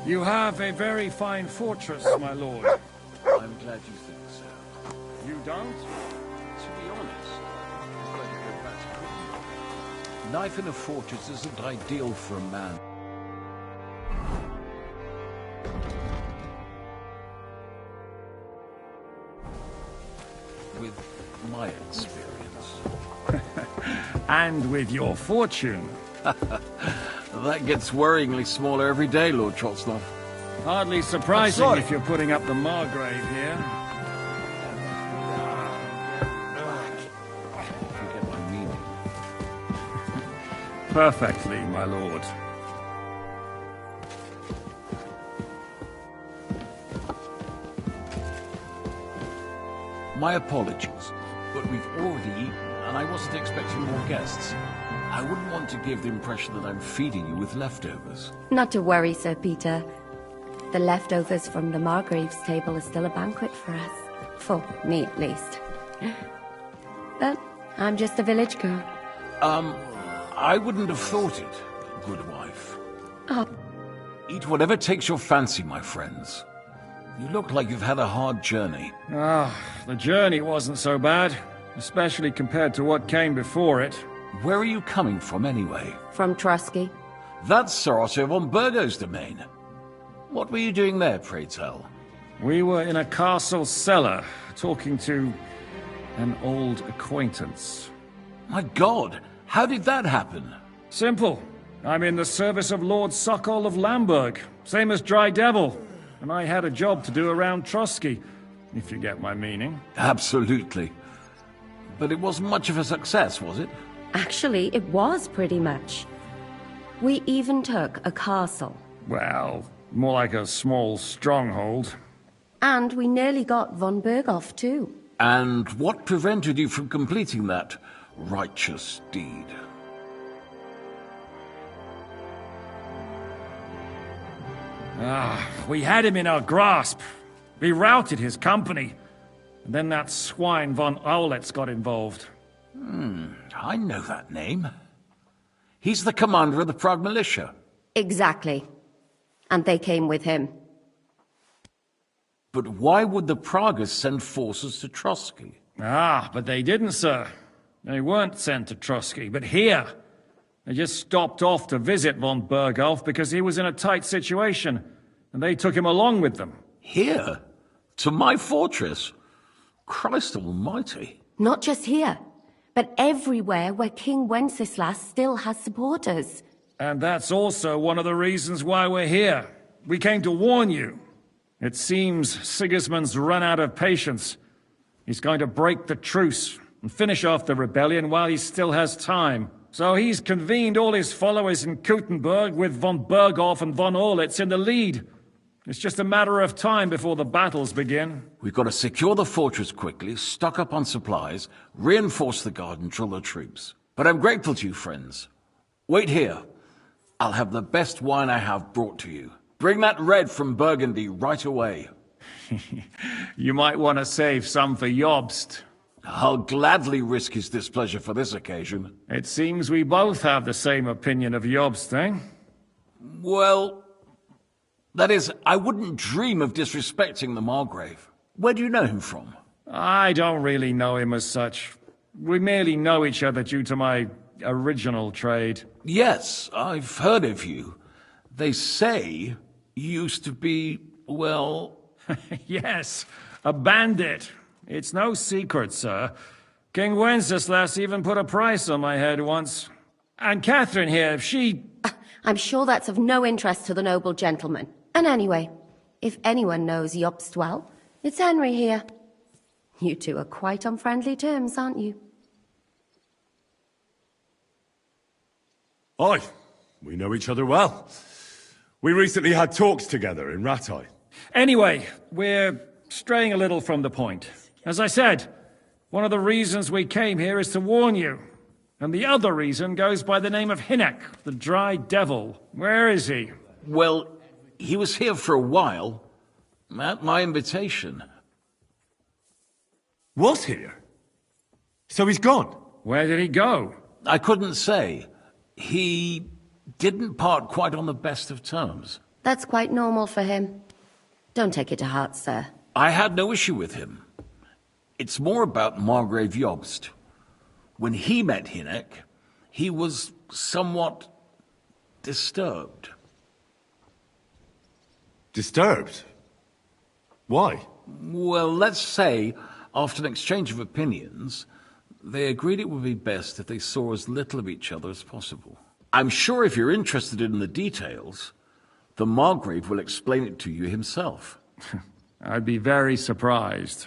You have a very fine fortress, my lord. I'm glad you think so. You don't? To be honest, I'm going to go back to cooking. Life in a fortress isn't ideal for a man. With my experience. And with your fortune. That gets worryingly smaller every day, Lord Trotsnov. Hardly surprising if you're putting up the Margrave here. You get my meaning. Perfectly, my lord. My apologies, but we've already eaten, and I wasn't expecting more guests. I wouldn't want to give the impression that I'm feeding you with leftovers. Not to worry, Sir Peter. The leftovers from the Margrave's table are still a banquet for us. For me, at least. But I'm just a village girl. I wouldn't have thought it, good wife. Oh. Eat whatever takes your fancy, my friends. You look like you've had a hard journey. The journey wasn't so bad, especially compared to what came before it. Where are you coming from, anyway? From Trusky. That's Sir Otto von Burgo's domain. What were you doing there, pray tell? We were in a castle cellar, talking to an old acquaintance. My God, how did that happen? Simple. I'm in the service of Lord Sokol of Lamberg, same as Dry Devil. And I had a job to do around Trusky, if you get my meaning. Absolutely. But it wasn't much of a success, was it? Actually, it was pretty much. We even took a castle. Well, more like a small stronghold. And we nearly got von Berghoff, too. And what prevented you from completing that righteous deed? We had him in our grasp. We routed his company. And then that swine von Aulitz got involved. I know that name. He's the commander of the Prague militia. Exactly. And they came with him. But why would the Praguers send forces to Trusky? But they didn't, sir. They weren't sent to Trusky, but here. They just stopped off to visit von Berghoff because he was in a tight situation, and they took him along with them. Here? To my fortress? Christ almighty. Not just here, but everywhere where King Wenceslas still has supporters. And that's also one of the reasons why we're here. We came to warn you. It seems Sigismund's run out of patience. He's going to break the truce and finish off the rebellion while he still has time. So he's convened all his followers in Kuttenberg with von Berghoff and von Aulitz in the lead. It's just a matter of time before the battles begin. We've got to secure the fortress quickly, stock up on supplies, reinforce the guard and drill the troops. But I'm grateful to you, friends. Wait here. I'll have the best wine I have brought to you. Bring that red from Burgundy right away. You might want to save some for Jobst. I'll gladly risk his displeasure for this occasion. It seems we both have the same opinion of Jobst, eh? Well, that is, I wouldn't dream of disrespecting the Margrave. Where do you know him from? I don't really know him as such. We merely know each other due to my original trade. Yes, I've heard of you. They say you used to be, well... Yes, a bandit. It's no secret, sir. King Wenceslas even put a price on my head once. And Catherine here, she... I'm sure that's of no interest to the noble gentleman. And anyway, if anyone knows Jobst well, it's Henry here. You two are quite on friendly terms, aren't you? Aye, we know each other well. We recently had talks together in Rattay. Anyway, we're straying a little from the point. As I said, one of the reasons we came here is to warn you. And the other reason goes by the name of Hinnek, the Dry Devil. Where is he? Well, he was here for a while, at my invitation. Was here? So he's gone? Where did he go? I couldn't say. He didn't part quite on the best of terms. That's quite normal for him. Don't take it to heart, sir. I had no issue with him. It's more about Margrave Jobst. When he met Hynek, he was somewhat disturbed. Disturbed? Why? Well, let's say, after an exchange of opinions, they agreed it would be best if they saw as little of each other as possible. I'm sure if you're interested in the details, the Margrave will explain it to you himself. I'd be very surprised.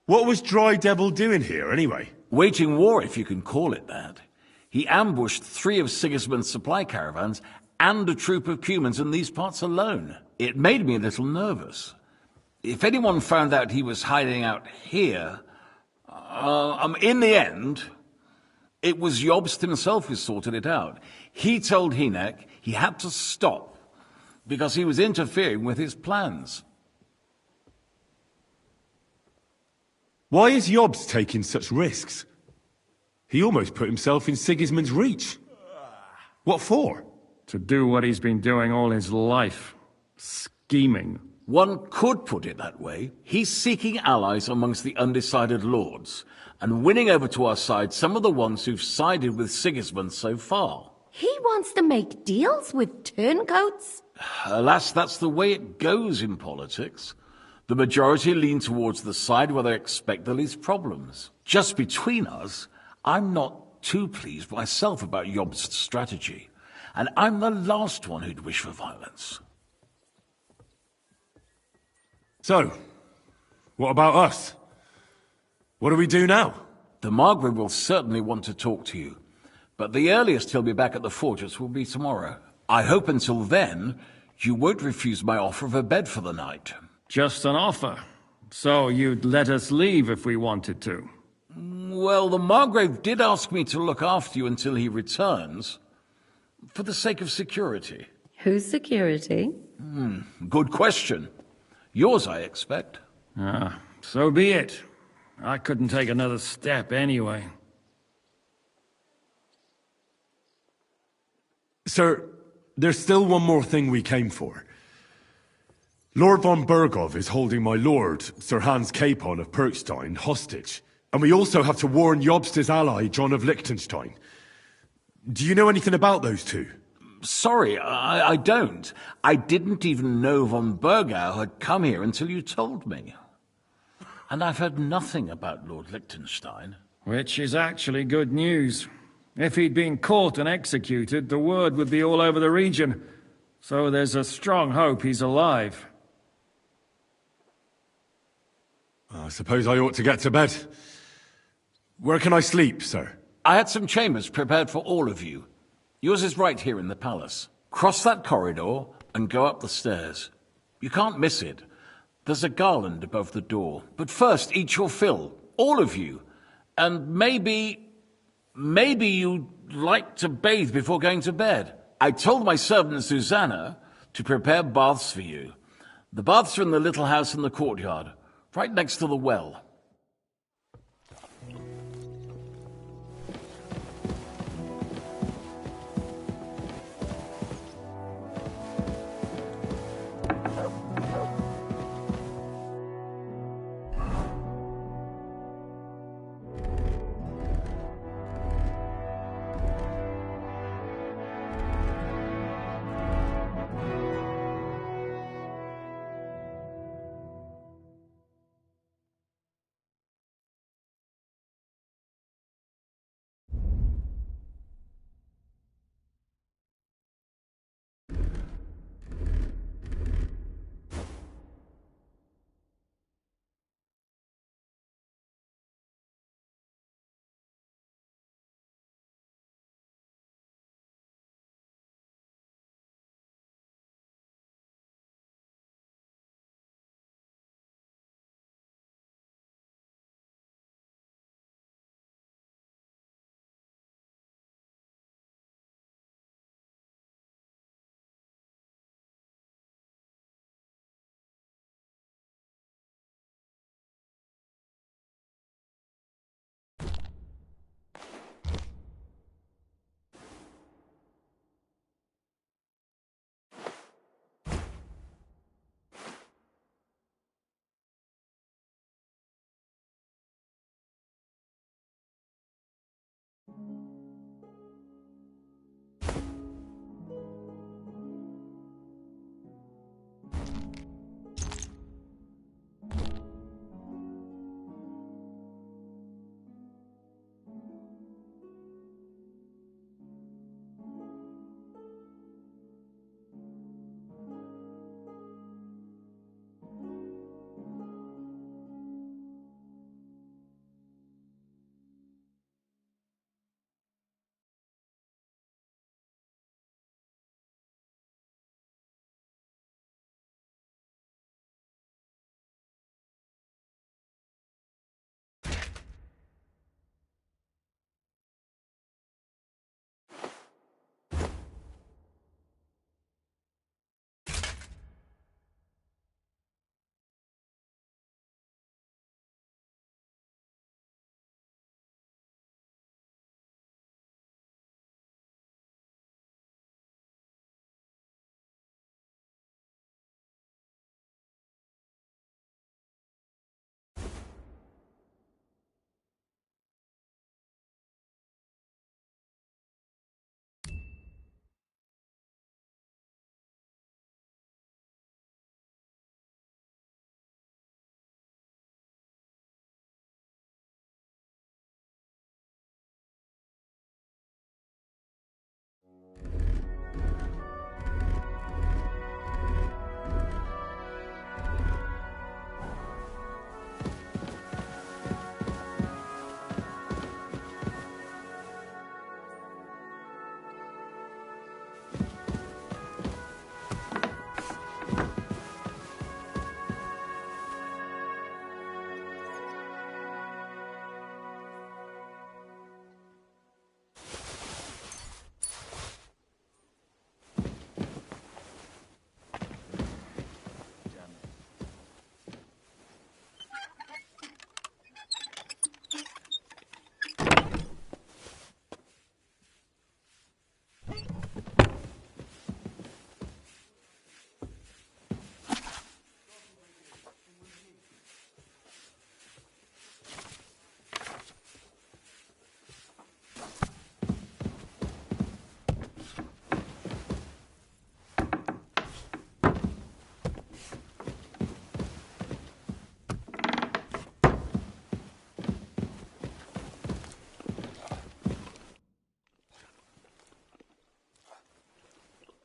What was Dry Devil doing here, anyway? Waging war, if you can call it that. He ambushed 3 of Sigismund's supply caravans and a troop of Cumans in these parts alone. It made me a little nervous. If anyone found out he was hiding out here, in the end, it was Jobst himself who sorted it out. He told Hynek he had to stop because he was interfering with his plans. Why is Jobst taking such risks? He almost put himself in Sigismund's reach. What for? To do what he's been doing all his life. Scheming. One could put it that way. He's seeking allies amongst the undecided lords, and winning over to our side some of the ones who've sided with Sigismund so far. He wants to make deals with turncoats? Alas, that's the way it goes in politics. The majority lean towards the side where they expect the least problems. Just between us, I'm not too pleased myself about Jobst's strategy, and I'm the last one who'd wish for violence. So, what about us? What do we do now? The Margrave will certainly want to talk to you, but the earliest he'll be back at the fortress will be tomorrow. I hope until then, you won't refuse my offer of a bed for the night. Just an offer. So you'd let us leave if we wanted to. Well, the Margrave did ask me to look after you until he returns, for the sake of security. Whose security? Good question. Yours, I expect. So be it. I couldn't take another step anyway. Sir, there's still one more thing we came for. Lord von Bergov is holding my lord, Sir Hans Capon of Perkstein, hostage. And we also have to warn Jobst's ally, John of Liechtenstein. Do you know anything about those two? Sorry, I don't. I didn't even know von Bergau had come here until you told me. And I've heard nothing about Lord Liechtenstein. Which is actually good news. If he'd been caught and executed, the word would be all over the region. So there's a strong hope he's alive. I suppose I ought to get to bed. Where can I sleep, sir? I had some chambers prepared for all of you. Yours is right here in the palace. Cross that corridor and go up the stairs. You can't miss it. There's a garland above the door. But first, eat your fill. All of you. And maybe you'd like to bathe before going to bed. I told my servant Susanna to prepare baths for you. The baths are in the little house in the courtyard, right next to the well.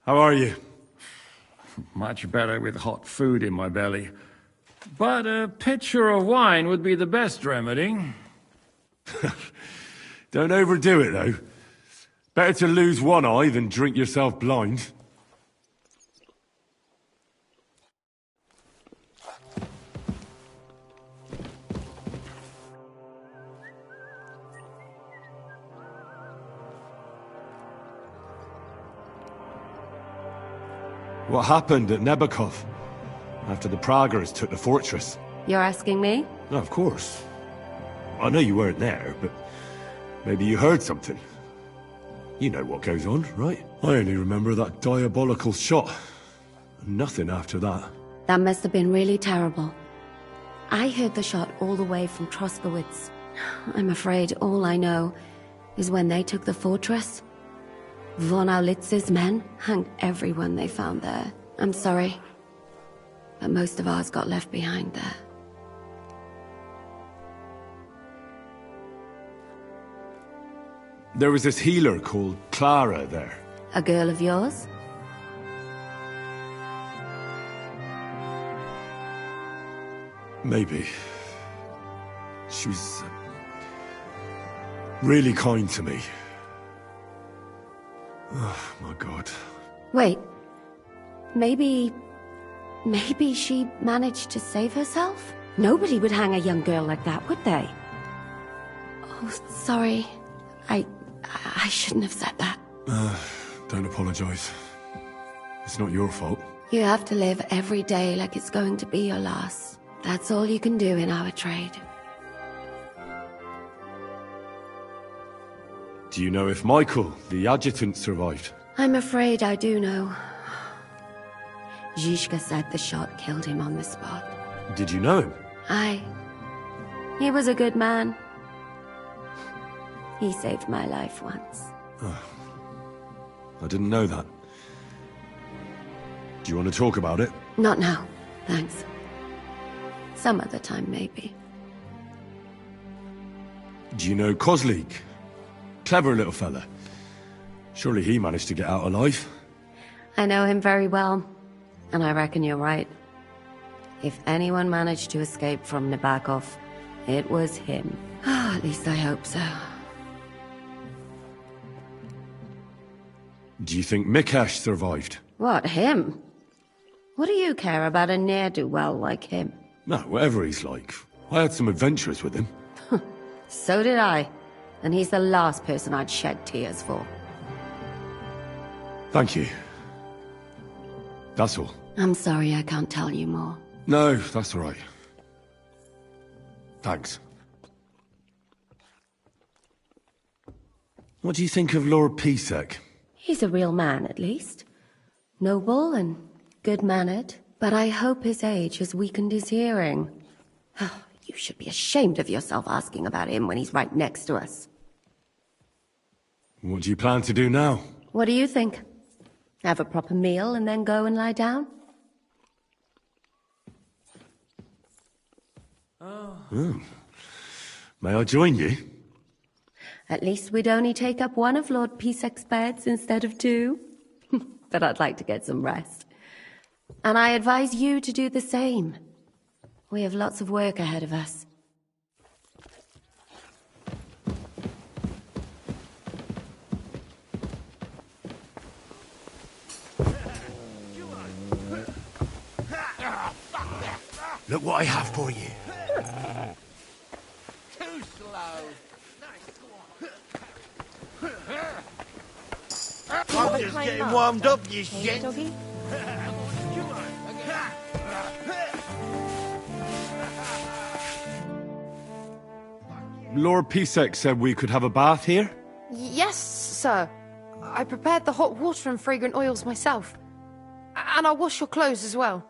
How are you? Much better with hot food in my belly. But a pitcher of wine would be the best remedy. Don't overdo it, though. Better to lose one eye than drink yourself blind. What happened at Nebakov after the Praggers took the fortress? You're asking me? No, of course. I know you weren't there, but maybe you heard something. You know what goes on, right? I only remember that diabolical shot. Nothing after that. That must have been really terrible. I heard the shot all the way from Troskowitz. I'm afraid all I know is when they took the fortress, Von Aulitz's men hanged everyone they found there. I'm sorry, but most of ours got left behind there. There was this healer called Clara there. A girl of yours? Maybe. She was really kind to me. Oh, my God. Wait. Maybe she managed to save herself? Nobody would hang a young girl like that, would they? Oh, sorry. I shouldn't have said that. Don't apologize. It's not your fault. You have to live every day like it's going to be your last. That's all you can do in our trade. Do you know if Michael, the adjutant, survived? I'm afraid I do know. Zhishka said the shot killed him on the spot. Did you know him? He was a good man. He saved my life once. Oh, I didn't know that. Do you want to talk about it? Not now, thanks. Some other time, maybe. Do you know Kozlik? Clever little fella. Surely he managed to get out alive. I know him very well, and I reckon you're right. If anyone managed to escape from Nabokov, it was him. At least I hope so. Do you think Mikash survived? What, him? What do you care about a ne'er-do-well like him? No, whatever he's like. I had some adventures with him. So did I. And he's the last person I'd shed tears for. Thank you. That's all. I'm sorry I can't tell you more. No, that's all right. Thanks. What do you think of Lord Pisek? He's a real man, at least. Noble and good-mannered. But I hope his age has weakened his hearing. You should be ashamed of yourself asking about him when he's right next to us. What do you plan to do now? What do you think? Have a proper meal and then go and lie down? Oh. May I join you? At least we'd only take up one of Lord Pisek's beds instead of two. But I'd like to get some rest. And I advise you to do the same. We have lots of work ahead of us. Look what I have for you. Too slow. I'm just getting warmed up, you shit. Lord Pisek said we could have a bath here? Yes, sir. I prepared the hot water and fragrant oils myself. And I'll wash your clothes as well.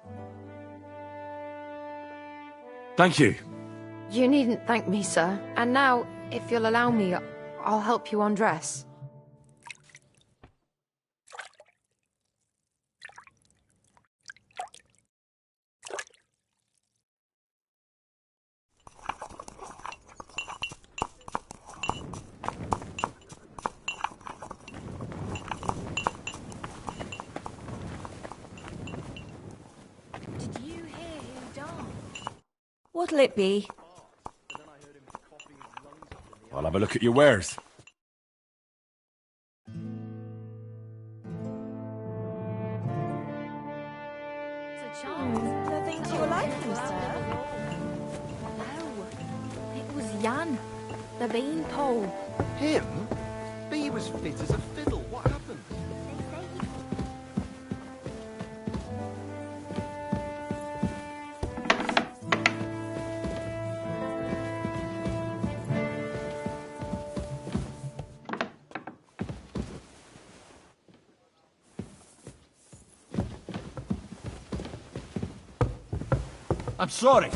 Thank you. You needn't thank me, sir. And now, if you'll allow me, I'll help you undress. What'll it be? I'll have a look at your wares. Nothing to your liking, sir. No, it was Jan, the beanpole. Him? He was fit as a fiddle. What happened? I'm sorry.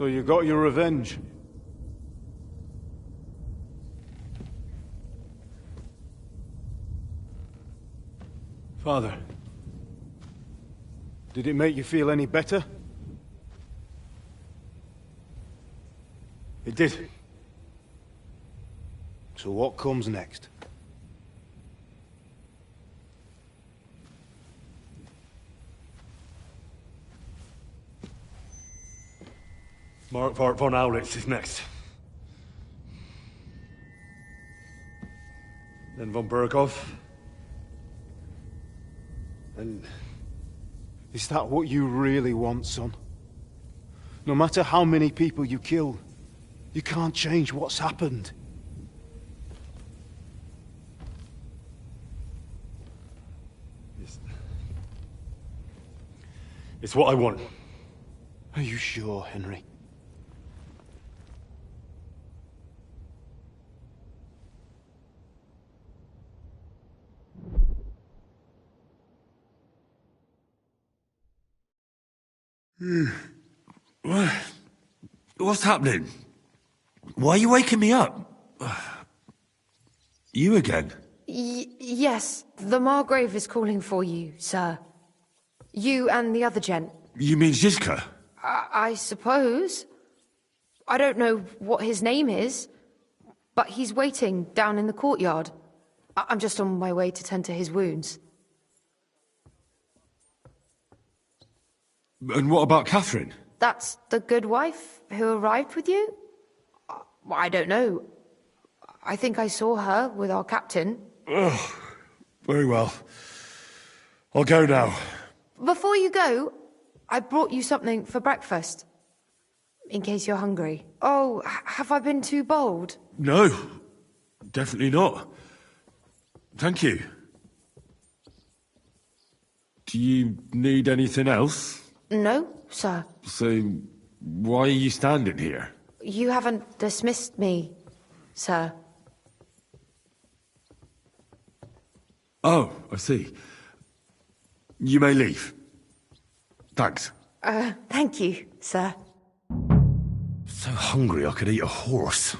So you got your revenge? Father, did it make you feel any better? It did. So what comes next? Mark von Aulitz is next. Then von Berghoff. And is that what you really want, son? No matter how many people you kill, you can't change what's happened. It's what I want. Are you sure, Henry? What's happening? Why are you waking me up? You again? Yes, the Margrave is calling for you, sir. You and the other gent. You mean Zizka? I suppose. I don't know what his name is, but he's waiting down in the courtyard. I'm just on my way to tend to his wounds. And what about Catherine? That's the good wife who arrived with you? I don't know. I think I saw her with our captain. Oh, very well. I'll go now. Before you go, I brought you something for breakfast. In case you're hungry. Oh, have I been too bold? No, definitely not. Thank you. Do you need anything else? No, sir. So, why are you standing here? You haven't dismissed me, sir. Oh, I see. You may leave. Thanks. Thank you, sir. So hungry I could eat a horse.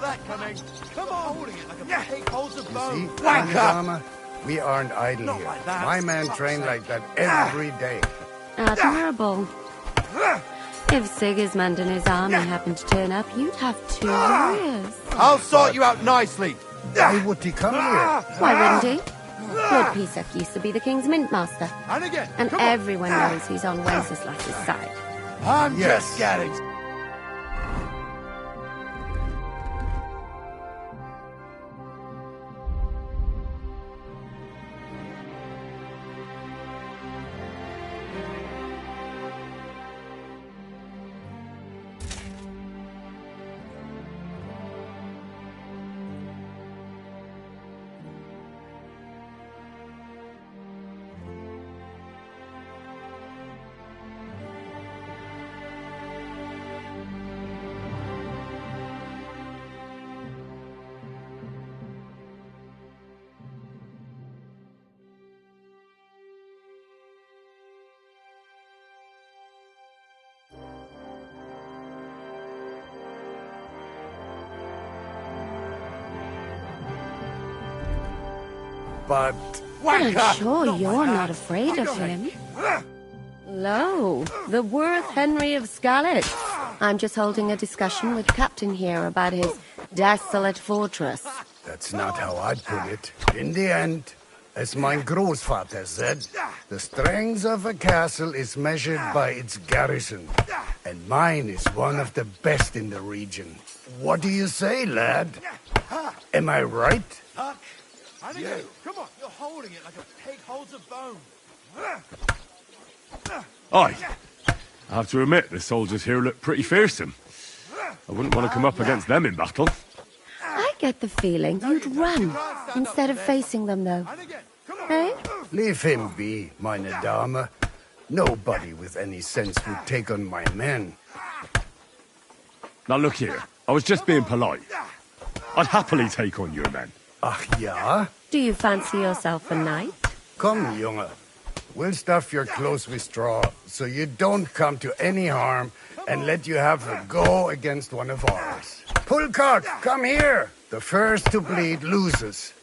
that coming. Come on. Holding it like a pig holds a bone. See, Dama, we aren't idle here. like that. My man trained like that every day. Admirable. If Sigismund and his army happened to turn up, you'd have 2 warriors. I'll sort you out nicely. Why would he come here? Why wouldn't he? Lord Pisak used to be the king's mint master. And again. And Come on. everyone knows he's on Wenceslas's side. I'm Yes. just getting... But I'm sure you're not afraid of him. Lo, the worth Henry of Scarlet. I'm just holding a discussion with Captain here about his desolate fortress. that's not how I'd put it. In the end, as my großvater said, the strength of a castle is measured by its garrison. And mine is one of the best in the region. What do you say, lad? Am I right? And again. Come on. You're holding it like a pig holds a bone. Aye. I have to admit, the soldiers here look pretty fearsome. I wouldn't want to come up against them in battle. I get the feeling you'd run instead of facing them, though. And again. Come on. Hey? Leave him be, meine Dame. Nobody with any sense would take on my men. Now look here, I was just being polite. I'd happily take on your men. Ach ja? Do you fancy yourself a knight? Come, Junge. We'll stuff your clothes with straw, so you don't come to any harm, and let you have a go against one of ours. Pulcock, come here! The first to bleed loses.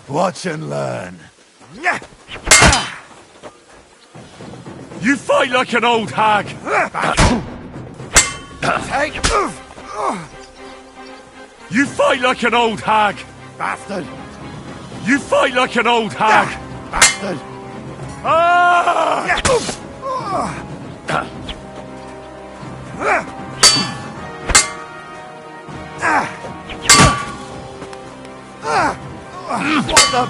Watch and learn. You fight like an old hag! Take. You fight like an old hag! Bastard. You fight like an old hag! Bastard. Ah! What the...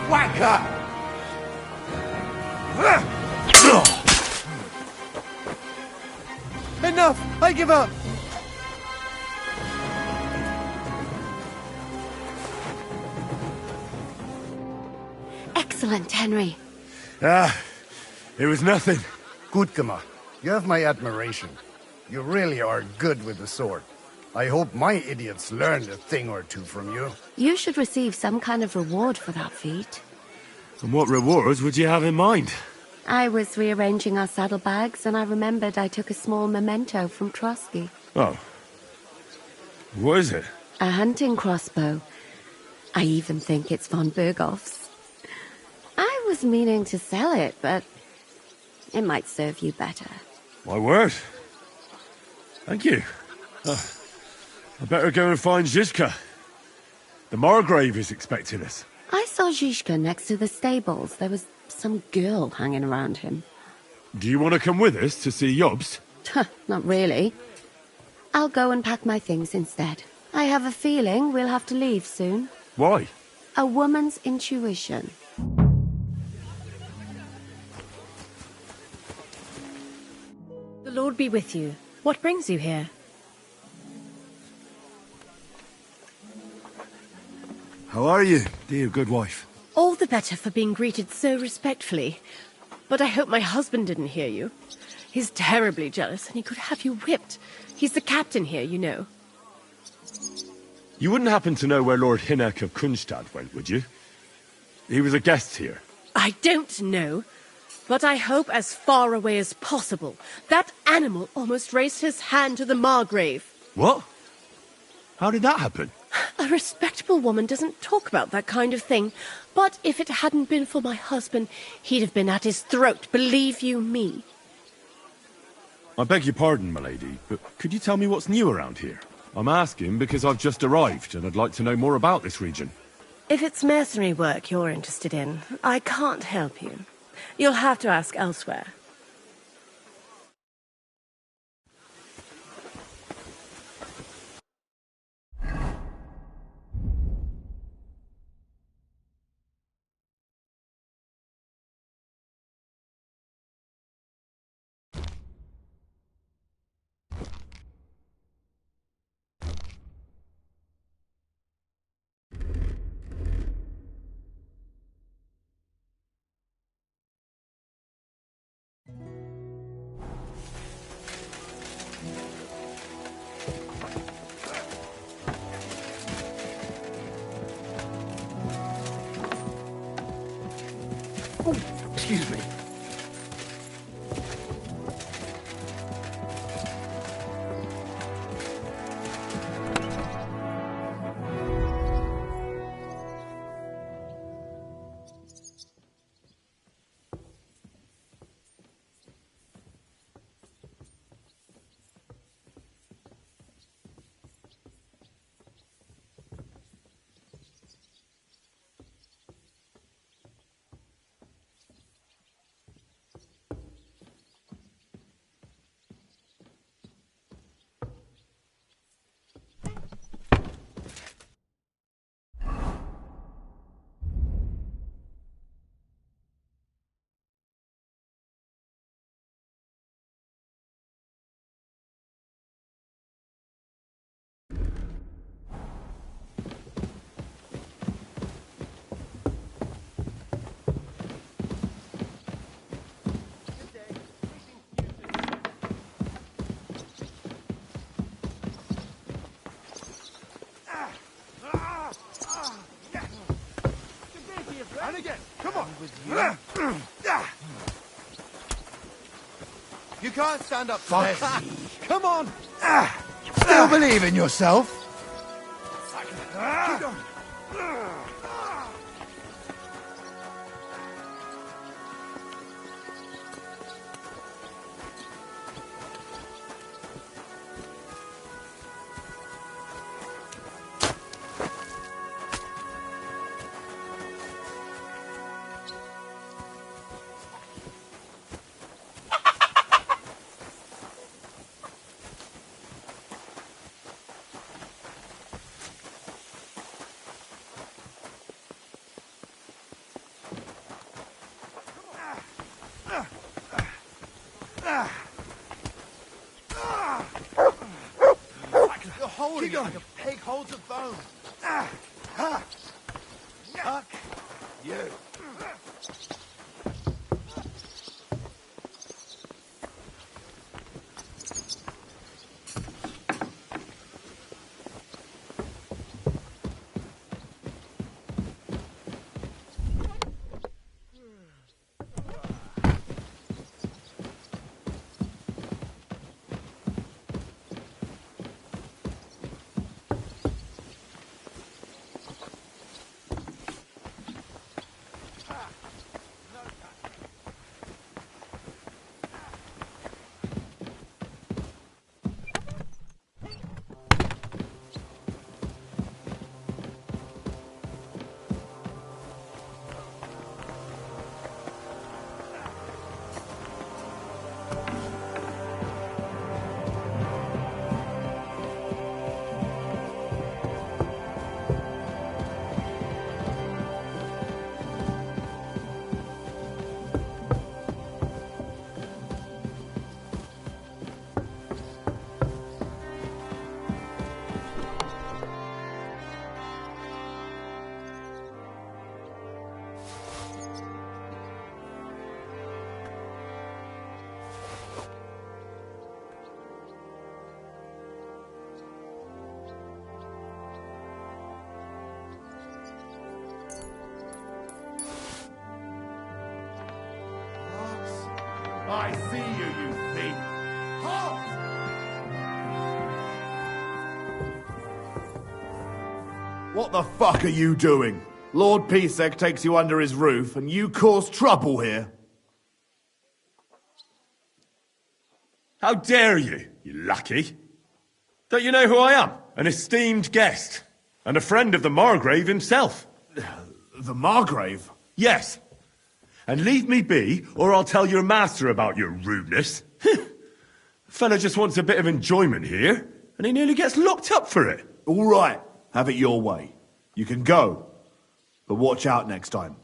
Whacker! Enough! I give up! Excellent, Henry. It was nothing. Gut gemacht. You have my admiration. You really are good with the sword. I hope my idiots learned a thing or two from you. You should receive some kind of reward for that feat. And what rewards would you have in mind? I was rearranging our saddlebags, and I remembered I took a small memento from Trotsky. Oh. What is it? A hunting crossbow. I even think it's von Berghoff's. I was meaning to sell it, but it might serve you better. My word. Thank you. I better go and find Zizka. The Margrave is expecting us. I saw Zizka next to the stables. There was some girl hanging around him. Do you want to come with us to see Jobst? Not really. I'll go and pack my things instead. I have a feeling we'll have to leave soon. Why? A woman's intuition. The Lord be with you. What brings you here? How are you, dear good wife? All the better for being greeted so respectfully. But I hope my husband didn't hear you. He's terribly jealous, and he could have you whipped. He's the captain here, you know. You wouldn't happen to know where Lord Hinnock of Kunstad went, would you? He was a guest here. I don't know, but I hope as far away as possible. That animal almost raised his hand to the Margrave. What? How did that happen? A respectable woman doesn't talk about that kind of thing. But if it hadn't been for my husband, he'd have been at his throat, believe you me. I beg your pardon, milady, but could you tell me what's new around here? I'm asking because I've just arrived, and I'd like to know more about this region. If it's mercenary work you're interested in, I can't help you. You'll have to ask elsewhere. Excuse me. And again, come on. You can't stand up to this. Come on. Still believe in yourself? Keep going. You're holding it like a pig holds a bone. Fuck you. I see you, you thief! Halt! What the fuck are you doing? Lord Pisek takes you under his roof, and you cause trouble here. How dare you, you lackey? Don't you know who I am? An esteemed guest, and a friend of the Margrave himself. The Margrave? Yes. And leave me be, or I'll tell your master about your rudeness. Fella just wants a bit of enjoyment here, and he nearly gets locked up for it. All right, have it your way. You can go, but watch out next time.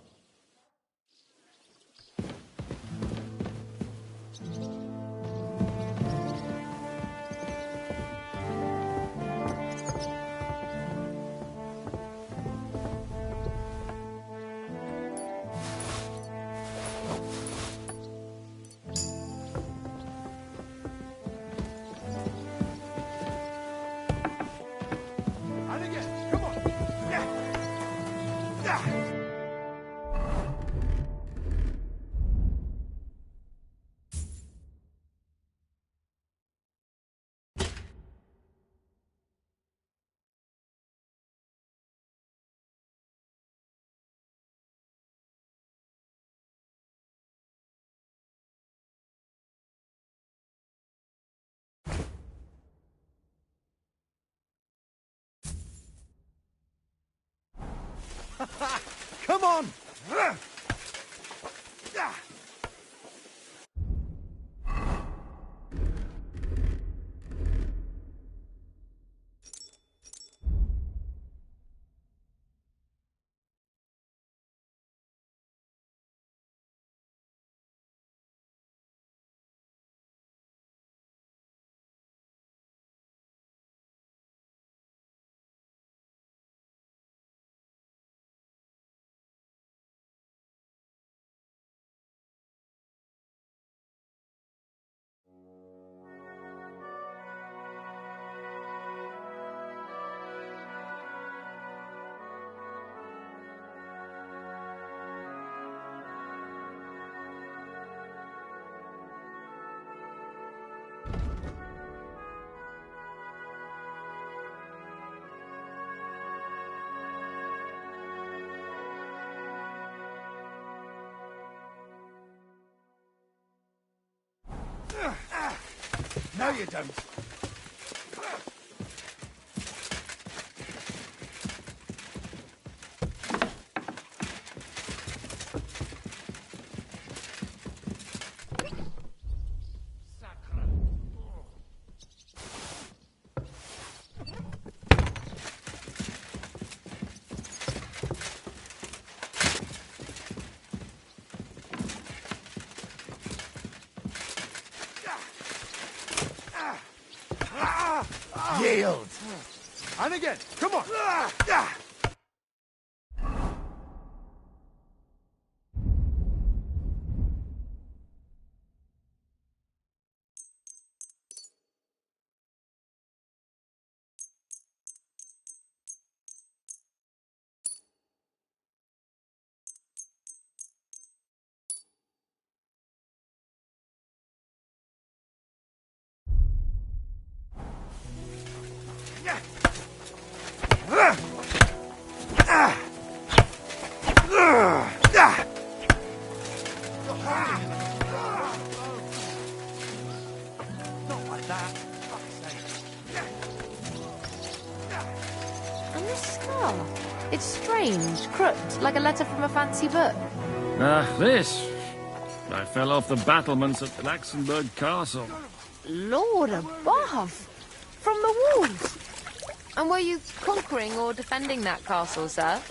Come on! No, you don't. Yield! And again, come on! And this scar? It's strange, crooked, like a letter from a fancy book. This. I fell off the battlements at Laxenburg Castle. Lord above! From the walls! And were you conquering or defending that castle, sir?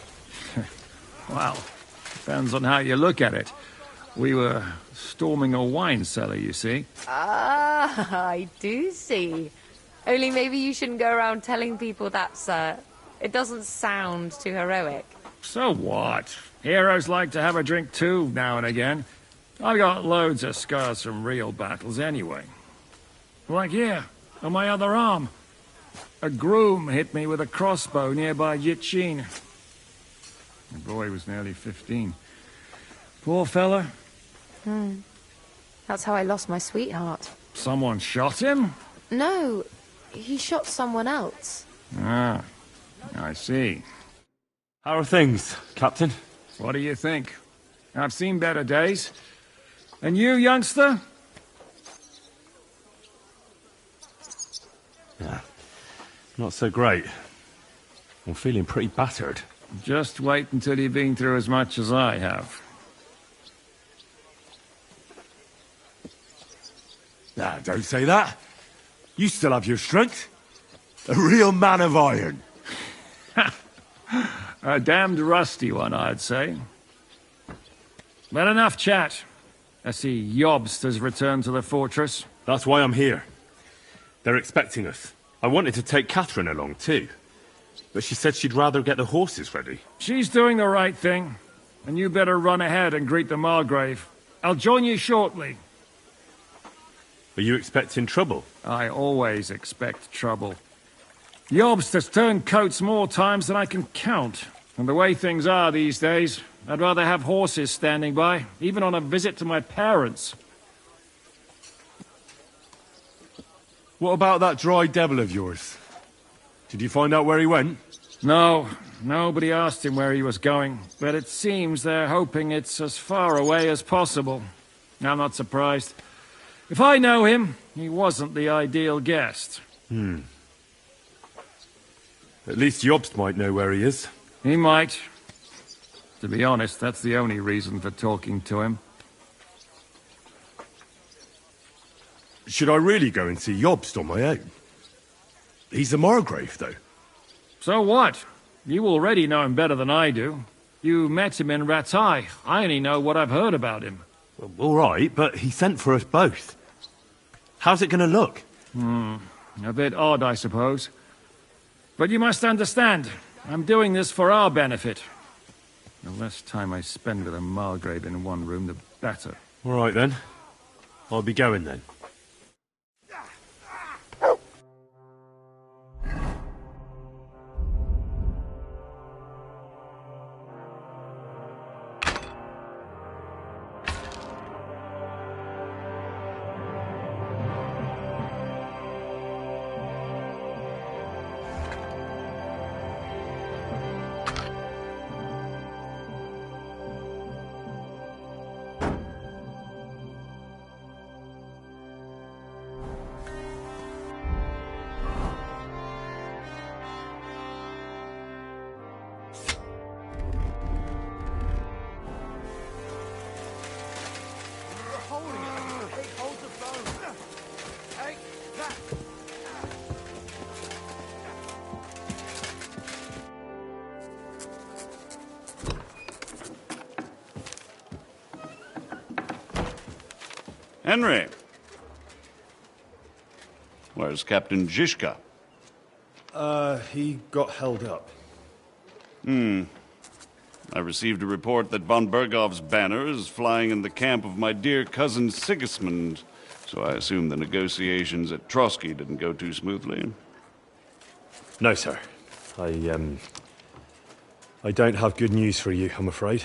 Well, depends on how you look at it. We were storming a wine cellar, you see. Ah, I do see. Only maybe you shouldn't go around telling people that, sir. It doesn't sound too heroic. So what? Heroes like to have a drink too, now and again. I've got loads of scars from real battles anyway. Like here, on my other arm. A groom hit me with a crossbow nearby Yitchin. The boy was nearly 15. Poor fella. That's how I lost my sweetheart. Someone shot him? No, he shot someone else. Ah, I see. How are things, Captain? What do you think? I've seen better days. And you, youngster? Yeah, not so great. I'm feeling pretty battered. Just wait until you've been through as much as I have. Nah, don't say that. You still have your strength. A real man of iron. A damned rusty one, I'd say. But enough chat. I see Jobst has returned to the fortress. That's why I'm here. They're expecting us. I wanted to take Catherine along too, but she said she'd rather get the horses ready. She's doing the right thing, and you better run ahead and greet the Margrave. I'll join you shortly. Are you expecting trouble? I always expect trouble. Jobst has turned coats more times than I can count. And the way things are these days, I'd rather have horses standing by, even on a visit to my parents. What about that dry devil of yours? Did you find out where he went? No, nobody asked him where he was going, but it seems they're hoping it's as far away as possible. I'm not surprised. If I know him, he wasn't the ideal guest. At least Jobst might know where he is. He might. To be honest, that's the only reason for talking to him. Should I really go and see Jobst on my own? He's a Margrave, though. So what? You already know him better than I do. You met him in Ratai. I only know what I've heard about him. Well, all right, but he sent for us both. How's it going to look? A bit odd, I suppose. But you must understand, I'm doing this for our benefit. The less time I spend with a Margrave in one room, the better. All right, then. I'll be going, then. Henry. Where's Captain Zizka? He got held up. I received a report that von Bergov's banner is flying in the camp of my dear cousin Sigismund, so I assume the negotiations at Trotsky didn't go too smoothly. No, sir. I don't have good news for you, I'm afraid.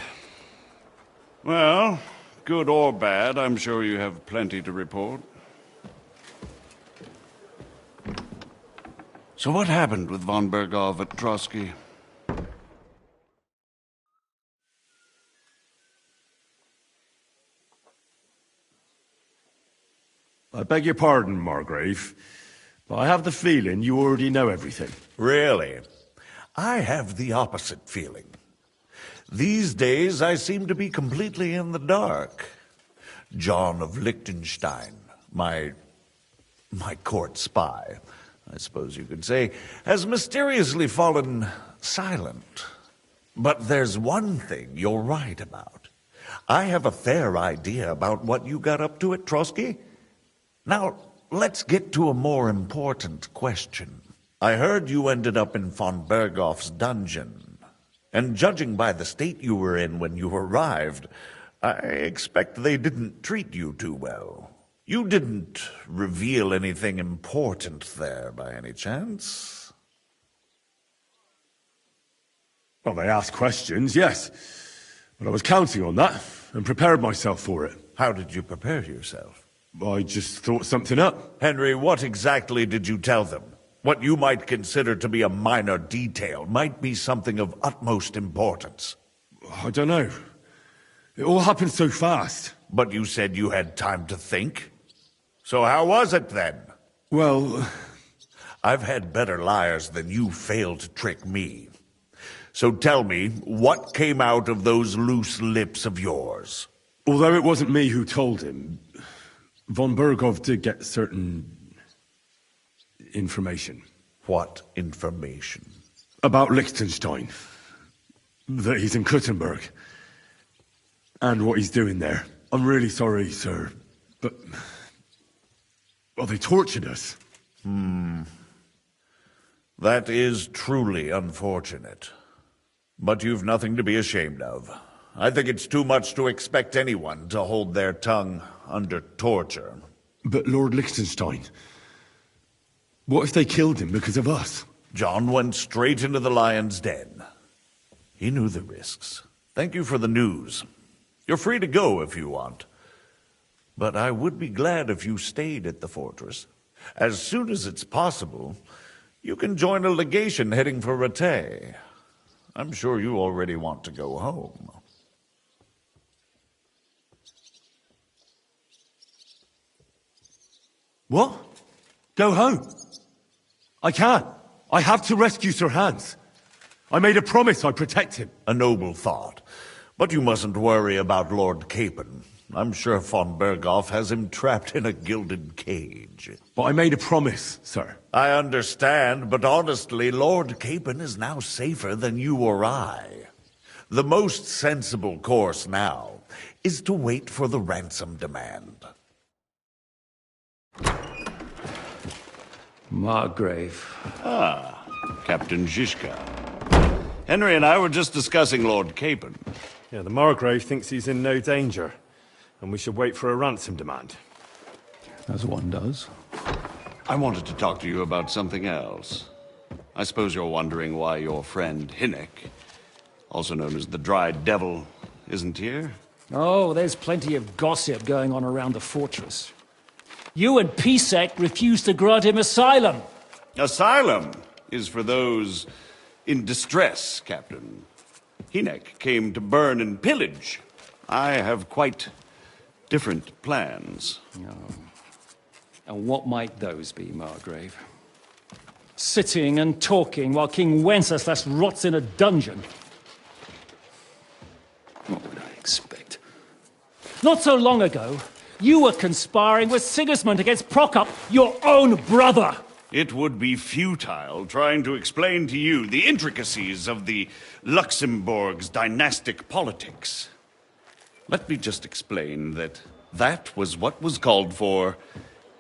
Well, good or bad, I'm sure you have plenty to report. So what happened with von Bergov at Trotsky? I beg your pardon, Margrave, but I have the feeling you already know everything. Really? I have the opposite feeling. These days, I seem to be completely in the dark. John of Liechtenstein, my court spy, I suppose you could say, has mysteriously fallen silent. But there's one thing you're right about. I have a fair idea about what you got up to at Trotsky. Now, let's get to a more important question. I heard you ended up in von Bergov's dungeon. And judging by the state you were in when you arrived, I expect they didn't treat you too well. You didn't reveal anything important there by any chance? Well, they asked questions, yes. But I was counting on that, and prepared myself for it. How did you prepare yourself? I just thought something up. Henry, what exactly did you tell them? What you might consider to be a minor detail might be something of utmost importance. I don't know. It all happened so fast. But you said you had time to think. So how was it then? Well, I've had better liars than you failed to trick me. So tell me, what came out of those loose lips of yours? Although it wasn't me who told him, von Berghoff did get certain information. What information? About Liechtenstein. That he's in Kuttenberg. And what he's doing there. I'm really sorry, sir, but... well, they tortured us. That is truly unfortunate. But you've nothing to be ashamed of. I think it's too much to expect anyone to hold their tongue under torture. But Lord Liechtenstein... what if they killed him because of us? John went straight into the lion's den. He knew the risks. Thank you for the news. You're free to go if you want. But I would be glad if you stayed at the fortress. As soon as it's possible, you can join a legation heading for Rattay. I'm sure you already want to go home. What? Go home? I can't. I have to rescue Sir Hans. I made a promise I'd protect him. A noble thought. But you mustn't worry about Lord Capon. I'm sure von Berghoff has him trapped in a gilded cage. But I made a promise, sir. I understand, but honestly, Lord Capon is now safer than you or I. The most sensible course now is to wait for the ransom demand. Margrave. Ah, Captain Zizka. Henry and I were just discussing Lord Capon. Yeah, the Margrave thinks he's in no danger, and we should wait for a ransom demand. As one does. I wanted to talk to you about something else. I suppose you're wondering why your friend Hinnek, also known as the Dried Devil, isn't here? Oh, there's plenty of gossip going on around the fortress. You and Pisek refused to grant him asylum. Asylum is for those in distress, Captain. Hinnek came to burn and pillage. I have quite different plans. Oh. And what might those be, Margrave? Sitting and talking while King Wenceslas rots in a dungeon. What would I expect? Not so long ago, you were conspiring with Sigismund against Prokop, your own brother! It would be futile trying to explain to you the intricacies of the Luxembourg's dynastic politics. Let me just explain that that was what was called for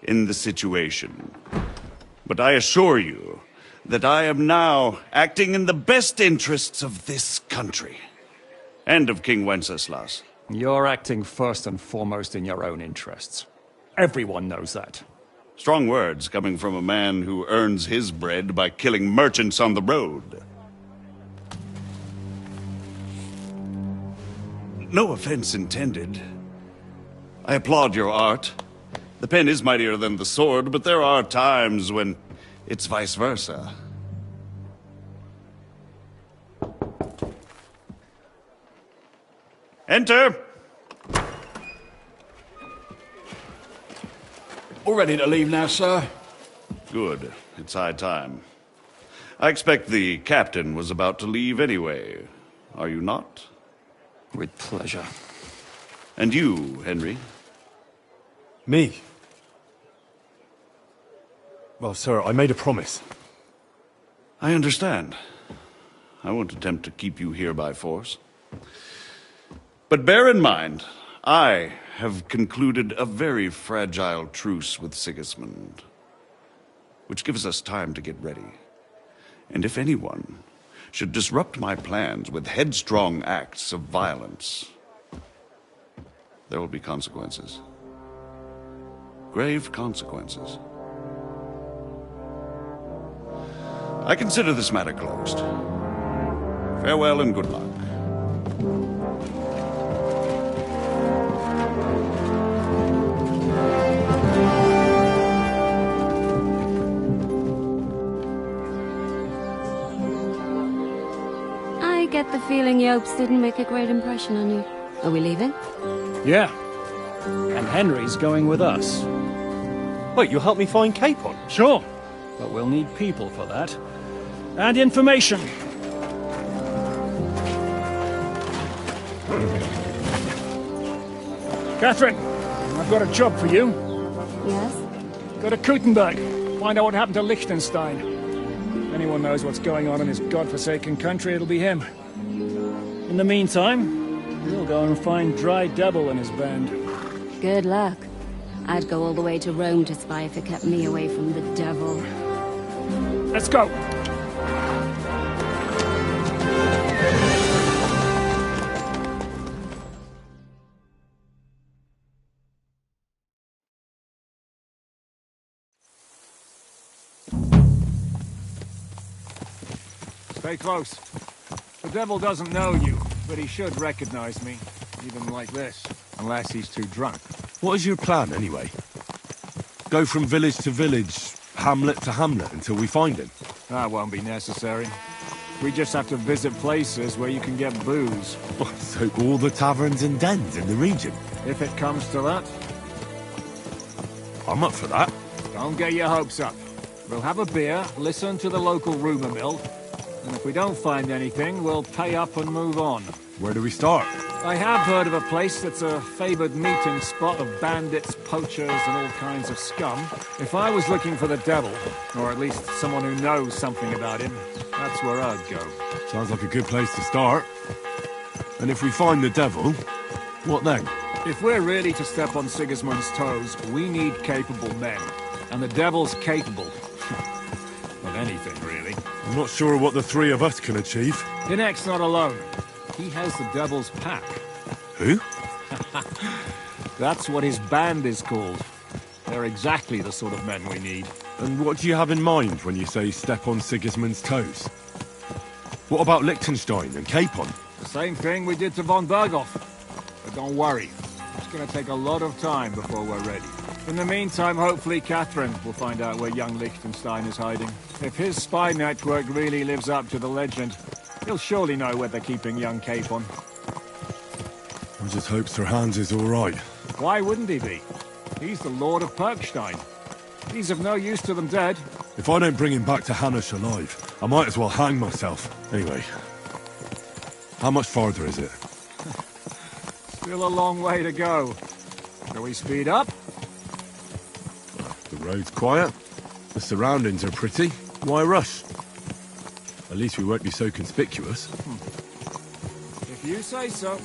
in the situation. But I assure you that I am now acting in the best interests of this country and of King Wenceslas. You're acting first and foremost in your own interests. Everyone knows that. Strong words coming from a man who earns his bread by killing merchants on the road. No offense intended. I applaud your art. The pen is mightier than the sword, but there are times when it's vice versa. Enter! All ready to leave now, sir? Good. It's high time. I expect the captain was about to leave anyway. Are you not? With pleasure. And you, Henry? Me? Well, sir, I made a promise. I understand. I won't attempt to keep you here by force. But bear in mind, I have concluded a very fragile truce with Sigismund, which gives us time to get ready. And if anyone should disrupt my plans with headstrong acts of violence, there will be consequences. Grave consequences. I consider this matter closed. Farewell and good luck. get the feeling Yopes didn't make a great impression on you. Are we leaving? Yeah. And Henry's going with us. Wait, you'll help me find Capon? Sure. But we'll need people for that. And information. Catherine, I've got a job for you. Yes? Go to Kuttenberg. Find out what happened to Liechtenstein. If anyone knows what's going on in his godforsaken country, it'll be him. In the meantime, we'll go and find Dry Devil and his band. Good luck. I'd go all the way to Rome to spy if it kept me away from the devil. Let's go! Stay close. The devil doesn't know you, but he should recognize me, even like this, unless he's too drunk. What is your plan, anyway? Go from village to village, hamlet to hamlet, until we find him? That won't be necessary. We just have to visit places where you can get booze. Oh, so all the taverns and dens in the region? If it comes to that. I'm up for that. Don't get your hopes up. We'll have a beer, listen to the local rumour mill, and if we don't find anything, we'll pay up and move on. Where do we start? I have heard of a place that's a favoured meeting spot of bandits, poachers, and all kinds of scum. If I was looking for the devil, or at least someone who knows something about him, that's where I'd go. Sounds like a good place to start. And if we find the devil, what then? If we're really to step on Sigismund's toes, we need capable men. And the devil's capable. Of anything, really. I'm not sure what the three of us can achieve. Inek's not alone. He has the devil's pack. Who? That's what his band is called. They're exactly the sort of men we need. And what do you have in mind when you say step on Sigismund's toes? What about Liechtenstein and Capon? The same thing we did to von Berghoff. But don't worry. It's going to take a lot of time before we're ready. In the meantime, hopefully Catherine will find out where young Liechtenstein is hiding. If his spy network really lives up to the legend, he'll surely know where they're keeping young Capon. I just hope Sir Hans is all right. Why wouldn't he be? He's the Lord of Perkstein. He's of no use to them dead. If I don't bring him back to Hanush alive, I might as well hang myself. Anyway, how much farther is it? Still a long way to go. Shall we speed up? The road's quiet. The surroundings are pretty. Why rush? At least we won't be so conspicuous. If you say so.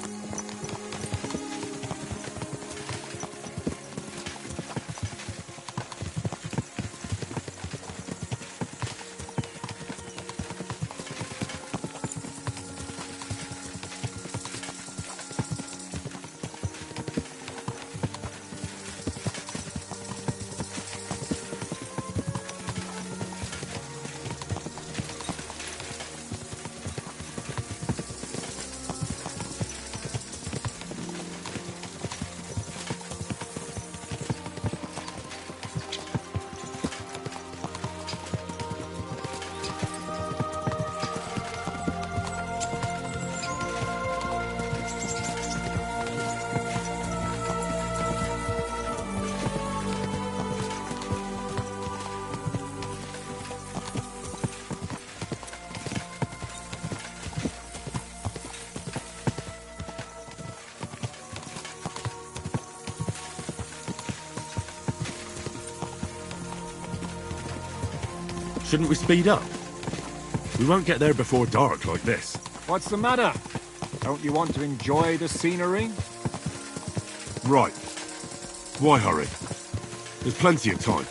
Shouldn't we speed up? We won't get there before dark like this. What's the matter? Don't you want to enjoy the scenery? Right. Why hurry? There's plenty of time.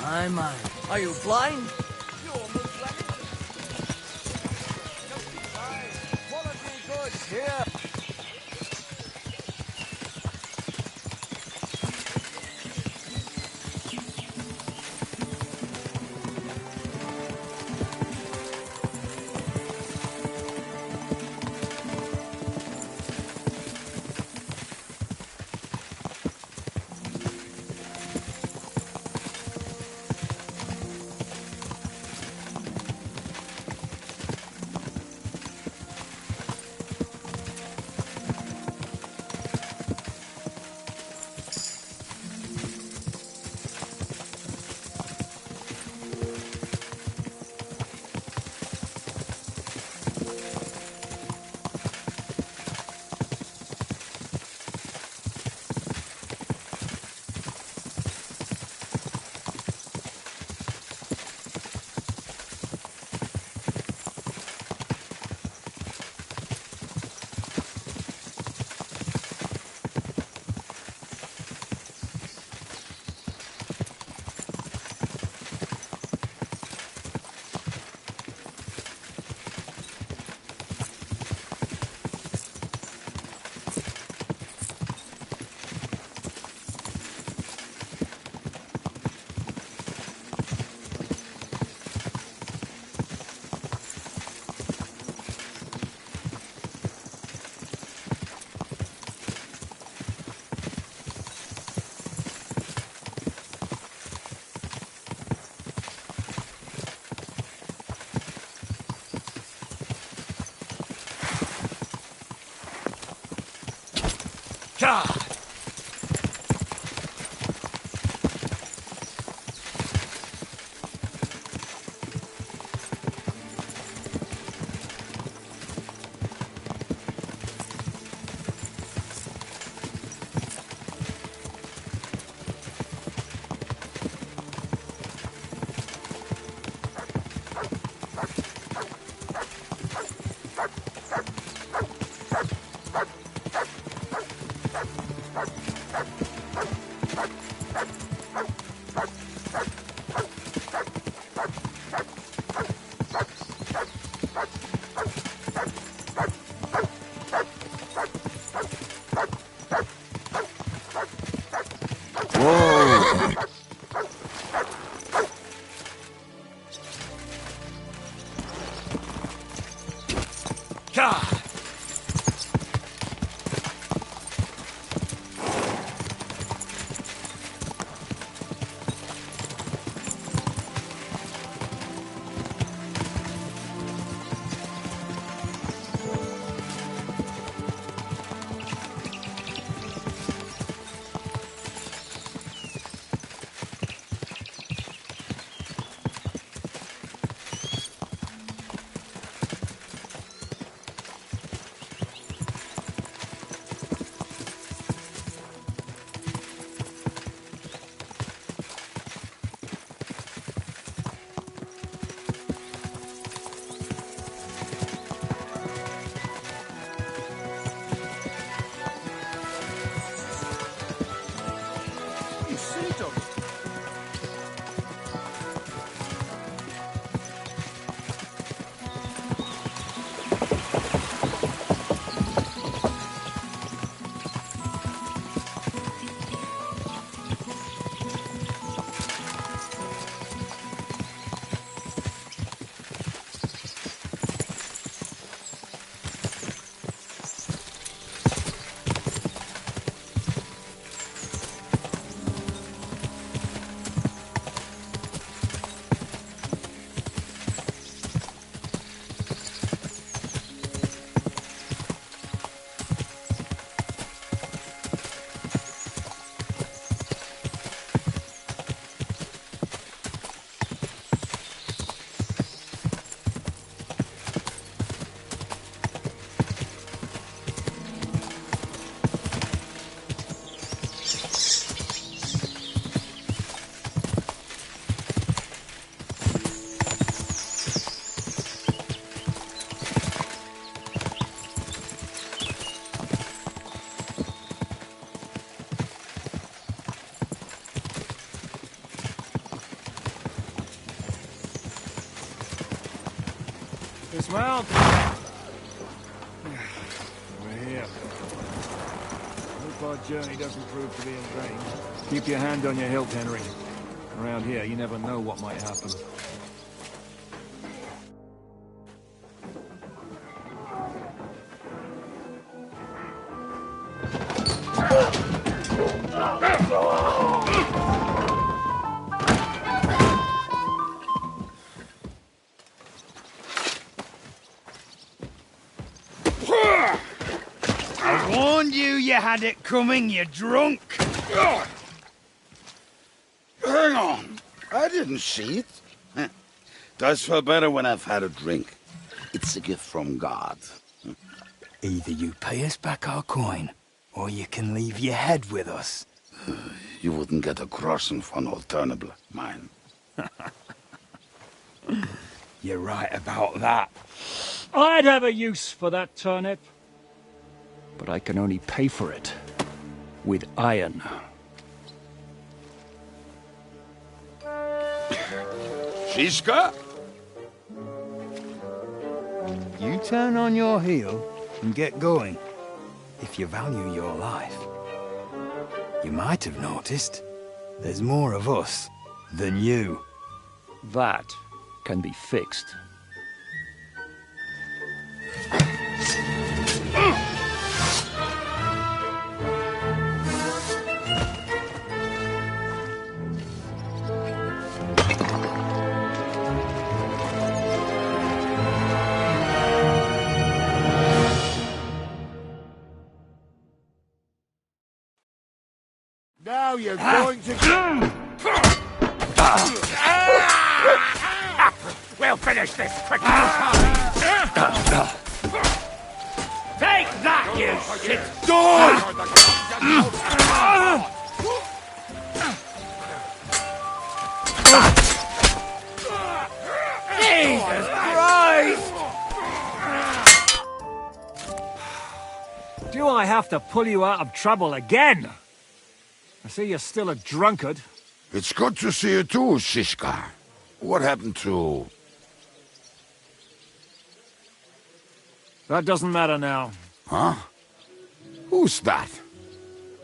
My. Are you blind? Quality goods here. Well, we're here. Hope our journey doesn't prove to be in vain. Keep your hand on your hilt, Henry. Around here, you never know what might happen. I warned you had it coming, you drunk! Hang on. I didn't see it. Does feel better when I've had a drink. It's a gift from God. Either you pay us back our coin, or you can leave your head with us. You wouldn't get a crossing for an alternative, mine. You're right about that. I'd have a use for that turnip. But I can only pay for it with iron. Shiska? You turn on your heel and get going, if you value your life. You might have noticed there's more of us than you. That can be fixed. Now you're going to... We'll finish this quickly. Take that, you shit! Jesus Christ! Do I have to pull you out of trouble again? I see you're still a drunkard. It's good to see you too, Shiska. What happened to... That doesn't matter now. Huh? Who's that?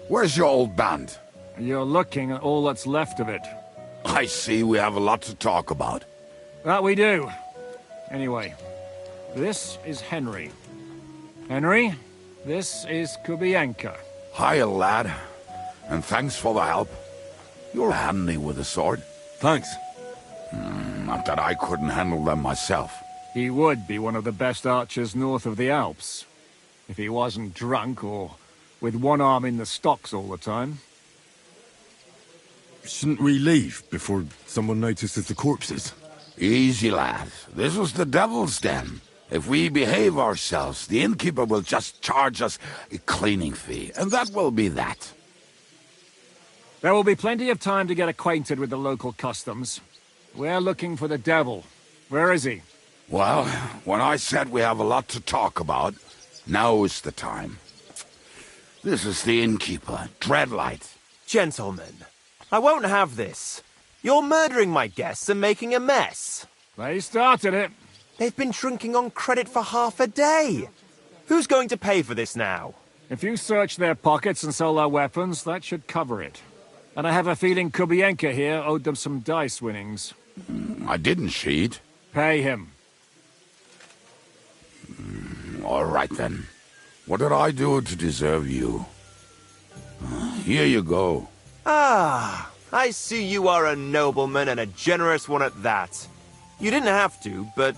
Where's your old band? You're looking at all that's left of it. I see we have a lot to talk about. That we do. Anyway, this is Henry. Henry, this is Kubienka. Hiya, lad. And thanks for the help. You're handy with a sword. Thanks. Not that I couldn't handle them myself. He would be one of the best archers north of the Alps. If he wasn't drunk or with one arm in the stocks all the time. Shouldn't we leave before someone notices the corpses? Easy, lad. This was the devil's den. If we behave ourselves, the innkeeper will just charge us a cleaning fee, and that will be that. There will be plenty of time to get acquainted with the local customs. We're looking for the devil. Where is he? Well, when I said we have a lot to talk about, now is the time. This is the innkeeper, Dreadlight. Gentlemen, I won't have this. You're murdering my guests and making a mess. They started it. They've been drinking on credit for half a day. Who's going to pay for this now? If you search their pockets and sell their weapons, that should cover it. And I have a feeling Kubienka here owed them some dice winnings. I didn't cheat. Pay him. All right, then. What did I do to deserve you? Here you go. Ah, I see you are a nobleman and a generous one at that. You didn't have to, but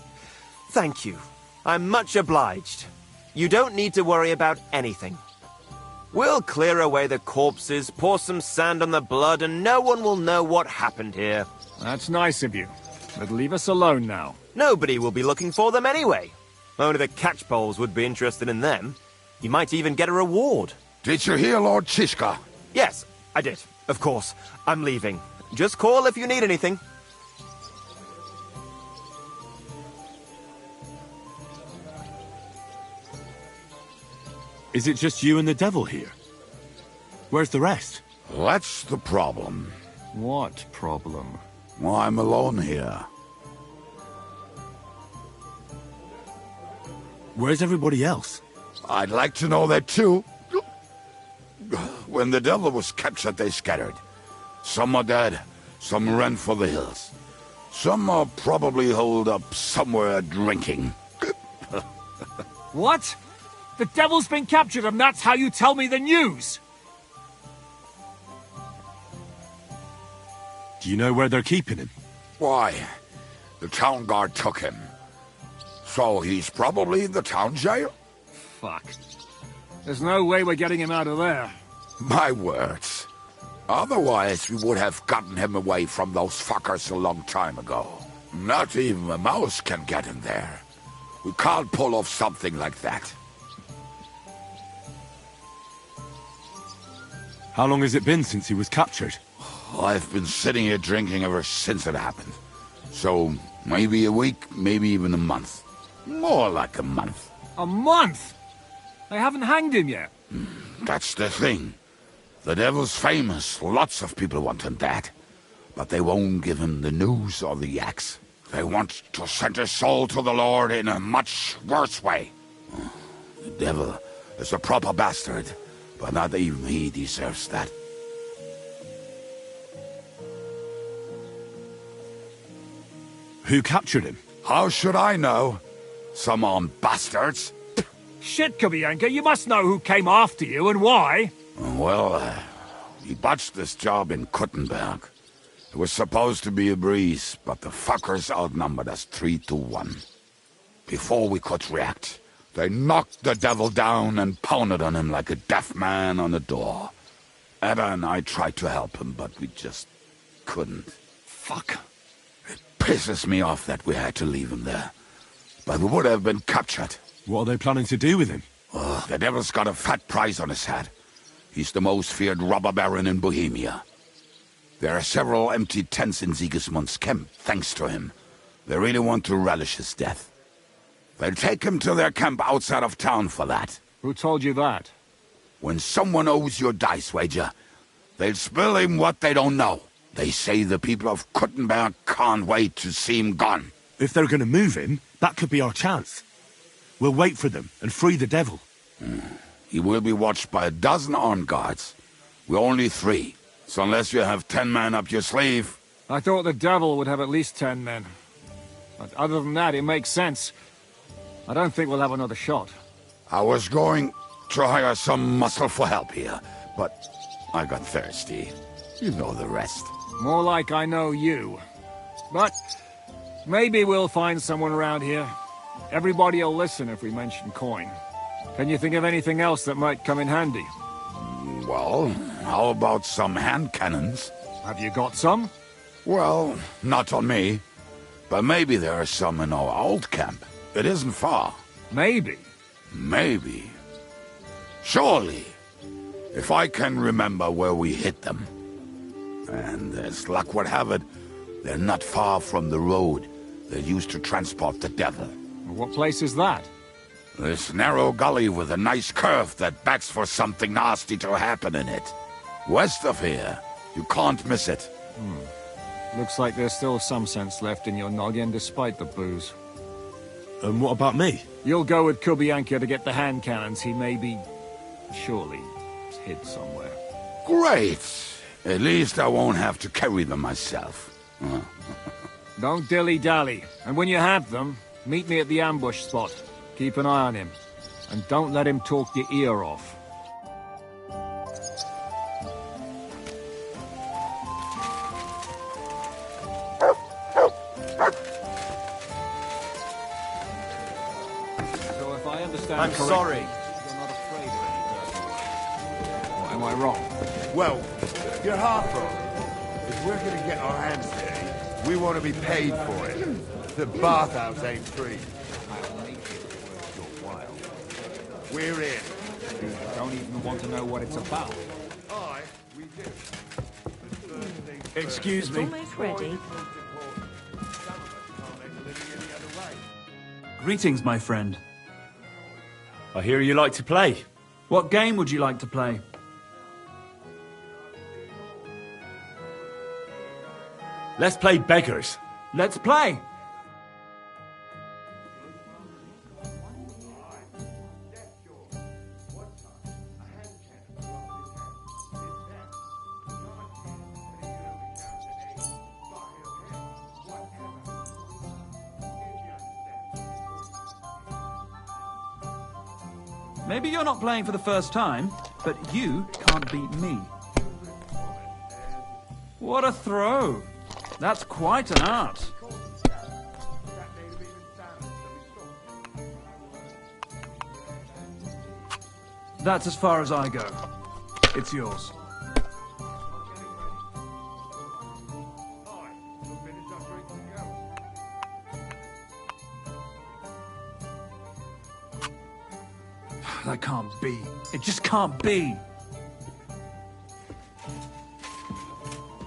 thank you. I'm much obliged. You don't need to worry about anything. We'll clear away the corpses, pour some sand on the blood, and no one will know what happened here. That's nice of you. But leave us alone now. Nobody will be looking for them anyway. Only the catchpoles would be interested in them. You might even get a reward. Did you hear Lord Shishka? Yes, I did. Of course. I'm leaving. Just call if you need anything. Is it just you and the devil here? Where's the rest? That's the problem. What problem? Well, I'm alone here. Where's everybody else? I'd like to know that too. When the devil was captured, they scattered. Some are dead, some ran for the hills. Some are probably holed up somewhere drinking. What? The devil's been captured and that's how you tell me the news? Do you know where they're keeping him? Why, the town guard took him. So he's probably in the town jail? Fuck. There's no way we're getting him out of there. My words. Otherwise, we would have gotten him away from those fuckers a long time ago. Not even a mouse can get him there. We can't pull off something like that. How long has it been since he was captured? I've been sitting here drinking ever since it happened. So, maybe a week, maybe even a month. More like a month. A month? They haven't hanged him yet. That's the thing. The devil's famous. Lots of people want him dead. But they won't give him the news or the axe. They want to send his soul to the Lord in a much worse way. The devil is a proper bastard, but not even he deserves that. Who captured him? How should I know? Some armed bastards. Shit, Kubianka, you must know who came after you and why. Well, we botched this job in Kuttenberg. It was supposed to be a breeze, but the fuckers outnumbered us 3-1. Before we could react, they knocked the devil down and pounded on him like a deaf man on a door. Ada and I tried to help him, but we just couldn't. Fuck. It pisses me off that we had to leave him there. But we would have been captured. What are they planning to do with him? The devil's got a fat price on his head. He's the most feared robber baron in Bohemia. There are several empty tents in Sigismund's camp, thanks to him. They really want to relish his death. They'll take him to their camp outside of town for that. Who told you that? When someone owes you a dice wager, they'll spill him what they don't know. They say the people of Kuttenberg can't wait to see him gone. If they're going to move him, that could be our chance. We'll wait for them and free the devil. He will be watched by 12 armed guards. We're only 3. So unless you have 10 men up your sleeve... I thought the devil would have at least 10 men. But other than that, it makes sense. I don't think we'll have another shot. I was going to hire some muscle for help here, but I got thirsty. You know the rest. More like I know you. But maybe we'll find someone around here. Everybody will listen if we mention coin. Can you think of anything else that might come in handy? Well, how about some hand cannons? Have you got some? Well, not on me. But maybe there are some in our old camp. It isn't far. Maybe. Maybe. Surely. If I can remember where we hid them. And as luck would have it, they're not far from the road they used to transport the devil. What place is that? This narrow gully with a nice curve that backs for something nasty to happen in it. West of here. You can't miss it. Looks like there's still some sense left in your noggin despite the booze. And what about me? You'll go with Kubianka to get the hand cannons. He may be... surely hid somewhere. Great! At least I won't have to carry them myself. Don't dilly-dally. And when you have them, meet me at the ambush spot. Keep an eye on him. And don't let him talk your ear off. So if I understand I'm correctly, sorry. you're not afraid of any devil. Or am I wrong? Well, you're half wrong. If we're gonna get our hands dirty, we want to be paid for it. The bathhouse ain't free. I'll make it worth your while. We're in. You don't even want to know what it's about. We do. Excuse me. Almost ready. Greetings, my friend. I hear you like to play. What game would you like to play? Let's play beggars. Let's play! Maybe you're not playing for the first time, but you can't beat me. What a throw! That's quite an art. That's as far as I go. It's yours. That can't be. It just can't be.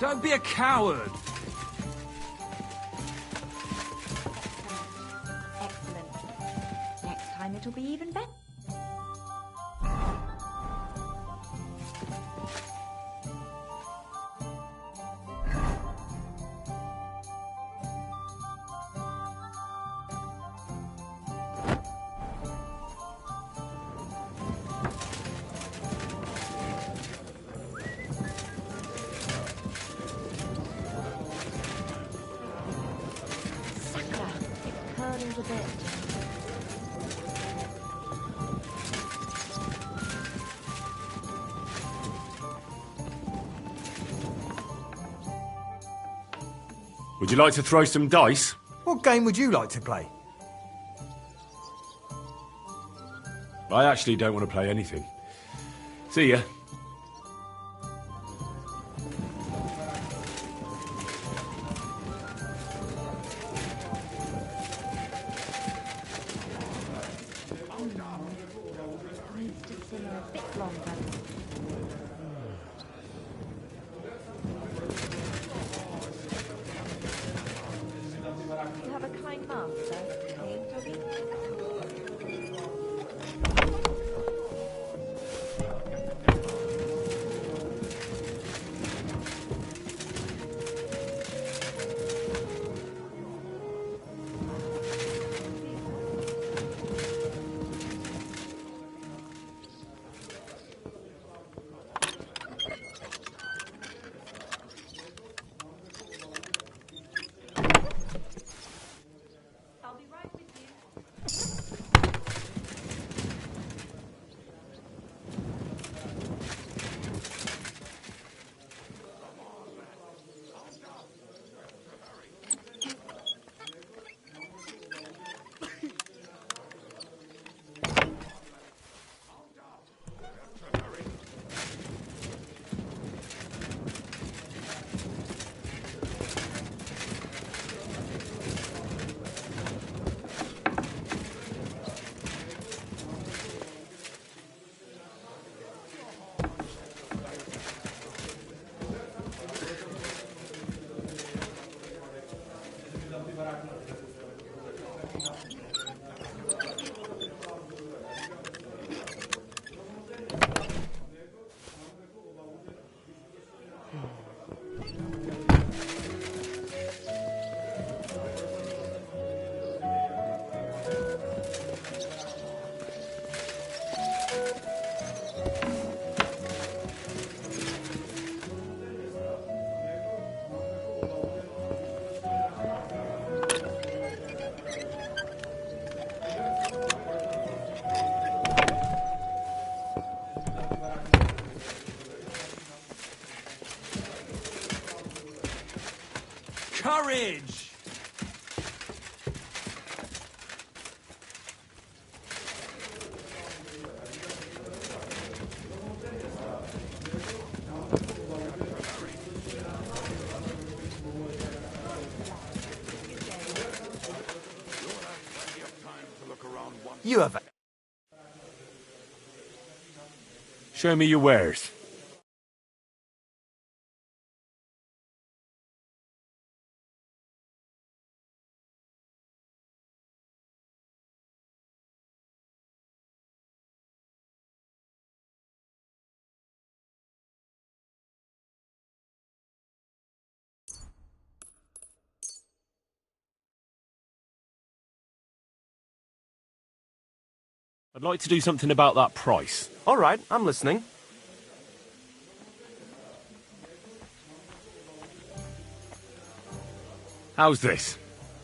Don't be a coward. Excellent. Next time it'll be even better. A bit. Would you like to throw some dice? What game would you like to play? I actually don't want to play anything. See ya. You have a kind master, eh, Toby? Courage! You have... Show me your wares. I'd like to do something about that price. All right, I'm listening. How's this?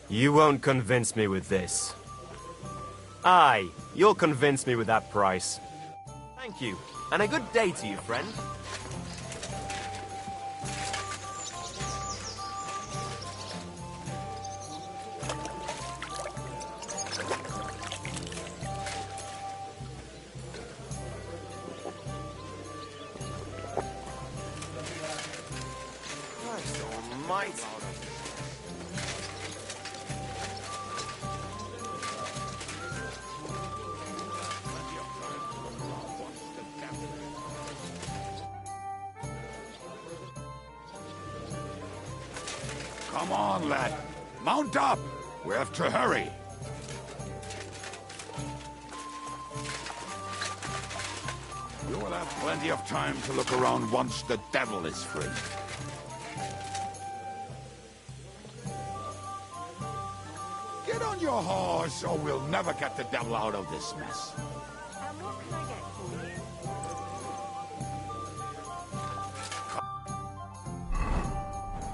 You won't convince me with this. Aye, you'll convince me with that price. Thank you, and a good day to you, friend. Christ almighty. Come on, lad. Mount up. We have to hurry. You will have plenty of time to look around once the devil is free. Get on your horse, or we'll never get the devil out of this mess. And what can I get for you?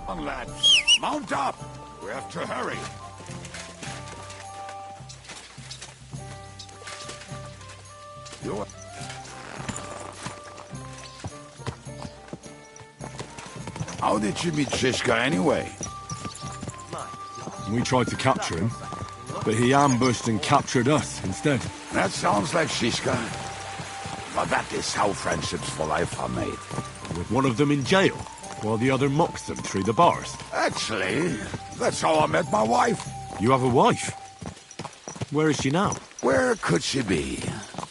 Come on, lad. Mount up. We have to hurry. You... How did you meet Shishka anyway? We tried to capture him, but he ambushed and captured us instead. That sounds like Shishka. But that is how friendships for life are made. With one of them in jail, while the other mocks them through the bars. Actually, that's how I met my wife. You have a wife? Where is she now? Where could she be?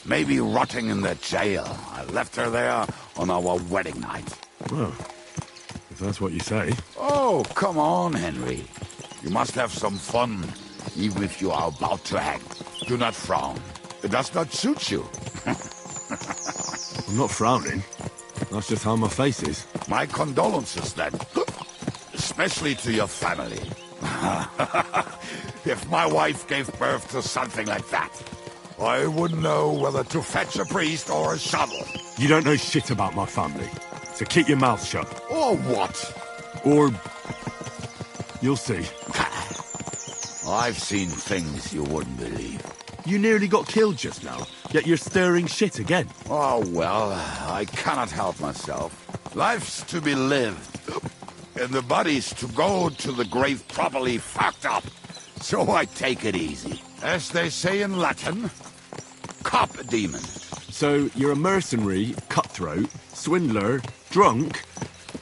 Maybe rotting in the jail. I left her there on our wedding night. Well, if that's what you say. Oh, come on, Henry. You must have some fun, even if you are about to hang. Do not frown. It does not suit you. I'm not frowning. That's just how my face is. My condolences, then. Especially to your family. If my wife gave birth to something like that, I wouldn't know whether to fetch a priest or a shovel. You don't know shit about my family, so keep your mouth shut. Or what? Or... you'll see. I've seen things you wouldn't believe. You nearly got killed just now, yet you're stirring shit again. Oh, well, I cannot help myself. Life's to be lived, and the body's to go to the grave properly fucked up. So I take it easy. As they say in Latin, cop demon. So you're a mercenary, cutthroat, swindler, drunk,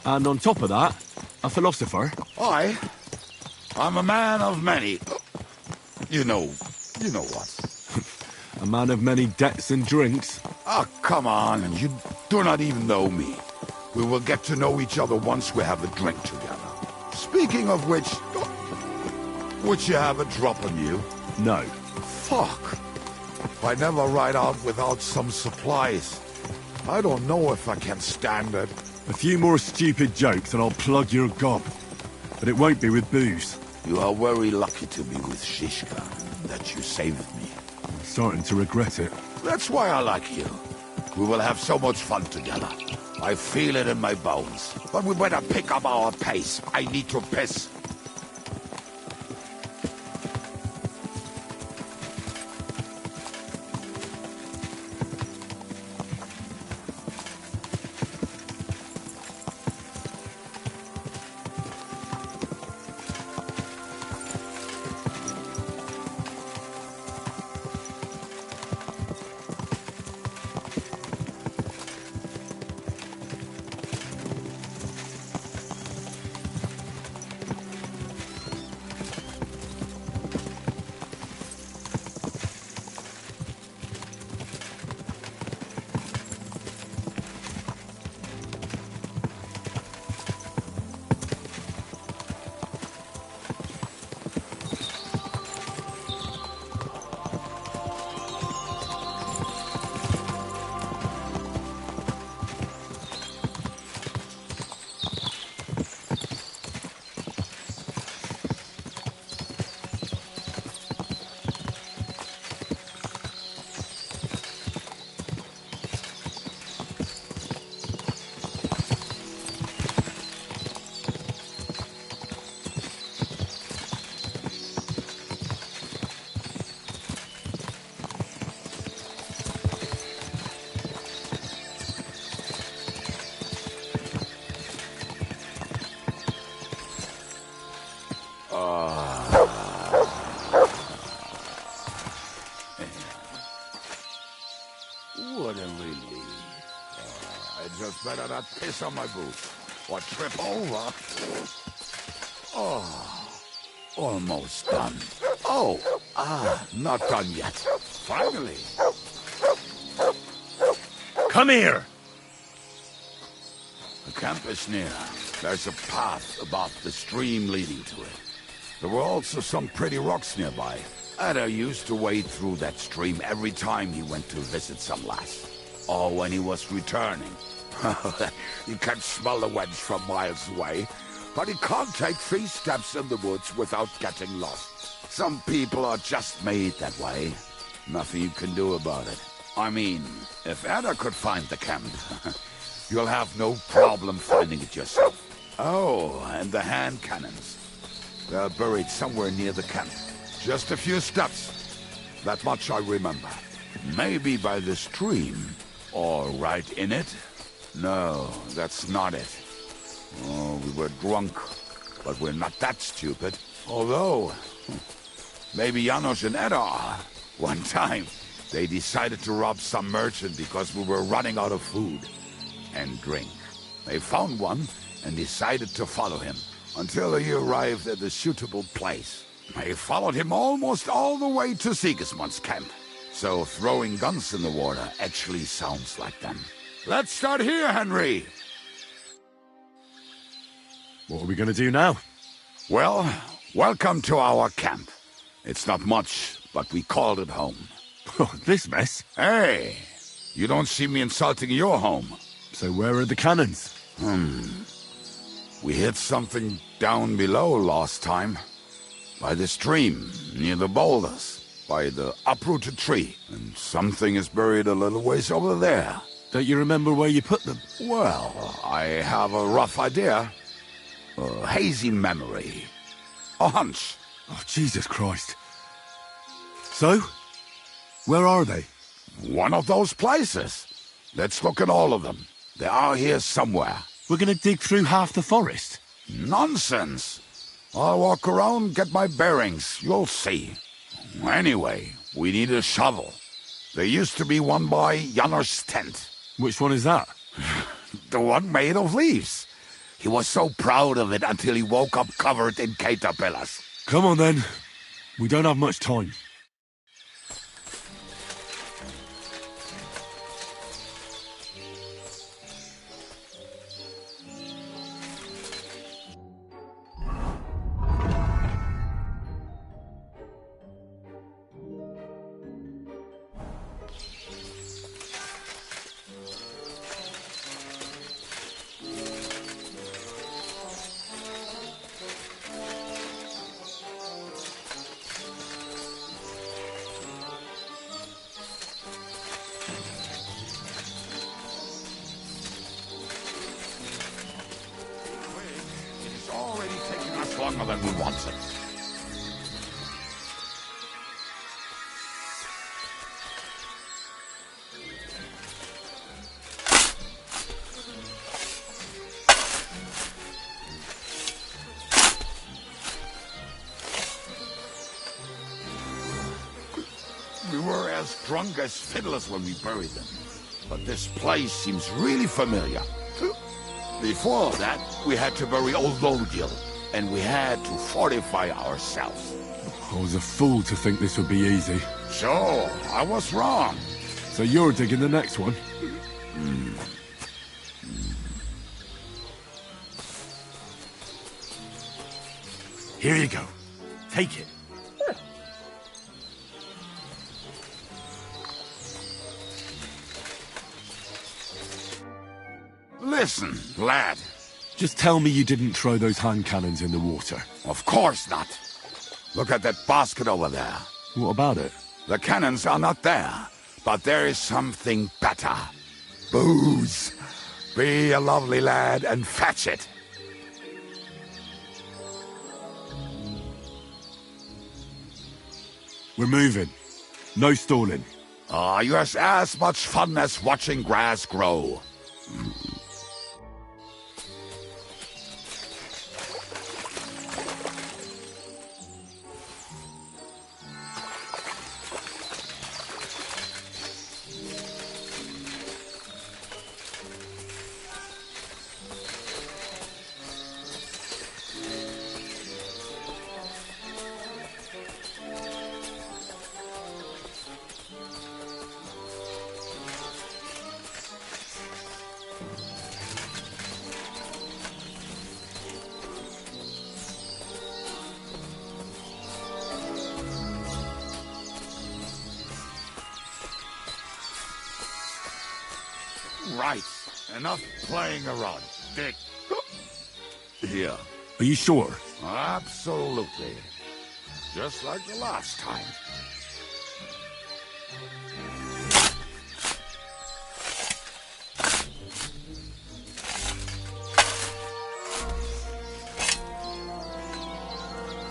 and on top of that, a philosopher? I'm a man of many... You know what. A man of many debts and drinks? Oh, come on, you do not even know me. We will get to know each other once we have a drink together. Speaking of which, would you have a drop on you? No. Fuck. I never ride out without some supplies. I don't know if I can stand it. A few more stupid jokes and I'll plug your gob. But it won't be with booze. You are very lucky to be with Shishka, that you saved me. I'm starting to regret it. That's why I like you. We will have so much fun together. I feel it in my bones. But we better pick up our pace. I need to piss. relief. I just better not piss on my boots or trip over. Oh, almost done. Oh, not done yet. Finally. Come here! The camp is near. There's a path above the stream leading to it. There were also some pretty rocks nearby. Ada used to wade through that stream every time he went to visit some lass. Or when he was returning. He can smell the wench from miles away, but he can't take 3 steps in the woods without getting lost. Some people are just made that way. Nothing you can do about it. I mean, if Ada could find the camp, you'll have no problem finding it yourself. Oh, and the hand cannons. They're buried somewhere near the camp. Just a few steps. That much I remember. Maybe by the stream. Or right in it? No, that's not it. Oh, we were drunk. But we're not that stupid. Although, maybe Janos and Edda are. One time, they decided to rob some merchant because we were running out of food and drink. They found one and decided to follow him until he arrived at a suitable place. They followed him almost all the way to Sigismund's camp. So throwing guns in the water actually sounds like them. Let's start here, Henry! What are we going to do now? Well, welcome to our camp. It's not much, but we called it home. This mess? Hey! You don't see me insulting your home. So where are the cannons? We hit something down below last time. By the stream, near the boulders, by the uprooted tree. And something is buried a little ways over there. Don't you remember where you put them? Well, I have a rough idea. A hazy memory. A hunch. Oh, Jesus Christ. So? Where are they? One of those places. Let's look at all of them. They are here somewhere. We're gonna dig through half the forest? Nonsense. I'll walk around, get my bearings. You'll see. Anyway, we need a shovel. There used to be one by Janner's tent. Which one is that? The one made of leaves. He was so proud of it until he woke up covered in caterpillars. Come on then. We don't have much time. Longer than we wanted. We were as drunk as fiddlers when we buried them. But this place seems really familiar. Before that, we had to bury old Lodil. And we had to fortify ourselves. I was a fool to think this would be easy. So, I was wrong. So you're digging the next one? Here you go. Take it. Listen, lad. Just tell me you didn't throw those hand cannons in the water. Of course not. Look at that basket over there. What about it? The cannons are not there, but there is something better. Booze. Be a lovely lad and fetch it. We're moving. No stalling. You have as much fun as watching grass grow. Right. Enough playing around, Dick. Here. Are you sure? Absolutely. Just like the last time.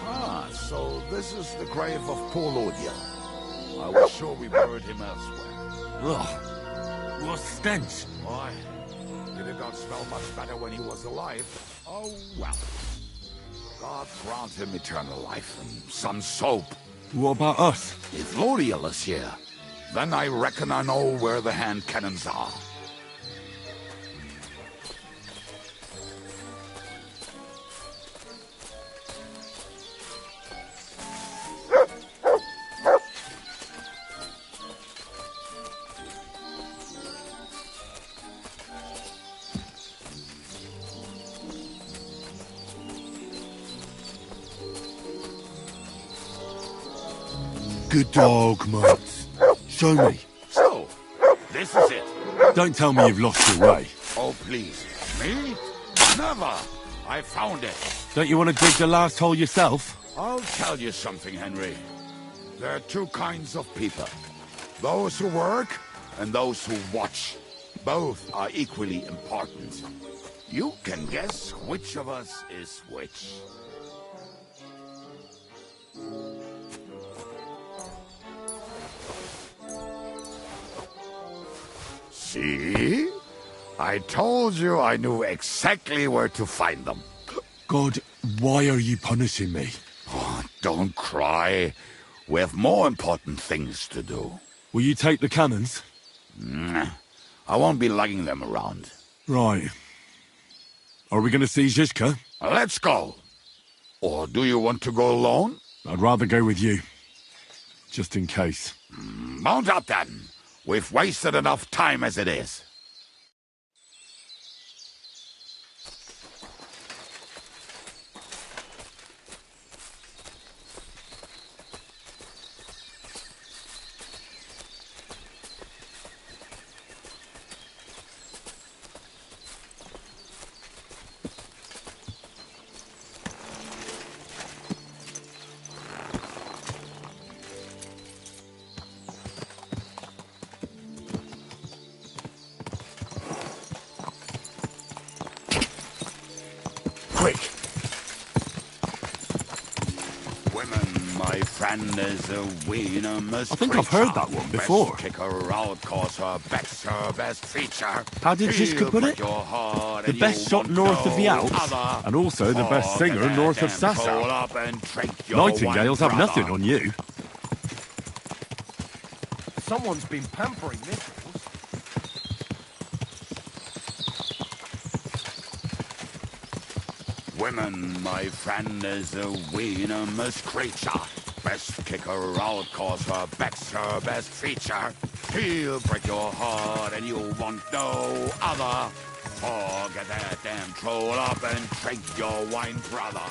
Ah, so this is the grave of poor Lordia. I was sure we buried him elsewhere. Ugh. What stench. Why? Did it not smell much better when he was alive? Oh, well. God grant him eternal life and some soap. What about us? If Loriel is here, then I reckon I know where the hand cannons are. Good dog, mate. Show me. So, this is it. Don't tell me you've lost your way. Oh, please. Me? Never. I found it. Don't you want to dig the last hole yourself? I'll tell you something, Henry. There are two kinds of people. Those who work and those who watch. Both are equally important. You can guess which of us is which. See? I told you I knew exactly where to find them. God, why are you punishing me? Oh, don't cry. We have more important things to do. Will you take the cannons? I won't be lugging them around. Right. Are we going to see Zizka? Let's go. Or do you want to go alone? I'd rather go with you. Just in case. Mount up then. We've wasted enough time as it is. Quick! Women, my friend, is a venomous I think I've heard that one before. Best kick her out, cause her back's her best feature. How did Zizka put it? The best shot north of the Alps, and also the best singer north of Sasau. Nightingales have nothing on you. Someone's been pampering this horse. Women, my friend, is a venomous creature. Best kick her out, cause her back's her best feature. He'll break your heart and you want no other. Forget that damn troll up and drink your wine, brother.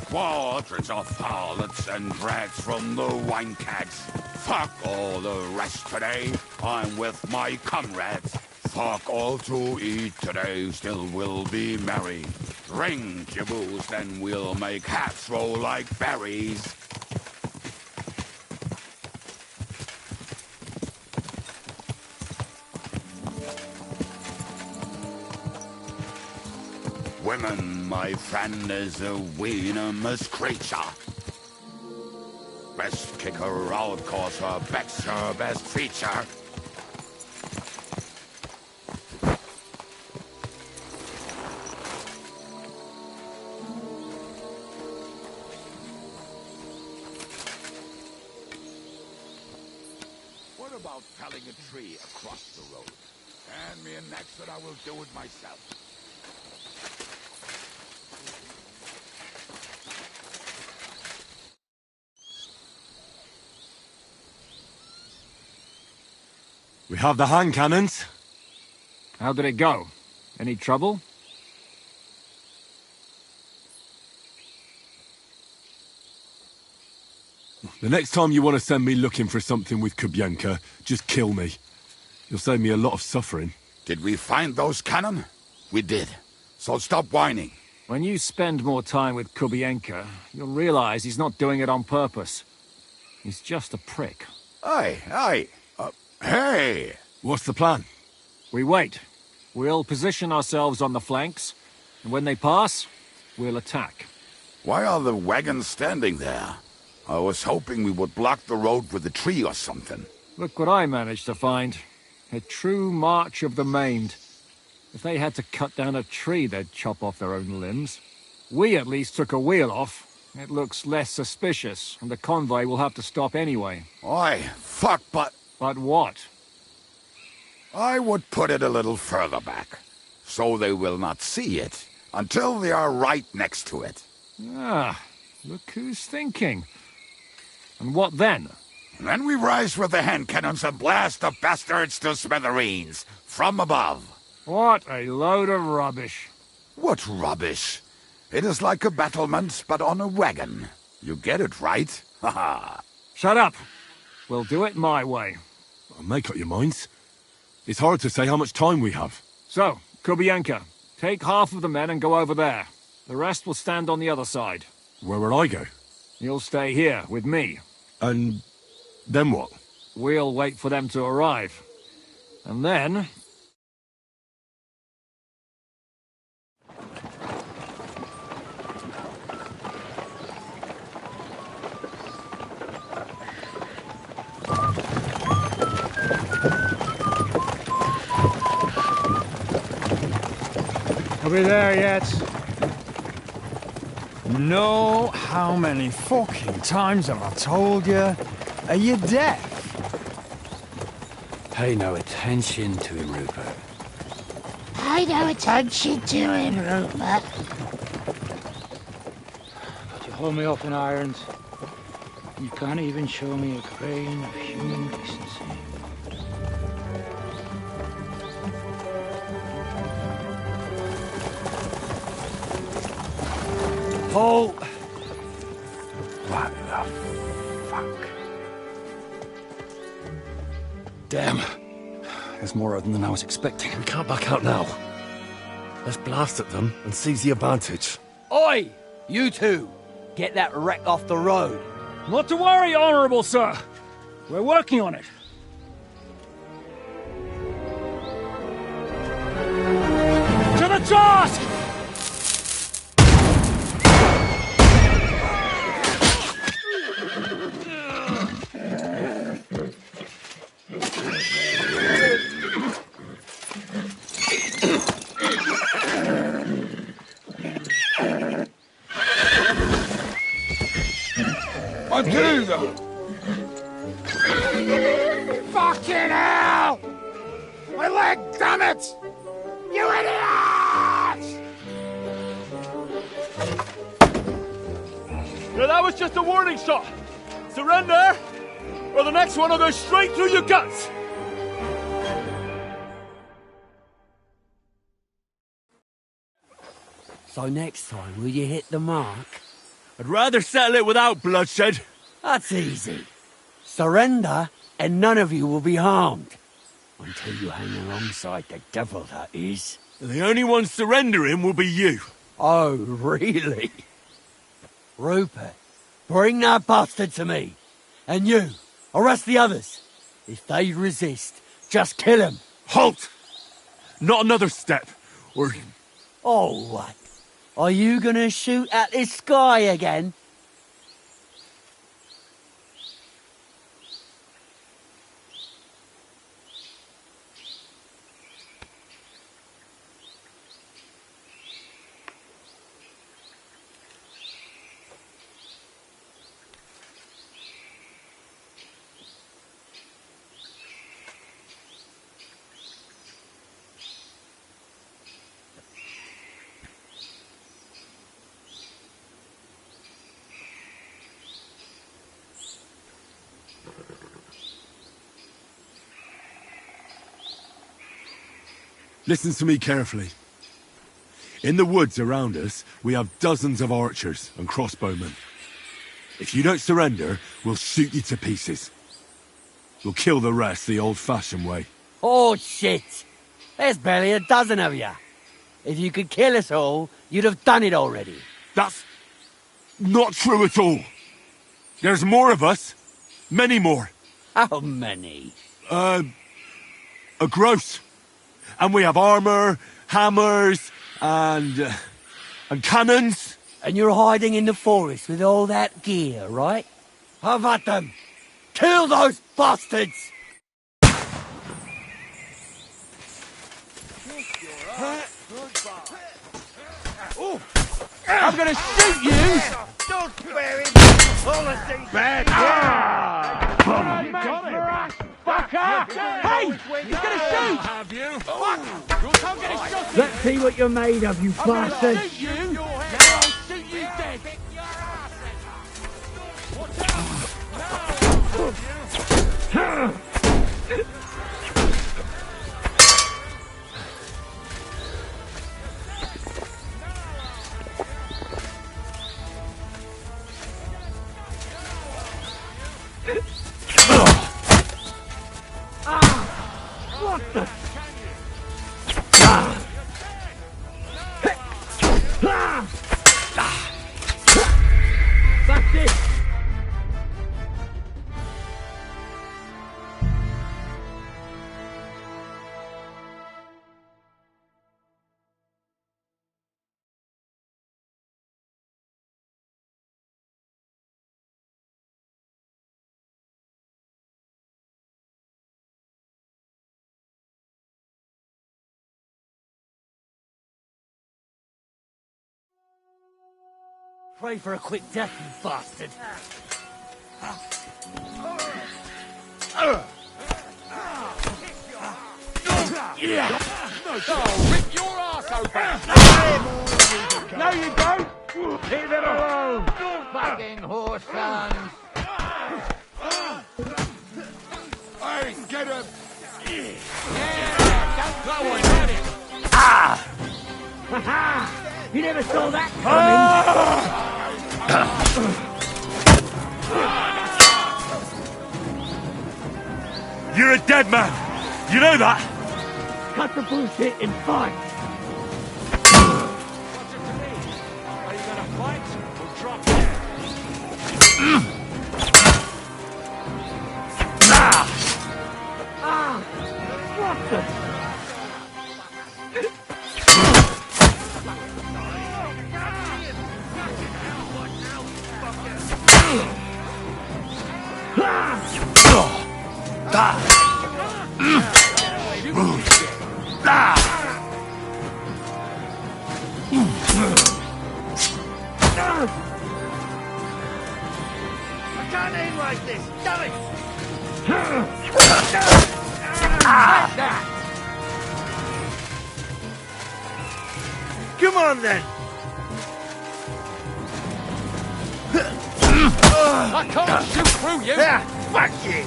Quadrants of harlots and drags from the wine kegs. Fuck all the rest today, I'm with my comrades. Fuck all to eat today, still we'll be merry. Drink your booze, then we'll make hats roll like berries. Women, my friend, is a venomous creature. Best kick her out, cause her back's her best feature. What about felling a tree across the road? Hand me an axe and I will do it myself. We have the hand cannons. How did it go? Any trouble? The next time you want to send me looking for something with Kubienka, just kill me. You'll save me a lot of suffering. Did we find those cannon? We did. So stop whining. When you spend more time with Kubienka, you'll realize he's not doing it on purpose. He's just a prick. Hey! What's the plan? We wait. We'll position ourselves on the flanks, and when they pass, we'll attack. Why are the wagons standing there? I was hoping we would block the road with a tree or something. Look what I managed to find. A true march of the maimed. If they had to cut down a tree, they'd chop off their own limbs. We at least took a wheel off. It looks less suspicious, and the convoy will have to stop anyway. Oi, fuck, but... But what? I would put it a little further back, so they will not see it until they are right next to it. Ah, look who's thinking. And what then? Then we rise with the hand cannons and blast the bastards to smithereens, from above. What a load of rubbish. What rubbish? It is like a battlement, but on a wagon. You get it, right? Haha. Shut up. We'll do it my way. Make up your minds. It's hard to say how much time we have. So, Kubienka, take half of the men and go over there. The rest will stand on the other side. Where will I go? You'll stay here, with me. And then what? We'll wait for them to arrive. And then... Are we there yet? No, how many fucking times have I told you? Are you deaf? Pay no attention to him, Rupert. Pay no attention to him, Rupert. But you hold me up in irons. You can't even show me a grain of human decency. Paul! What the fuck? Damn. There's more of them than I was expecting. We can't back out now. Let's blast at them and seize the advantage. Oi! You two! Get that wreck off the road. Not to worry, Honourable Sir. We're working on it. To the task! What do them? Fucking hell! My leg, damn it! You idiots! Yeah, that was just a warning shot. Surrender, or the next one will go straight through your guts. So next time, will you hit the mark? I'd rather settle it without bloodshed. That's easy. Surrender, and none of you will be harmed. Until you hang alongside the devil, that is. The only one surrendering will be you. Oh, really? Rupert, bring that bastard to me. And you, arrest the others. If they resist, just kill them. Halt! Not another step, or... Oh, what? Are you gonna shoot at this sky again? Listen to me carefully. In the woods around us, we have dozens of archers and crossbowmen. If you don't surrender, we'll shoot you to pieces. We'll kill the rest the old-fashioned way. Oh, shit! There's barely a dozen of you. If you could kill us all, you'd have done it already. That's not true at all. There's more of us. Many more. How many? A gross. And we have armor, hammers, and cannons. And you're hiding in the forest with all that gear, right? Have at them! Kill those bastards! I'm gonna shoot you! Don't spare him! Bad! You got it! Fucker! Hey! He's gonna shoot! Have you? Fuck! I'm getting shot! Let's see what you're made of, you bastard! I'll shoot you! Now I'll shoot you dead! What the? That's it! Pray for a quick death, you bastard! Yeah! I'll rip your ass open! No, you don't! Leave it alone! Fucking horse sons! Hey, get him! Yeah, don't go on, hurt him! Ha-ha! You never saw that coming! You're a dead man! You know that? Cut the bullshit and fight! What's it to me? Are you gonna fight or drop dead? What the? I can't aim like this! Damn it! Come on then! I can't shoot through you! Yeah, fuck you!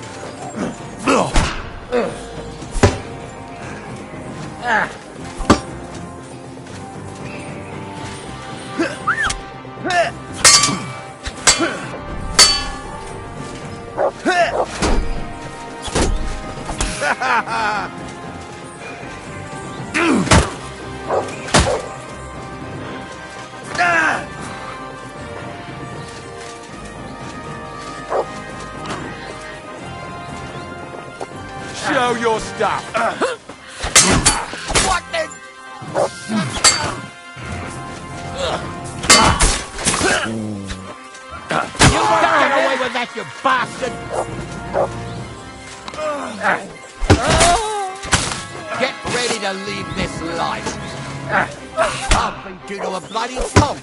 Show your stuff! What the? You won't get away with that, you bastard! Get ready to leave this life! I'll beat you to a bloody pulp!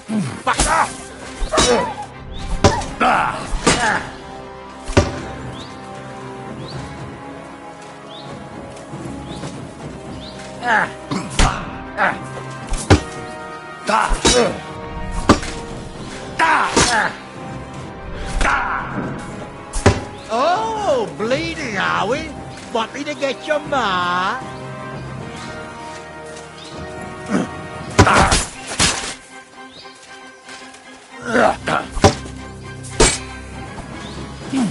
Oh, bleeding, are we? Want me to get your ma?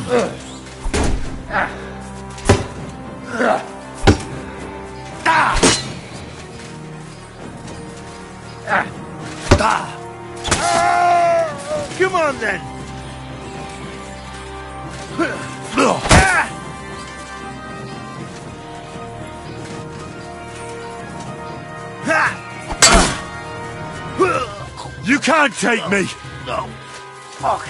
Come on then! You can't take me! No. Fuck.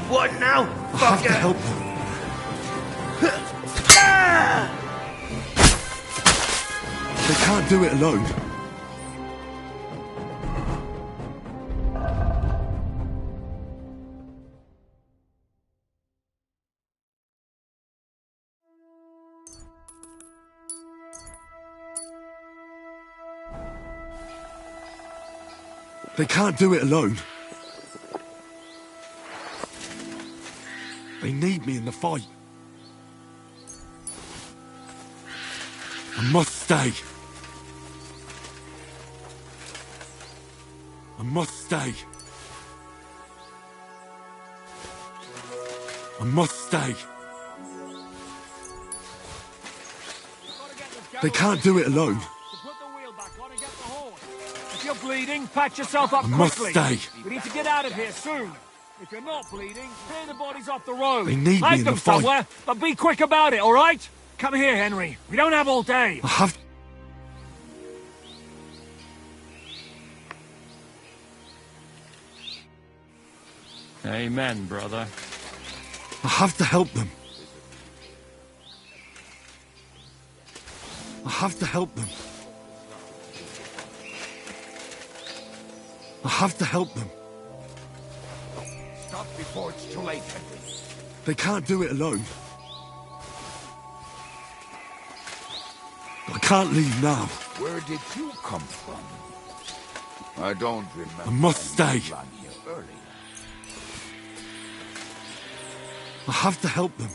What now? I have to help them. They can't do it alone. They can't do it alone. They need me in the fight. I must stay. I must stay. I must stay. They can't do it alone. If you're bleeding, patch yourself up I must quickly. stay. We need to get out of here soon. If you're not bleeding, clear the bodies off the road. They need me Hide in them the fight. somewhere, but be quick about it, all right? Come here, Henry. We don't have all day. I have... Amen, brother. I have to help them. I have to help them. I have to help them. Stop before it's too late, Henry. They can't do it alone. I can't leave now. Where did you come from? I don't remember. I must stay. Run here early. I have to help them.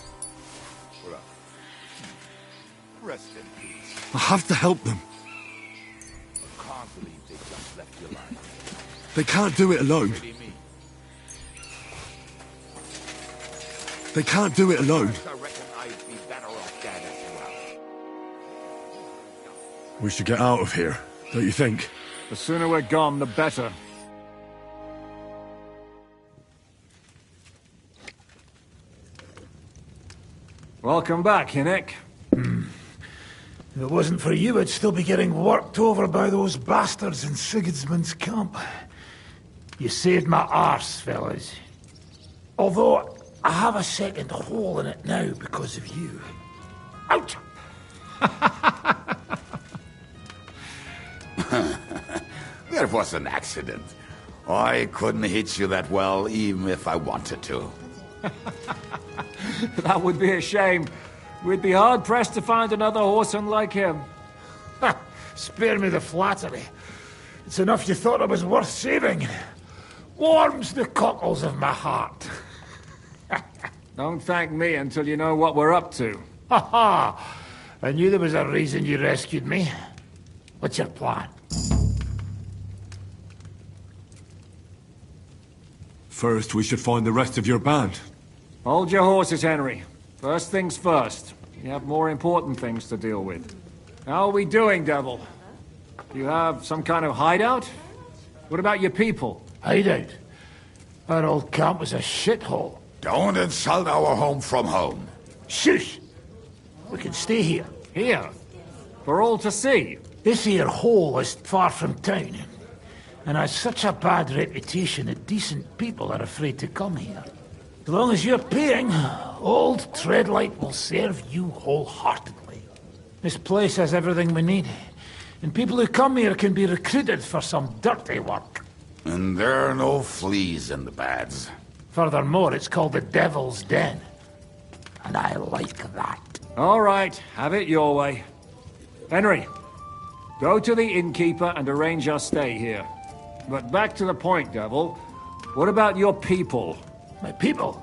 Well, rest in peace. I have to help them. I can't believe they just left you lying. They can't do it alone. Pretty me. They can't do it alone. I reckon I'd be better off dead as well. We should get out of here, don't you think? The sooner we're gone, the better. Welcome back, Hinnick. If it wasn't for you, I'd still be getting worked over by those bastards in Sigismund's camp. You saved my arse, fellas. Although, I have a second hole in it now because of you. Ouch! There was an accident. I couldn't hit you that well, even if I wanted to. That would be a shame. We'd be hard-pressed to find another horseman like him. Spare me the flattery. It's enough you thought it was worth saving. Warms the cockles of my heart. Don't thank me until you know what we're up to. Ha ha! I knew there was a reason you rescued me. What's your plan? First, we should find the rest of your band. Hold your horses, Henry. First things first. You have more important things to deal with. How are we doing, Devil? Do you have some kind of hideout? What about your people? Hideout? Our old camp was a shithole. Don't insult our home from home. Shush! We can stay here. Here? For all to see? This here hole is far from town, and has such a bad reputation that decent people are afraid to come here. As long as you're paying, old Treadlight will serve you wholeheartedly. This place has everything we need, and people who come here can be recruited for some dirty work. And there are no fleas in the beds. Furthermore, it's called the Devil's Den, and I like that. All right, have it your way. Henry, go to the innkeeper and arrange our stay here. But back to the point, Devil. What about your people? My people?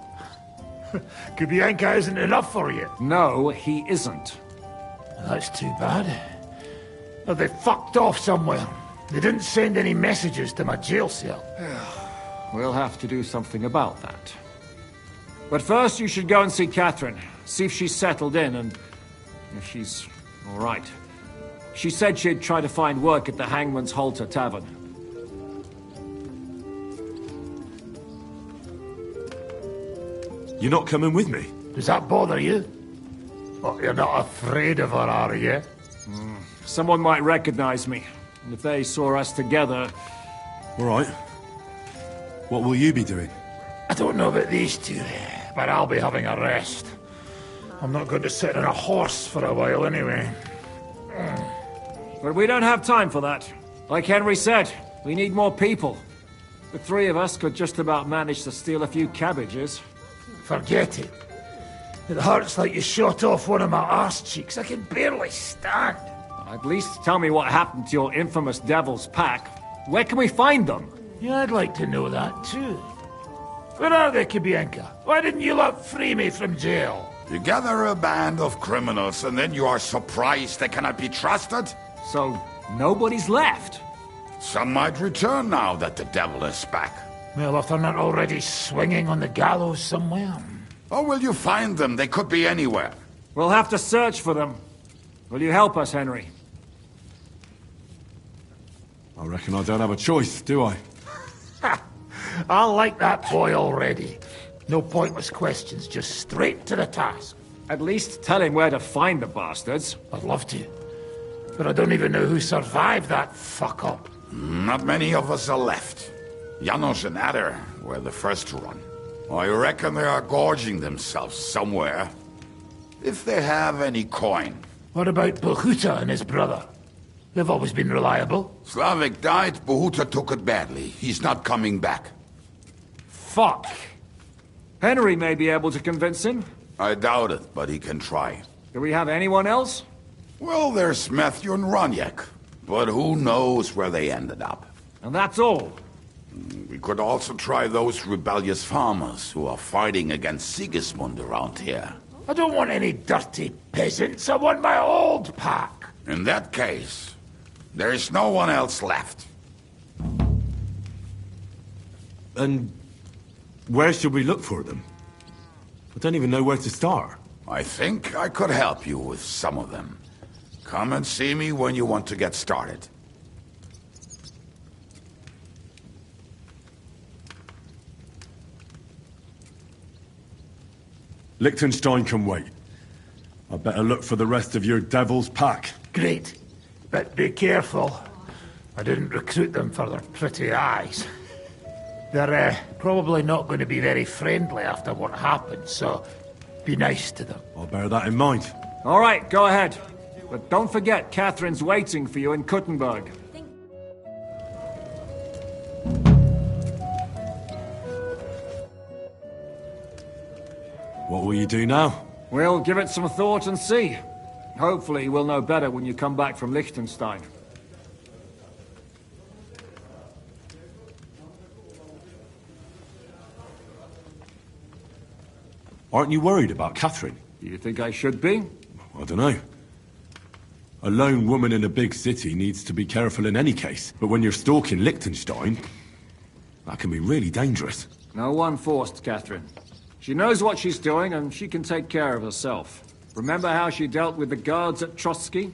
Kubianka isn't enough for you. No, he isn't. That's too bad. Well, they fucked off somewhere. They didn't send any messages to my jail cell. We'll have to do something about that. But first you should go and see Catherine. See if she's settled in and if she's all right. She said she'd try to find work at the Hangman's Halter Tavern. You're not coming with me? Does that bother you? Well, you're not afraid of her, are you? Someone might recognize me. And if they saw us together... All right. What will you be doing? I don't know about these two, but I'll be having a rest. I'm not going to sit on a horse for a while anyway. But we don't have time for that. Like Henry said, we need more people. The three of us could just about manage to steal a few cabbages. Forget it. It hurts like you shot off one of my arse cheeks. I can barely stand. At least tell me what happened to your infamous Devil's Pack. Where can we find them? Yeah, I'd like to know that too. Where are they, Kibienka? Why didn't you lot free me from jail? You gather a band of criminals and then you are surprised they cannot be trusted? So, nobody's left? Some might return now that the devil is back. Well, if they're not already swinging on the gallows somewhere. Or will you find them? They could be anywhere. We'll have to search for them. Will you help us, Henry? I reckon I don't have a choice, do I? I like that boy already. No pointless questions, just straight to the task. At least tell him where to find the bastards. I'd love to. But I don't even know who survived that fuck-up. Not many of us are left. Janos and Adder were the first to run. I reckon they are gorging themselves somewhere. If they have any coin. What about Bohuta and his brother? They've always been reliable. Slavik died, Bohuta took it badly. He's not coming back. Fuck. Henry may be able to convince him. I doubt it, but he can try. Do we have anyone else? Well, there's Matthew and Roniak. But who knows where they ended up. And that's all. We could also try those rebellious farmers who are fighting against Sigismund around here. I don't want any dirty peasants. I want my old pack. In that case, there is no one else left. And where should we look for them? I don't even know where to start. I think I could help you with some of them. Come and see me when you want to get started. Liechtenstein can wait. I better look for the rest of your Devil's Pack. Great. But be careful. I didn't recruit them for their pretty eyes. They're probably not going to be very friendly after what happened, so be nice to them. I'll bear that in mind. All right, go ahead. But don't forget, Catherine's waiting for you in Kuttenberg. What will you do now? We'll give it some thought and see. Hopefully we'll know better when you come back from Liechtenstein. Aren't you worried about Catherine? Do you think I should be? I don't know. A lone woman in a big city needs to be careful in any case. But when you're stalking Liechtenstein, that can be really dangerous. No one forced Catherine. She knows what she's doing, and she can take care of herself. Remember how she dealt with the guards at Trotsky?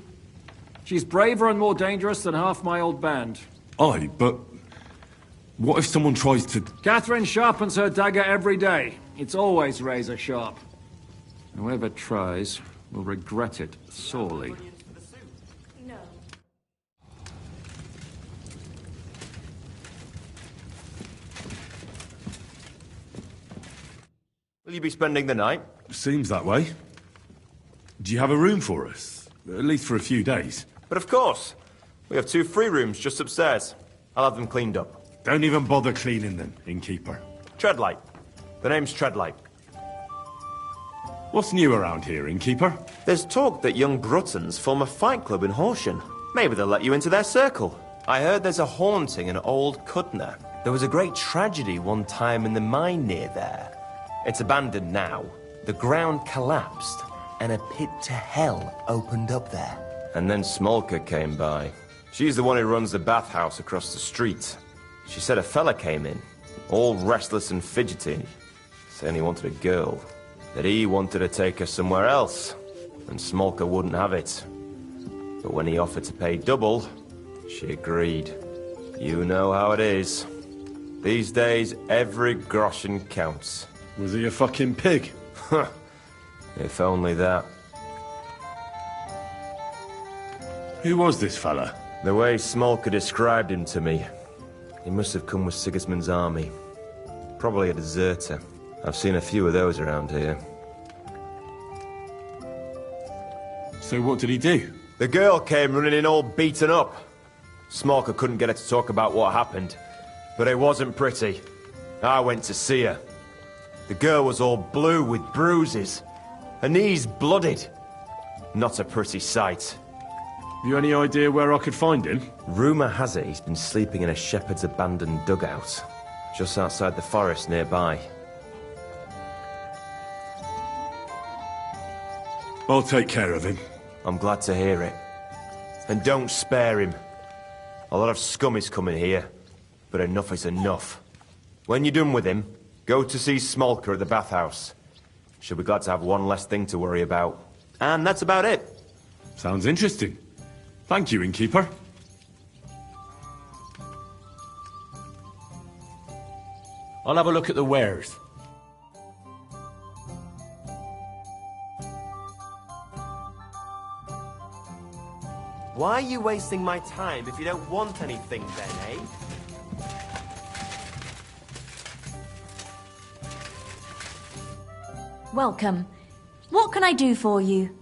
She's braver and more dangerous than half my old band. Aye, but what if someone tries to... Catherine sharpens her dagger every day. It's always razor sharp. Whoever tries will regret it sorely. Will you be spending the night? Seems that way. Do you have a room for us? At least for a few days. But of course. We have 2 free rooms just upstairs. I'll have them cleaned up. Don't even bother cleaning them, innkeeper. Treadlight. The name's Treadlight. What's new around here, innkeeper? There's talk that young Bruttons form a fight club in Horsham. Maybe they'll let you into their circle. I heard there's a haunting in Old Kutner. There was a great tragedy one time in the mine near there. It's abandoned now. The ground collapsed, and a pit to hell opened up there. And then Smolka came by. She's the one who runs the bathhouse across the street. She said a fella came in, all restless and fidgety, saying he wanted a girl. That he wanted to take her somewhere else, and Smolka wouldn't have it. But when he offered to pay double, she agreed. You know how it is. These days, every groschen counts. Was he a fucking pig? If only that. Who was this fella? The way Smolka described him to me, he must have come with Sigismund's army. Probably a deserter. I've seen a few of those around here. So what did he do? The girl came running in all beaten up. Smolka couldn't get her to talk about what happened, but it wasn't pretty. I went to see her. The girl was all blue with bruises, her knees blooded. Not a pretty sight. Have you any idea where I could find him? Rumour has it he's been sleeping in a shepherd's abandoned dugout, just outside the forest nearby. I'll take care of him. I'm glad to hear it. And don't spare him. A lot of scum is coming here, but enough is enough. When you're done with him, go to see Smolka at the bathhouse. She'll be glad to have one less thing to worry about. And that's about it. Sounds interesting. Thank you, innkeeper. I'll have a look at the wares. Why are you wasting my time if you don't want anything then, eh? Welcome. What can I do for you?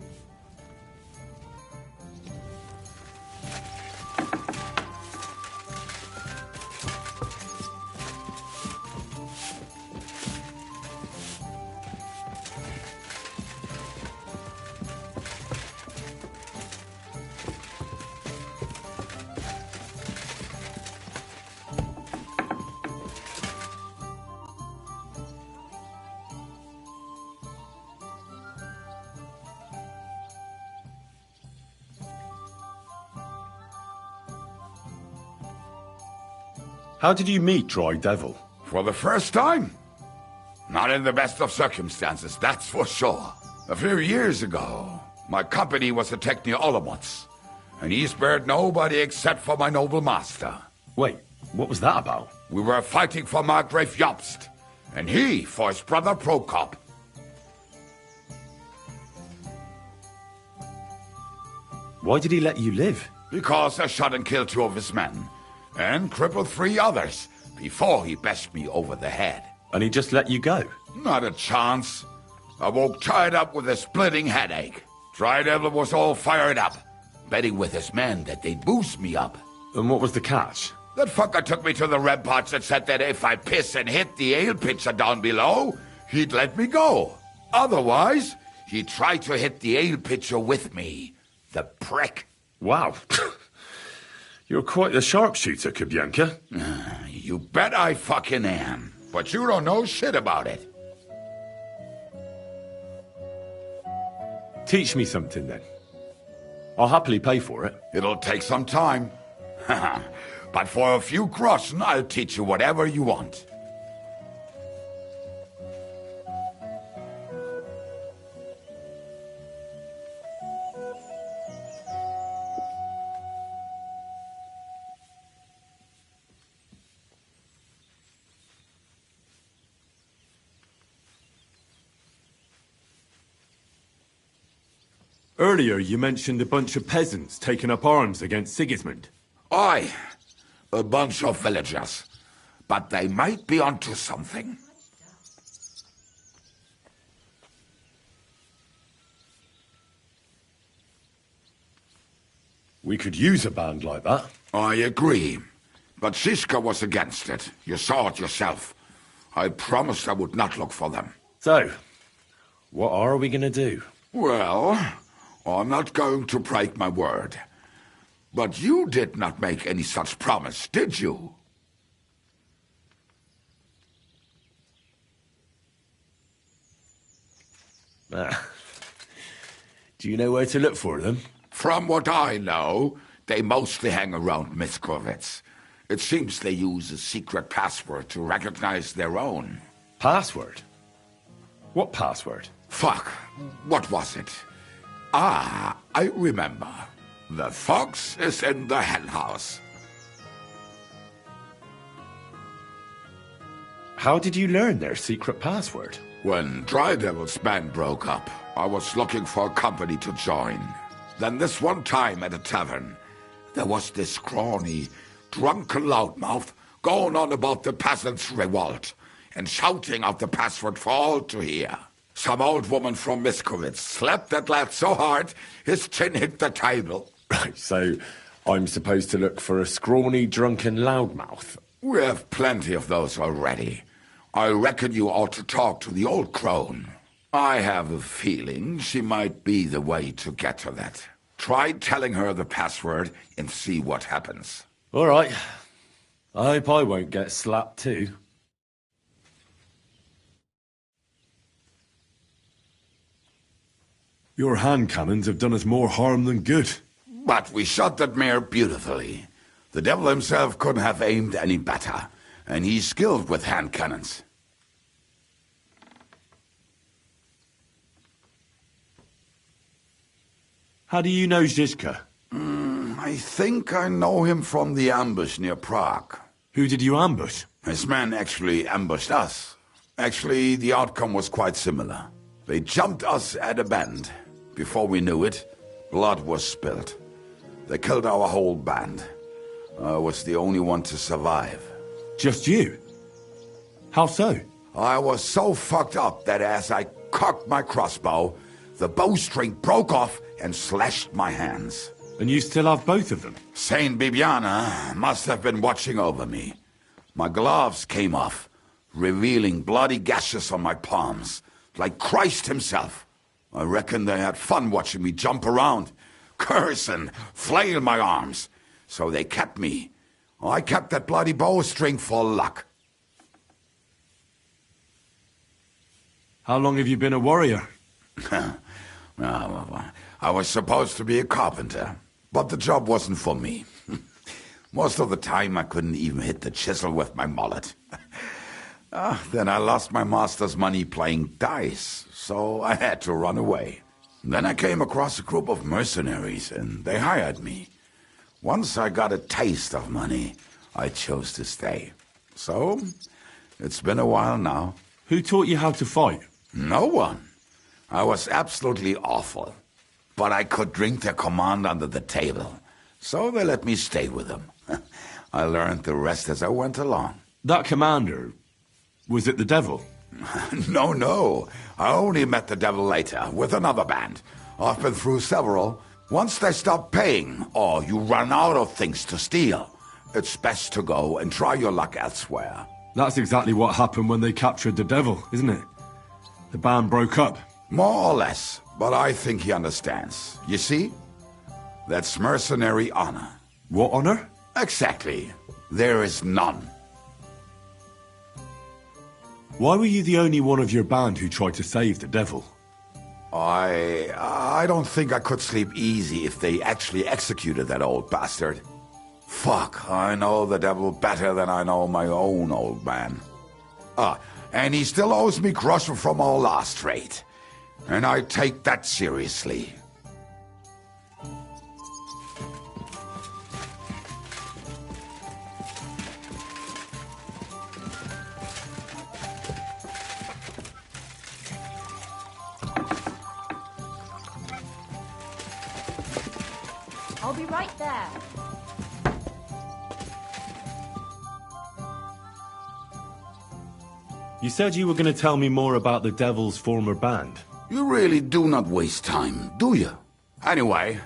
How did you meet Dry Devil? For the first time? Not in the best of circumstances, that's for sure. A few years ago, my company was attacked near Olomouc, and he spared nobody except for my noble master. Wait, what was that about? We were fighting for Margrave Jobst, and he for his brother Prokop. Why did he let you live? Because I shot and killed 2 of his men, and crippled 3 others, before he bashed me over the head. And he just let you go? Not a chance. I woke tied up with a splitting headache. Dry Devil was all fired up, betting with his men that they'd boost me up. And what was the catch? That fucker took me to the ramparts and said that if I piss and hit the ale pitcher down below, he'd let me go. Otherwise, he'd try to hit the ale pitcher with me. The prick. Wow. You're quite the sharpshooter, Kubyanka. You bet I fucking am. But you don't know shit about it. Teach me something, then. I'll happily pay for it. It'll take some time. But for a few groschen, I'll teach you whatever you want. Earlier, you mentioned a bunch of peasants taking up arms against Sigismund. Aye, a bunch of villagers. But they might be onto something. We could use a band like that. I agree. But Siska was against it. You saw it yourself. I promised I would not look for them. So, what are we going to do? Well, I'm not going to break my word. But you did not make any such promise, did you? Do you know where to look for them? From what I know, they mostly hang around Miskovitz. It seems they use a secret password to recognize their own. Password? What password? Fuck. What was it? Ah, I remember. The fox is in the henhouse. How did you learn their secret password? When Dry Devil's band broke up, I was looking for a company to join. Then this one time at a tavern, there was this scrawny, drunken loudmouth going on about the peasants' revolt and shouting out the password for all to hear. Some old woman from Miskovitz slapped that lad so hard, his chin hit the table. Right, so I'm supposed to look for a scrawny, drunken loudmouth? We have plenty of those already. I reckon you ought to talk to the old crone. I have a feeling she might be the way to get to that. Try telling her the password and see what happens. All right. I hope I won't get slapped too. Your hand cannons have done us more harm than good. But we shot that mare beautifully. The devil himself couldn't have aimed any better, and he's skilled with hand cannons. How do you know Zizka? I think I know him from the ambush near Prague. Who did you ambush? His men actually ambushed us. Actually, the outcome was quite similar. They jumped us at a bend. Before we knew it, blood was spilled. They killed our whole band. I was the only one to survive. Just you? How so? I was so fucked up that as I cocked my crossbow, the bowstring broke off and slashed my hands. And you still have both of them? Saint Bibiana must have been watching over me. My gloves came off, revealing bloody gashes on my palms, like Christ himself. I reckon they had fun watching me jump around, curse and flail my arms. So they kept me. I kept that bloody bowstring for luck. How long have you been a warrior? I was supposed to be a carpenter, but the job wasn't for me. Most of the time I couldn't even hit the chisel with my mallet. Then I lost my master's money playing dice, so I had to run away. Then I came across a group of mercenaries, and they hired me. Once I got a taste of money, I chose to stay. So, it's been a while now. Who taught you how to fight? No one. I was absolutely awful. But I could drink their command under the table, so they let me stay with them. I learned the rest as I went along. That commander, was it the devil? No. I only met the devil later, with another band. I've been through several. Once they stop paying, or you run out of things to steal, it's best to go and try your luck elsewhere. That's exactly what happened when they captured the devil, isn't it? The band broke up. More or less, but I think he understands. You see? That's mercenary honor. What honor? Exactly. There is none. Why were you the only one of your band who tried to save the devil? I don't think I could sleep easy if they actually executed that old bastard. Fuck, I know the devil better than I know my own old man. And he still owes me groschen from our last trade. And I take that seriously. I'll be right there. You said you were going to tell me more about the devil's former band. You really do not waste time, do you? Anyway,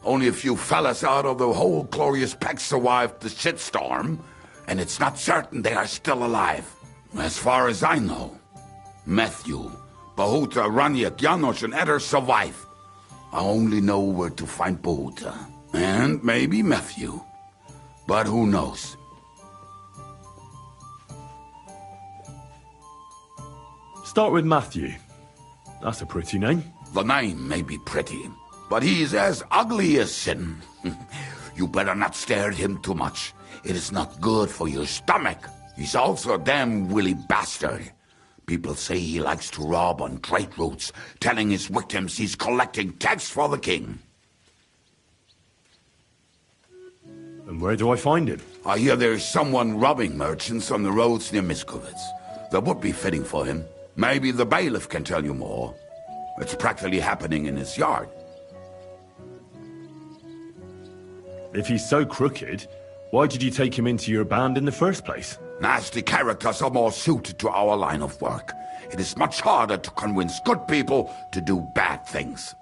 only a few fellas out of the whole glorious pack survived the shitstorm, and it's not certain they are still alive. As far as I know, Matthew, Bahuta, Raniak, Janosch, and Eder survive. I only know where to find Bahuta, and maybe Matthew. But who knows? Start with Matthew. That's a pretty name. The name may be pretty, but he's as ugly as sin. You better not stare at him too much. It is not good for your stomach. He's also a damn willy bastard. People say he likes to rob on trade routes, telling his victims he's collecting tax for the king. And where do I find him? I hear there's someone robbing merchants on the roads near Miskovitz. That would be fitting for him. Maybe the bailiff can tell you more. It's practically happening in his yard. If he's so crooked, why did you take him into your band in the first place? Nasty characters are more suited to our line of work. It is much harder to convince good people to do bad things.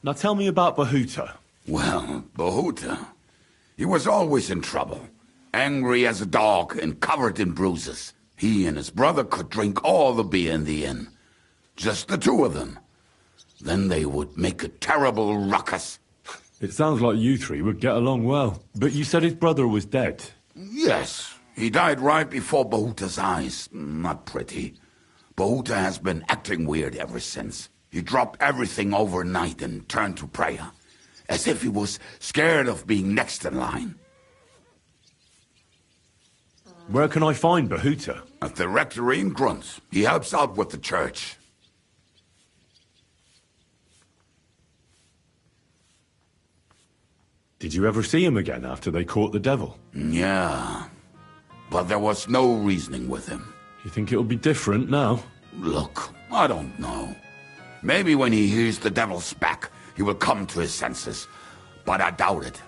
Now tell me about Bahuta. Well, Bahuta, he was always in trouble. Angry as a dog and covered in bruises. He and his brother could drink all the beer in the inn. Just the two of them. Then they would make a terrible ruckus. It sounds like you three would get along well. But you said his brother was dead. Yes, he died right before Bahuta's eyes. Not pretty. Bahuta has been acting weird ever since. He dropped everything overnight and turned to prayer. As if he was scared of being next in line. Where can I find Bahuta? At the rectory in Grunt. He helps out with the church. Did you ever see him again after they caught the devil? Yeah. But there was no reasoning with him. You think it'll be different now? Look, I don't know. Maybe when he hears the devil's back, he will come to his senses. But I doubt it.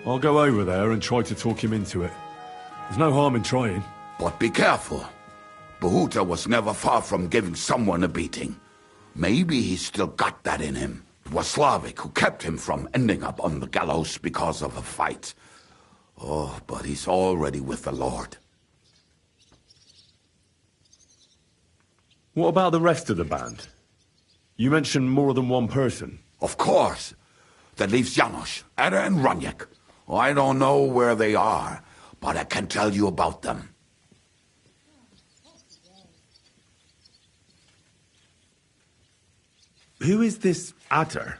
I'll go over there and try to talk him into it. There's no harm in trying. But be careful. Bahuta was never far from giving someone a beating. Maybe he's still got that in him. It was Slavik who kept him from ending up on the gallows because of a fight. Oh, but he's already with the Lord. What about the rest of the band? You mentioned more than one person. Of course. That leaves Janos, Ada and Raniek. I don't know where they are, but I can tell you about them. Who is this Adder?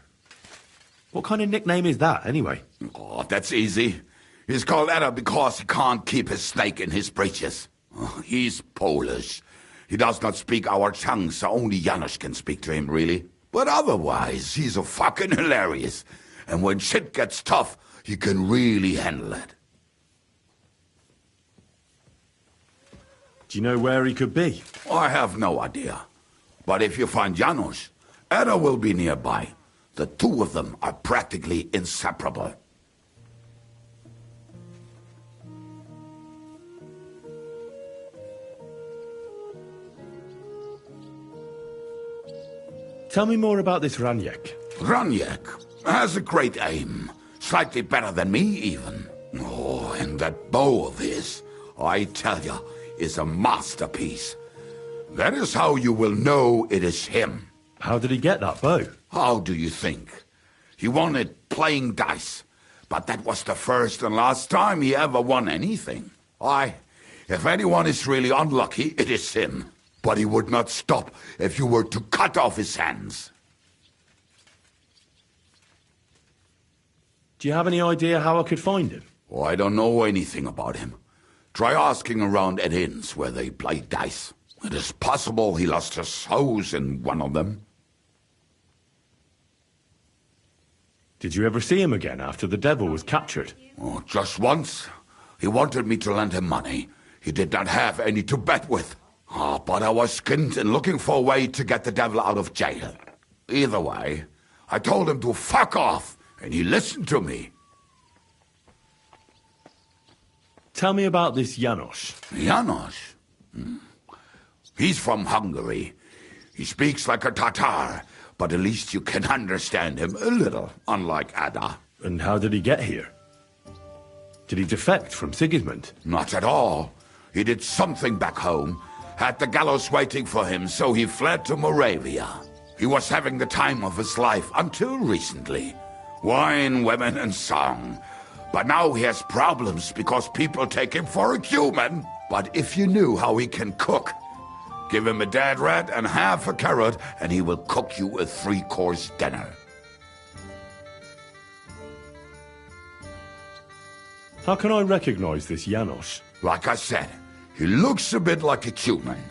What kind of nickname is that, anyway? Oh, that's easy. He's called Ada because he can't keep his snake in his breeches. Oh, he's Polish. He does not speak our tongue, so only Janos can speak to him, really. But otherwise, he's a fucking hilarious. And when shit gets tough, he can really handle it. Do you know where he could be? I have no idea. But if you find Janos, Ada will be nearby. The two of them are practically inseparable. Tell me more about this Raniek. Raniek has a great aim. Slightly better than me, even. Oh, and that bow of his, I tell ya, is a masterpiece. That is how you will know it is him. How did he get that bow? How do you think? He won it playing dice. But that was the first and last time he ever won anything. If anyone is really unlucky, it is him. But he would not stop if you were to cut off his hands. Do you have any idea how I could find him? Oh, I don't know anything about him. Try asking around at inns where they play dice. It is possible he lost his hose in one of them. Did you ever see him again after the devil was captured? Oh, just once. He wanted me to lend him money. He did not have any to bet with. Oh, but I was skint and looking for a way to get the devil out of jail. Either way, I told him to fuck off, and he listened to me. Tell me about this Janos. Janos? He's from Hungary. He speaks like a Tatar, but at least you can understand him a little, unlike Ada. And how did he get here? Did he defect from Sigismund? Not at all. He did something back home, had the gallows waiting for him, so he fled to Moravia. He was having the time of his life until recently. Wine, women, and song. But now he has problems because people take him for a human. But if you knew how he can cook, give him a dead rat and half a carrot, and he will cook you a 3-course dinner. How can I recognize this Janos? Like I said, he looks a bit like a human.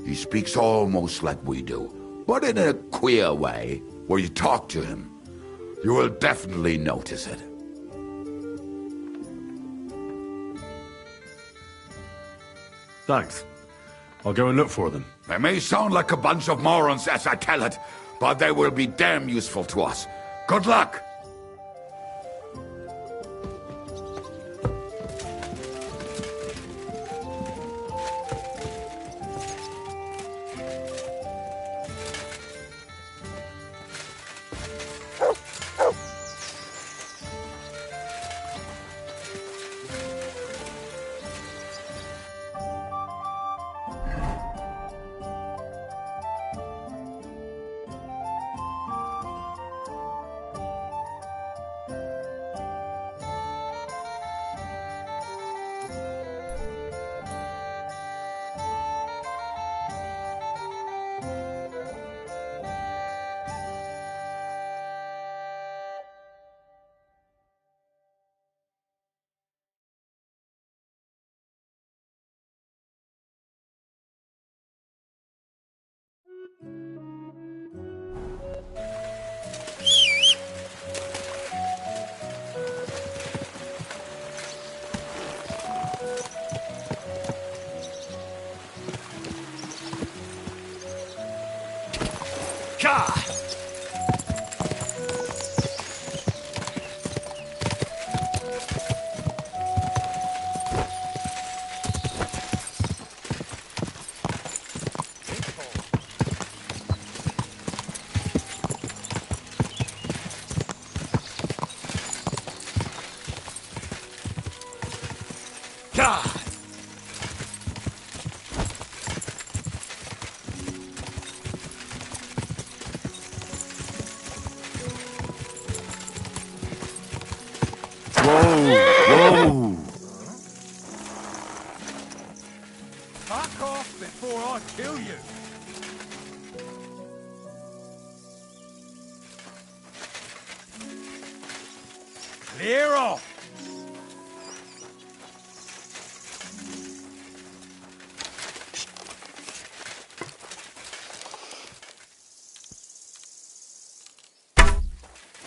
He speaks almost like we do, but in a queer way, where you talk to him. You will definitely notice it. Thanks. I'll go and look for them. They may sound like a bunch of morons as I tell it, but they will be damn useful to us. Good luck! God! God! Whoa! Fuck off before I kill you! Clear off!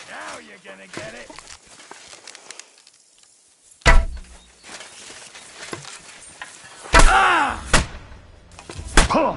Now you're gonna get it! Ah! Huh.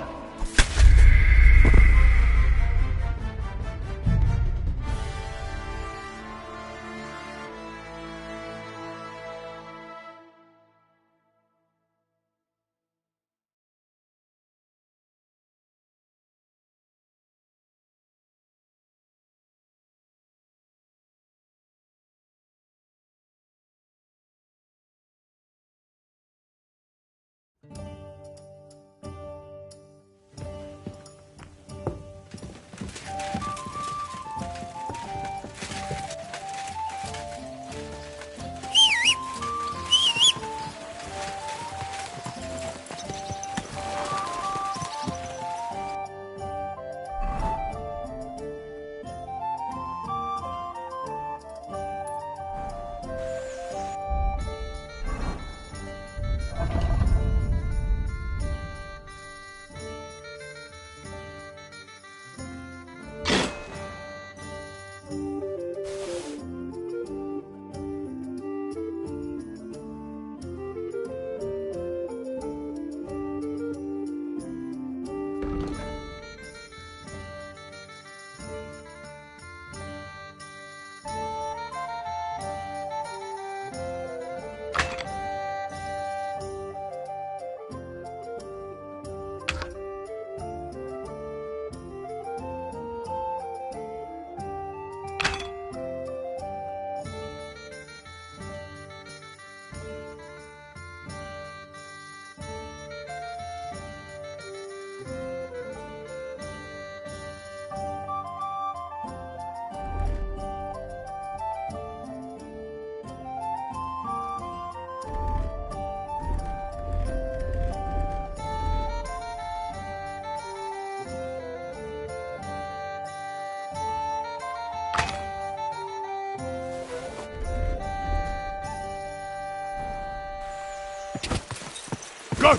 Go!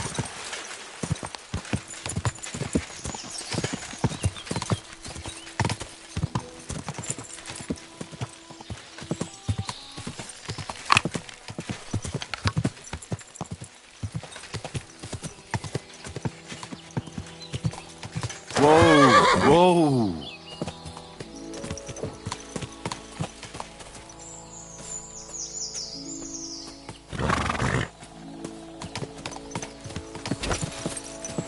Whoa!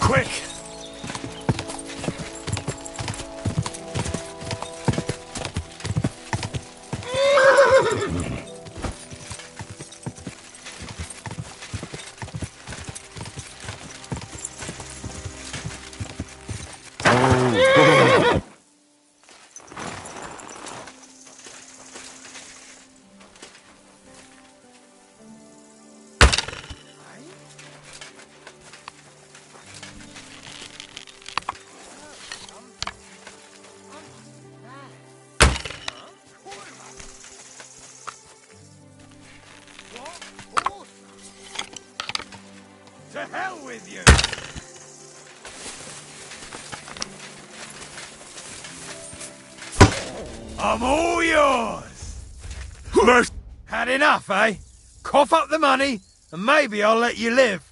Quick! To hell with you! I'm all yours! Mercy! Had enough, eh? Cough up the money, and maybe I'll let you live.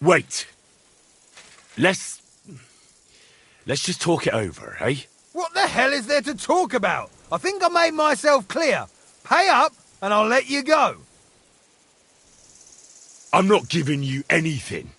Wait. Let's just talk it over, eh? What the hell is there to talk about? I think I made myself clear. Pay up, and I'll let you go. I'm not giving you anything.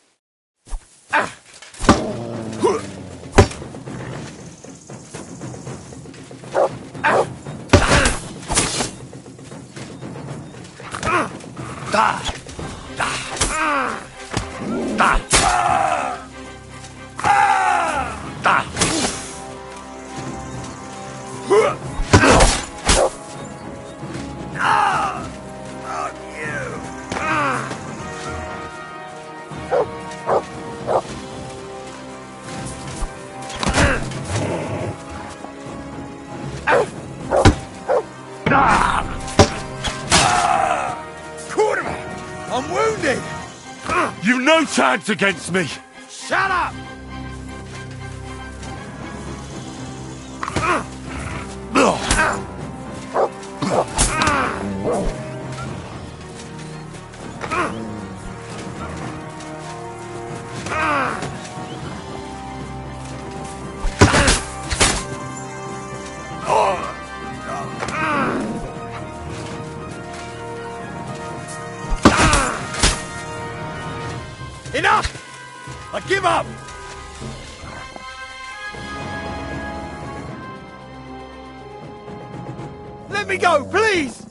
I'm wounded! You've no chance against me! Shut up! Enough! I give up! Let me go, please!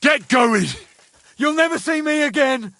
Get going! You'll never see me again!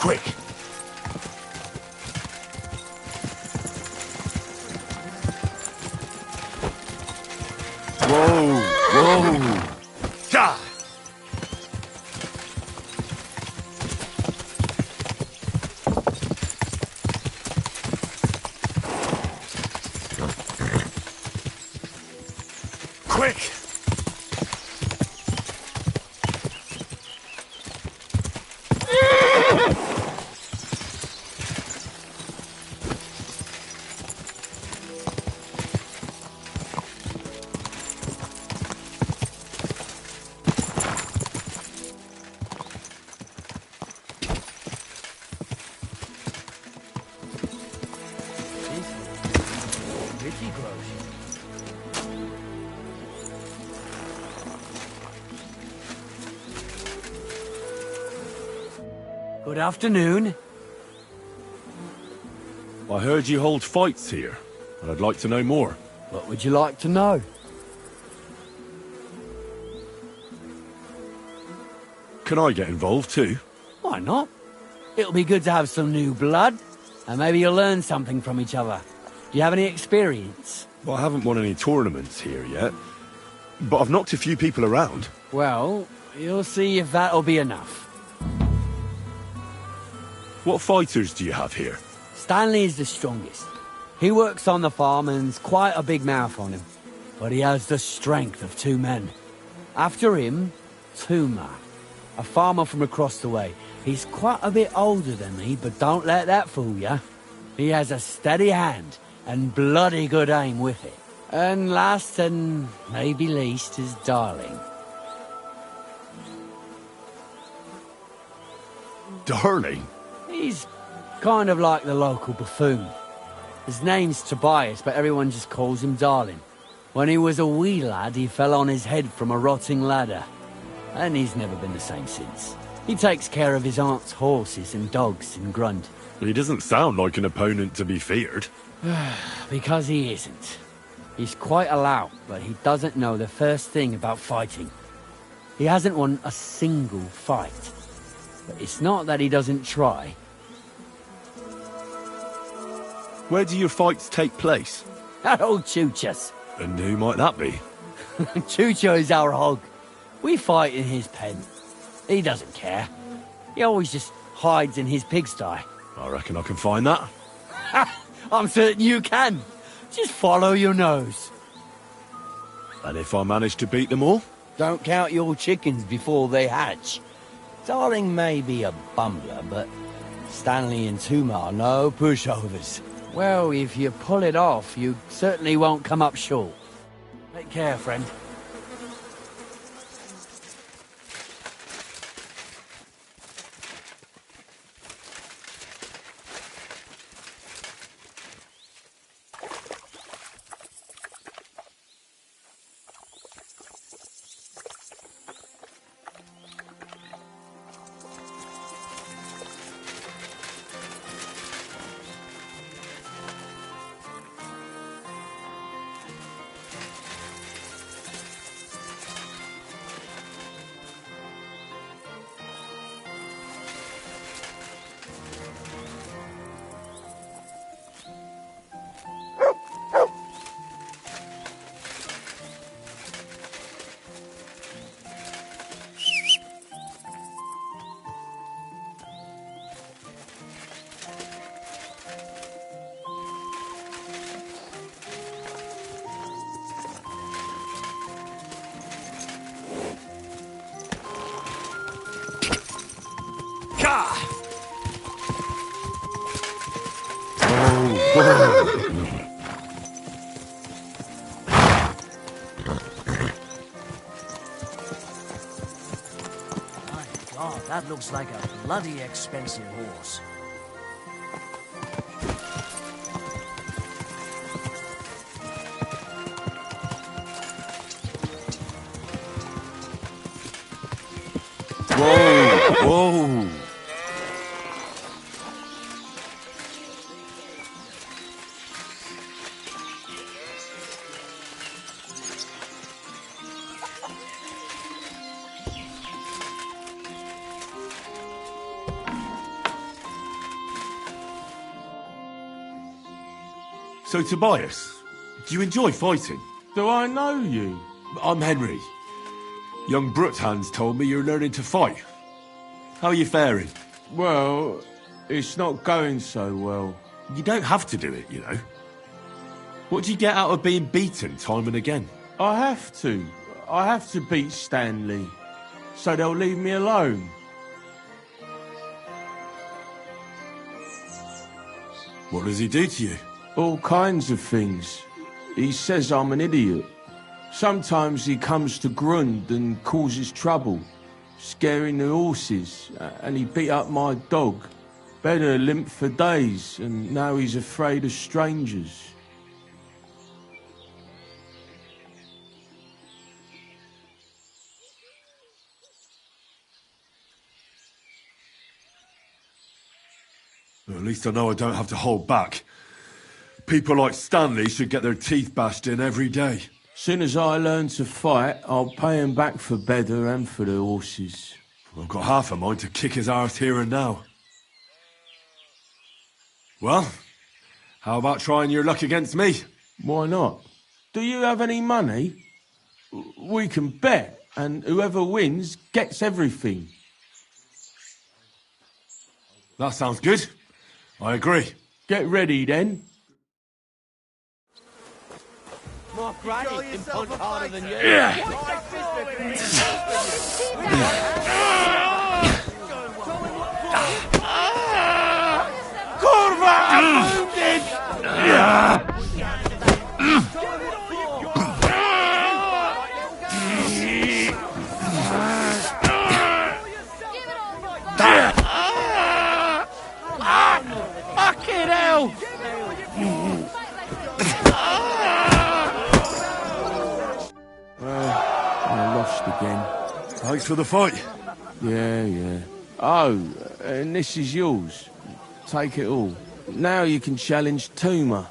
Quick! Whoa! Whoa! Die! Quick! Pretty gross. Good afternoon. I heard you hold fights here, and I'd like to know more. What would you like to know? Can I get involved too? Why not? It'll be good to have some new blood, and maybe you'll learn something from each other. Do you have any experience? Well, I haven't won any tournaments here yet, but I've knocked a few people around. Well, you'll see if that'll be enough. What fighters do you have here? Stanley is the strongest. He works on the farm and's quite a big mouth on him, but he has the strength of 2 men. After him, Tuma, a farmer from across the way. He's quite a bit older than me, but don't let that fool ya. He has a steady hand and bloody good aim with it. And last and maybe least is Darling. Darling? He's kind of like the local buffoon. His name's Tobias, but everyone just calls him Darling. When he was a wee lad, he fell on his head from a rotting ladder. And he's never been the same since. He takes care of his aunt's horses and dogs in Grunt. He doesn't sound like an opponent to be feared. Because he isn't. He's quite a lout, but he doesn't know the first thing about fighting. He hasn't won a single fight. But it's not that he doesn't try. Where do your fights take place? At old Chucha's. And who might that be? Chucho is our hog. We fight in his pen. He doesn't care. He always just hides in his pigsty. I reckon I can find that. I'm certain you can. Just follow your nose. And if I manage to beat them all? Don't count your chickens before they hatch. Darling may be a bumbler, but Stanley and Tuma are no pushovers. Well, if you pull it off, you certainly won't come up short. Take care, friend. God, that looks like a bloody expensive horse. Whoa! Whoa! So, Tobias, do you enjoy fighting? Do I know you? I'm Henry. Young Brookhans told me you're learning to fight. How are you faring? Well, it's not going so well. You don't have to do it, you know. What do you get out of being beaten time and again? I have to. I have to beat Stanley, so they'll leave me alone. What does he do to you? All kinds of things. He says I'm an idiot. Sometimes he comes to Grund and causes trouble, scaring the horses, and he beat up my dog. Better limp for days, and now he's afraid of strangers. Well, at least I know I don't have to hold back. People like Stanley should get their teeth bashed in every day. Soon as I learn to fight, I'll pay him back for better and for the horses. I've got half a mind to kick his arse here and now. Well, how about trying your luck against me? Why not? Do you have any money? We can bet, and whoever wins gets everything. That sounds good. I agree. Get ready, then. Mark Granny can punch harder than you. Kurva! I'm wounded! Fucking hell! I lost again. Thanks for the fight. Yeah. Oh, and this is yours. Take it all. Now you can challenge Tuma.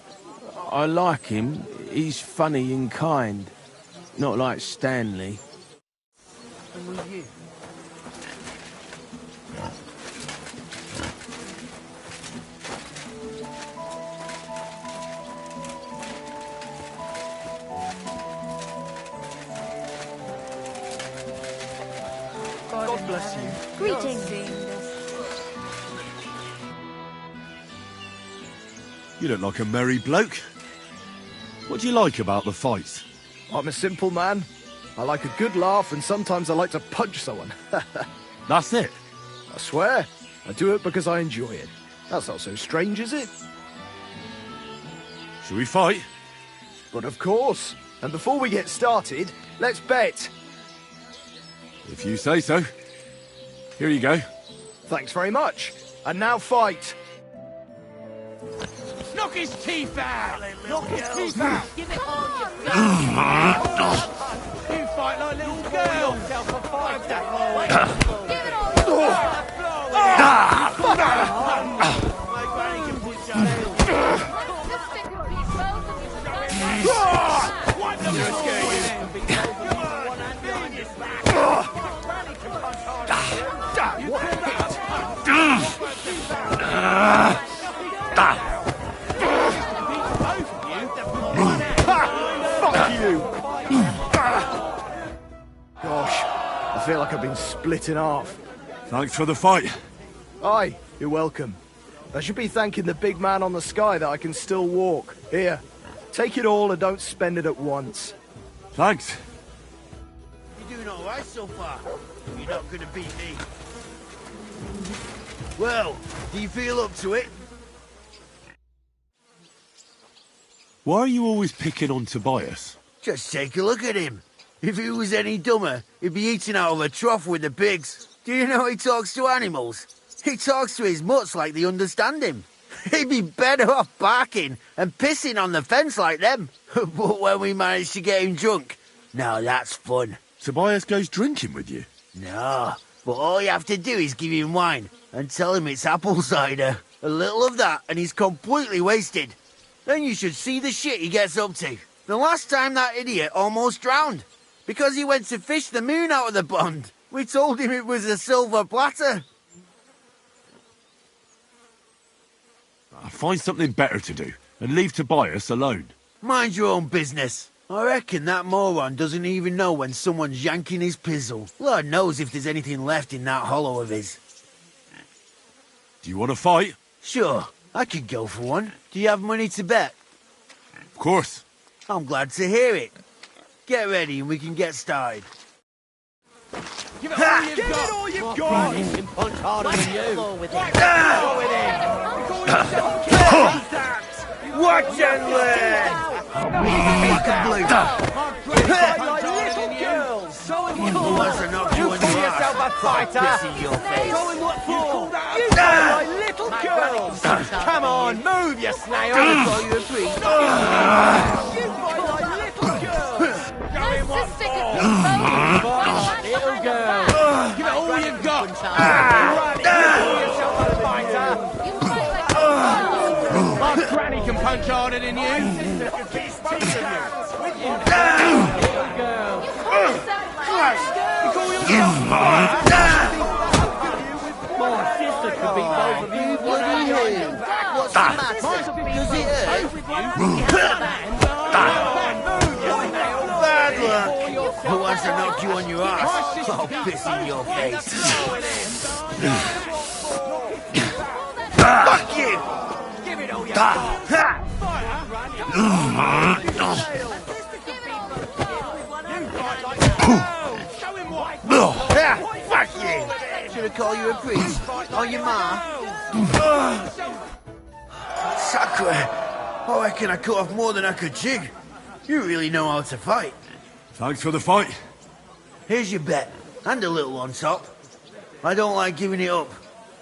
I like him. He's funny and kind. Not like Stanley. And with you. God bless you. Greetings. You look like a merry bloke. What do you like about the fights? I'm a simple man. I like a good laugh, and sometimes I like to punch someone. That's it? I swear. I do it because I enjoy it. That's not so strange, is it? Shall we fight? But of course. And before we get started, let's bet. If you say so. Here you go. Thanks very much. And now fight. Knock his teeth out! Knock his teeth out! Give it all you've got. You fight like little girls! Yourself a fight that Give it all you've got. My granny can put your Fuck you! Gosh, I feel like I've been split in half. Thanks for the fight. Aye, you're welcome. I should be thanking the big man on the sky that I can still walk. Here, take it all and don't spend it at once. Thanks. You're doing all right so far. You're not going to beat me. Well, do you feel up to it? Why are you always picking on Tobias? Just take a look at him. If he was any dumber, he'd be eating out of a trough with the pigs. Do you know he talks to animals? He talks to his mutts like they understand him. He'd be better off barking and pissing on the fence like them. But when we manage to get him drunk, now that's fun. Tobias goes drinking with you? No, but all you have to do is give him wine and tell him it's apple cider. A little of that and he's completely wasted. Then you should see the shit he gets up to. The last time that idiot almost drowned because he went to fish the moon out of the pond. We told him it was a silver platter. I'll find something better to do and leave Tobias alone. Mind your own business. I reckon that moron doesn't even know when someone's yanking his pizzle. Lord knows if there's anything left in that hollow of his. Do you want to fight? Sure, I could go for one. Do you have money to bet? Of course. I'm glad to hear it. Get ready and we can get started. Give it all you've got! Give it all you've got! He can punch harder than you. Watch and learn! Who wants to knock you in the yourself a fighter! Piss in your face. You my little girls! Come on, move, you snail! I'll call you a priest. You my little girls! Going what for? Little girl. Give it all you've got! Yourself a fighter! My granny can punch harder than you! Little girl. My sister could beat both of you. Bloody hell. What's the matter? Does it hurt? Bad luck. Who wants to knock you on your ass? I'll piss in your face. Fuck you! Give it all you've got! Fuck you! Should I call you a priest? Or your ma? Sacre! I reckon I cut off more than I could chew. You really know how to fight. Thanks for the fight. Here's your bet, and a little on top. I don't like giving it up,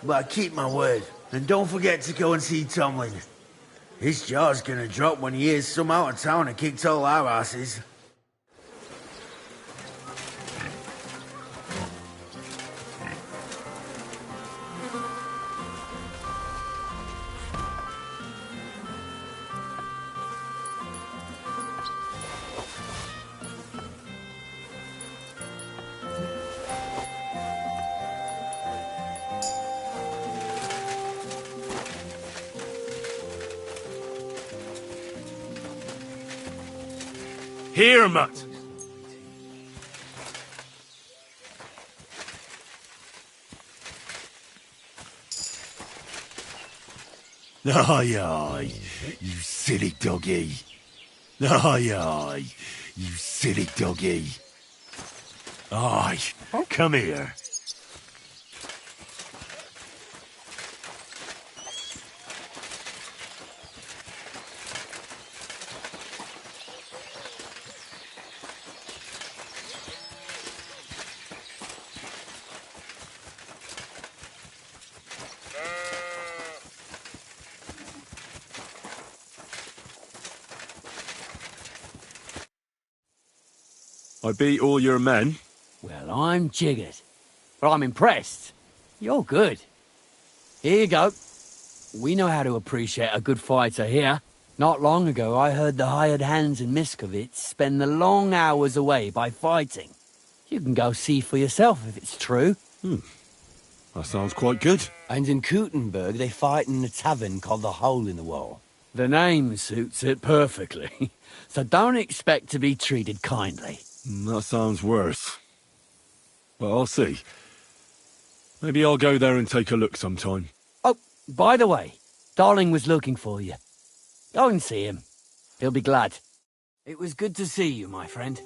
but I keep my word. And don't forget to go and see Tomlin. His jaw's gonna drop when he hears some out of town and kicked all our asses. Here, Mutt. Aye, aye, you silly doggy. Aye, aye, you silly doggy. Aye, come here. I beat all your men. Well, I'm jiggered. But I'm impressed. You're good. Here you go. We know how to appreciate a good fighter here. Not long ago, I heard the hired hands in Miskovitz spend the long hours away by fighting. You can go see for yourself if it's true. That sounds quite good. And in Kuttenberg, they fight in a tavern called the Hole in the Wall. The name suits it perfectly. So don't expect to be treated kindly. That sounds worse. But I'll see. Maybe I'll go there and take a look sometime. Oh, by the way, Darling was looking for you. Go and see him. He'll be glad. It was good to see you, my friend.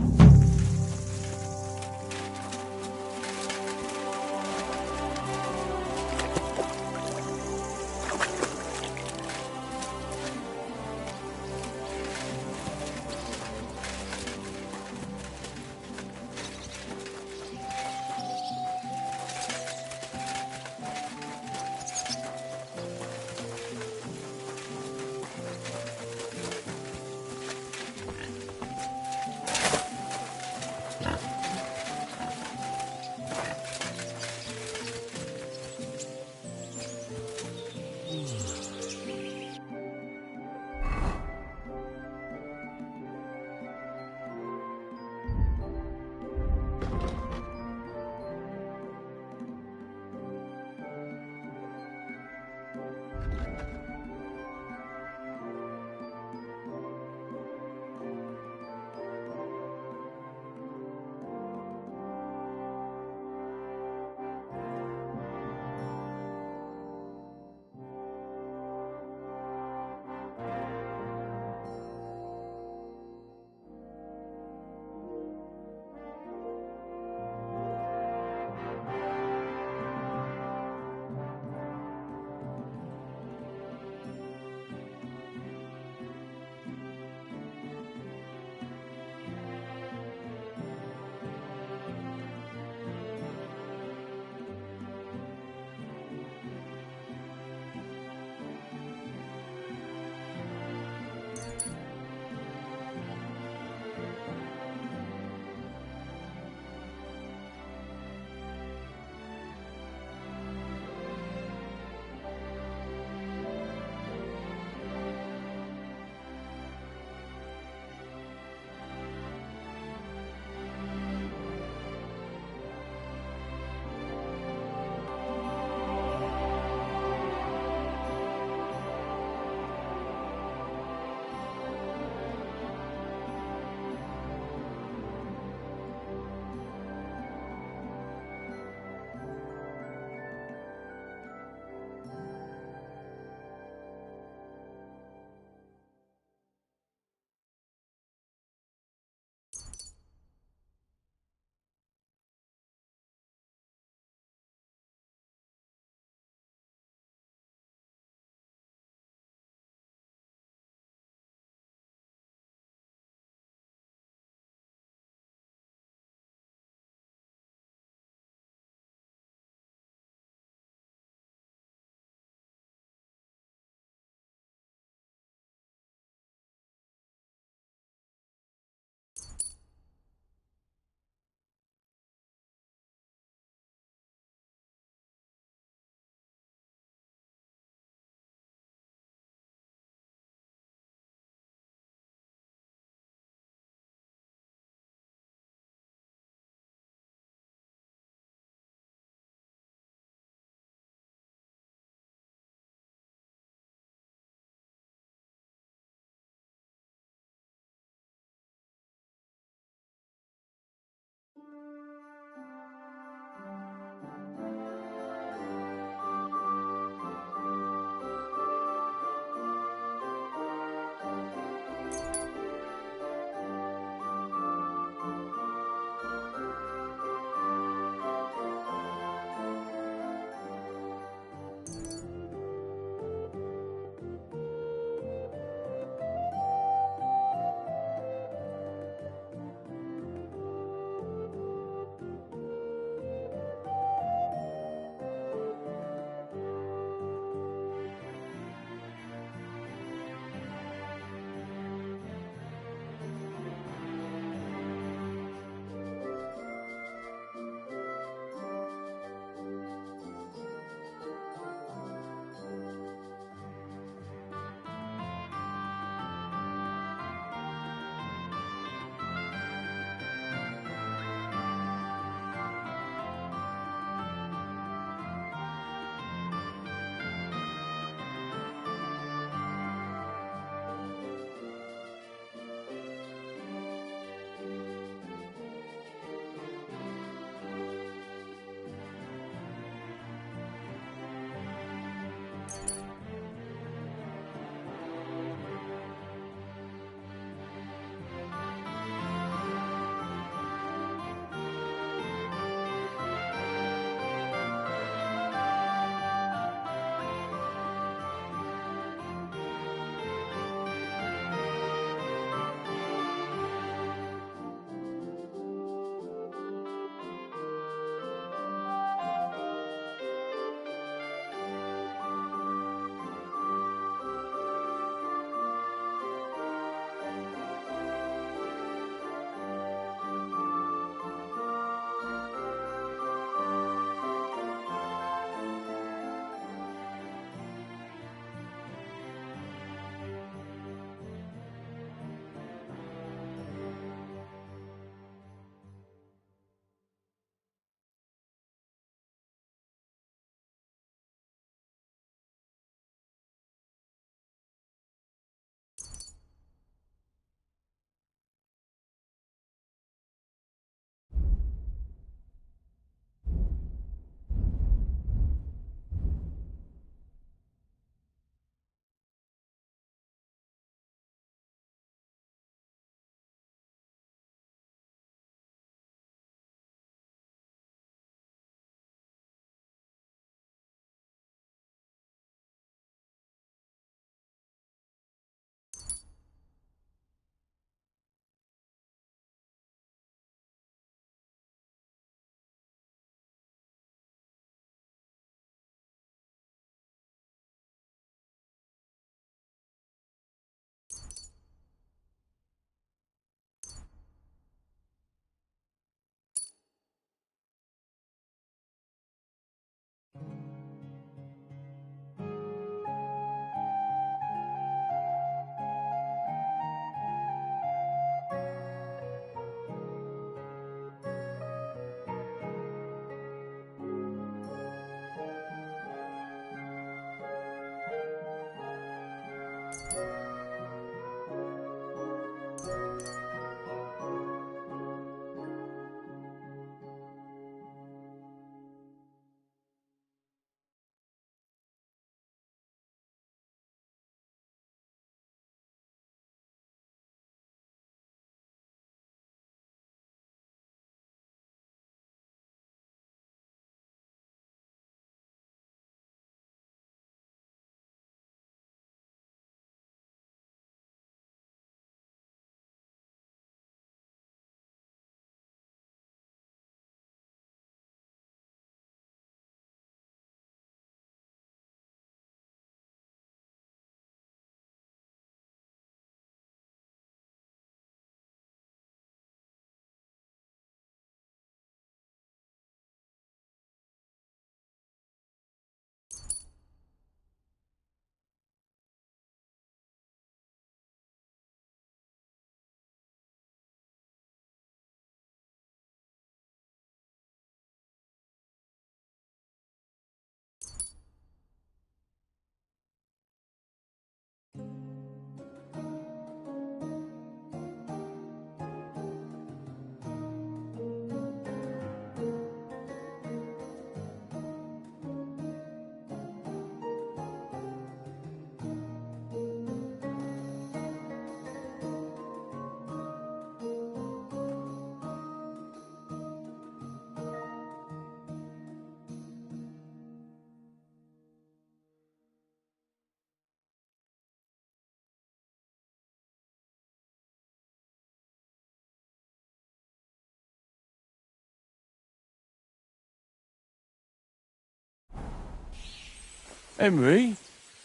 Henry,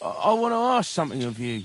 I want to ask something of you.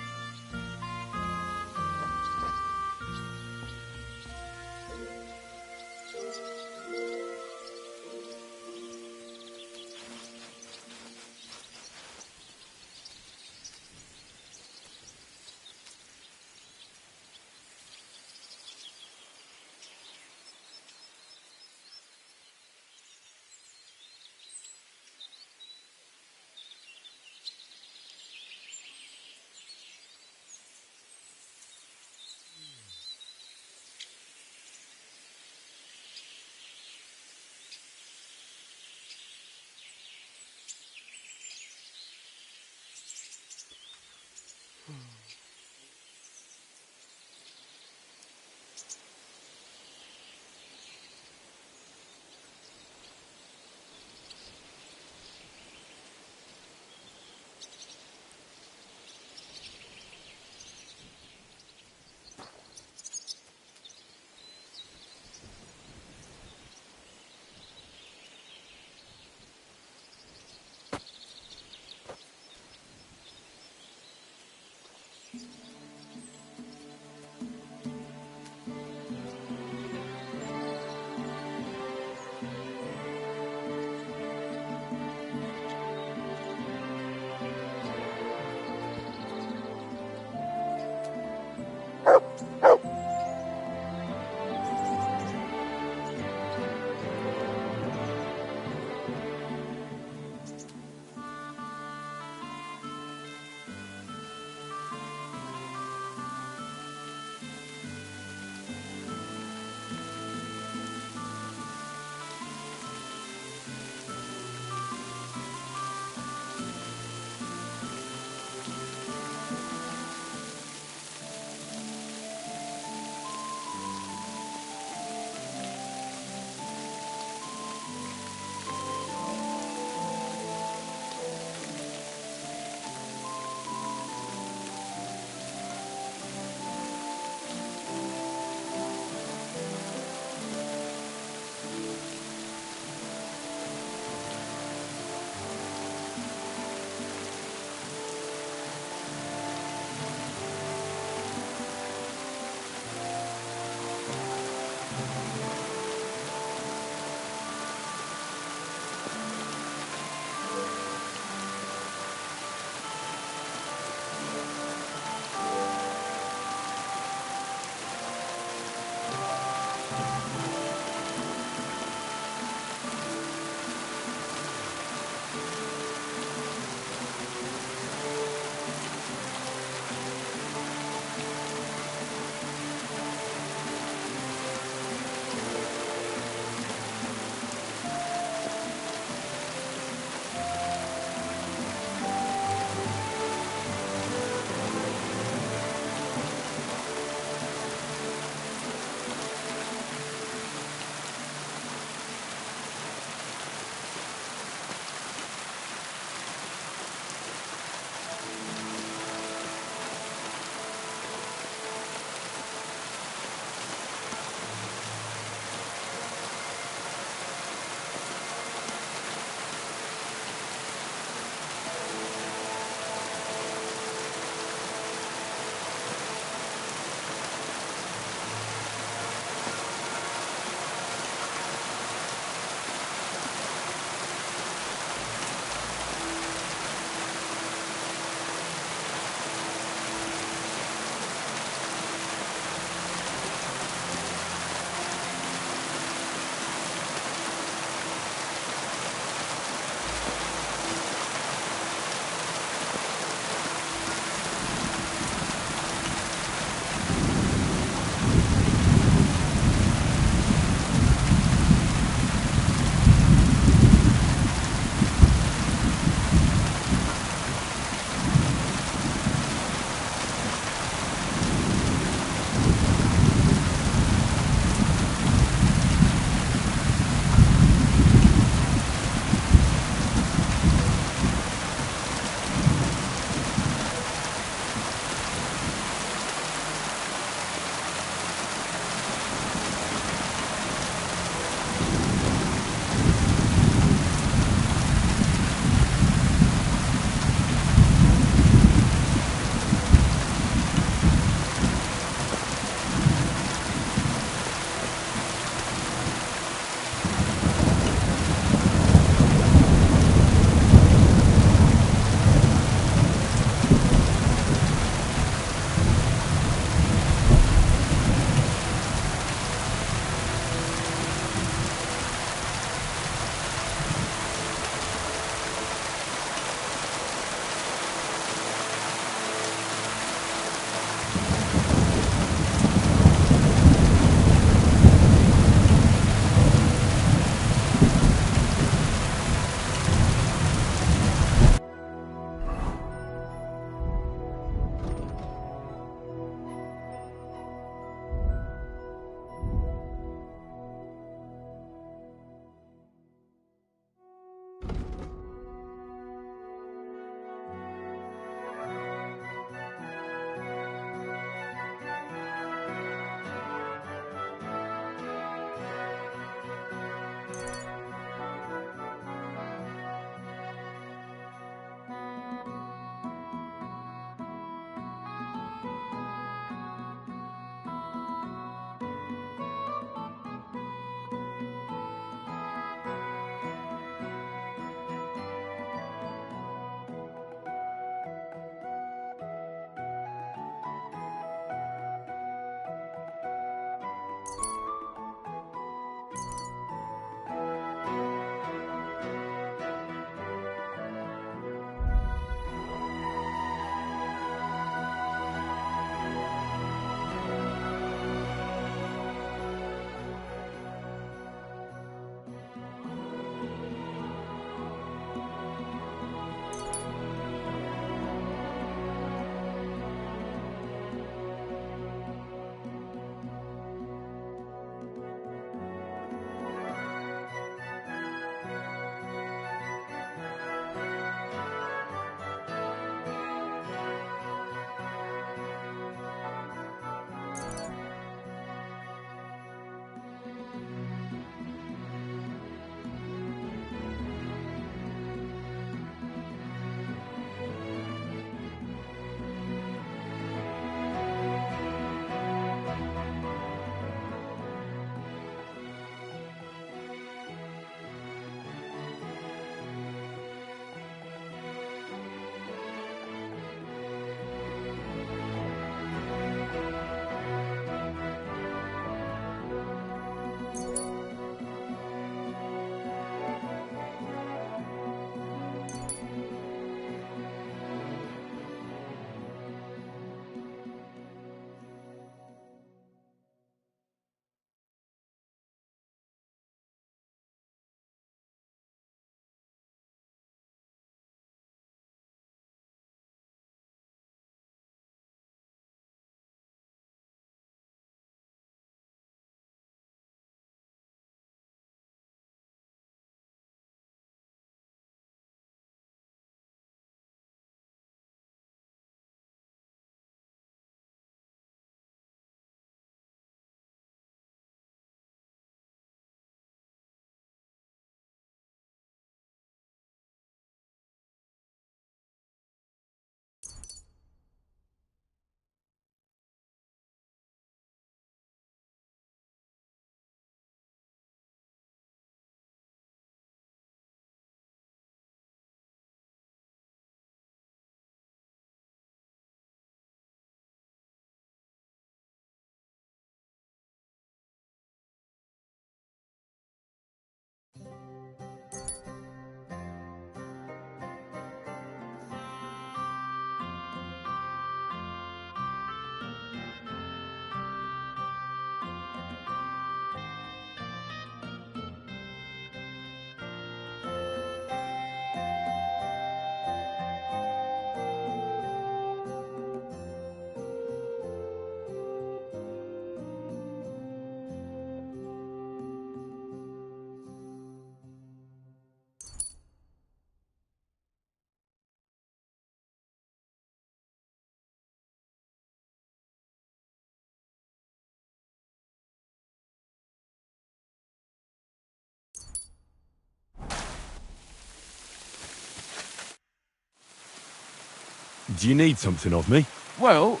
Do you need something of me? Well,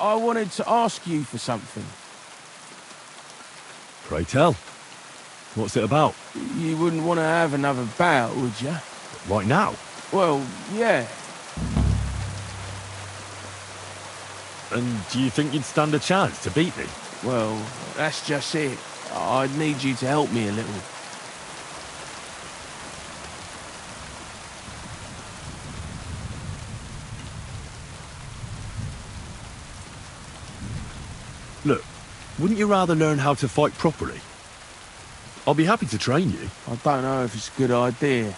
I wanted to ask you for something. Pray tell. What's it about? You wouldn't want to have another bout, would you? Right now? Well, yeah. And do you think you'd stand a chance to beat me? Well, that's just it. I'd need you to help me a little. Look, wouldn't you rather learn how to fight properly? I'll be happy to train you. I don't know if it's a good idea.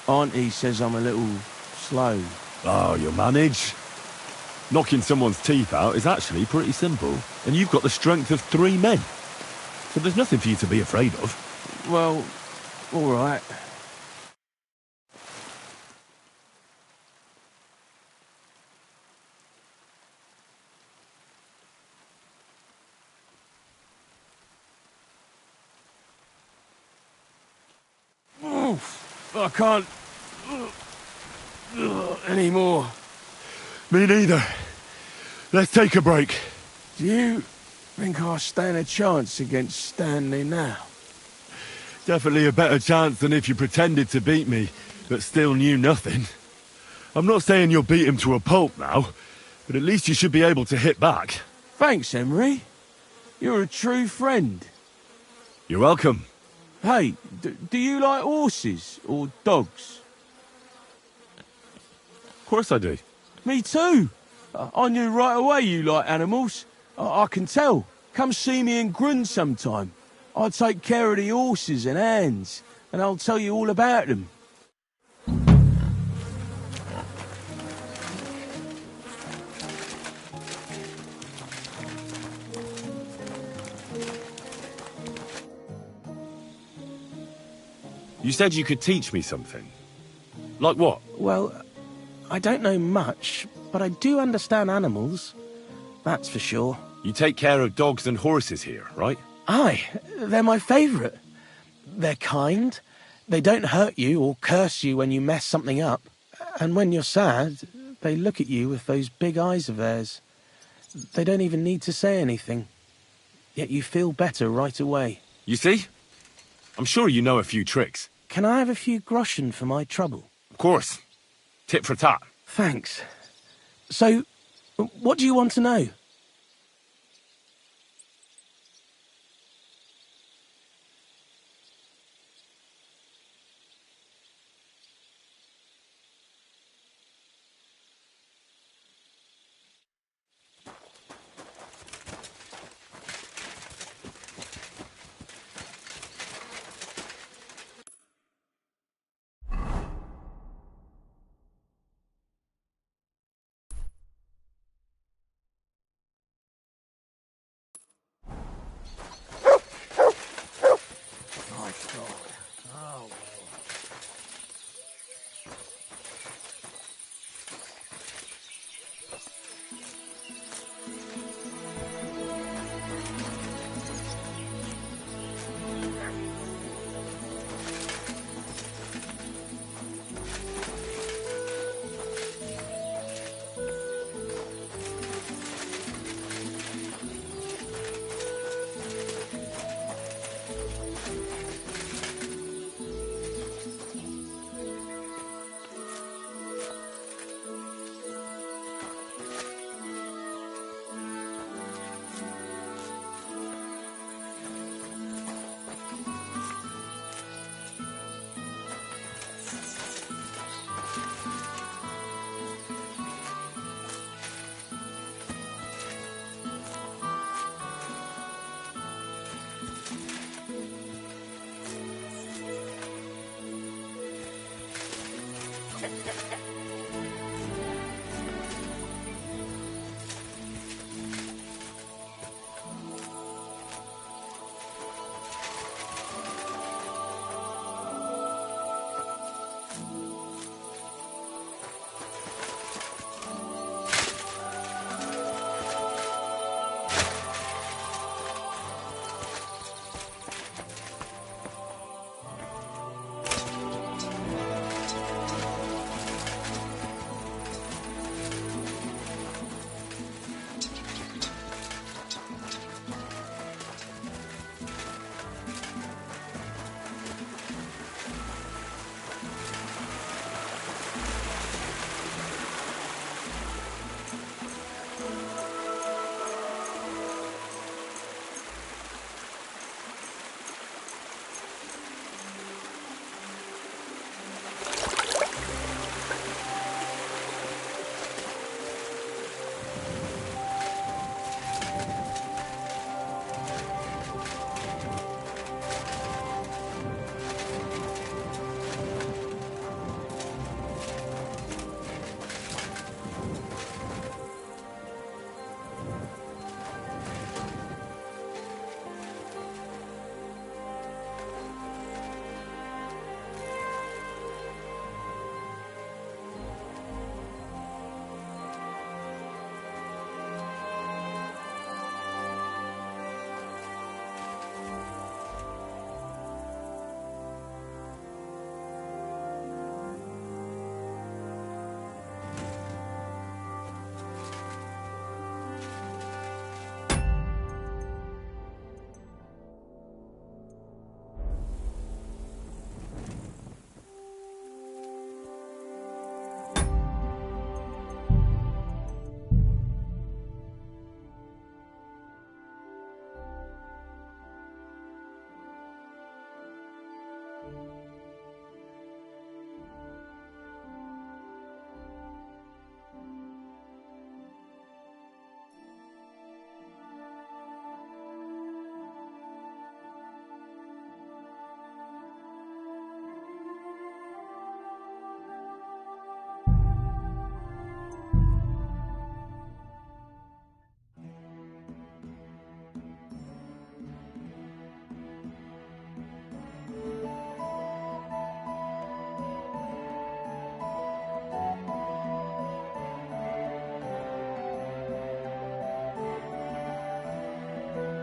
Auntie says I'm a little slow. Oh, you'll manage. Knocking someone's teeth out is actually pretty simple, and you've got the strength of 3 men. So there's nothing for you to be afraid of. Well, all right. I can't anymore. Me neither. Let's take a break. Do you think I stand a chance against Stanley now? Definitely a better chance than if you pretended to beat me, but still knew nothing. I'm not saying you'll beat him to a pulp now, but at least you should be able to hit back. Thanks, Emery. You're a true friend. You're welcome. Hey, do you like horses or dogs? Of course I do. Me too. I knew right away you like animals. I can tell. Come see me in Grund sometime. I'll take care of the horses and hands, and I'll tell you all about them. You said you could teach me something. Like what? Well, I don't know much, but I do understand animals. That's for sure. You take care of dogs and horses here, right? Aye, they're my favourite. They're kind. They don't hurt you or curse you when you mess something up. And when you're sad, they look at you with those big eyes of theirs. They don't even need to say anything. Yet you feel better right away. You see? I'm sure you know a few tricks. Can I have a few groschen for my trouble? Of course. Tit for tat. Thanks. So, what do you want to know?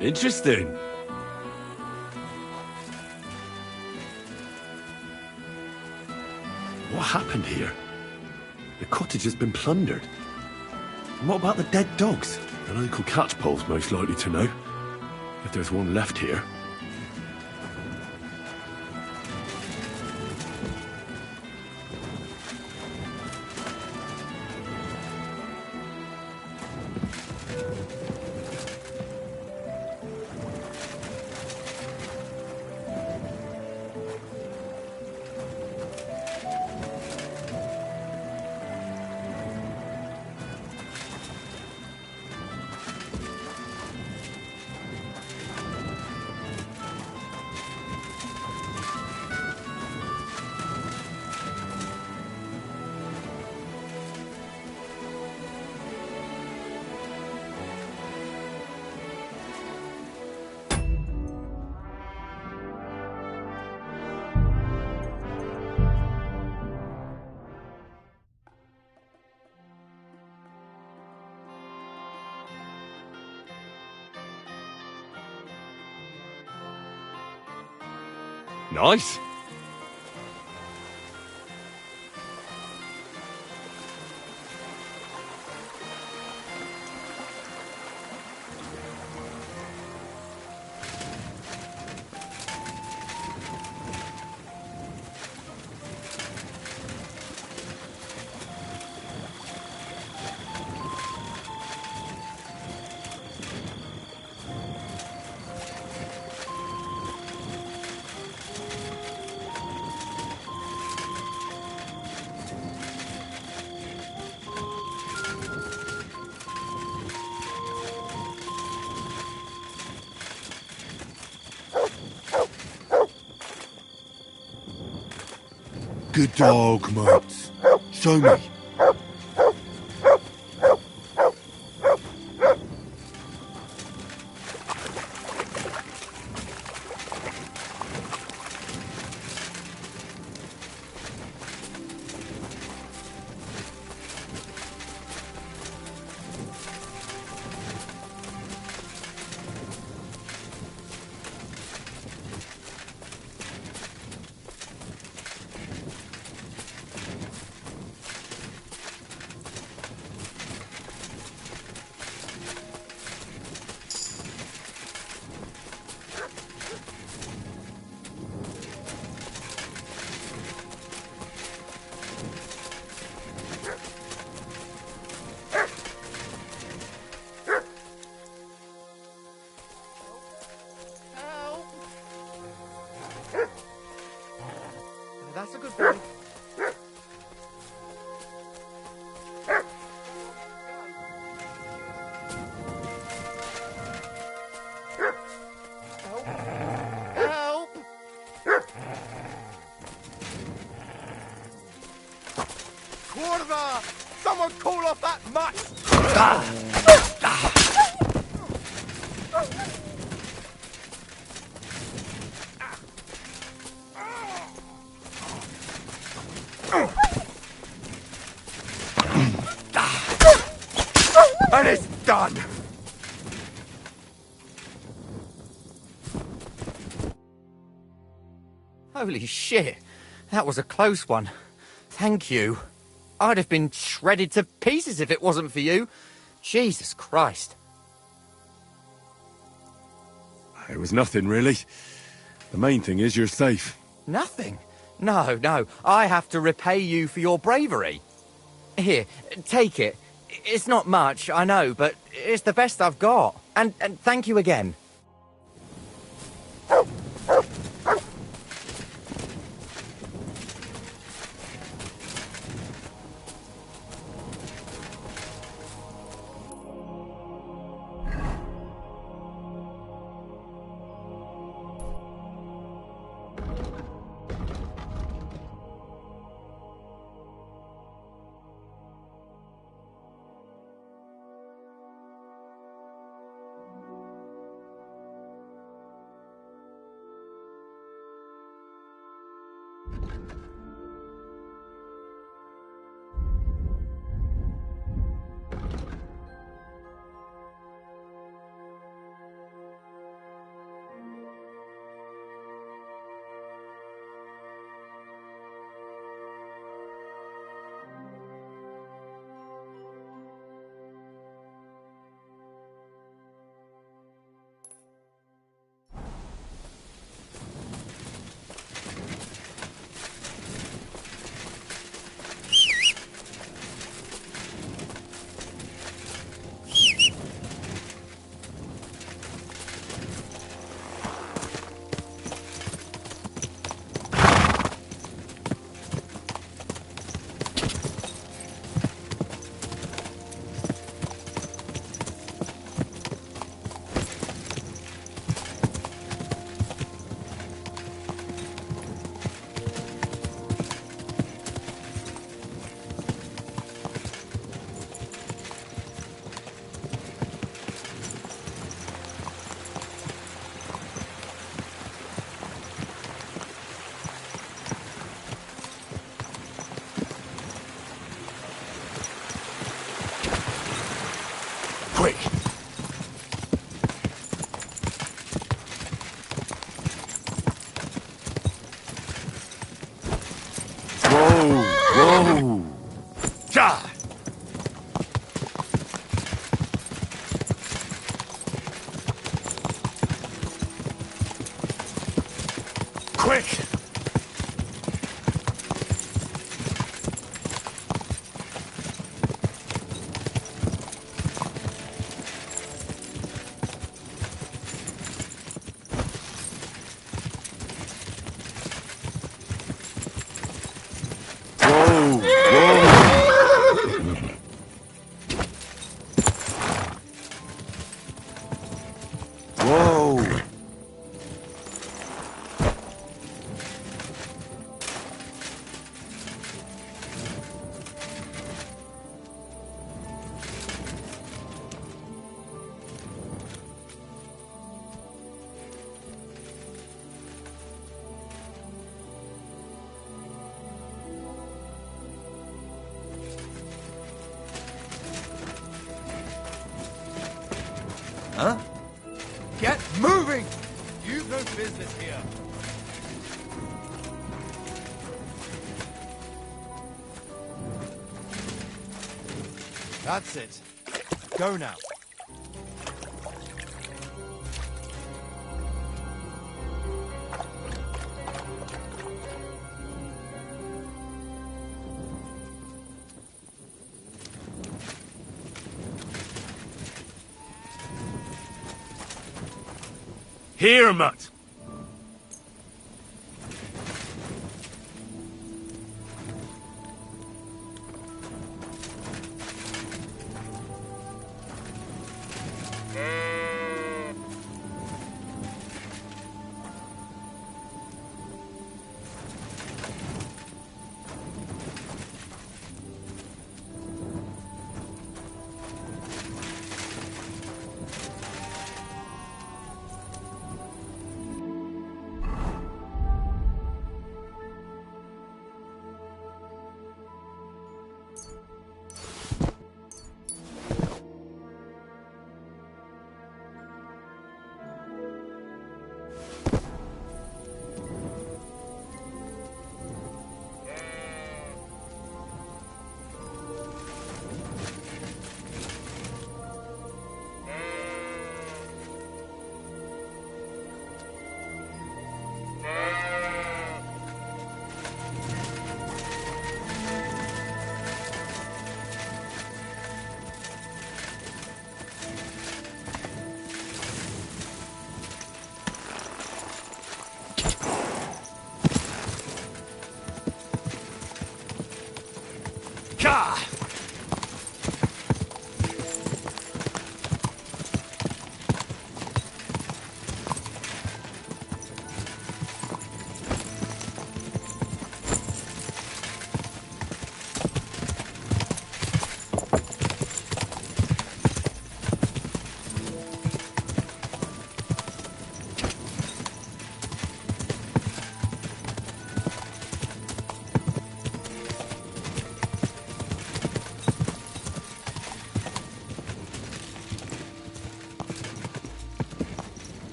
Interesting. What happened here? The cottage has been plundered. And what about the dead dogs? The local catchpole's most likely to know. If there's one left here. Nice. Good dog, mates. Show me. That's a good boy. Help! Quarter! Someone call off that mutt! And it's done! Holy shit. That was a close one. Thank you. I'd have been shredded to pieces if it wasn't for you. Jesus Christ. It was nothing, really. The main thing is you're safe. Nothing? No. I have to repay you for your bravery. Here, take it. It's not much, I know, but it's the best I've got. And thank you again. Quick! Whoa! Whoa! Ja! Quick! Huh? Get moving! You've no business here. That's it. Go now. Here, Mutt! Ka!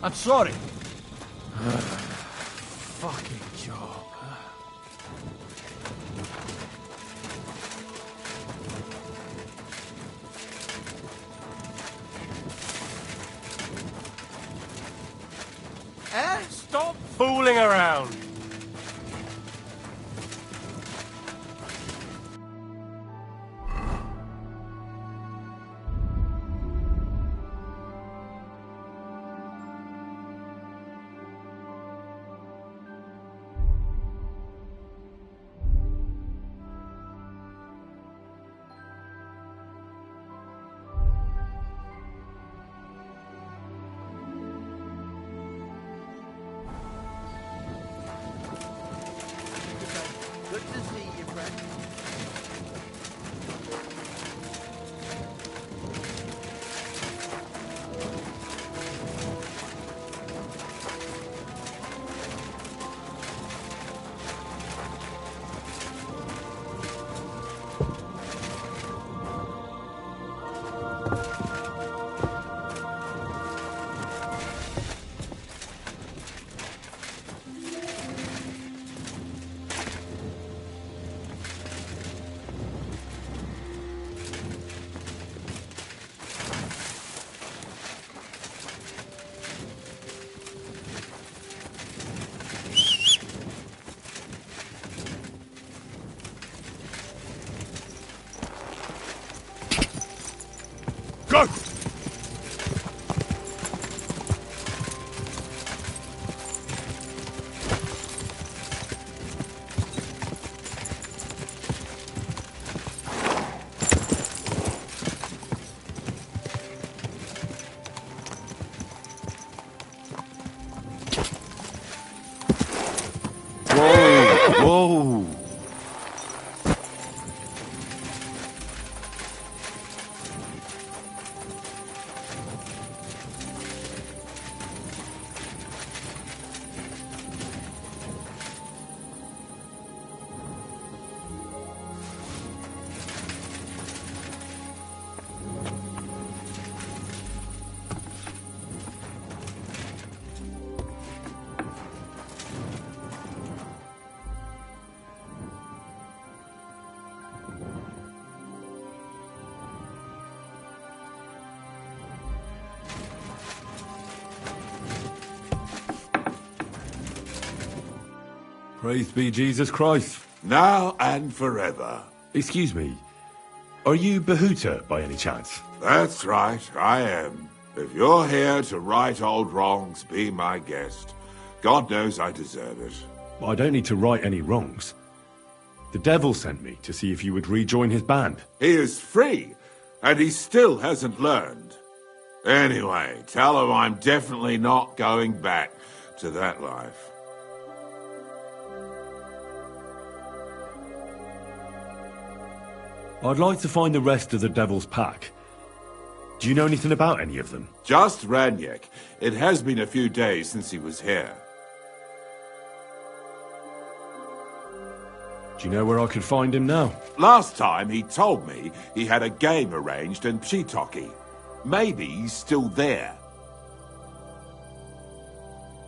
I'm sorry. Fucking job. Stop fooling around. Whoa! Praise be Jesus Christ. Now and forever. Excuse me, are you Behuta by any chance? That's right, I am. If you're here to right old wrongs, be my guest. God knows I deserve it. I don't need to right any wrongs. The devil sent me to see if you would rejoin his band. He is free, and he still hasn't learned. Anyway, tell him I'm definitely not going back to that life. I'd like to find the rest of the Devil's Pack. Do you know anything about any of them? Just Raniek. It has been a few days since he was here. Do you know where I could find him now? Last time he told me he had a game arranged in Pshitoki. Maybe he's still there.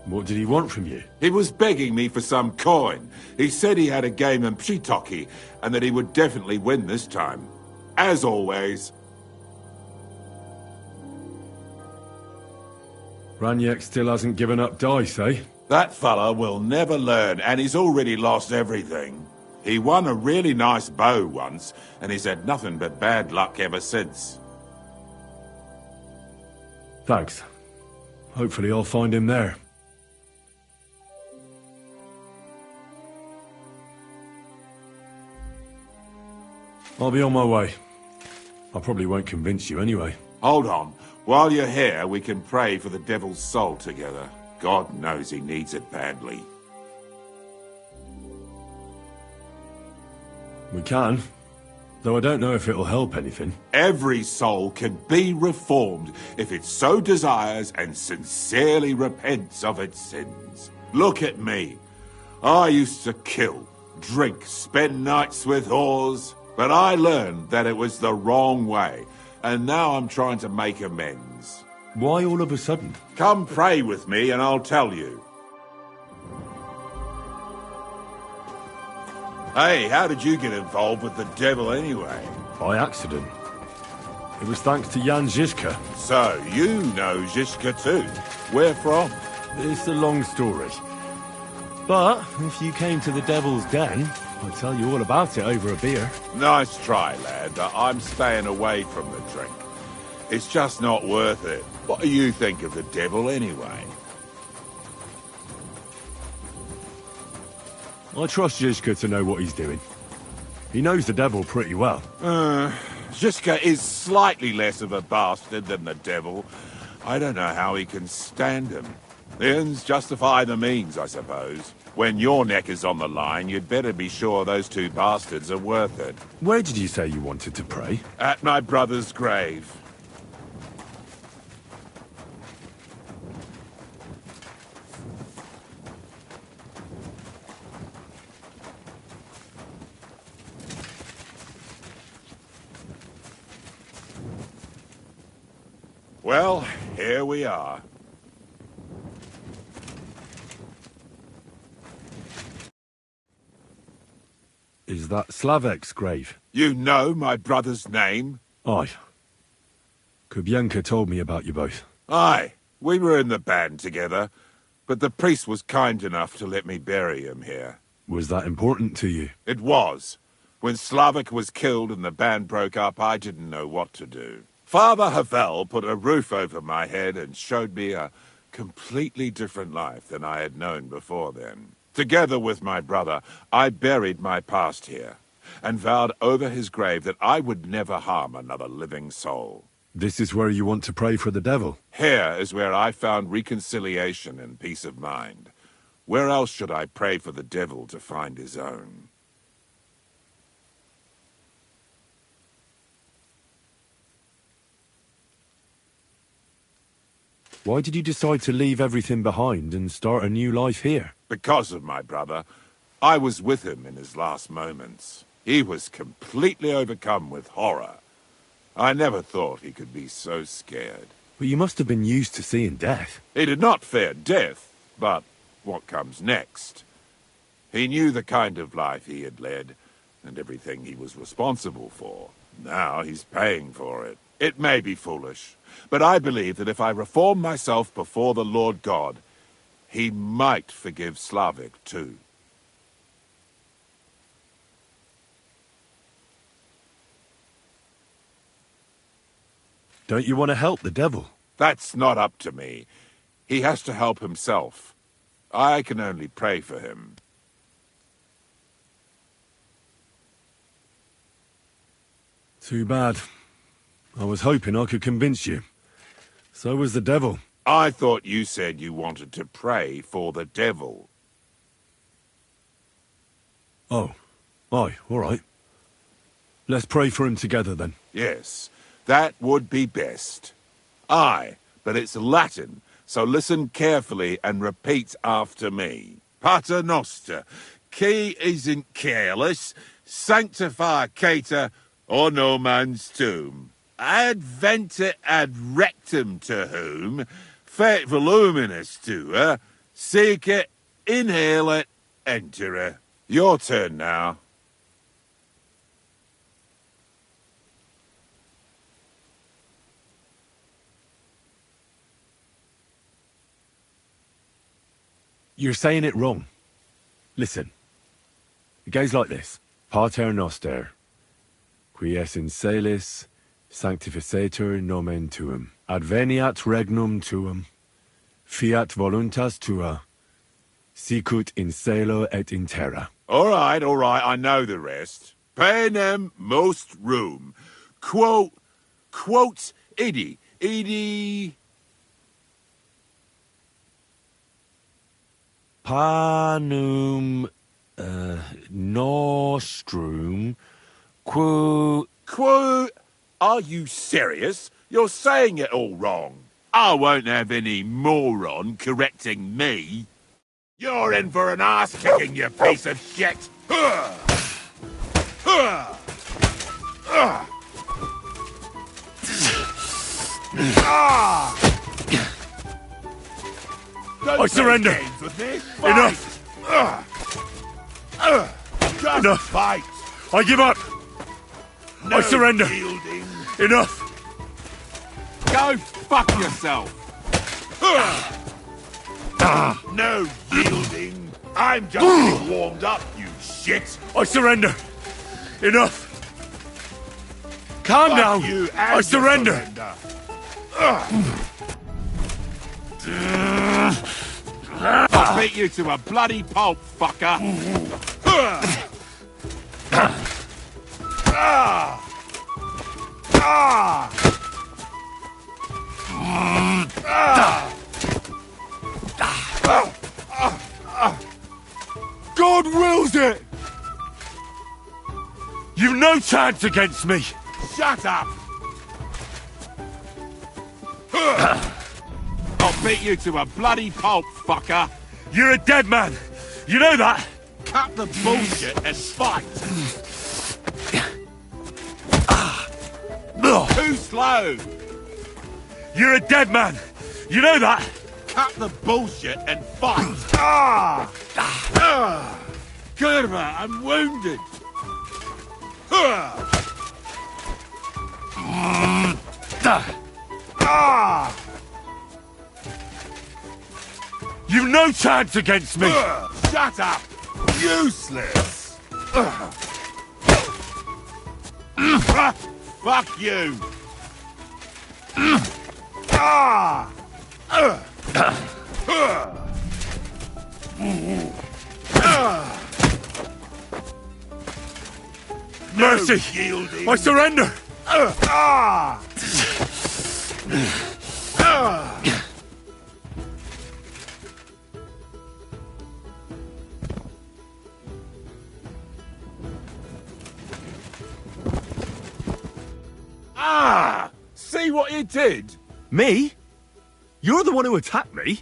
What did he want from you? He was begging me for some coin. He said he had a game in Pshitoki, and that he would definitely win this time. As always. Raniek still hasn't given up dice, eh? That fella will never learn, and he's already lost everything. He won a really nice bow once, and he's had nothing but bad luck ever since. Thanks. Hopefully I'll find him there. I'll be on my way. I probably won't convince you anyway. Hold on. While you're here, we can pray for the devil's soul together. God knows he needs it badly. We can, though I don't know if it'll help anything. Every soul can be reformed if it so desires and sincerely repents of its sins. Look at me. I used to kill, drink, spend nights with whores, but I learned that it was the wrong way, and now I'm trying to make amends. Why all of a sudden? Come pray with me and I'll tell you. Hey, how did you get involved with the devil anyway? By accident. It was thanks to Jan Žižka. So, you know Žižka too. Where from? It's a long story. But, if you came to the Devil's Den, I'd tell you all about it over a beer. Nice try, lad, but I'm staying away from the drink. It's just not worth it. What do you think of the devil anyway? I trust Žižka to know what he's doing. He knows the devil pretty well. Žižka is slightly less of a bastard than the devil. I don't know how he can stand him. The ends justify the means, I suppose. When your neck is on the line, you'd better be sure those two bastards are worth it. Where did you say you wanted to pray? At my brother's grave. Well, here we are. Is that Slavek's grave? You know my brother's name? Aye. Kubienka told me about you both. Aye. We were in the band together, but the priest was kind enough to let me bury him here. Was that important to you? It was. When Slavek was killed and the band broke up, I didn't know what to do. Father Havel put a roof over my head and showed me a completely different life than I had known before then. Together with my brother, I buried my past here, and vowed over his grave that I would never harm another living soul. This is where you want to pray for the devil? Here is where I found reconciliation and peace of mind. Where else should I pray for the devil to find his own? Why did you decide to leave everything behind and start a new life here? Because of my brother. I was with him in his last moments. He was completely overcome with horror. I never thought he could be so scared. But you must have been used to seeing death. He did not fear death, but what comes next? He knew the kind of life he had led, and everything he was responsible for. Now he's paying for it. It may be foolish, but I believe that if I reform myself before the Lord God, he might forgive Slavik too. Don't you want to help the devil? That's not up to me. He has to help himself. I can only pray for him. Too bad. I was hoping I could convince you. So was the devil. I thought you said you wanted to pray for the devil. Oh. Aye, all right. Let's pray for him together then. Yes, that would be best. Aye, but it's Latin, so listen carefully and repeat after me. Pater Noster, qui isn't careless, sanctify cater, or no man's tomb. Adventure ad rectum to whom, fet voluminous to her, seek it, inhale it, enter her. Your turn now. You're saying it wrong. Listen. It goes like this. Pater Noster, qui es in celis, sanctificetur nomen tuum. Adveniat regnum tuum. Fiat voluntas tua. Sicut in cielo et in terra. All right, I know the rest. Panem most room. Quote, idi. Panum nostrum quo. Are you serious? You're saying it all wrong. I won't have any moron correcting me. You're in for an ass-kicking, you piece of shit! I surrender! Enough! Enough! Fight! I give up! No I surrender! Yielding. Enough! Go fuck yourself! No yielding! I'm just getting warmed up, you shit! I surrender! Enough! Calm down! You I surrender! I'll beat you to a bloody pulp, fucker! God wills it! You've no chance against me! Shut up! I'll beat you to a bloody pulp, fucker! You're a dead man! You know that! Cut the bullshit and fight! Too slow! You're a dead man! You know that! Cut the bullshit and fight! Kurva, I'm wounded! You've no chance against me! Shut up! Useless! Fuck you! Mercy! I surrender! did? Me? You're the one who attacked me.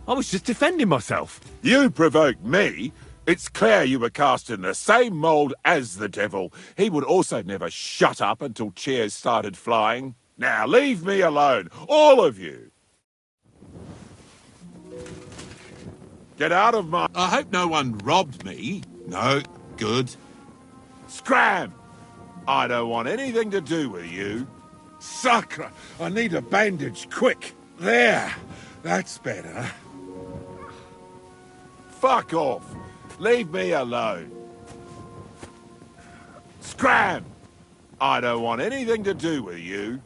I was just defending myself. You provoked me. It's clear you were cast in the same mould as the devil. He would also never shut up until cheers started flying. Now leave me alone, all of you. Get out of my... I hope no one robbed me. No, good. Scram! I don't want anything to do with you. Sacre! I need a bandage, quick. There. That's better. Fuck off. Leave me alone. Scram! I don't want anything to do with you.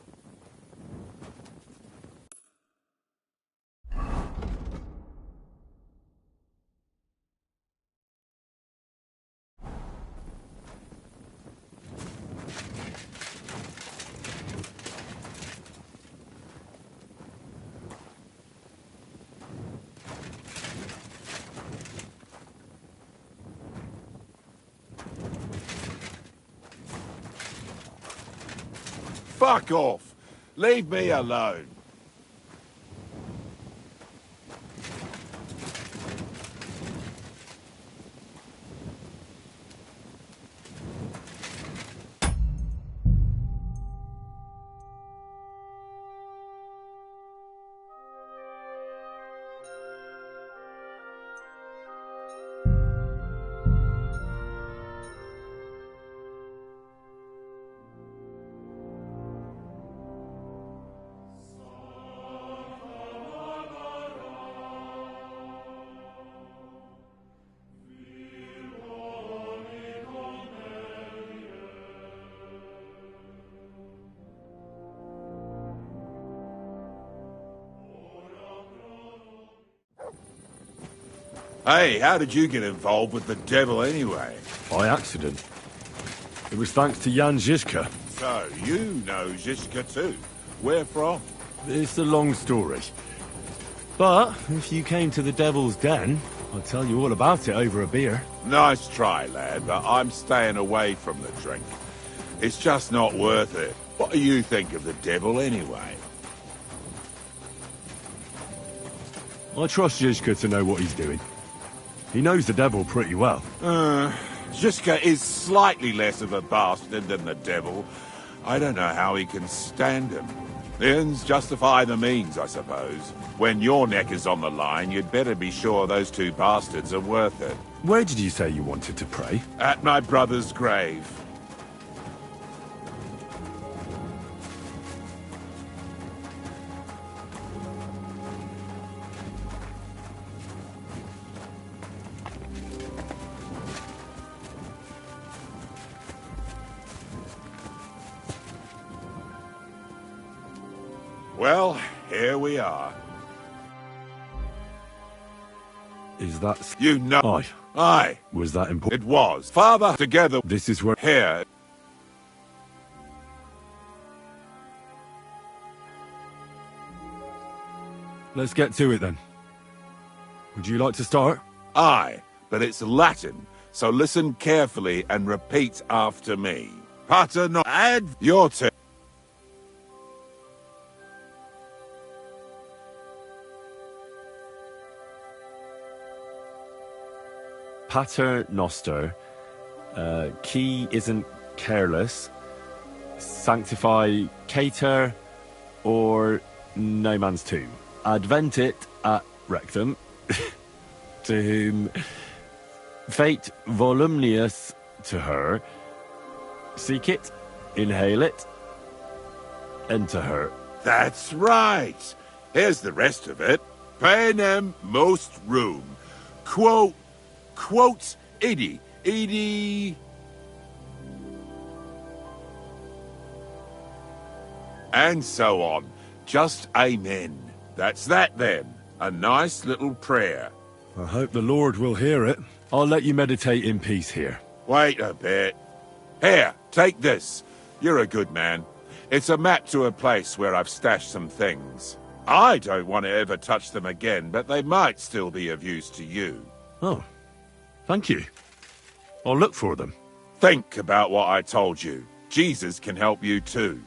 Fuck off! Leave me alone. Hey, how did you get involved with the devil anyway? By accident. It was thanks to Jan Žižka. So, you know Žižka too. Where from? It's a long story. But, if you came to the Devil's Den, I'd tell you all about it over a beer. Nice try, lad, but I'm staying away from the drink. It's just not worth it. What do you think of the devil anyway? I trust Žižka to know what he's doing. He knows the devil pretty well. Žižka is slightly less of a bastard than the devil. I don't know how he can stand him. The ends justify the means, I suppose. When your neck is on the line, you'd better be sure those two bastards are worth it. Where did you say you wanted to pray? At my brother's grave. Well, here we are. Is that... You know... Aye. Aye. Was that important? It was. Father, together... This is where... Here. Let's get to it then. Would you like to start? Aye, but it's Latin, so listen carefully and repeat after me. Pater no... Add your turn. Pater Noster, Key isn't careless, Sanctify Cater, or No Man's Tomb. Adventit at Rectum, to whom fate volumnius to her, seek it, inhale it, enter her. That's right. Here's the rest of it. Panem most room. Quotes Edie. And so on. Just amen. That's that then. A nice little prayer. I hope the Lord will hear it. I'll let you meditate in peace here. Wait a bit. Here, take this. You're a good man. It's a map to a place where I've stashed some things. I don't want to ever touch them again, but they might still be of use to you. Oh. Thank you. I'll look for them. Think about what I told you. Jesus can help you too.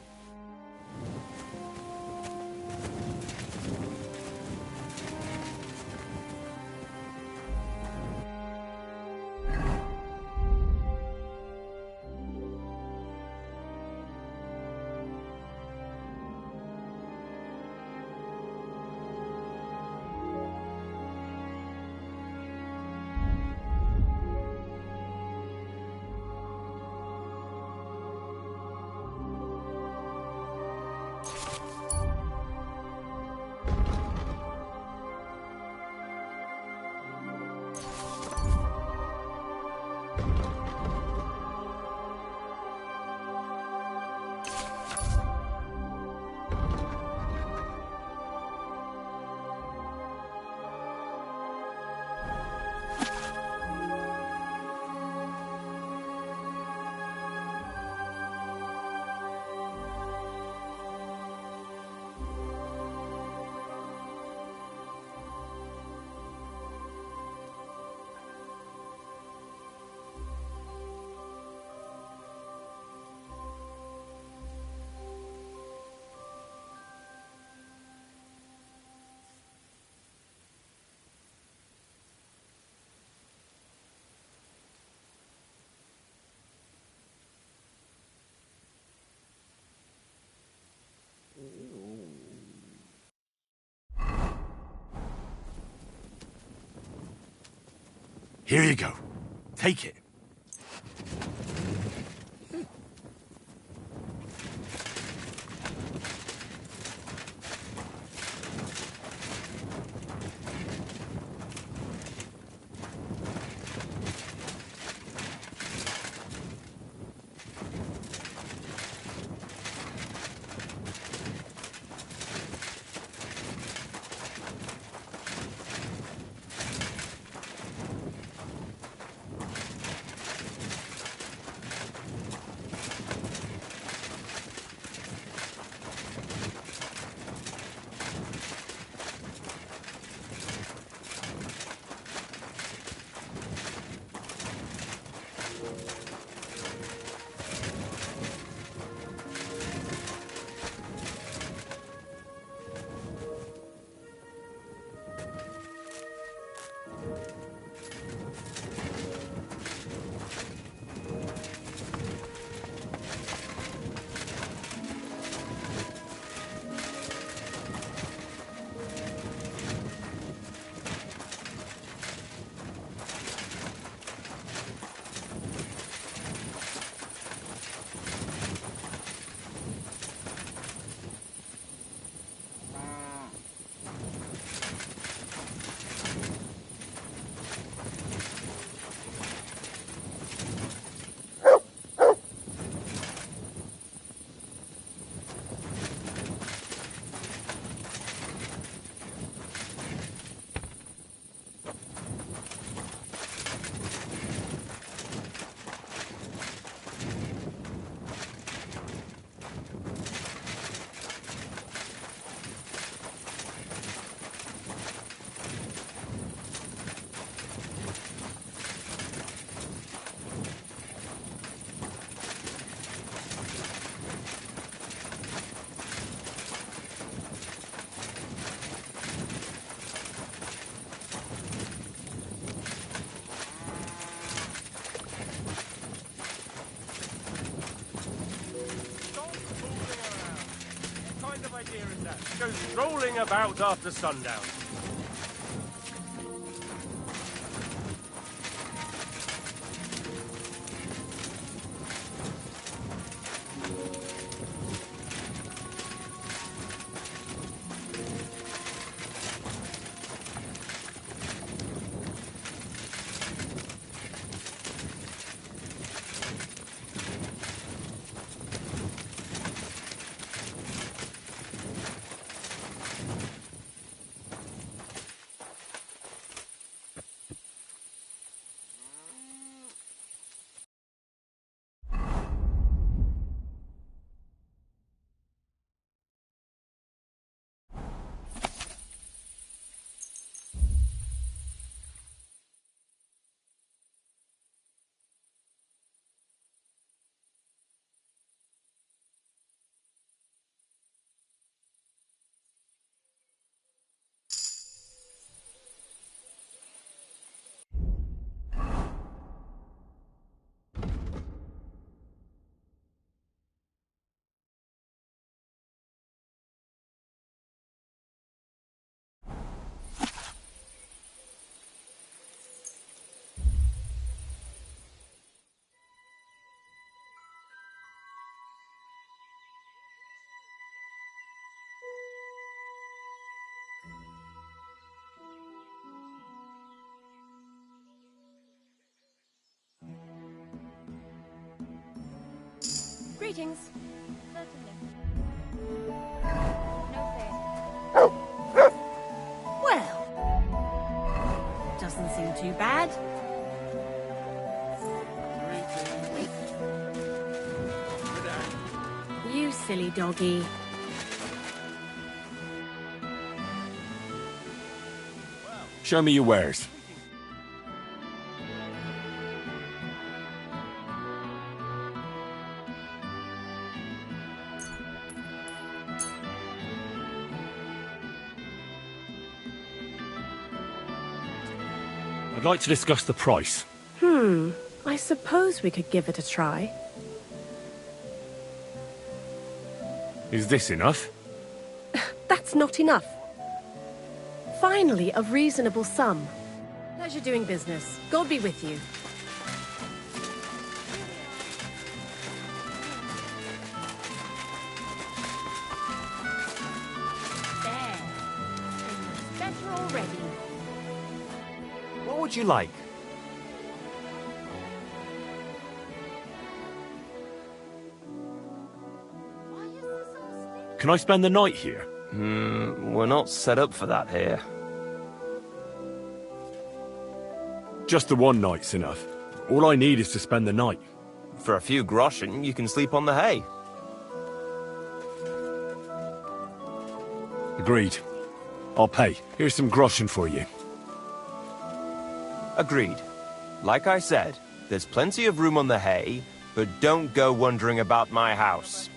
Here you go. Take it. Go strolling about after sundown. Greetings. Certainly. No fear. Well, doesn't seem too bad. You silly doggy. Show me your wares. I'd like to discuss the price. I suppose we could give it a try. Is this enough? That's not enough. Finally, a reasonable sum. Pleasure doing business. God be with you. There. It's better already. What would you like? Can I spend the night here? We're not set up for that here. Just the one night's enough. All I need is to spend the night. For a few groschen, you can sleep on the hay. Agreed. I'll pay. Here's some groschen for you. Agreed. Like I said, there's plenty of room on the hay, but don't go wondering about my house.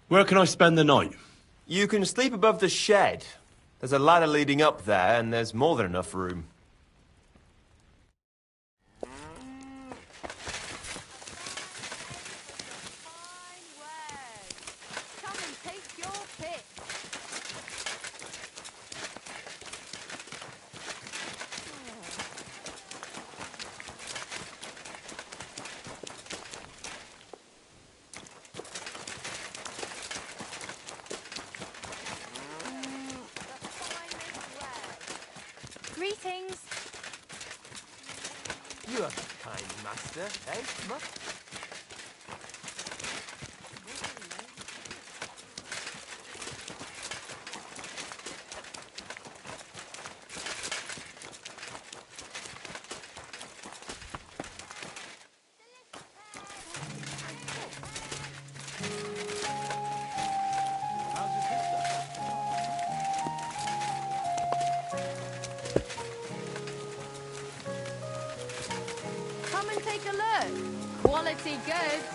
Where can I spend the night? You can sleep above the shed. There's a ladder leading up there, and there's more than enough room. Come and take your pick. Greetings. You are the kind master, eh, Mutt? Come and take a look. Quality goods.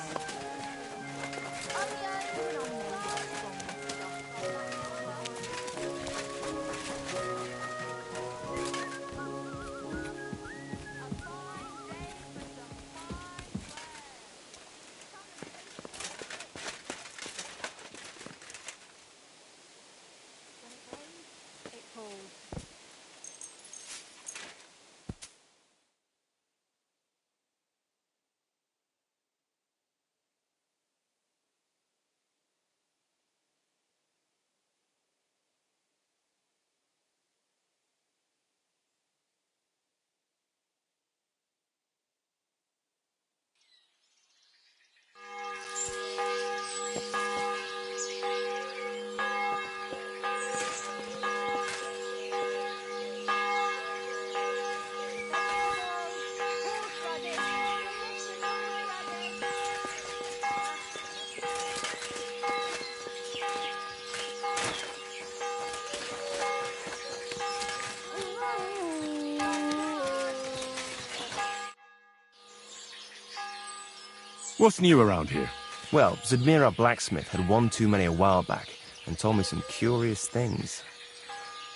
What's new around here? Well, Zadmira Blacksmith had one too many a while back and told me some curious things.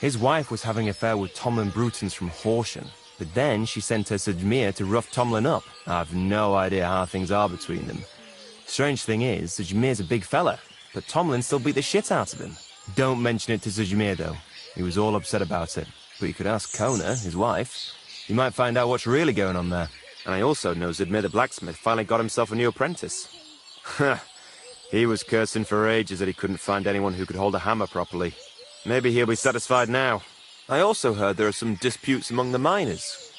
His wife was having an affair with Tomlin Brutons from Horsham, but then she sent her Zadmir to rough Tomlin up. I've no idea how things are between them. Strange thing is, Zadmir's a big fella, but Tomlin still beat the shit out of him. Don't mention it to Zadmir, though. He was all upset about it. But you could ask Kona, his wife. You might find out what's really going on there. And I also know Zadmir the blacksmith finally got himself a new apprentice. He was cursing for ages that he couldn't find anyone who could hold a hammer properly. Maybe he'll be satisfied now. I also heard there are some disputes among the miners.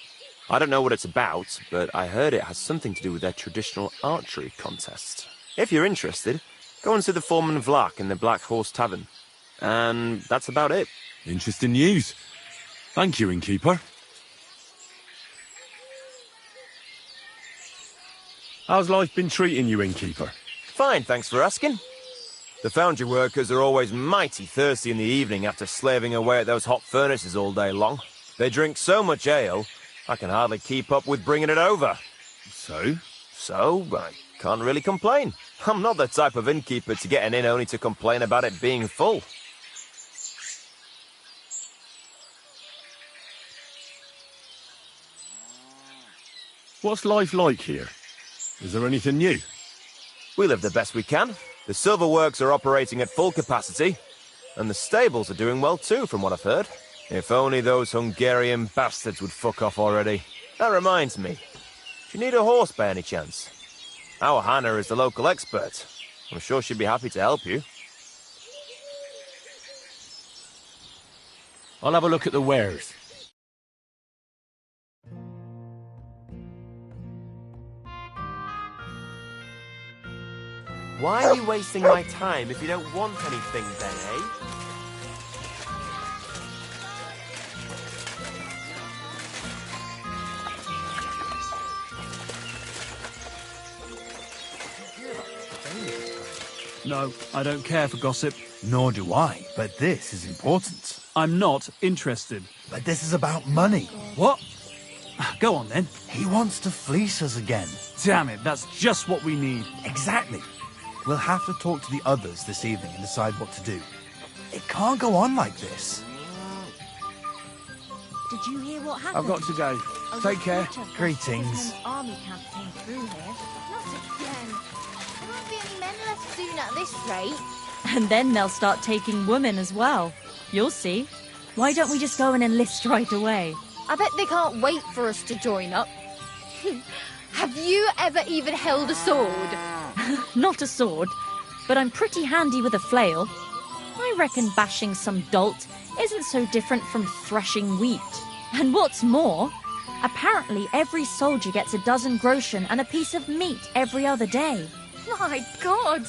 I don't know what it's about, but I heard it has something to do with their traditional archery contest. If you're interested, go and see the foreman Vlak in the Black Horse Tavern. And that's about it. Interesting news. Thank you, innkeeper. How's life been treating you, innkeeper? Fine, thanks for asking. The foundry workers are always mighty thirsty in the evening after slaving away at those hot furnaces all day long. They drink so much ale, I can hardly keep up with bringing it over. So? So, I can't really complain. I'm not the type of innkeeper to get an inn only to complain about it being full. What's life like here? Is there anything new? We live the best we can. The silver works are operating at full capacity, and the stables are doing well too, from what I've heard. If only those Hungarian bastards would fuck off already. That reminds me. Do you need a horse by any chance? Our Hannah is the local expert. I'm sure she'd be happy to help you. I'll have a look at the wares. Why are you wasting my time if you don't want anything then, eh? No, I don't care for gossip. Nor do I, but this is important. I'm not interested. But this is about money. What? Go on then. He wants to fleece us again. Damn it, that's just what we need. Exactly. We'll have to talk to the others this evening and decide what to do. It can't go on like this. Did you hear what happened? I've got to go. Take care. Greetings. Army camp came through here. Not again. There won't be any men left soon at this rate. And then they'll start taking women as well. You'll see. Why don't we just go and enlist right away? I bet they can't wait for us to join up. Have you ever even held a sword? Not a sword, but I'm pretty handy with a flail. I reckon bashing some dolt isn't so different from threshing wheat. And what's more, apparently every soldier gets a dozen groschen and a piece of meat every other day. My God!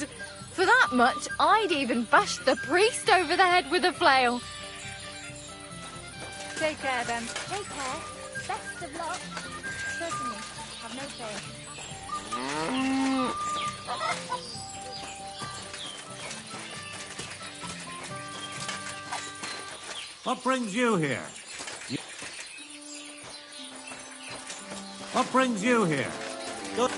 For that much, I'd even bash the priest over the head with a flail. Take care, then. Take care. Best of luck. Certainly. Have no fear. What brings you here? What brings you here? Go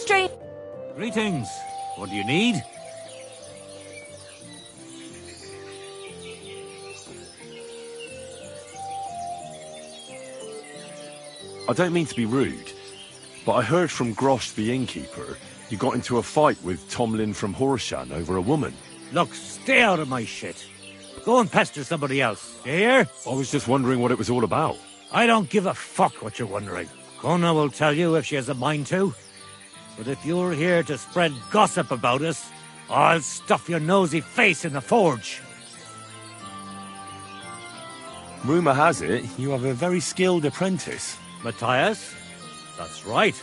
Straight. Greetings. What do you need? I don't mean to be rude, but I heard from Grosh the innkeeper you got into a fight with Tomlin from Horshan over a woman. Look, stay out of my shit. Go and pester somebody else. You hear? I was just wondering what it was all about. I don't give a fuck what you're wondering. Kona will tell you if she has a mind to. But if you're here to spread gossip about us, I'll stuff your nosy face in the forge. Rumour has it you have a very skilled apprentice. Matthias? That's right.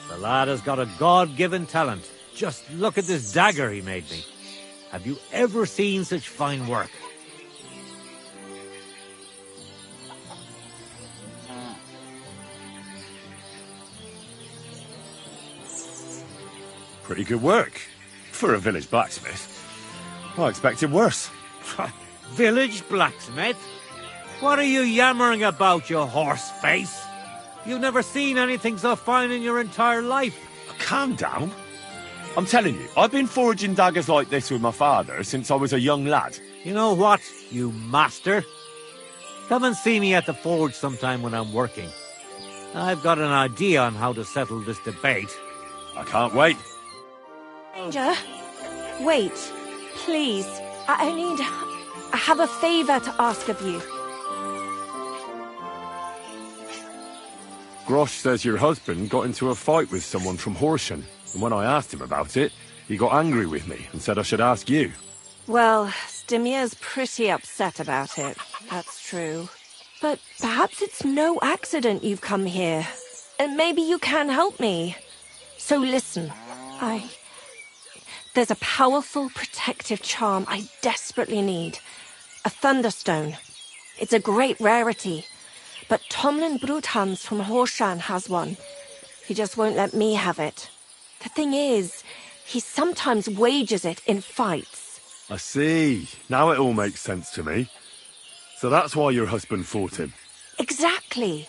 The lad has got a God-given talent. Just look at this dagger he made me. Have you ever seen such fine work? Pretty good work. For a village blacksmith. I expected worse. Village blacksmith? What are you yammering about, you horse face? You've never seen anything so fine in your entire life. Calm down. I'm telling you, I've been forging daggers like this with my father since I was a young lad. You know what, you master? Come and see me at the forge sometime when I'm working. I've got an idea on how to settle this debate. I can't wait. Ranger, wait, please. I have a favor to ask of you. Grosh says your husband got into a fight with someone from Horshan, and when I asked him about it, he got angry with me and said I should ask you. Well, Stimir's pretty upset about it. That's true. But perhaps it's no accident you've come here. And maybe you can help me. So listen, There's a powerful protective charm I desperately need. A Thunderstone. It's a great rarity. But Tomlin Bruthans from Horshan has one. He just won't let me have it. The thing is, he sometimes wages it in fights. I see. Now it all makes sense to me. So that's why your husband fought him. Exactly.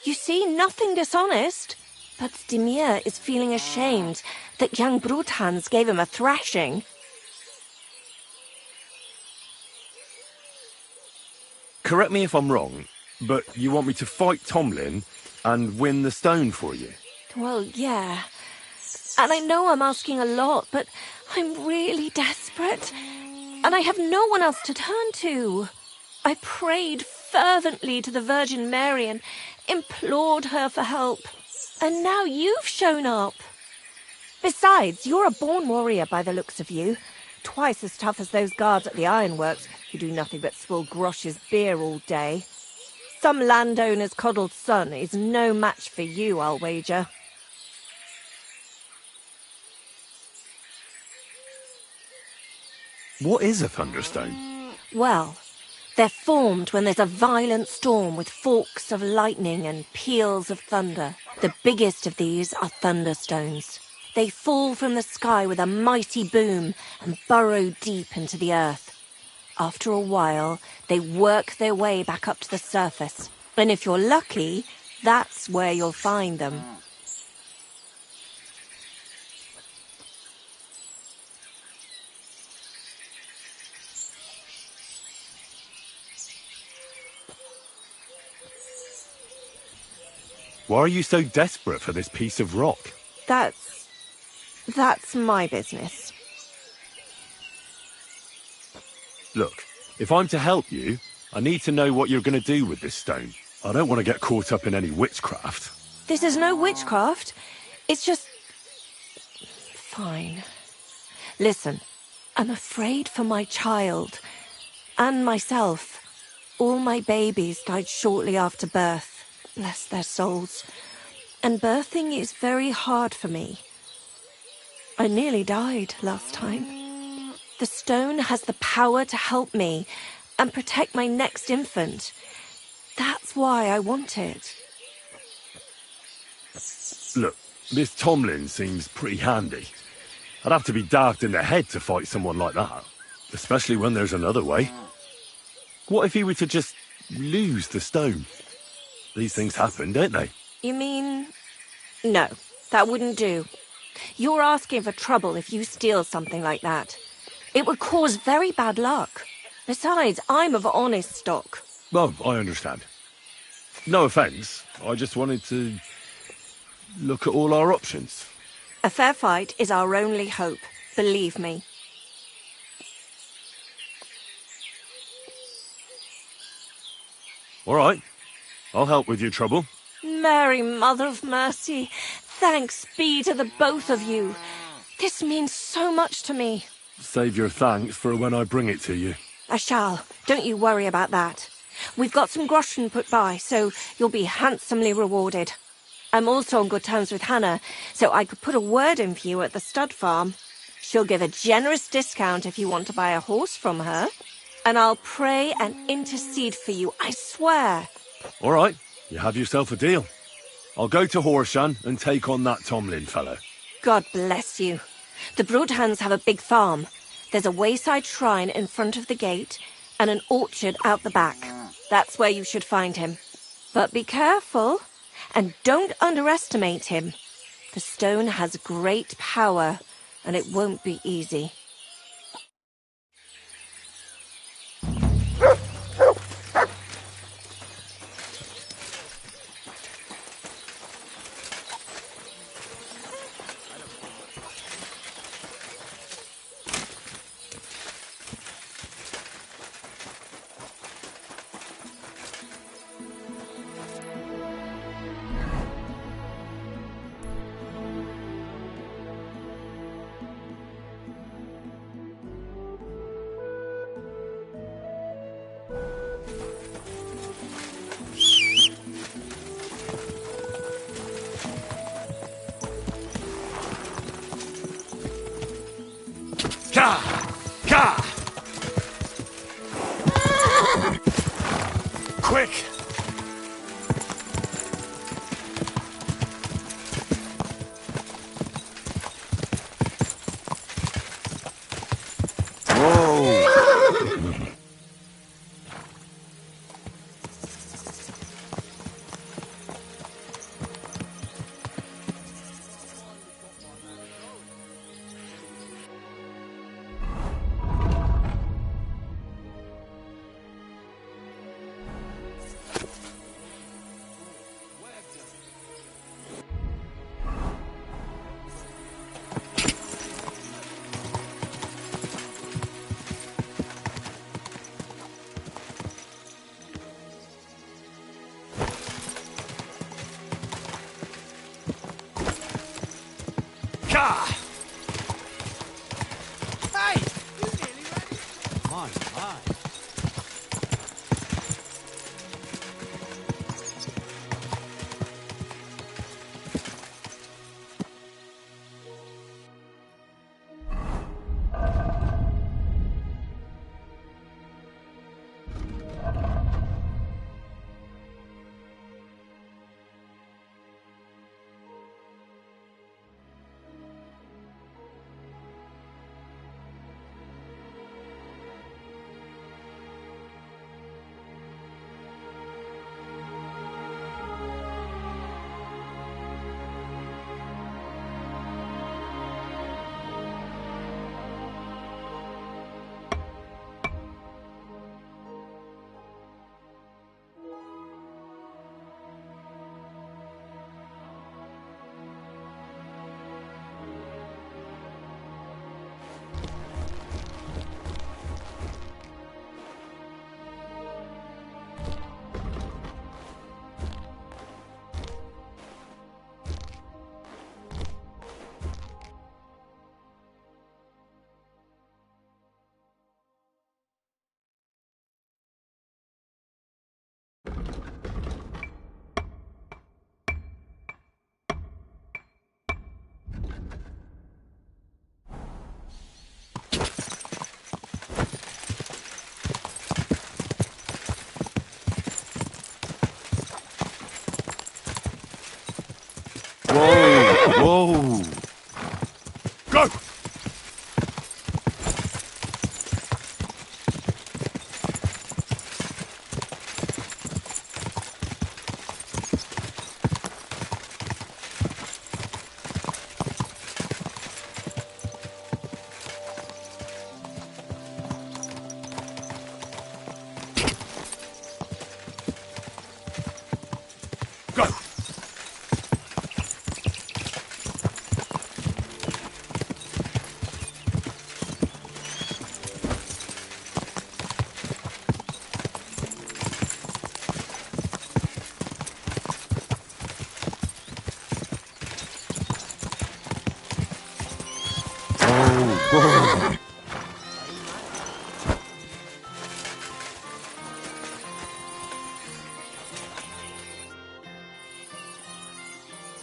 You see, nothing dishonest. But Stimir is feeling ashamed that young Bruthans gave him a thrashing. Correct me if I'm wrong, but you want me to fight Tomlin and win the stone for you? Well, yeah. And I know I'm asking a lot, but I'm really desperate. And I have no one else to turn to. I prayed fervently to the Virgin Mary and implored her for help. And now you've shown up. Besides, you're a born warrior by the looks of you. Twice as tough as those guards at the ironworks who do nothing but swill Grosh's beer all day. Some landowner's coddled son is no match for you, I'll wager. What is a Thunderstone? Well, they're formed when there's a violent storm with forks of lightning and peals of thunder. The biggest of these are Thunderstones. They fall from the sky with a mighty boom and burrow deep into the earth. After a while, they work their way back up to the surface. And if you're lucky, that's where you'll find them. Why are you so desperate for this piece of rock? That's my business. Look, if I'm to help you, I need to know what you're going to do with this stone. I don't want to get caught up in any witchcraft. This is no witchcraft. It's just... Fine. Listen, I'm afraid for my child. And myself. All my babies died shortly after birth. Bless their souls. And birthing is very hard for me. I nearly died last time. The stone has the power to help me and protect my next infant. That's why I want it. Look, this Tomlin seems pretty handy. I'd have to be daft in the head to fight someone like that. Especially when there's another way. What if he were to just lose the stone? These things happen, don't they? You mean... No, that wouldn't do. You're asking for trouble if you steal something like that. It would cause very bad luck. Besides, I'm of honest stock. Well, I understand. No offence, I just wanted to look at all our options. A fair fight is our only hope, believe me. All right, I'll help with your trouble. Mary, Mother of Mercy, thanks be to the both of you. This means so much to me. Save your thanks for when I bring it to you. I shall. Don't you worry about that. We've got some groschen put by, so you'll be handsomely rewarded. I'm also on good terms with Hannah, so I could put a word in for you at the stud farm. She'll give a generous discount if you want to buy a horse from her. And I'll pray and intercede for you, I swear. All right, you have yourself a deal. I'll go to Horshan and take on that Tomlin fellow. God bless you. The Broadhands have a big farm. There's a wayside shrine in front of the gate and an orchard out the back. That's where you should find him. But be careful and don't underestimate him. The stone has great power and it won't be easy. Quick! Hey! You nearly ready? My. Whoa! Go!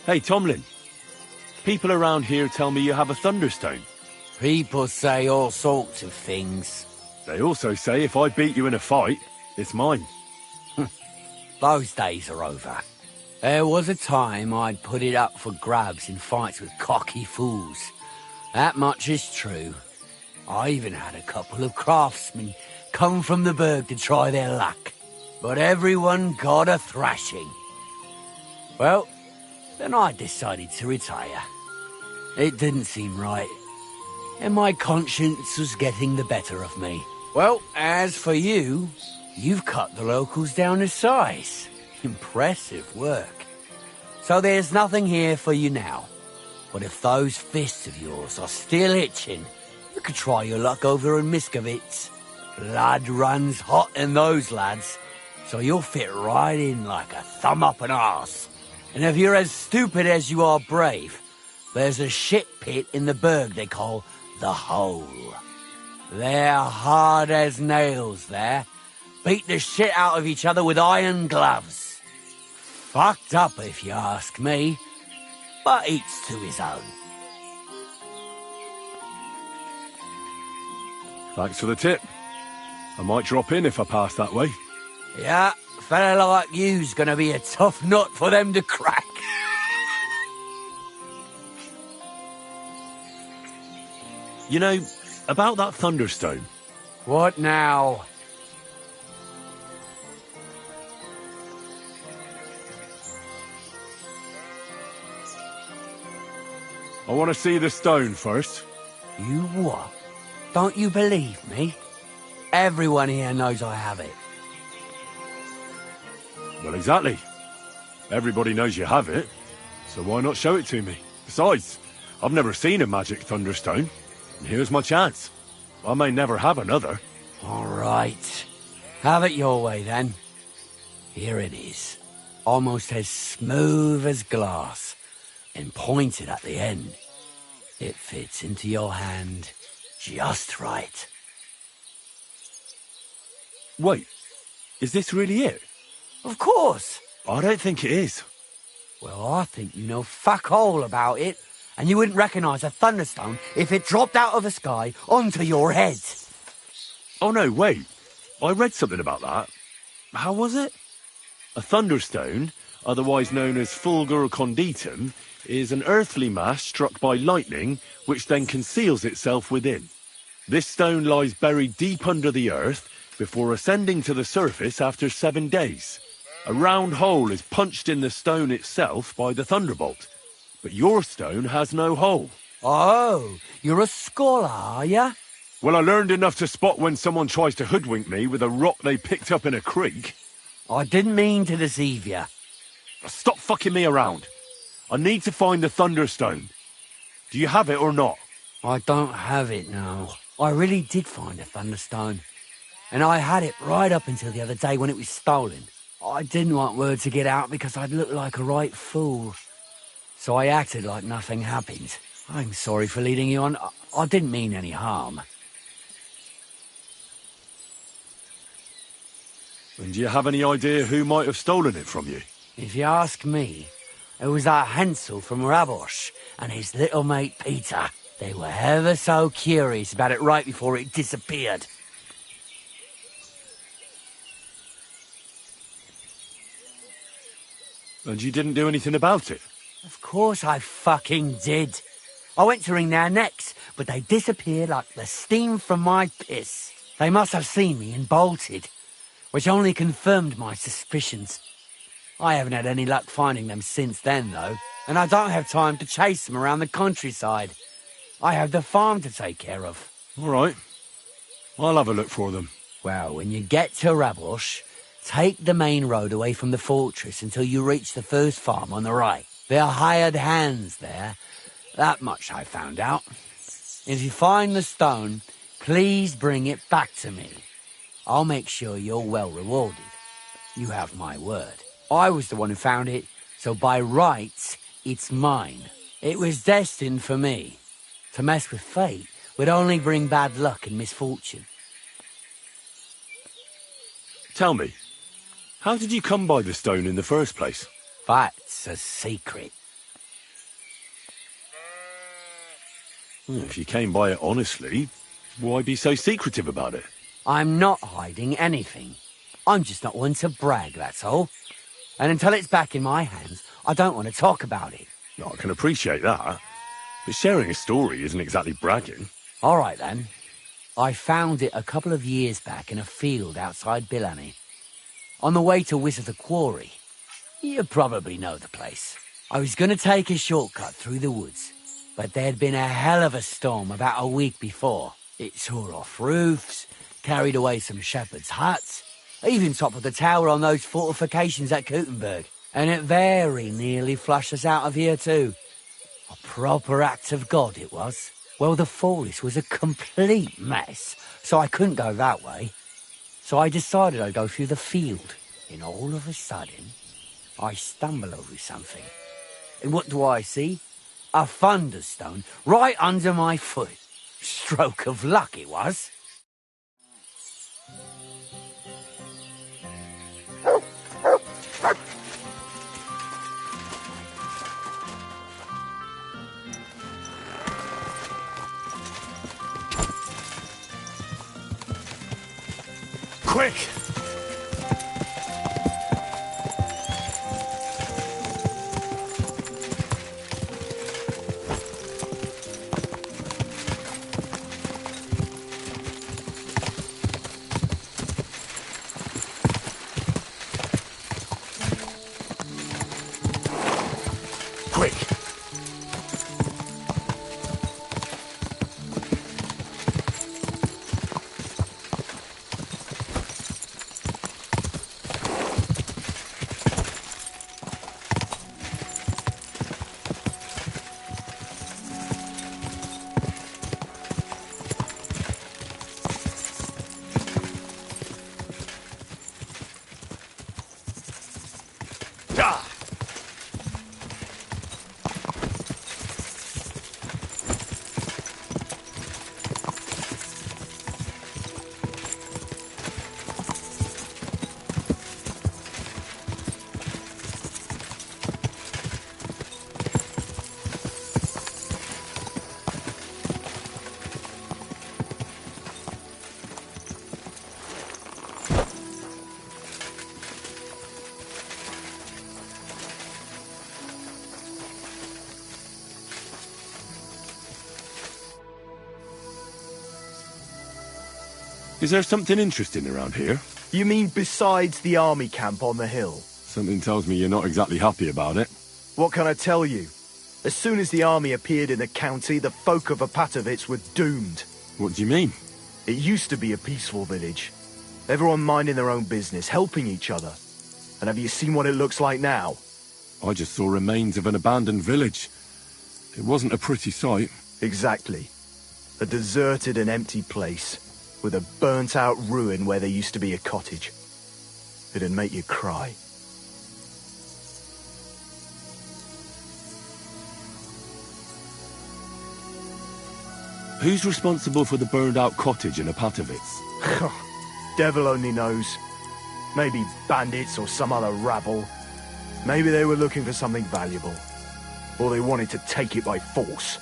Hey, Tomlin. People around here tell me you have a Thunderstone. People say all sorts of things. They also say if I beat you in a fight, it's mine. Those days are over. There was a time I'd put it up for grabs in fights with cocky fools. That much is true. I even had a couple of craftsmen come from the burg to try their luck. But everyone got a thrashing. Well, then I decided to retire. It didn't seem right, and my conscience was getting the better of me. Well, as for you, you've cut the locals down to size. Impressive work. So there's nothing here for you now. But if those fists of yours are still itching, you could try your luck over in Miskovitz. Blood runs hot in those lads, so you'll fit right in like a thumb up an arse. And if you're as stupid as you are brave, there's a shit pit in the burg they call the Hole. They're hard as nails there. Beat the shit out of each other with iron gloves. Fucked up if you ask me, but each to his own. Thanks for the tip. I might drop in if I pass that way. Yeah, a fella like you's gonna be a tough nut for them to crack. You know, about that Thunderstone. What now? I want to see the stone first. You what? Don't you believe me? Everyone here knows I have it. Well, exactly. Everybody knows you have it, so why not show it to me? Besides, I've never seen a magic Thunderstone, and here's my chance. I may never have another. All right. Have it your way, then. Here it is. Almost as smooth as glass, and pointed at the end. It fits into your hand just right. Wait, is this really it? Of course. I don't think it is. Well, I think you know fuck all about it, and you wouldn't recognise a thunderstone if it dropped out of the sky onto your head. Oh no, wait. I read something about that. How was it? A thunderstone, otherwise known as fulgur conditum, is an earthly mass struck by lightning, which then conceals itself within. This stone lies buried deep under the earth before ascending to the surface after 7 days. A round hole is punched in the stone itself by the thunderbolt, but your stone has no hole. Oh, you're a scholar, are ya? Well, I learned enough to spot when someone tries to hoodwink me with a rock they picked up in a creek. I didn't mean to deceive you. Stop fucking me around. I need to find the Thunderstone. Do you have it or not? I don't have it now. I really did find a Thunderstone. And I had it right up until the other day when it was stolen. I didn't want word to get out because I'd look like a right fool. So I acted like nothing happened. I'm sorry for leading you on. I didn't mean any harm. And do you have any idea who might have stolen it from you? If you ask me, it was that Hansel from Rabosh and his little mate Peter. They were ever so curious about it right before it disappeared. And you didn't do anything about it? Of course I fucking did. I went to wring their necks, but they disappeared like the steam from my piss. They must have seen me and bolted, which only confirmed my suspicions. I haven't had any luck finding them since then, though, and I don't have time to chase them around the countryside. I have the farm to take care of. All right. I'll have a look for them. Well, when you get to Rabosh, take the main road away from the fortress until you reach the first farm on the right. They're hired hands there. That much I found out. If you find the stone, please bring it back to me. I'll make sure you're well rewarded. You have my word. I was the one who found it, so by rights, it's mine. It was destined for me. To mess with fate would only bring bad luck and misfortune. Tell me, how did you come by the stone in the first place? That's a secret. Well, if you came by it honestly, why be so secretive about it? I'm not hiding anything. I'm just not one to brag, that's all. And until it's back in my hands, I don't want to talk about it. I can appreciate that, but sharing a story isn't exactly bragging. All right, then. I found it a couple of years back in a field outside Billany. On the way to Wizard Quarry. You probably know the place. I was going to take a shortcut through the woods, but there'd been a hell of a storm about a week before. It tore off roofs, carried away some shepherds' huts, even toppled the tower on those fortifications at Gutenberg. And it very nearly flushed us out of here too. A proper act of God it was. Well, the forest was a complete mess, so I couldn't go that way. So I decided I'd go through the field. And all of a sudden, I stumble over something. And what do I see? A thunderstone right under my foot. Stroke of luck it was. Quick! Quick! Is there something interesting around here? You mean besides the army camp on the hill? Something tells me you're not exactly happy about it. What can I tell you? As soon as the army appeared in the county, the folk of Apatovitz were doomed. What do you mean? It used to be a peaceful village. Everyone minding their own business, helping each other. And have you seen what it looks like now? I just saw remains of an abandoned village. It wasn't a pretty sight. Exactly. A deserted and empty place, with a burnt-out ruin where there used to be a cottage. It'd make you cry. Who's responsible for the burned-out cottage in Apatovitz? Devil only knows. Maybe bandits or some other rabble. Maybe they were looking for something valuable. Or they wanted to take it by force.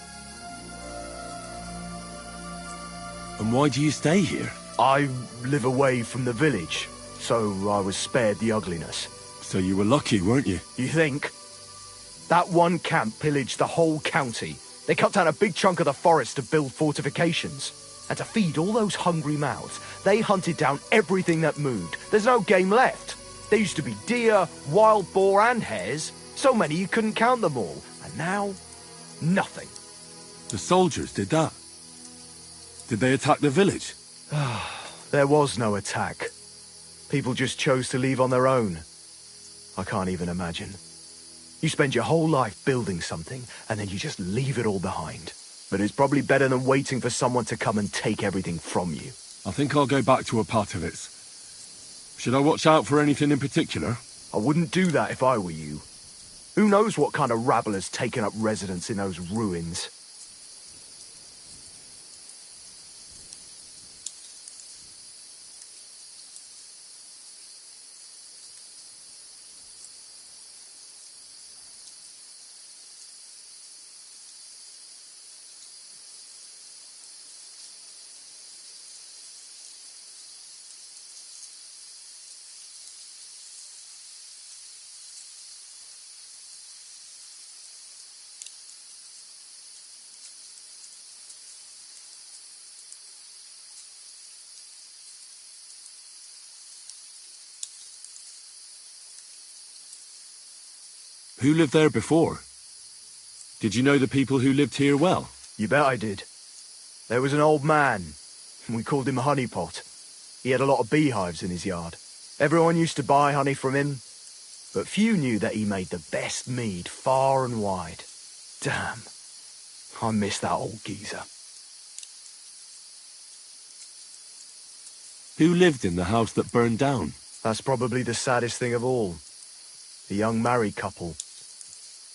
And why do you stay here? I live away from the village, so I was spared the ugliness. So you were lucky, weren't you? You think? That one camp pillaged the whole county. They cut down a big chunk of the forest to build fortifications. And to feed all those hungry mouths, they hunted down everything that moved. There's no game left. There used to be deer, wild boar and hares. So many you couldn't count them all. And now, nothing. The soldiers did that? Did they attack the village? There was no attack. People just chose to leave on their own. I can't even imagine. You spend your whole life building something, and then you just leave it all behind. But it's probably better than waiting for someone to come and take everything from you. I think I'll go back to Apatovitz. Should I watch out for anything in particular? I wouldn't do that if I were you. Who knows what kind of rabble has taken up residence in those ruins? Who lived there before? Did you know the people who lived here well? You bet I did. There was an old man. We called him Honeypot. He had a lot of beehives in his yard. Everyone used to buy honey from him, but few knew that he made the best mead far and wide. Damn. I miss that old geezer. Who lived in the house that burned down? That's probably the saddest thing of all. The young married couple.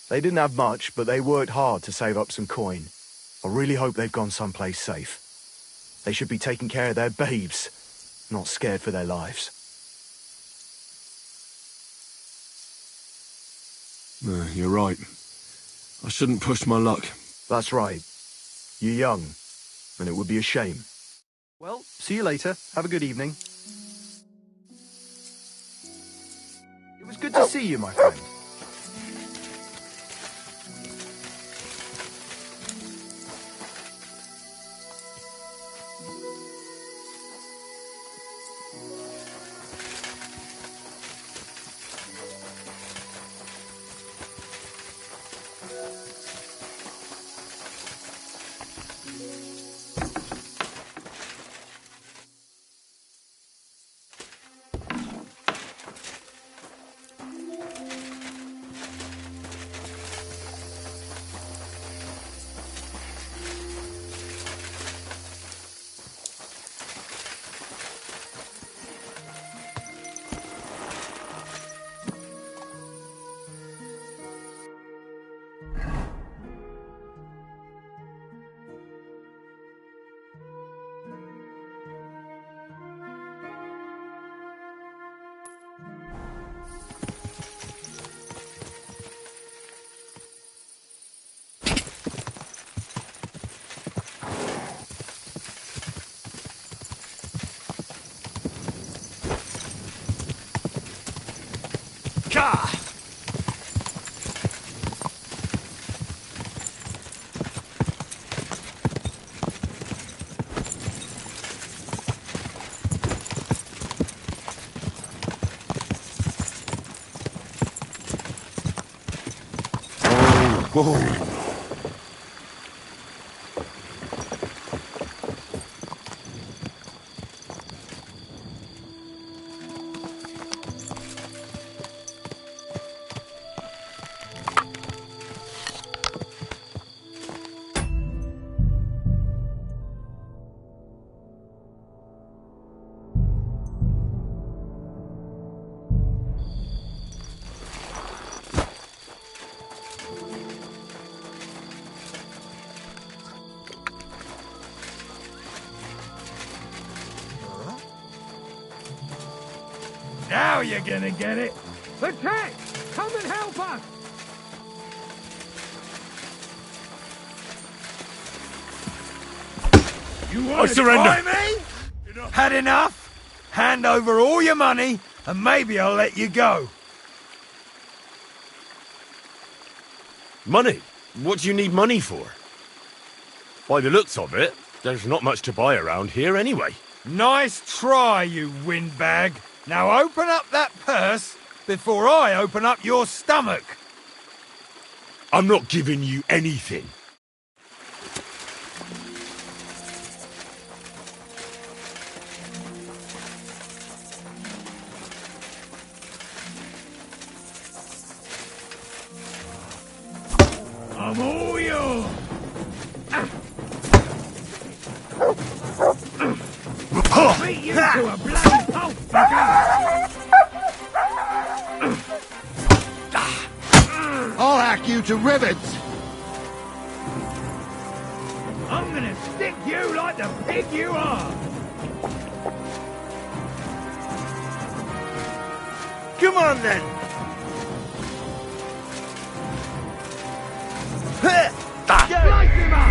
They didn't have much, but they worked hard to save up some coin. I really hope they've gone someplace safe. They should be taking care of their babes, not scared for their lives. No, you're right. I shouldn't push my luck. That's right. You're young, and it would be a shame. Well, see you later. Have a good evening. was good to see you, my friend. Whoa. Now you're gonna get it. Attack! Come and help us! You want to try me? Had enough? Hand over all your money, and maybe I'll let you go. Money? What do you need money for? By the looks of it, there's not much to buy around here anyway. Nice try, you windbag. Now open up that purse before I open up your stomach. I'm not giving you anything. I'm all yours. Beat you to a bloody pulp, I'll hack you to rivets. I'm gonna stick you like the pig you are. Come on then. Slice him up.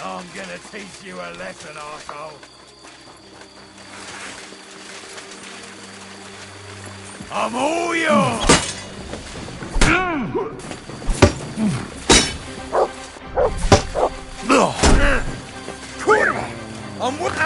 I'm gonna teach you a lesson, arsehole. I'm all yours! I'm with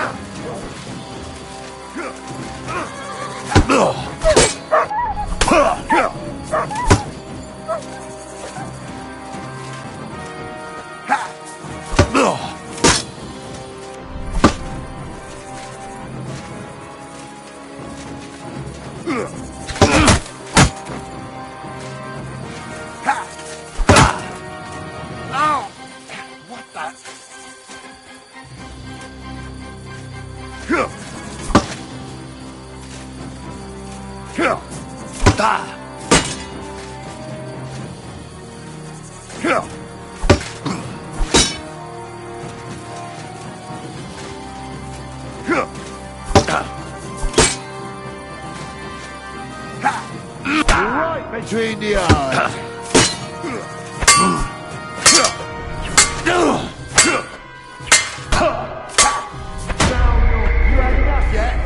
right between the eyes. You had enough yet?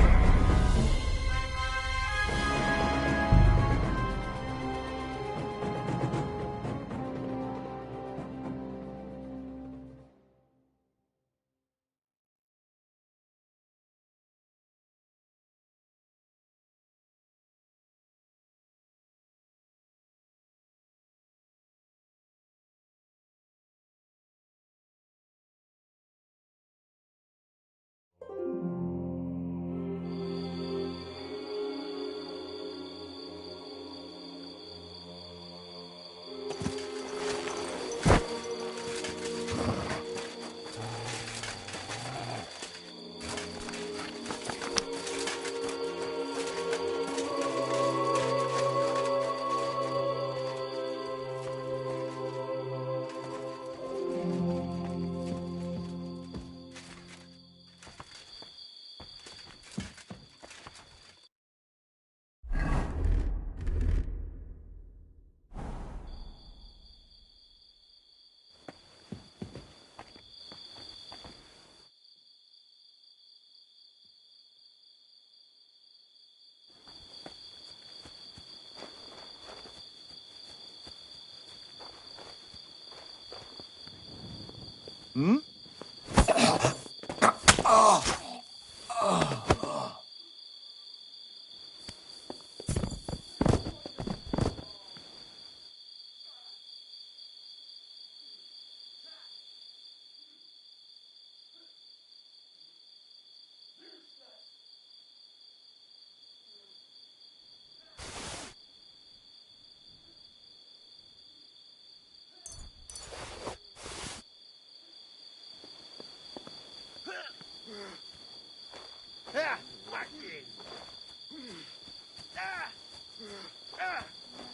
Hmm?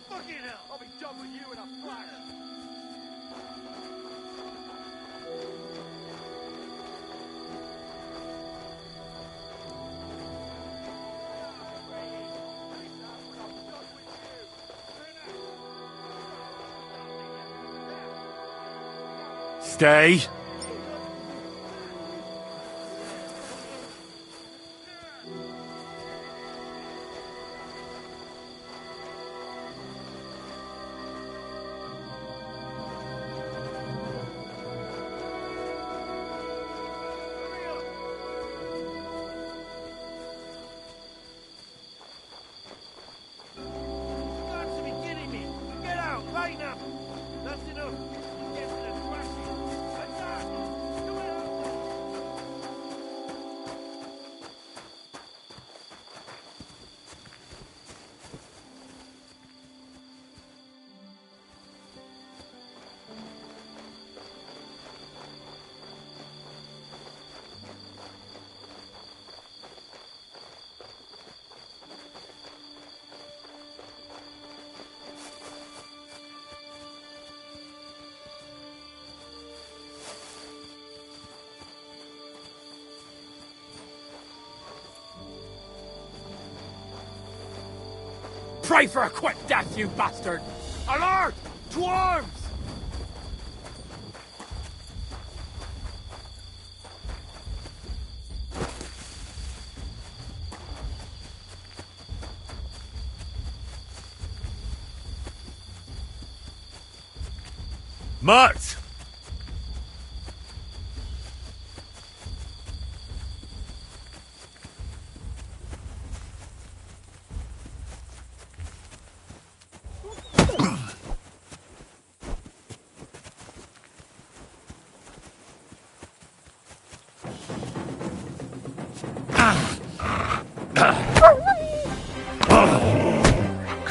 Fucking hell! I'll be done with you in a flash! Stay. Pray for a quick death, you bastard! Alert! To arms! Mart!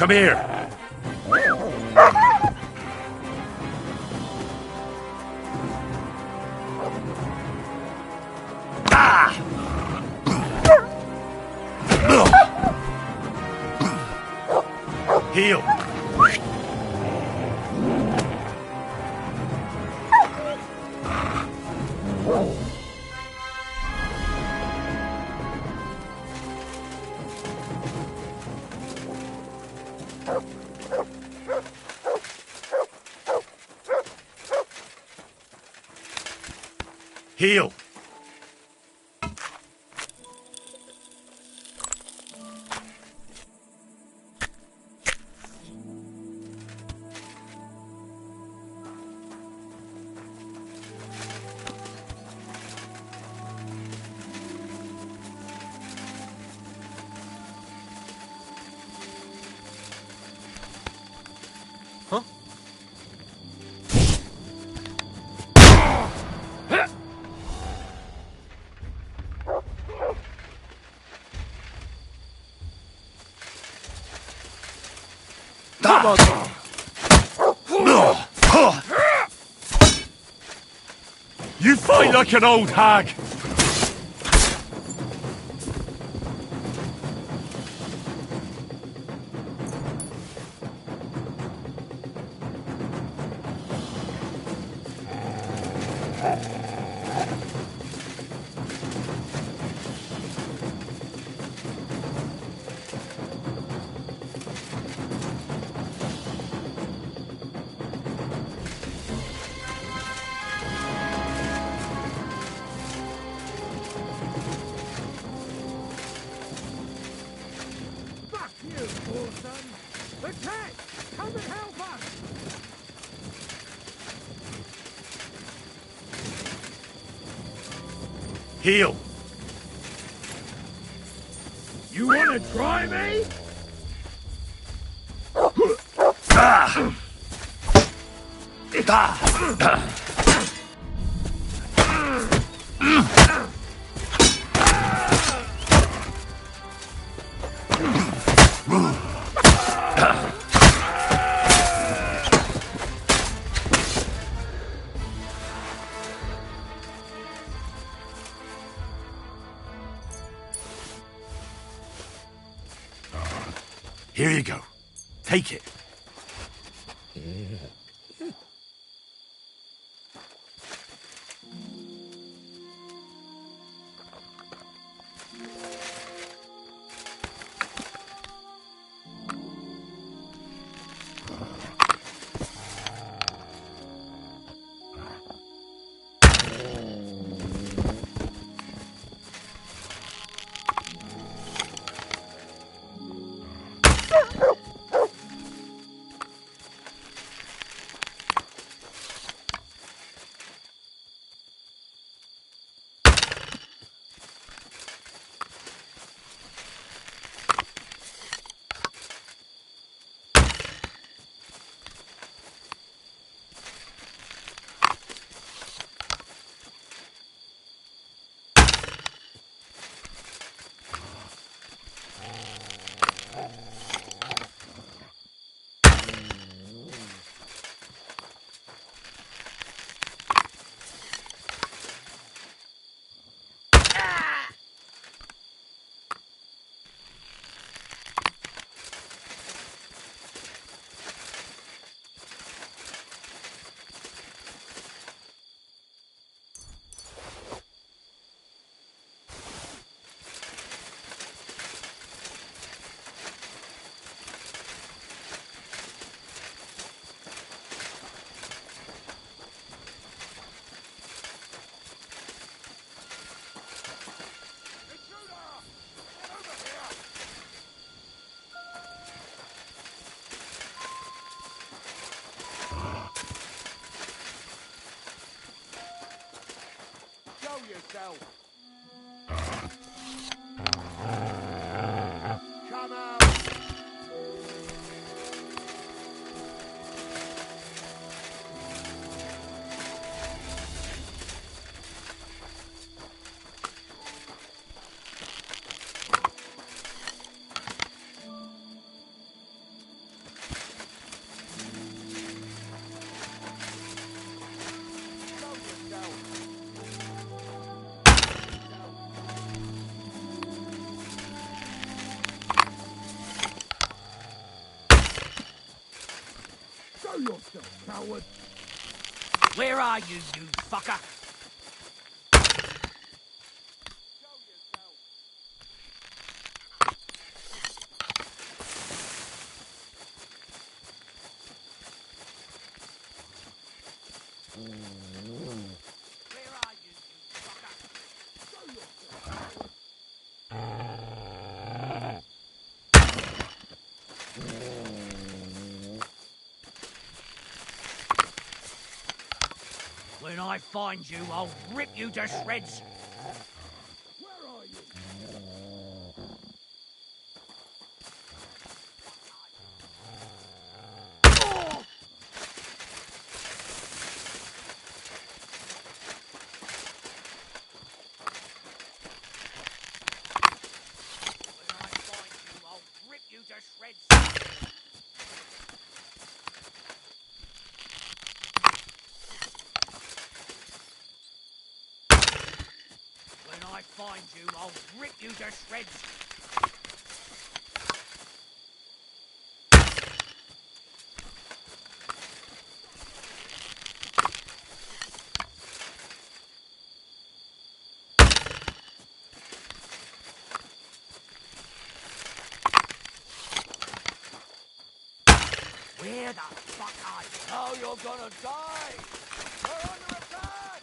Come here. Heal. Heal. You fight like an old hag! Heal. You wanna try me? Here you go. Take it. yourself. Come out. Show yourself, coward! Where are you, you fucker? When I find you, I'll rip you to shreds. Where are you? When I find you, I'll rip you to shreds. Where the fuck are you? Now you're gonna die! We're under attack!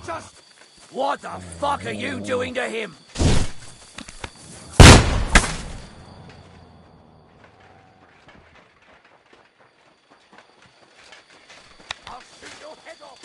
Just what the fuck are you doing to him? I'll shoot your head off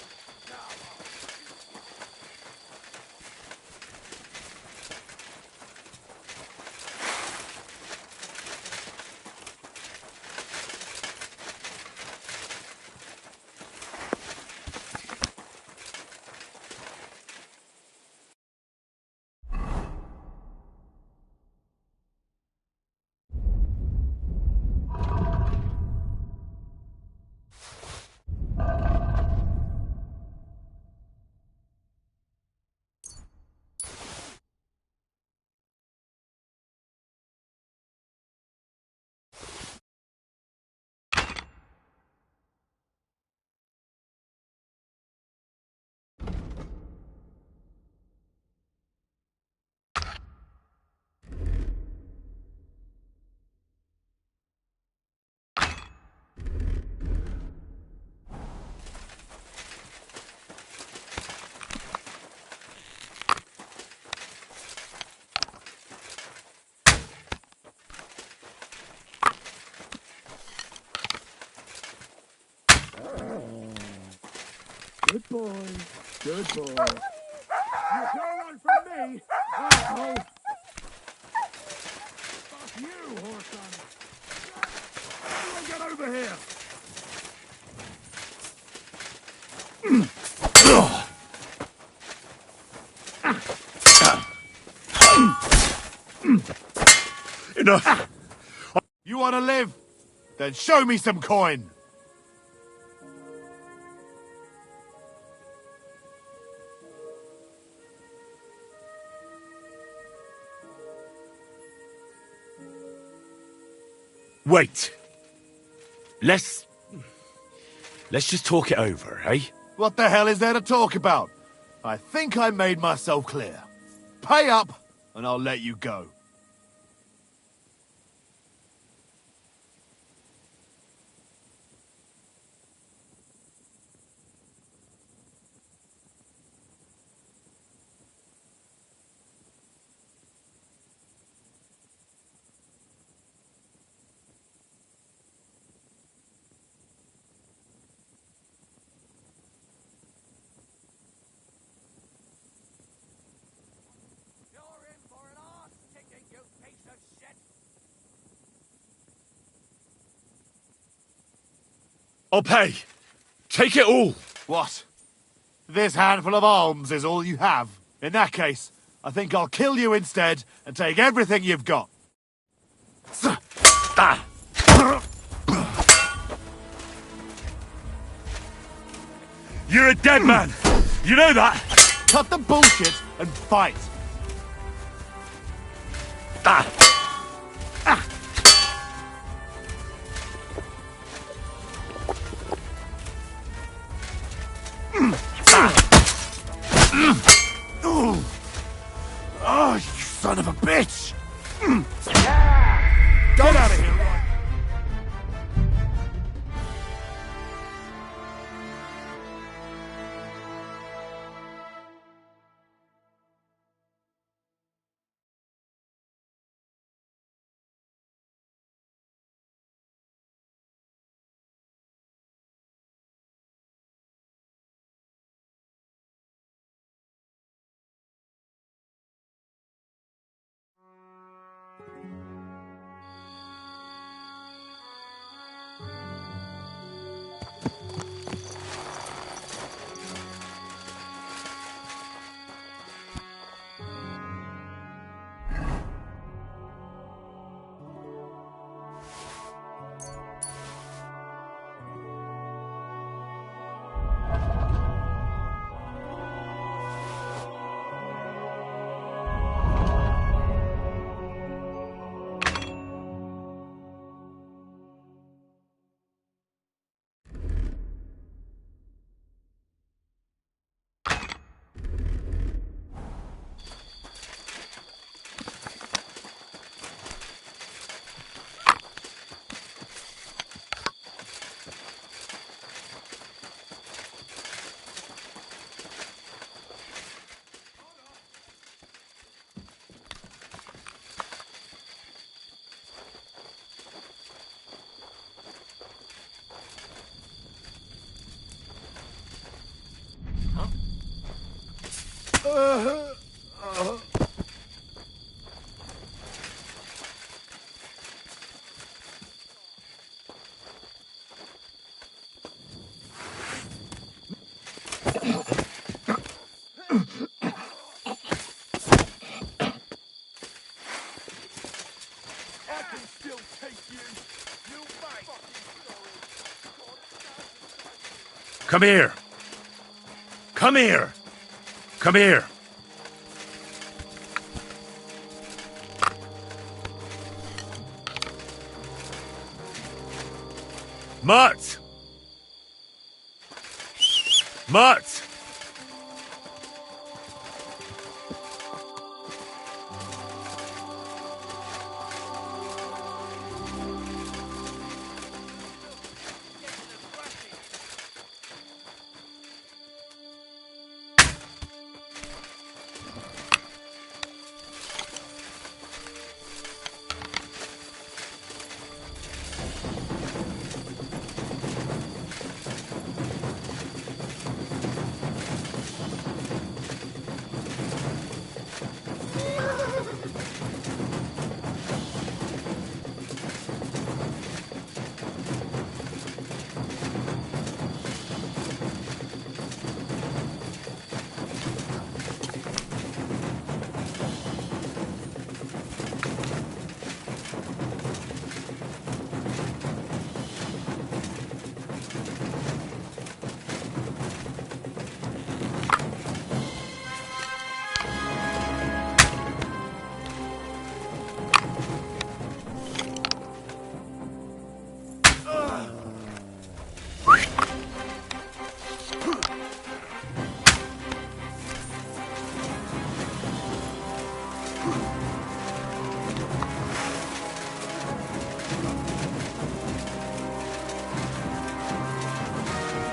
Good boy. Good boy. You can't run from me, asshole! Fuck you, Horson! Everyone get over here! Enough! You want to live? Then show me some coin! Wait. Let's just talk it over, eh? What the hell is there to talk about? I think I made myself clear. Pay up, and I'll let you go. I'll pay. Take it all. What? This handful of alms is all you have? In that case, I think I'll kill you instead and take everything you've got. You're a dead man. You know that? Cut the bullshit and fight. Oh, you son of a bitch! Get out of here, Roy. Come here. Come here. Come here. Mutt! Mutt!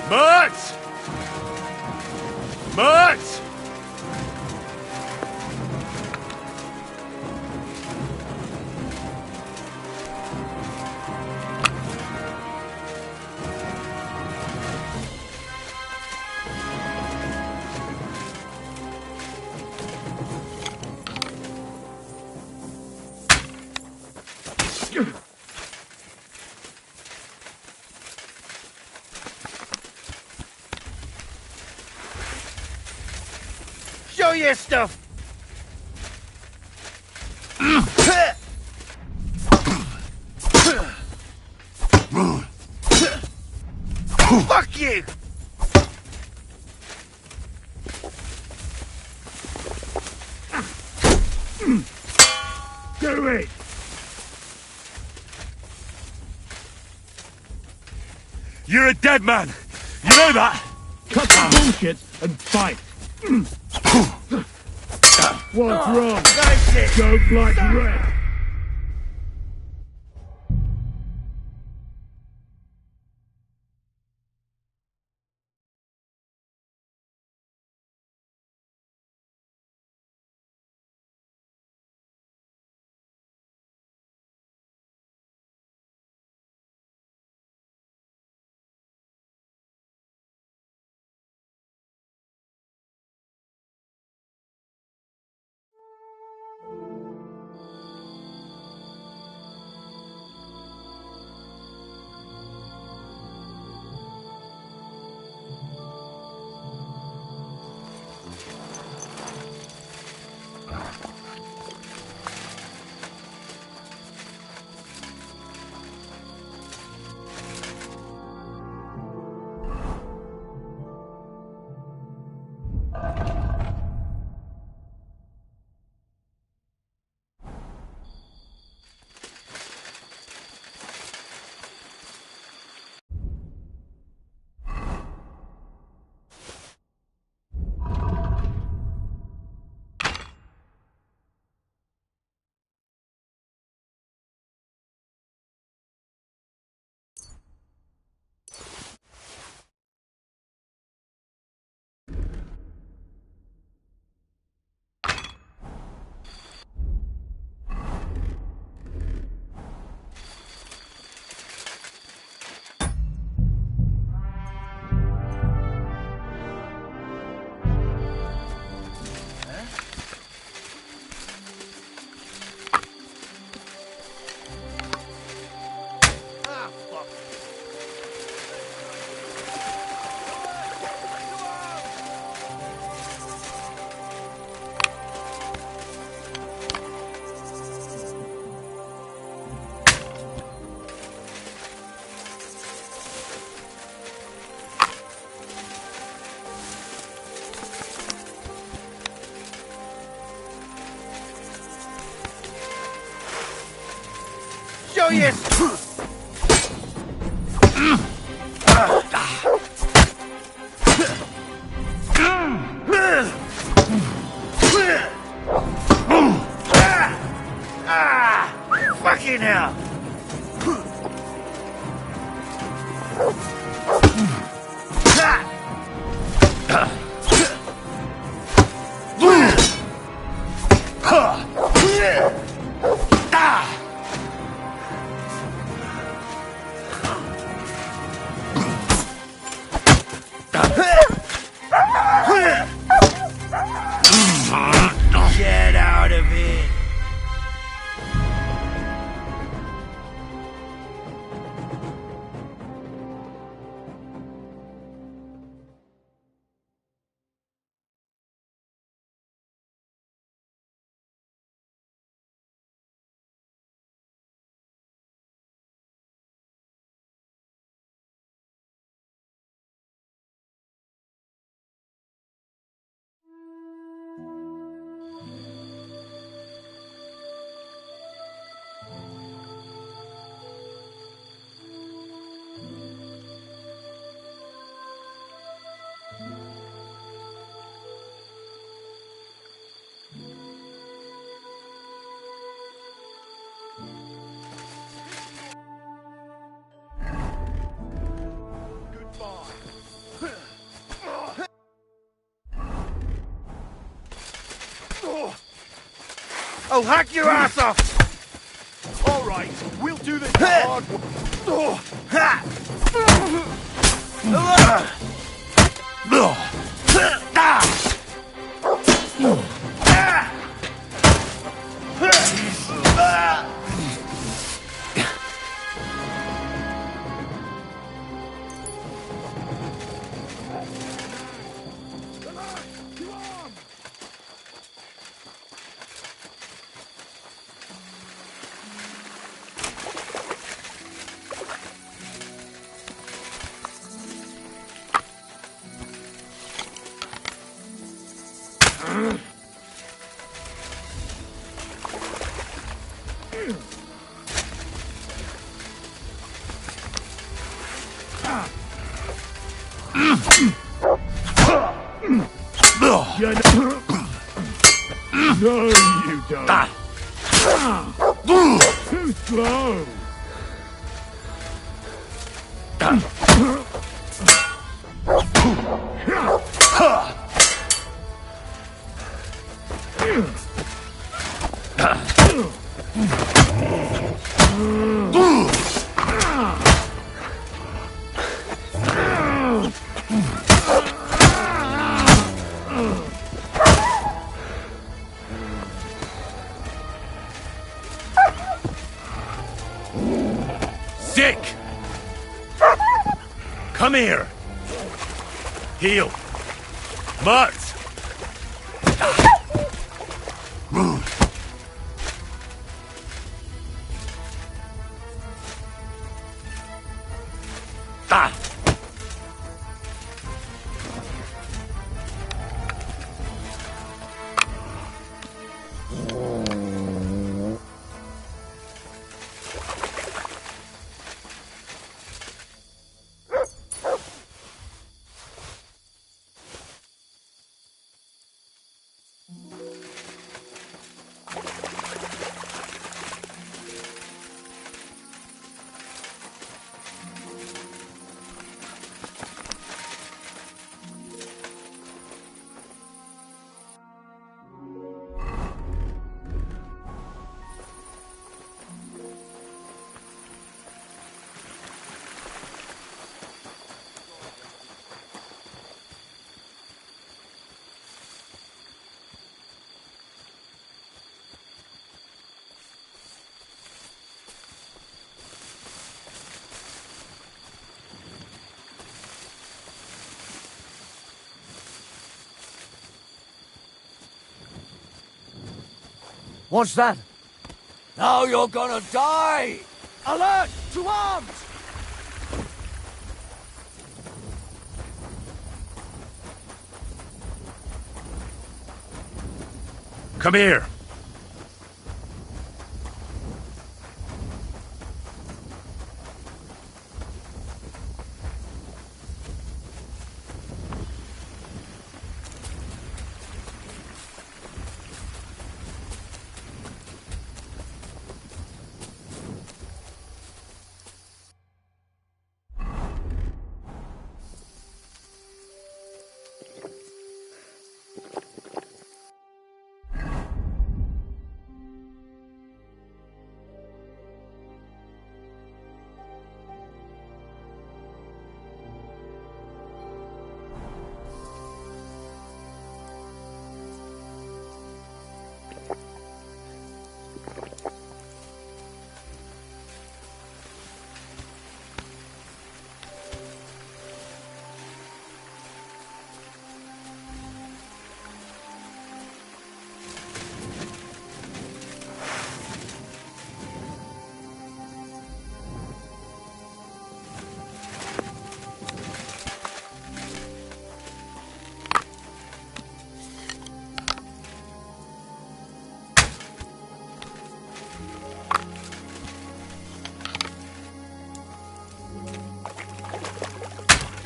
Mutt! Mutt! Show your stuff! Fuck you! to it! You're a dead man! You know that? Cut the bullshit and fight! What's wrong? Don't like red! Show you! Fucking hell! Get out of here! I'll hack your ass off! All right, we'll do this the hard No, you don't. Too slow. Sick! Come here! Heal! Mutt! What's that? Now you're gonna die! Alert! To arms! Come here!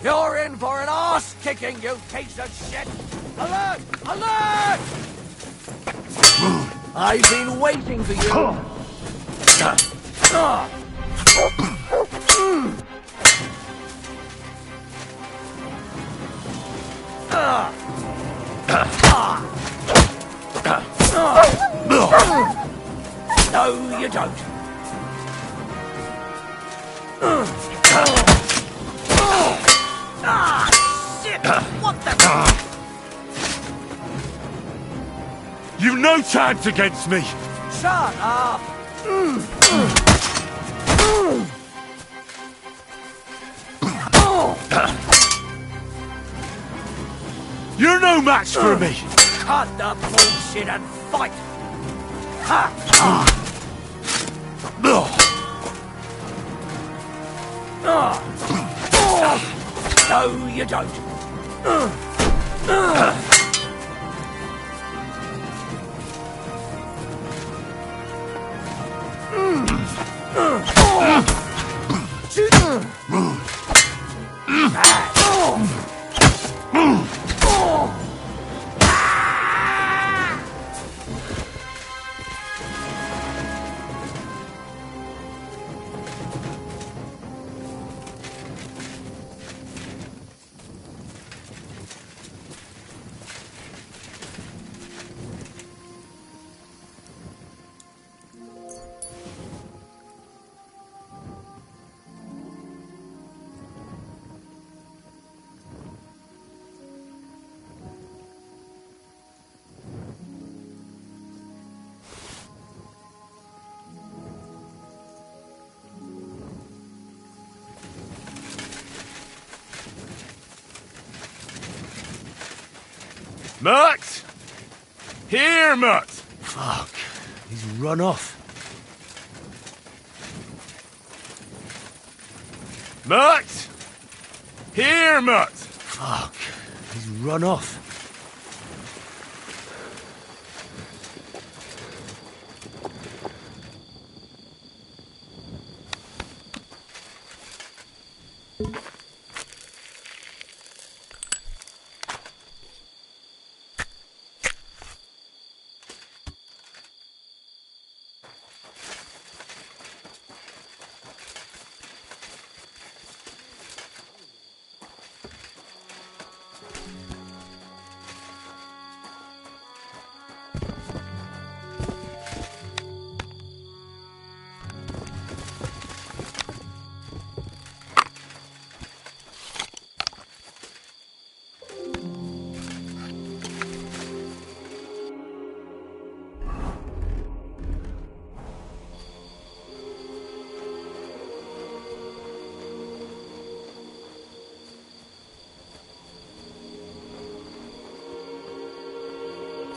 You're in for an arse-kicking, you piece of shit! Alert! Alert! I've been waiting for you! No, you don't. Shit! What the... You've no chance against me! Shut up! You're no match for me! Cut the bullshit and fight! Ha! No, you don't. Mutt! Here, Mutt! Fuck. He's run off. Mutt! Here, Mutt! Fuck. He's run off.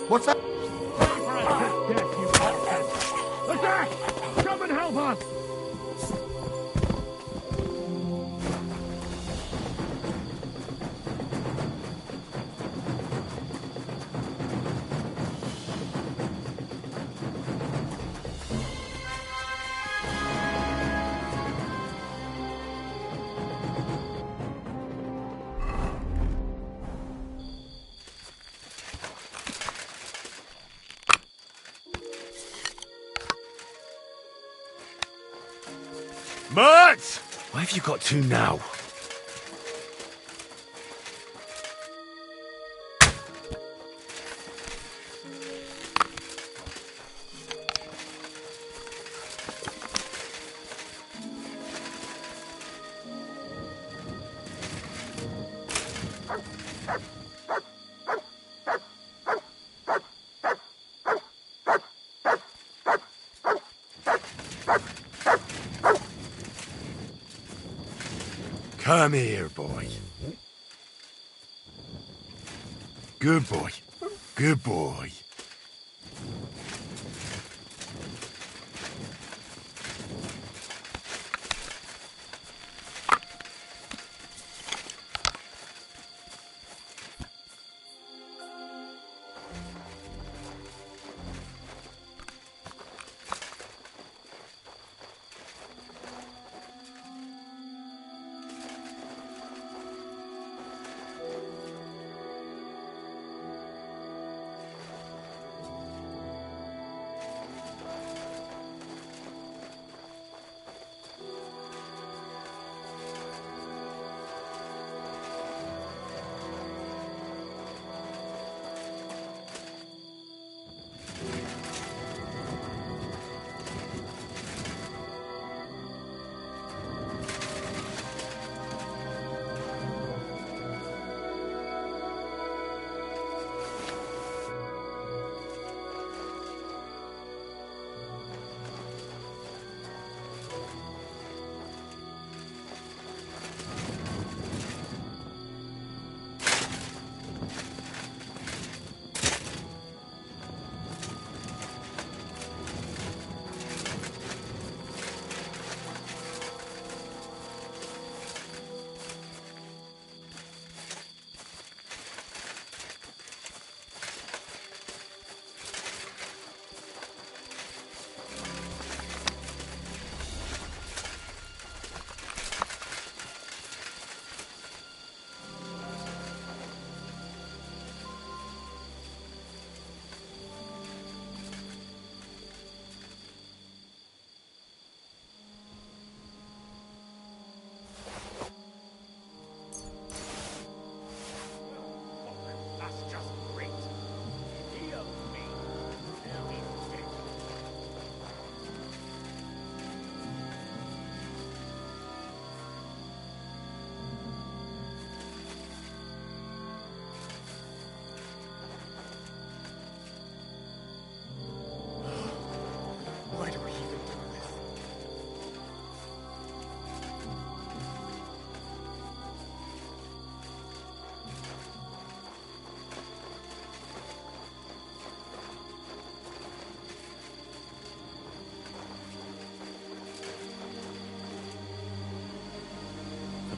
What's that? Attack! Come and help us! Mutt! Why have you got to now? Come here, boy. Good boy. Good boy.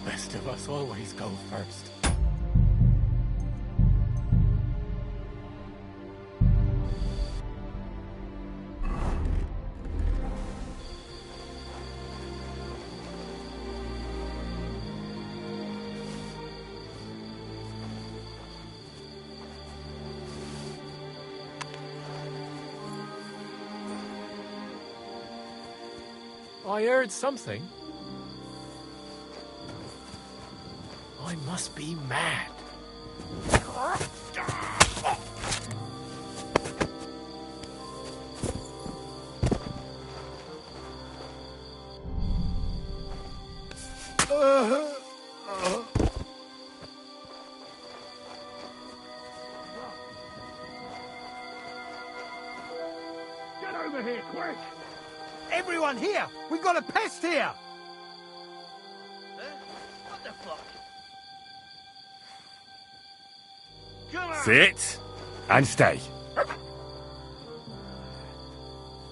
best of us always go first. I heard something. I must be mad. Get over here, quick! Everyone here! We've got a pest here! What the fuck? Come on! Sit and stay.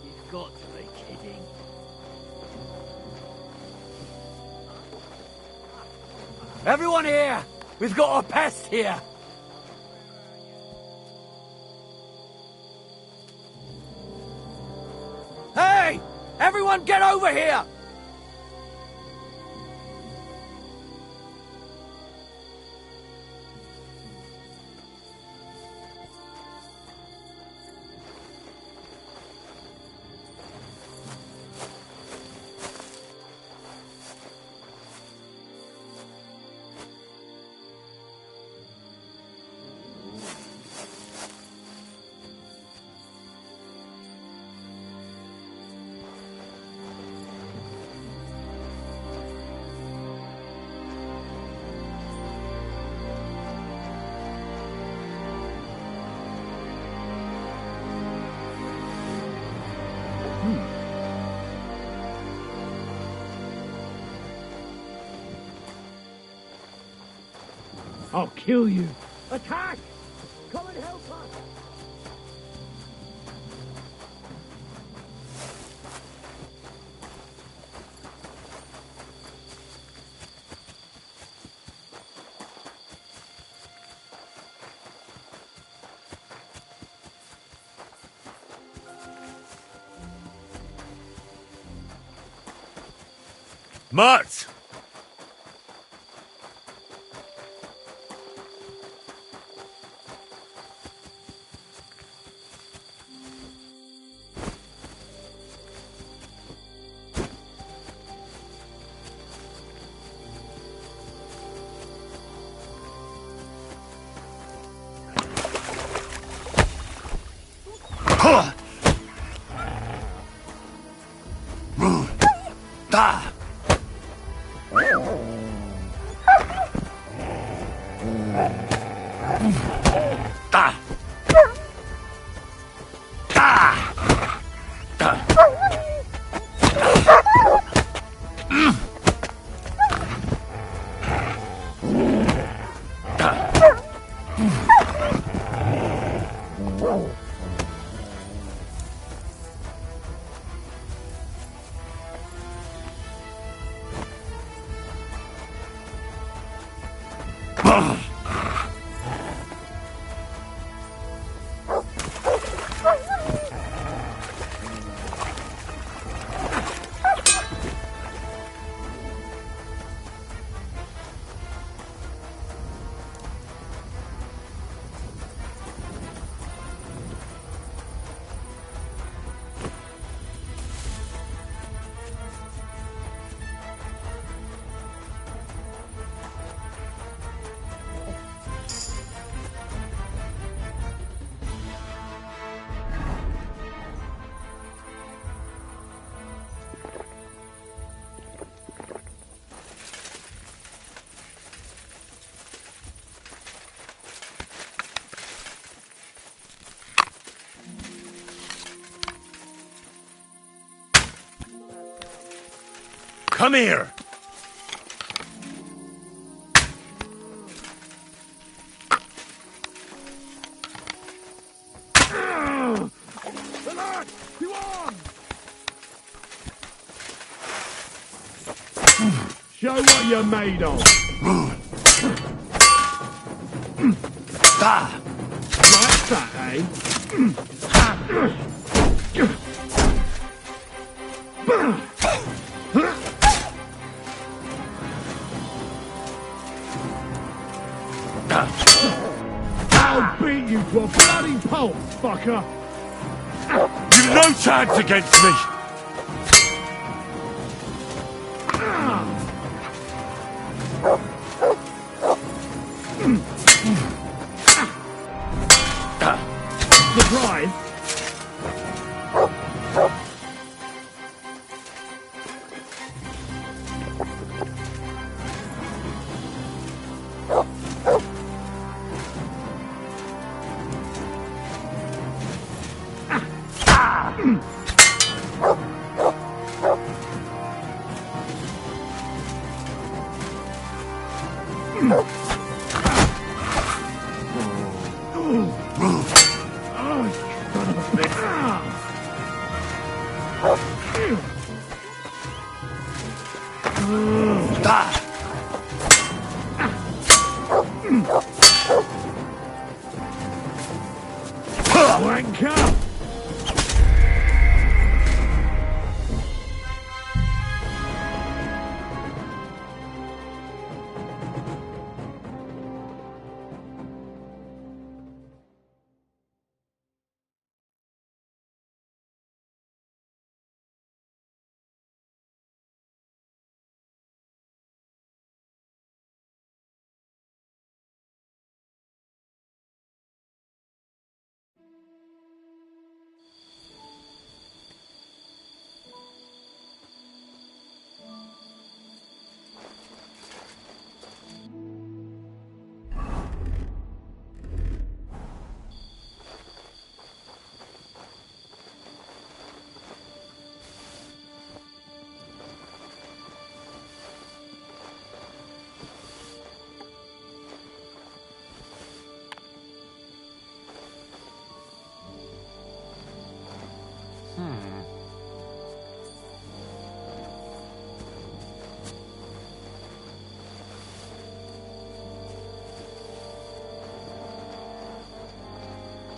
You've got to be kidding. Everyone here! We've got a pest here! Hey! Everyone get over here! I'll kill you. Attack! Come and help us! Mutt! Come here! Show what you're made of. Ah! Like that, eh? I'll beat you to a bloody pulp, fucker! You've no chance against me! Surprise! Wanker!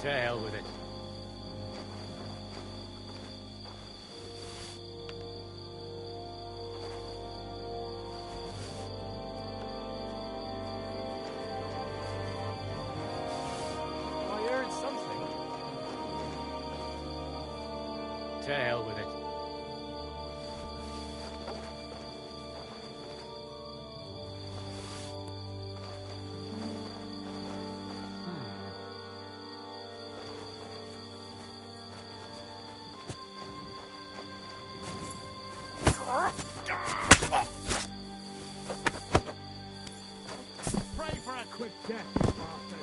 To hell with it. I heard something. To hell with it. Pray for a quick death, you bastard!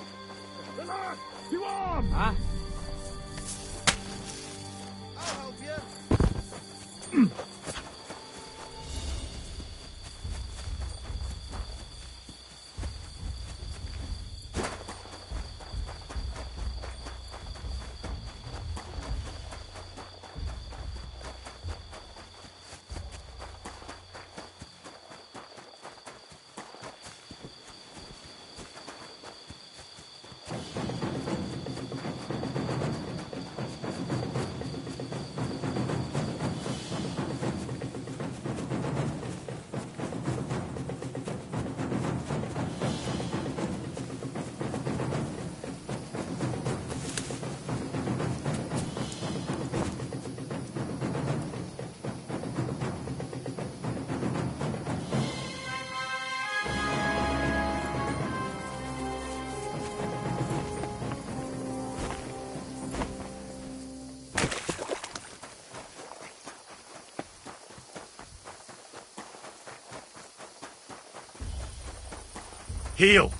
The last! You arm! Huh? I'll help you. Heal!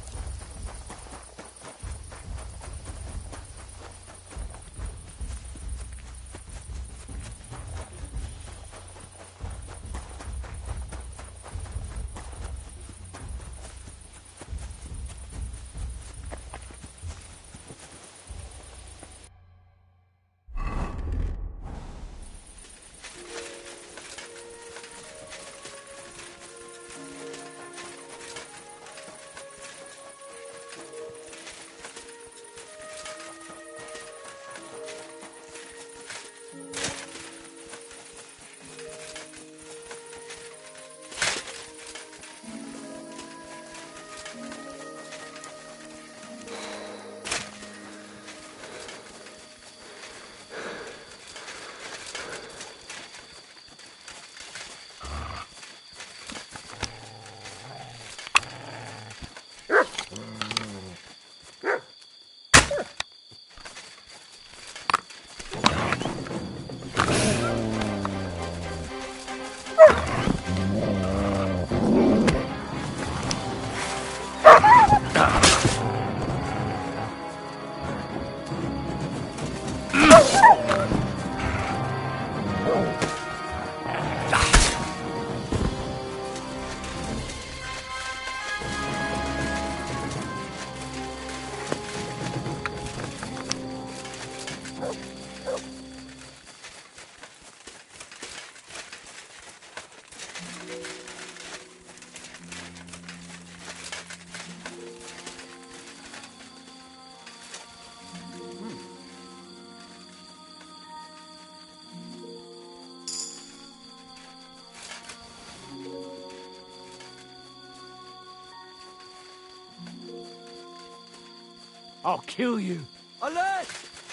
I'll kill you. Alert!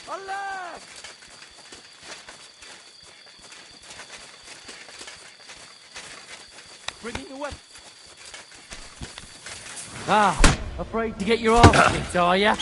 Alert! Bringing your weapon. Ah, afraid to get your arse kicked, are ya?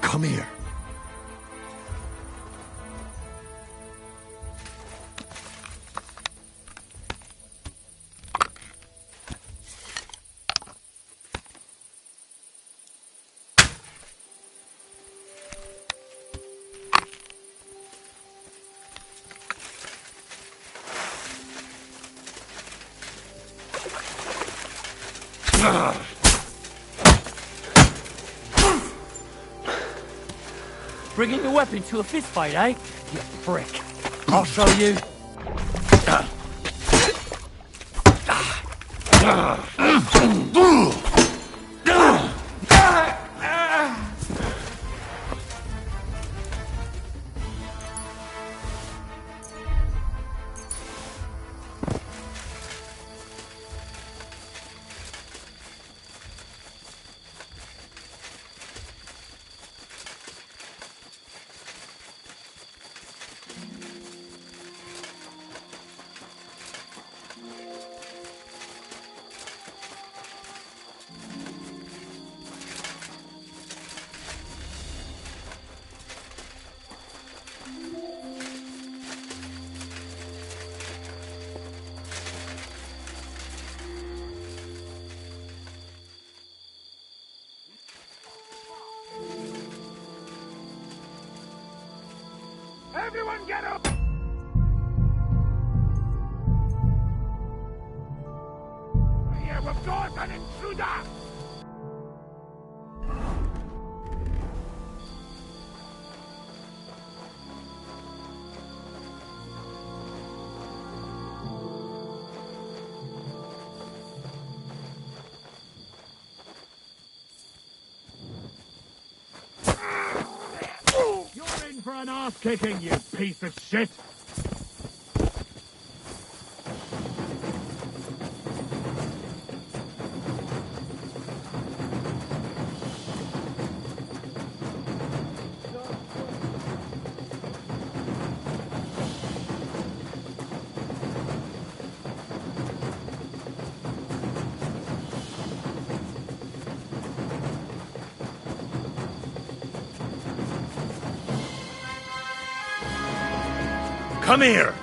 Come here. Bringing your weapon to a fist fight, eh? You prick. I'll show you. Everyone get up! Here, we've got an intruder! You're in for an ass-kicking, you piece of shit! Come here!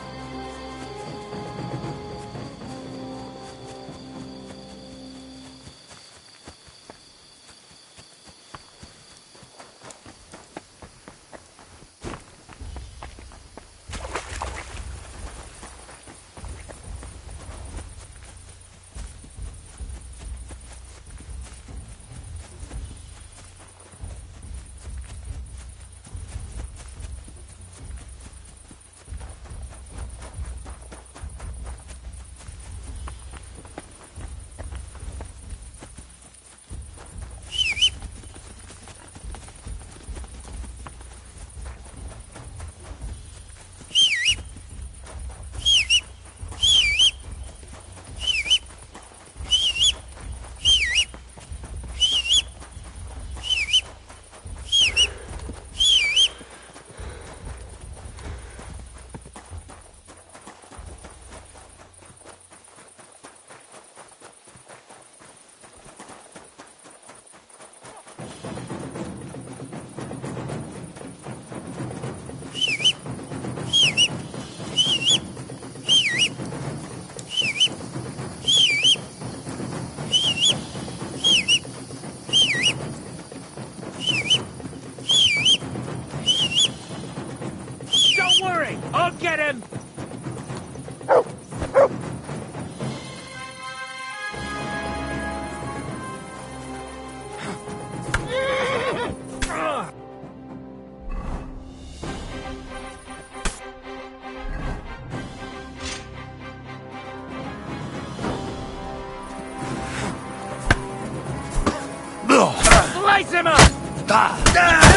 Zimmer!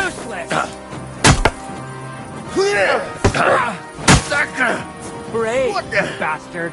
Useless! Brave, What the- you bastard!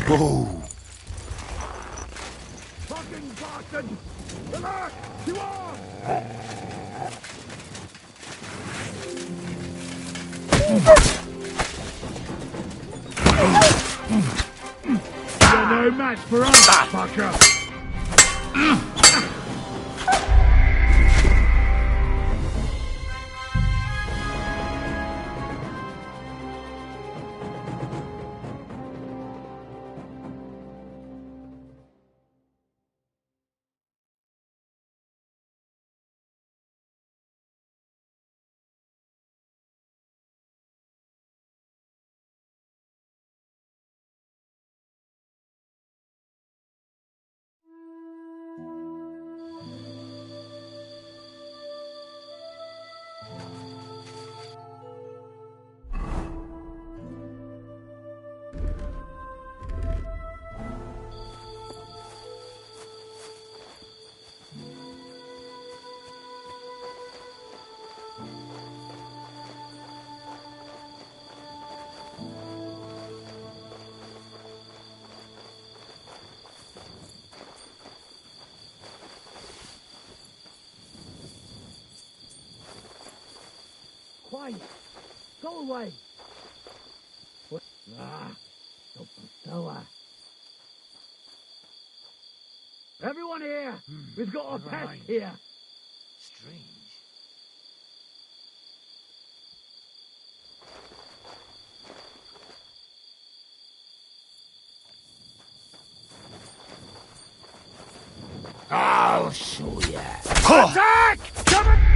Whoa! Fucking bastard! Relax! You on! You're no match for us, fucker! Quiet! Go away! What? Don't bestow. Everyone here! We've got a pest here! Strange. I'll show ya! Attack! Come on!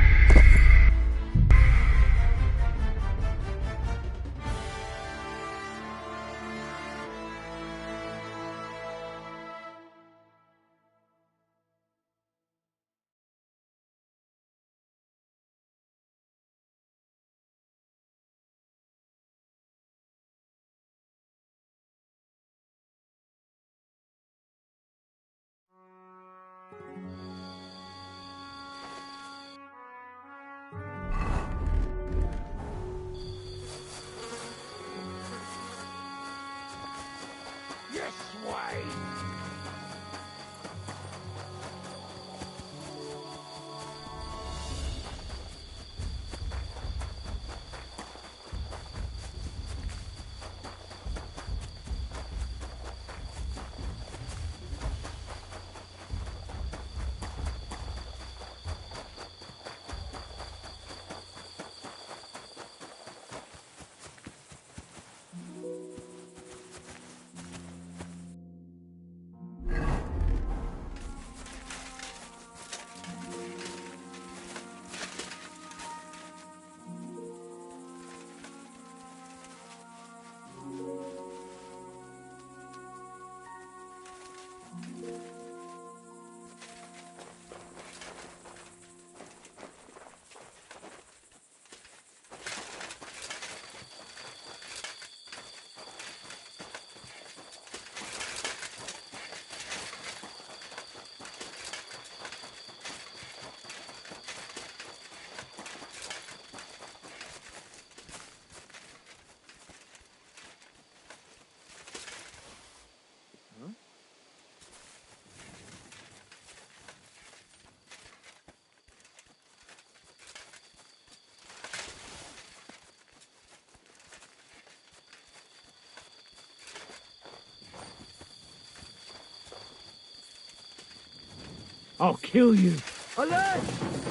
I'll kill you. Alert!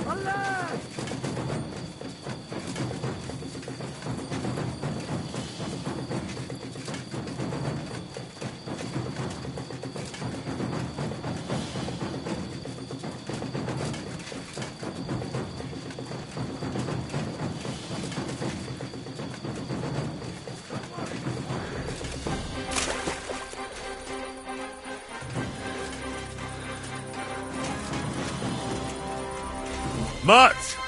Alert! Mutt!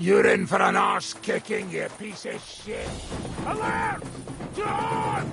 You're in for an arse kicking, you piece of shit. Alert! John!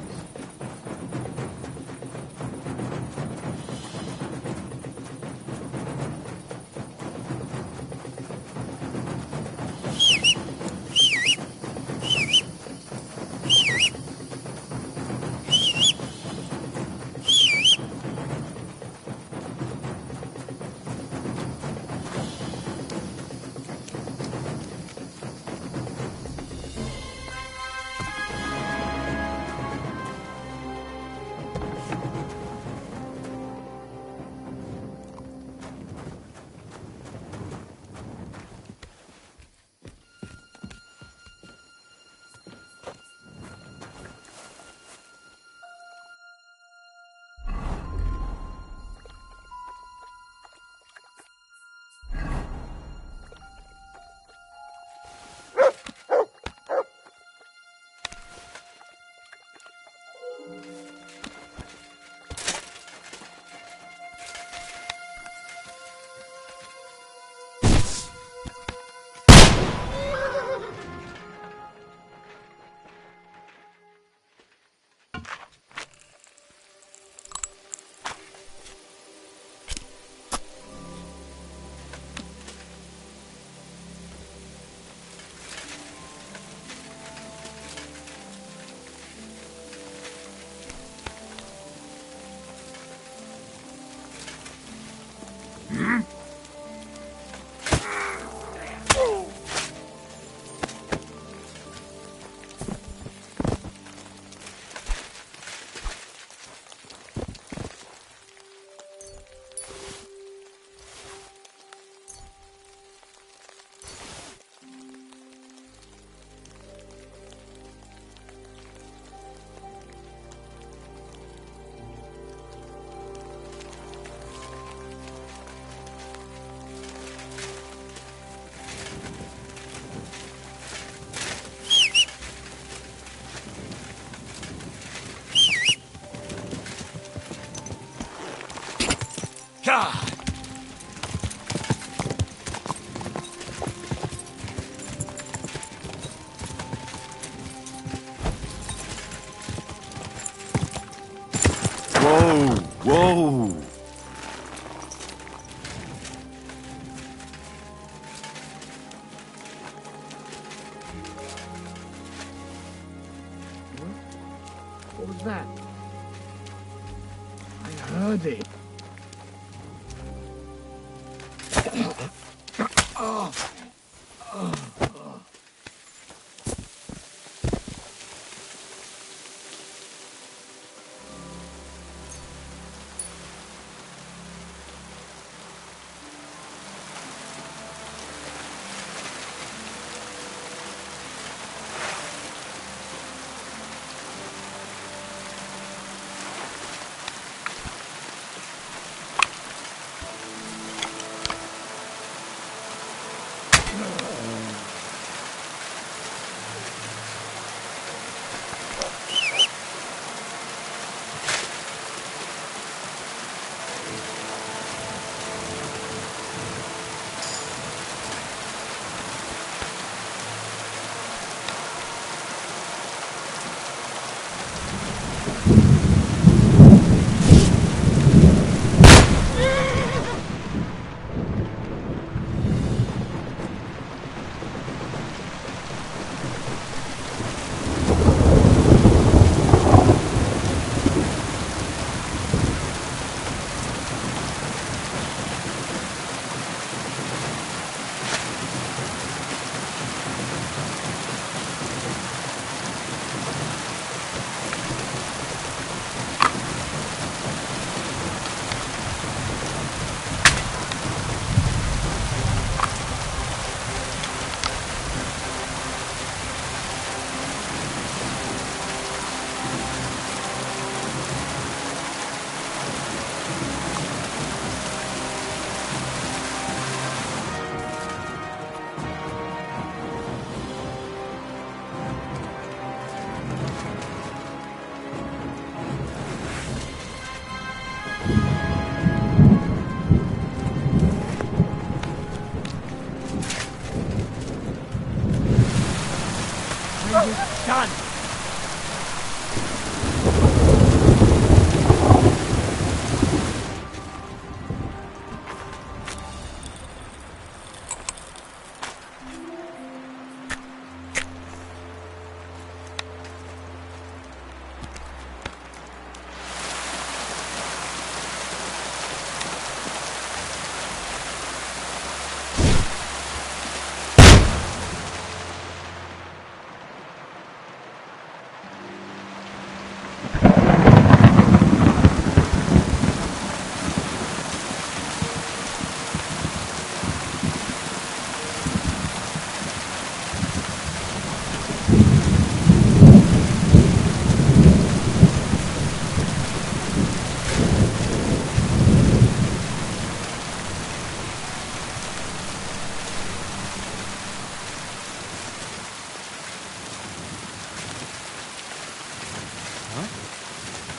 God! Whoa! Whoa! What was that? I heard it.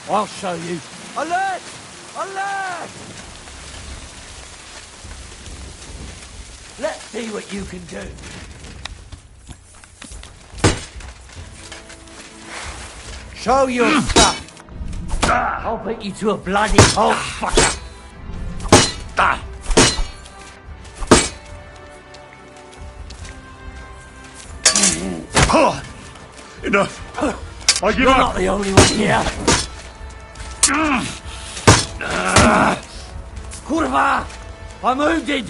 I'll show you. Alert! Alert! Let's see what you can do. Show your stuff. I'll beat you to a bloody pulp, fucker. Enough. I give You're up. not the only one here. Kurva! I'm wounded.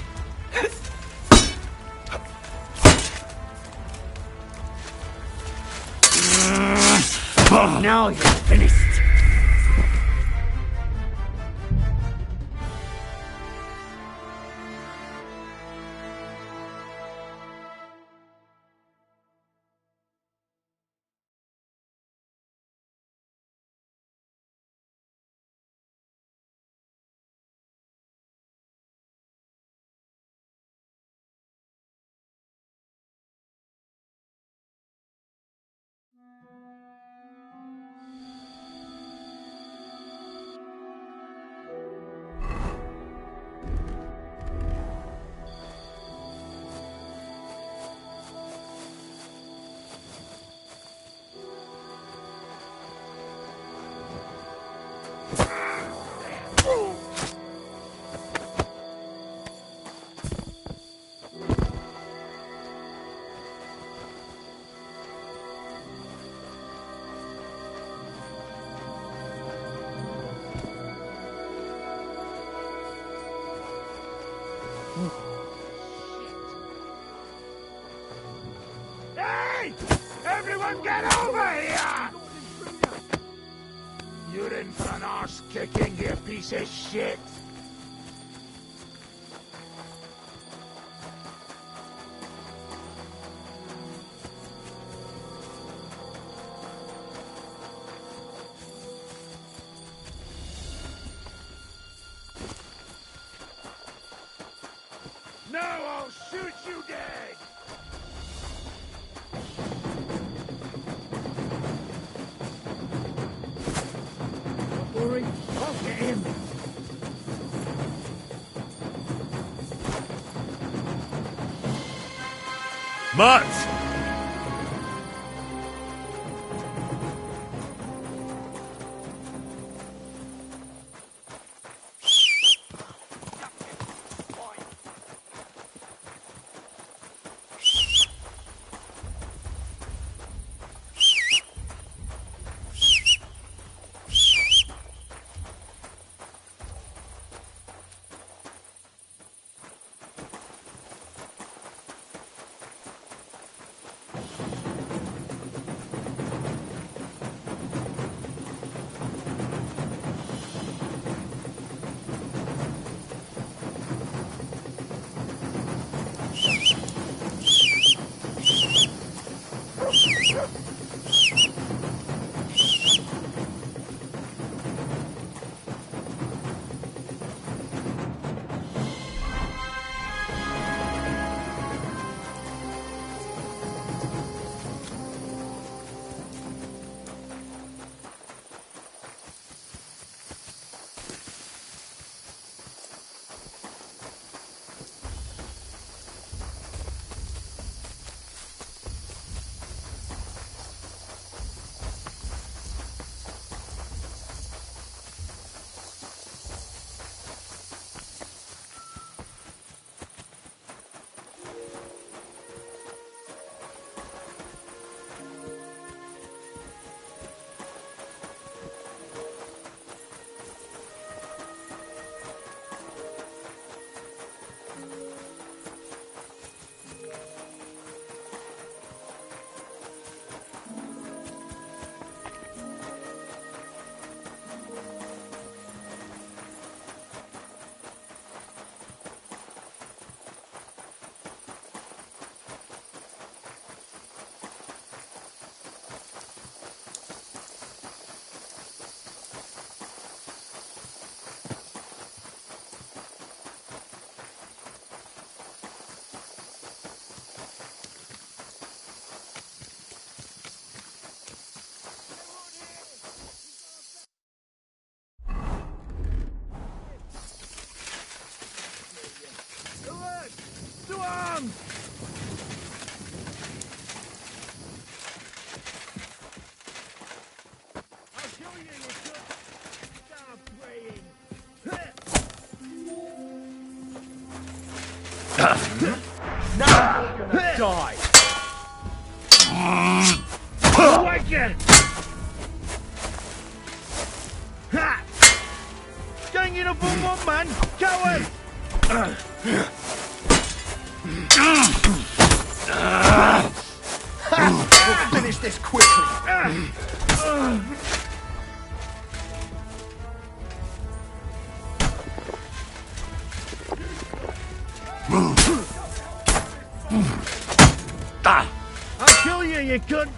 Now you're finished. Hey! Everyone get over here! You're in for an arse kicking, you piece of shit! No, I'll shoot you dead! Don't worry, I'll get him. Matt! on! I'll show you, you could. Stop praying. Now you're gonna die! Awaken! Ha! Gang in a boom boom, man! Coward! We'll finish this quickly! I'll kill you, you cunt!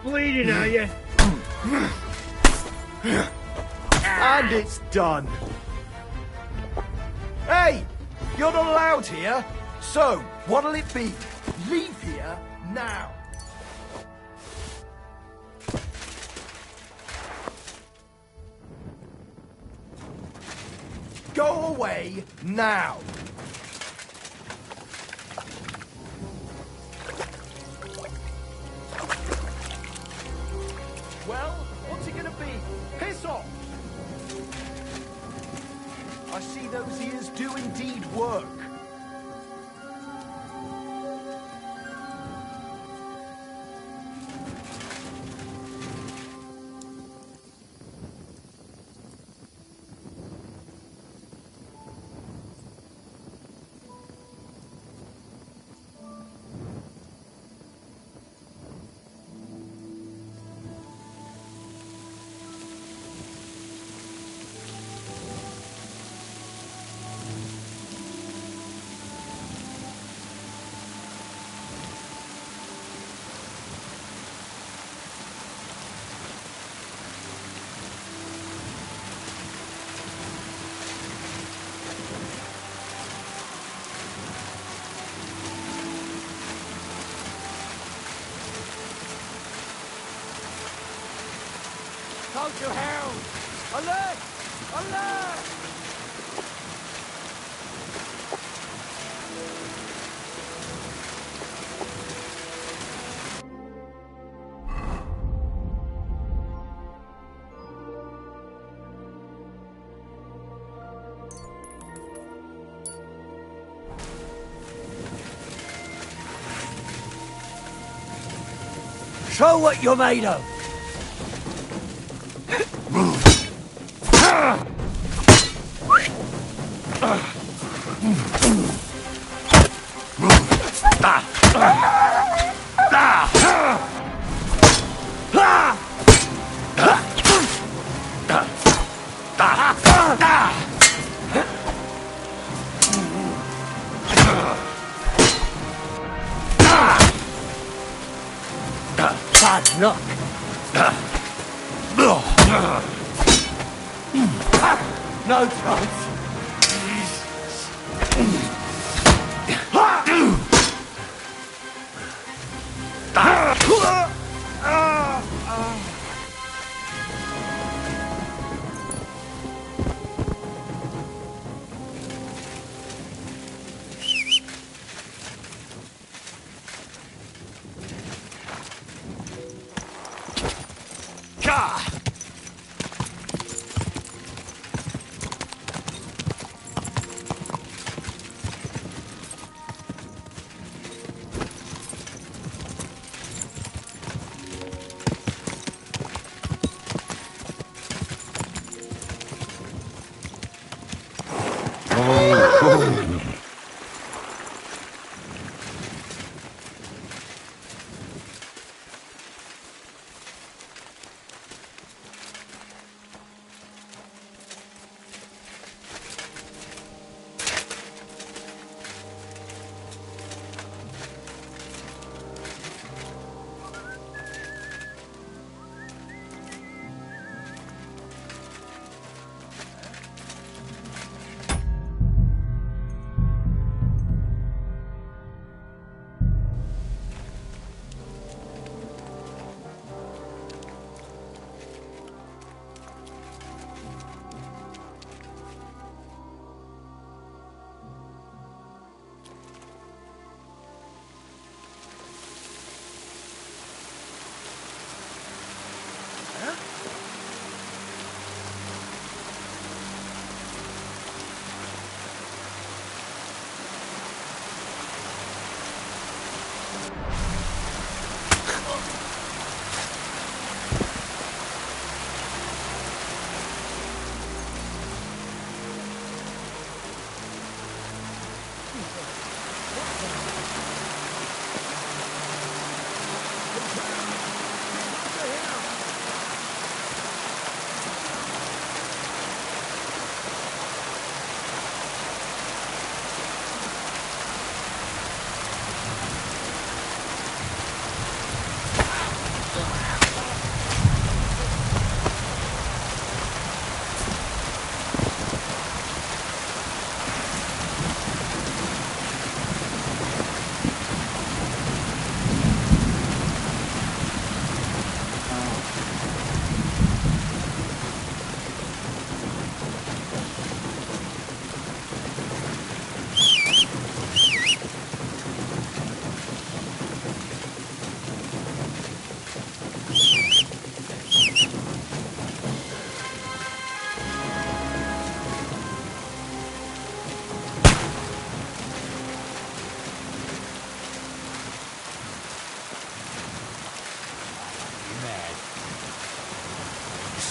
Bleeding, are you? And it's done. Hey! You're not allowed here. So, what'll it be? Leave here now. Go away now. Well, what's it gonna be? Piss off! I see those ears do indeed work. Culture hound! Alert! Alert! Show what you're made of! Bad luck. No chance.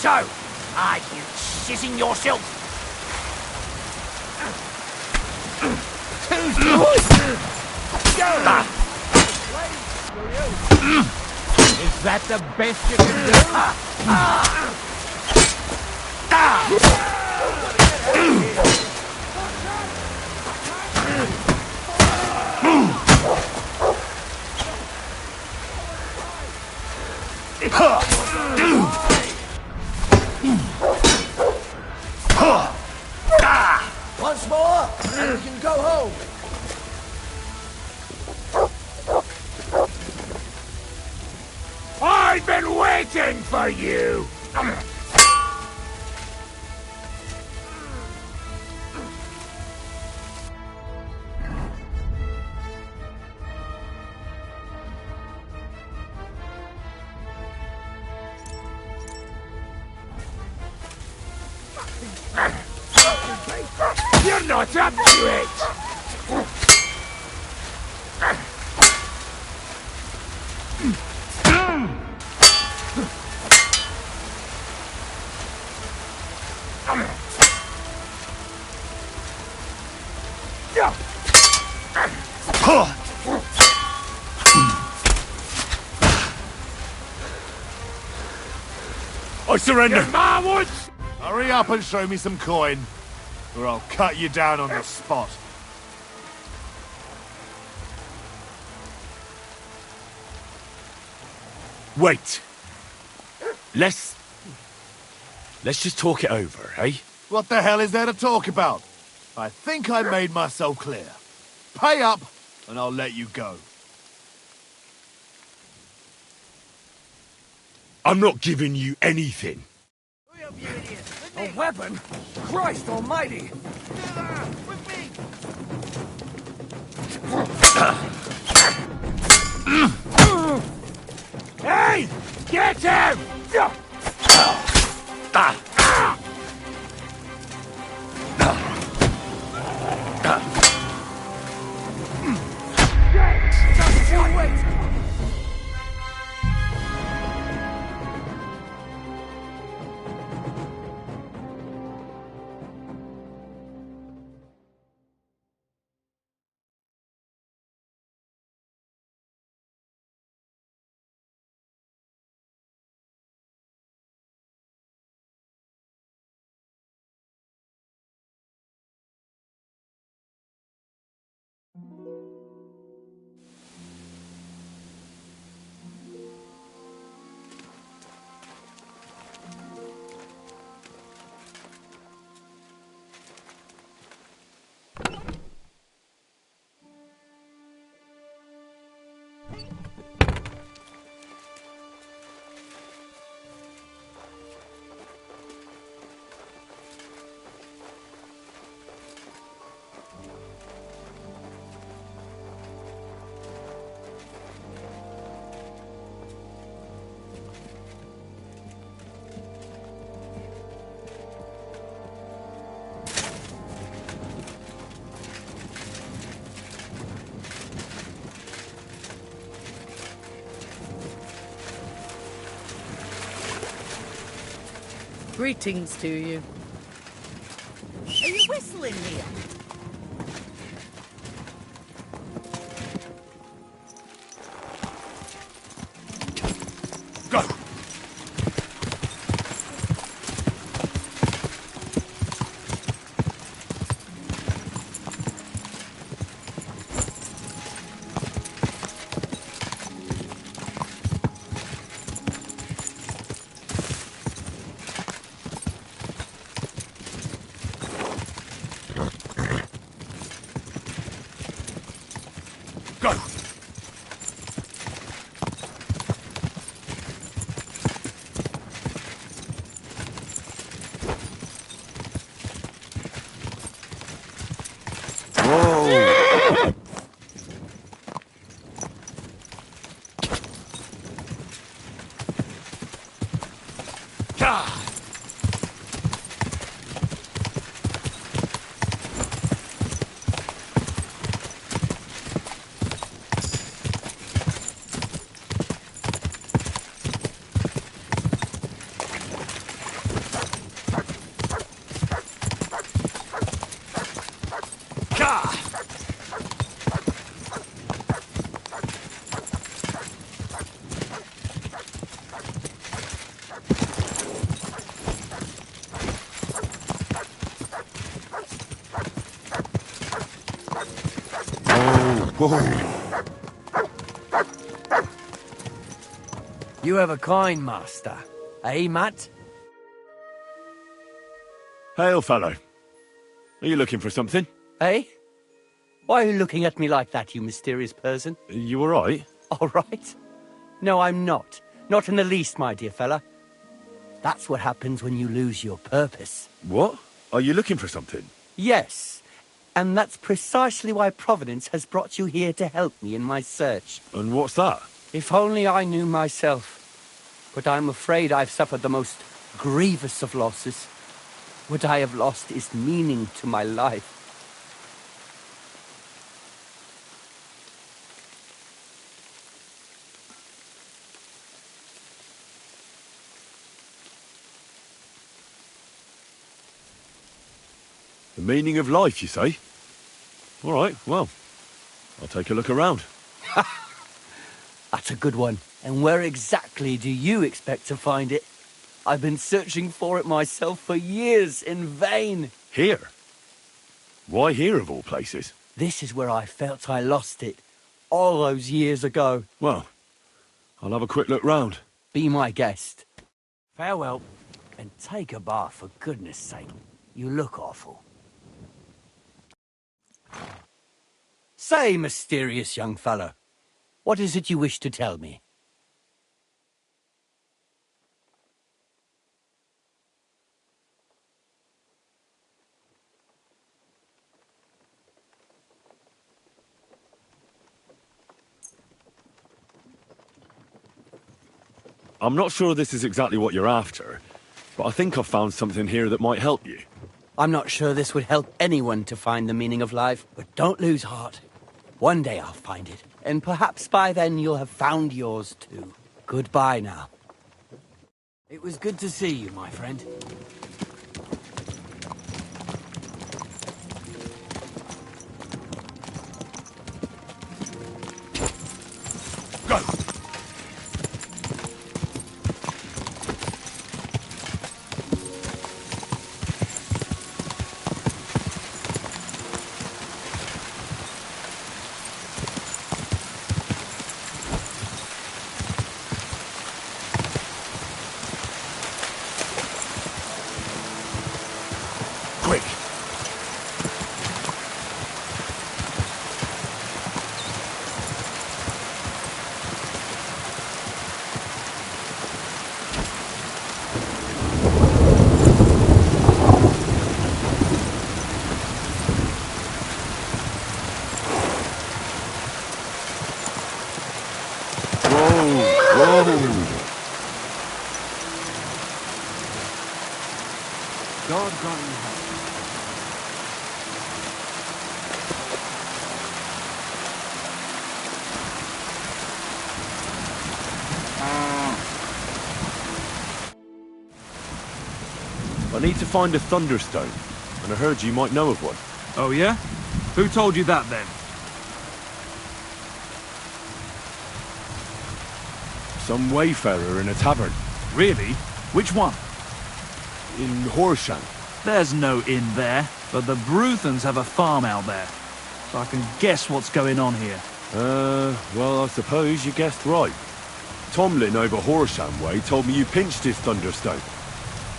So, are you shitting yourself? Is that the best you can Once more, and we can go home. I've been waiting for you! You're not up to it! I surrender! Your ma would... Hurry up and show me some coin, or I'll cut you down on the spot. Wait. Let's just talk it over, eh? What the hell is there to talk about? I think I made myself clear. Pay up, and I'll let you go. I'm not giving you anything. A weapon? Christ almighty! Hey! Get him! Just you wait! Greetings to you. Are you whistling here? Go! You have a kind master, eh, Matt? Hail, fellow. Are you looking for something? Eh? Why are you looking at me like that, you mysterious person? You all right? All right? No, I'm not. Not in the least, my dear fella. That's what happens when you lose your purpose. What? Are you looking for something? Yes. And that's precisely why Providence has brought you here to help me in my search. And what's that? If only I knew myself. But I'm afraid I've suffered the most grievous of losses. What I have lost is meaning to my life. The meaning of life, you say? All right, well, I'll take a look around. That's a good one. And where exactly do you expect to find it? I've been searching for it myself for years in vain. Here? Why here, of all places? This is where I felt I lost it, all those years ago. Well, I'll have a quick look round. Be my guest. Farewell, and take a bath, for goodness sake. You look awful. Say, mysterious young fellow, what is it you wish to tell me? I'm not sure this is exactly what you're after, but I think I've found something here that might help you. I'm not sure this would help anyone to find the meaning of life, but don't lose heart. One day I'll find it, and perhaps by then you'll have found yours too. Goodbye now. It was good to see you, my friend. Go! Quick! God grant you help. I need to find a Thunderstone, and I heard you might know of one. Oh, yeah? Who told you that, then? Some wayfarer in a tavern. Really? Which one? In Horsham. There's no inn there, but the Bruthans have a farm out there. So I can guess what's going on here. Well, I suppose you guessed right. Tomlin over Horsham way told me you pinched his Thunderstone.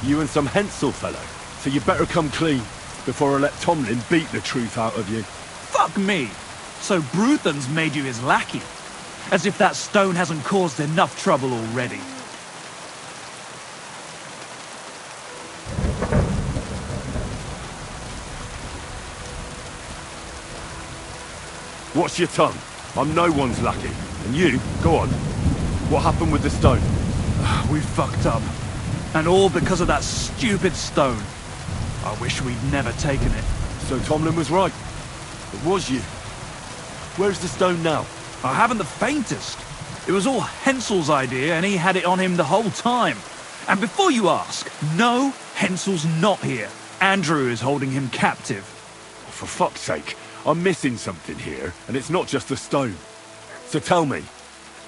You and some Hensel fellow. So you better come clean before I let Tomlin beat the truth out of you. Fuck me! So Bruthans made you his lackey? As if that stone hasn't caused enough trouble already. Watch your tongue. I'm no one's lackey. And you, go on. What happened with the stone? We fucked up. And all because of that stupid stone. I wish we'd never taken it. So Tomlin was right. It was you. Where's the stone now? I haven't the faintest. It was all Hensel's idea and he had it on him the whole time. And before you ask, no, Hensel's not here. Andrew is holding him captive. For fuck's sake, I'm missing something here, and it's not just the stone. So tell me,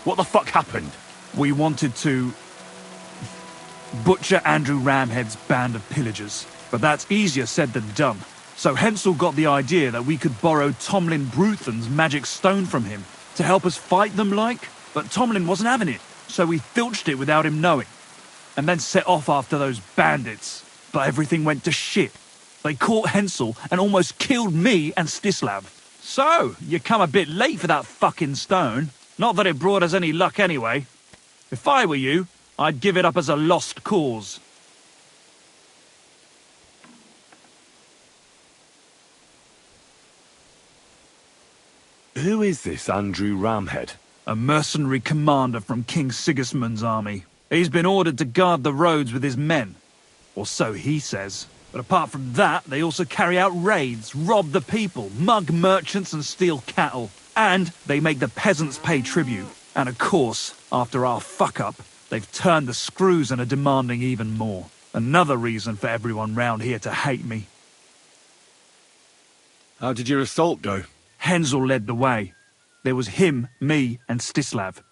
what the fuck happened? We wanted to butcher Andrew Ramhead's band of pillagers, but that's easier said than done. So Hensel got the idea that we could borrow Tomlin Bruthen's magic stone from him to help us fight them like, but Tomlin wasn't having it, so we filched it without him knowing, and then set off after those bandits. But everything went to shit. They caught Hensel and almost killed me and Stislav. So, you come a bit late for that fucking stone. Not that it brought us any luck anyway. If I were you, I'd give it up as a lost cause. Who is this Andrew Ramhead? A mercenary commander from King Sigismund's army. He's been ordered to guard the roads with his men. Or so he says. But apart from that, they also carry out raids, rob the people, mug merchants and steal cattle. And they make the peasants pay tribute. And of course, after our fuck-up, they've turned the screws and are demanding even more. Another reason for everyone round here to hate me. How did your assault go? Hensel led the way. There was him, me, and Stislav.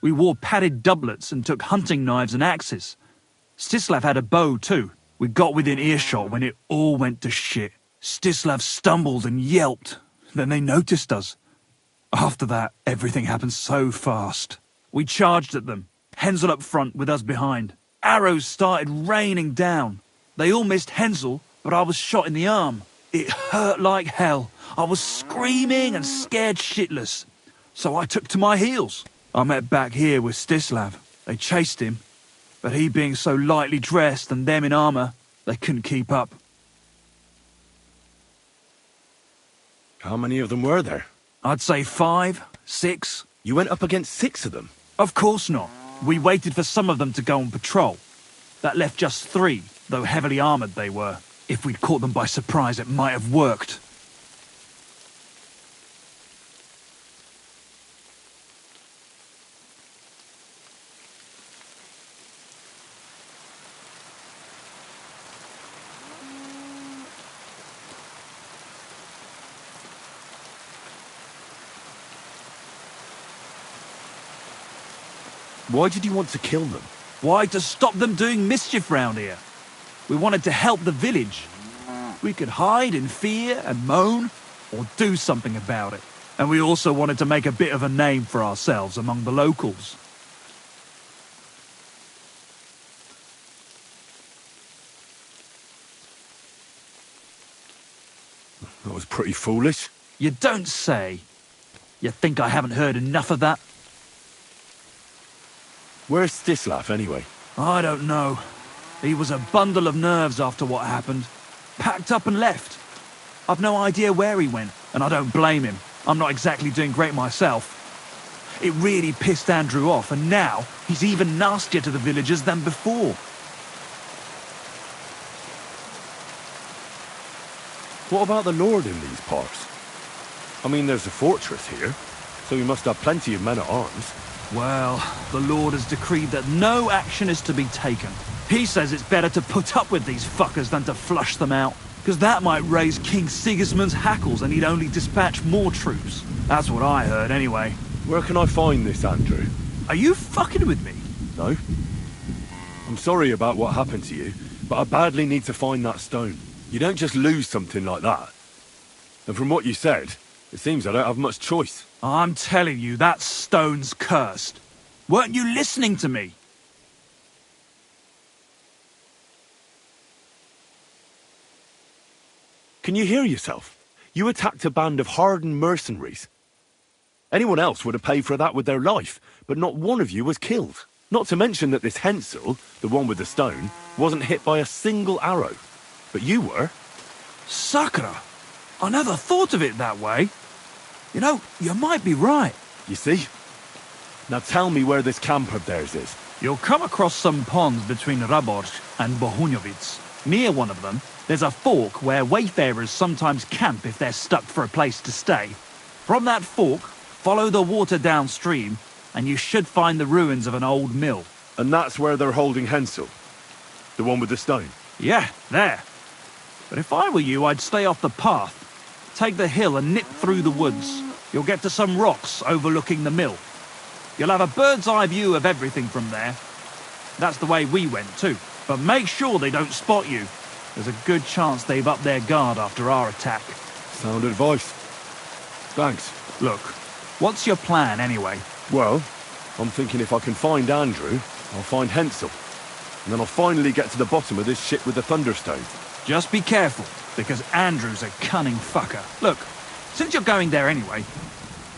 We wore padded doublets and took hunting knives and axes. Stislav had a bow too. We got within earshot when it all went to shit. Stislav stumbled and yelped. Then they noticed us. After that, everything happened so fast. We charged at them, Hensel up front with us behind. Arrows started raining down. They all missed Hensel, but I was shot in the arm. It hurt like hell. I was screaming and scared shitless. So I took to my heels. I met back here with Stislav. They chased him, but he being so lightly dressed and them in armour, they couldn't keep up. How many of them were there? I'd say 5, 6. You went up against 6 of them? Of course not. We waited for some of them to go on patrol. That left just 3, though heavily armoured they were. If we'd caught them by surprise, it might have worked. Why did you want to kill them? Why? To stop them doing mischief round here. We wanted to help the village. We could hide in fear and moan, or do something about it. And we also wanted to make a bit of a name for ourselves among the locals. That was pretty foolish. You don't say. You think I haven't heard enough of that? Where's Stislav, anyway? I don't know. He was a bundle of nerves after what happened. Packed up and left. I've no idea where he went, and I don't blame him. I'm not exactly doing great myself. It really pissed Andrew off, and now he's even nastier to the villagers than before. What about the Lord in these parts? I mean, there's a fortress here, so you must have plenty of men-at-arms. Well, the Lord has decreed that no action is to be taken. He says it's better to put up with these fuckers than to flush them out, because that might raise King Sigismund's hackles and he'd only dispatch more troops. That's what I heard, anyway. Where can I find this, Andrew? Are you fucking with me? No. I'm sorry about what happened to you, but I badly need to find that stone. You don't just lose something like that. And from what you said, it seems I don't have much choice. I'm telling you, that stone's cursed. Weren't you listening to me? Can you hear yourself? You attacked a band of hardened mercenaries. Anyone else would have paid for that with their life, but not one of you was killed. Not to mention that this Hensel, the one with the stone, wasn't hit by a single arrow. But you were. Sakura! I never thought of it that way. You know, you might be right. You see? Now tell me where this camp of theirs is. You'll come across some ponds between Raborz and Bohunjovic. Near one of them, there's a fork where wayfarers sometimes camp if they're stuck for a place to stay. From that fork, follow the water downstream, and you should find the ruins of an old mill. And that's where they're holding Hensel? The one with the stone? Yeah, there. But if I were you, I'd stay off the path. Take the hill and nip through the woods. You'll get to some rocks overlooking the mill. You'll have a bird's eye view of everything from there. That's the way we went too. But make sure they don't spot you. There's a good chance they've upped their guard after our attack. Sound advice. Thanks. Look, what's your plan anyway? Well, I'm thinking if I can find Andrew, I'll find Hensel. And then I'll finally get to the bottom of this shit with the Thunderstone. Just be careful, because Andrew's a cunning fucker. Look, since you're going there anyway,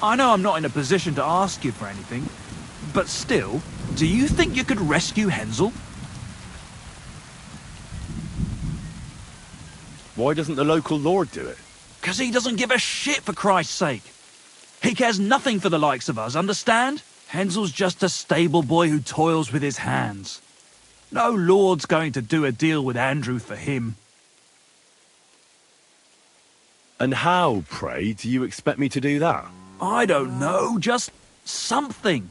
I know I'm not in a position to ask you for anything, but still, do you think you could rescue Hensel? Why doesn't the local lord do it? Because he doesn't give a shit, for Christ's sake. He cares nothing for the likes of us, understand? Hensel's just a stable boy who toils with his hands. No lord's going to do a deal with Andrew for him. And how, pray, do you expect me to do that? I don't know, just something.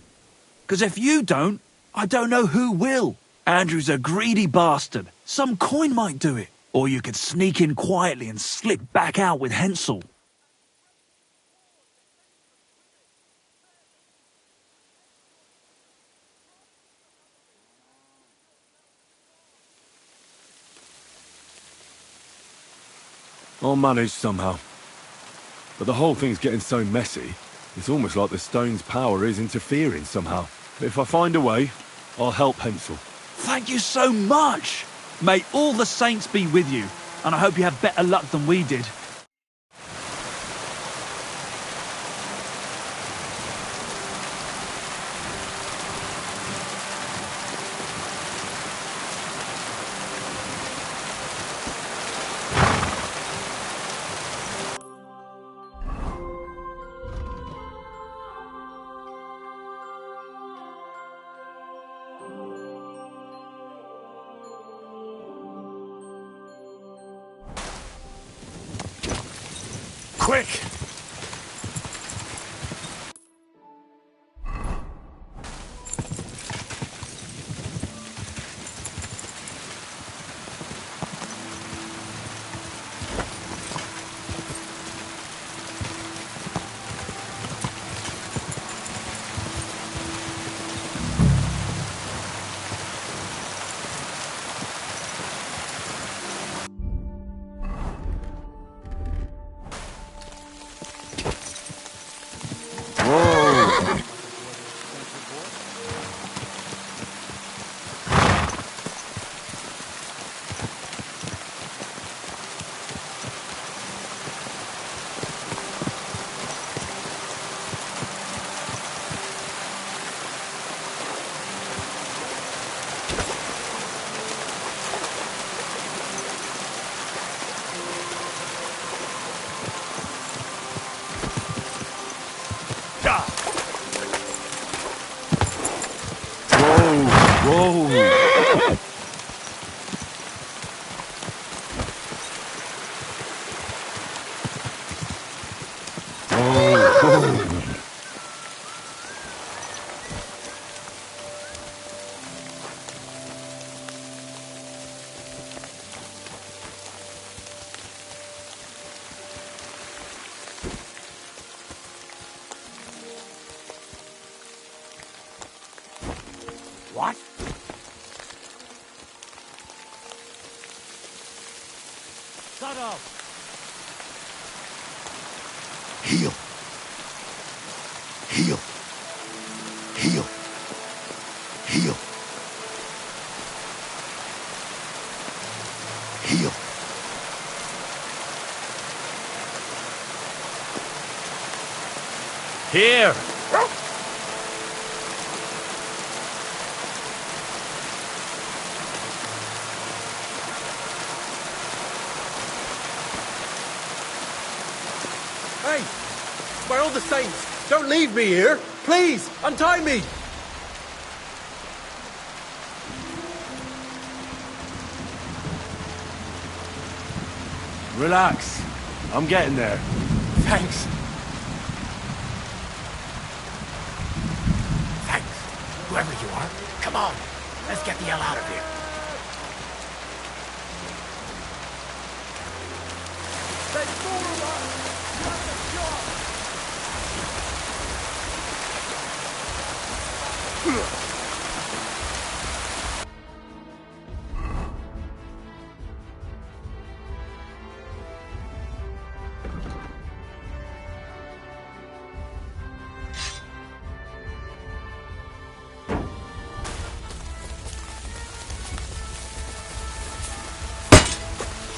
Because if you don't, I don't know who will. Andrew's a greedy bastard. Some coin might do it. Or you could sneak in quietly and slip back out with Hensel. I'll manage somehow. But the whole thing's getting so messy, it's almost like the stone's power is interfering somehow. But if I find a way, I'll help Hensel. Thank you so much! May all the saints be with you, and I hope you have better luck than we did. Quick! What? Shut up! Heal. Heal. Heal. Heal. Heal. Here! Hey! By all the saints, don't leave me here! Please, untie me! Relax. I'm getting there. Thanks. Thanks. Whoever you are, come on. Let's get the hell out of here. There's more of us!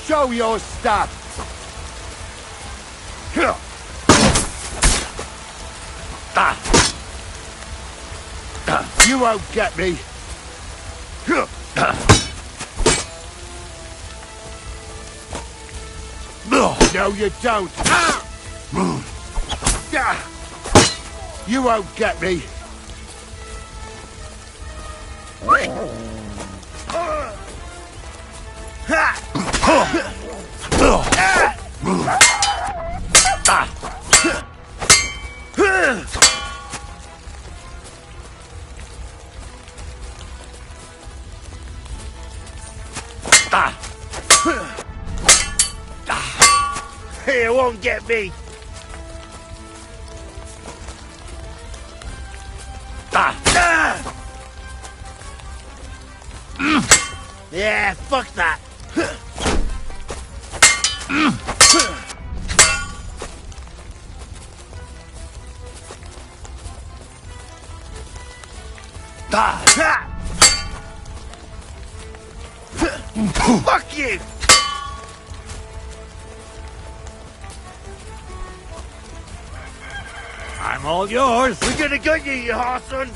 Show your stuff! You won't get me! No, you don't! You won't get me! You won't get me! Yeah, fuck that! Fuck you! I'm all yours! We're gonna get you, you horseman!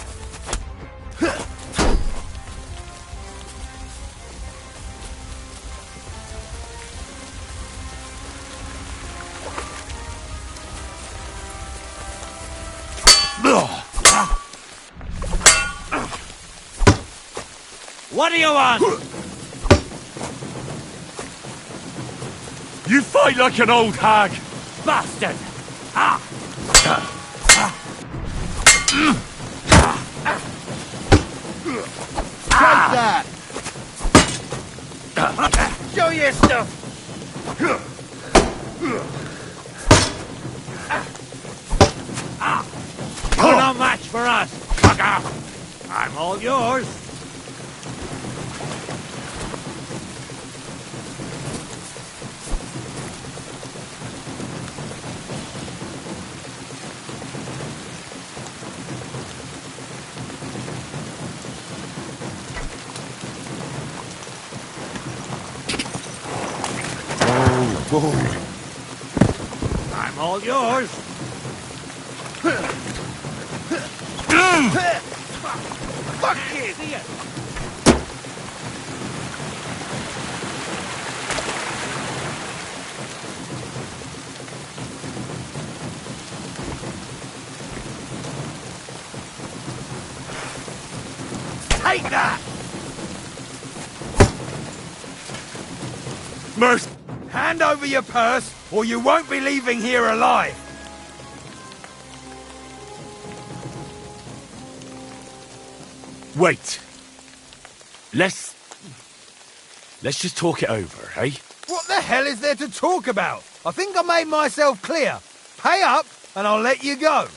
What do you want? You fight like an old hag! Bastard! Take that! Show your stuff! You're no match for us, fucker! I'm all yours! I'm all yours. Fuck you! See ya. Take that! Mercy! Hand over your purse, or you won't be leaving here alive! Wait. Let's just talk it over, eh? What the hell is there to talk about? I think I made myself clear. Pay up, and I'll let you go.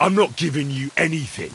I'm not giving you anything.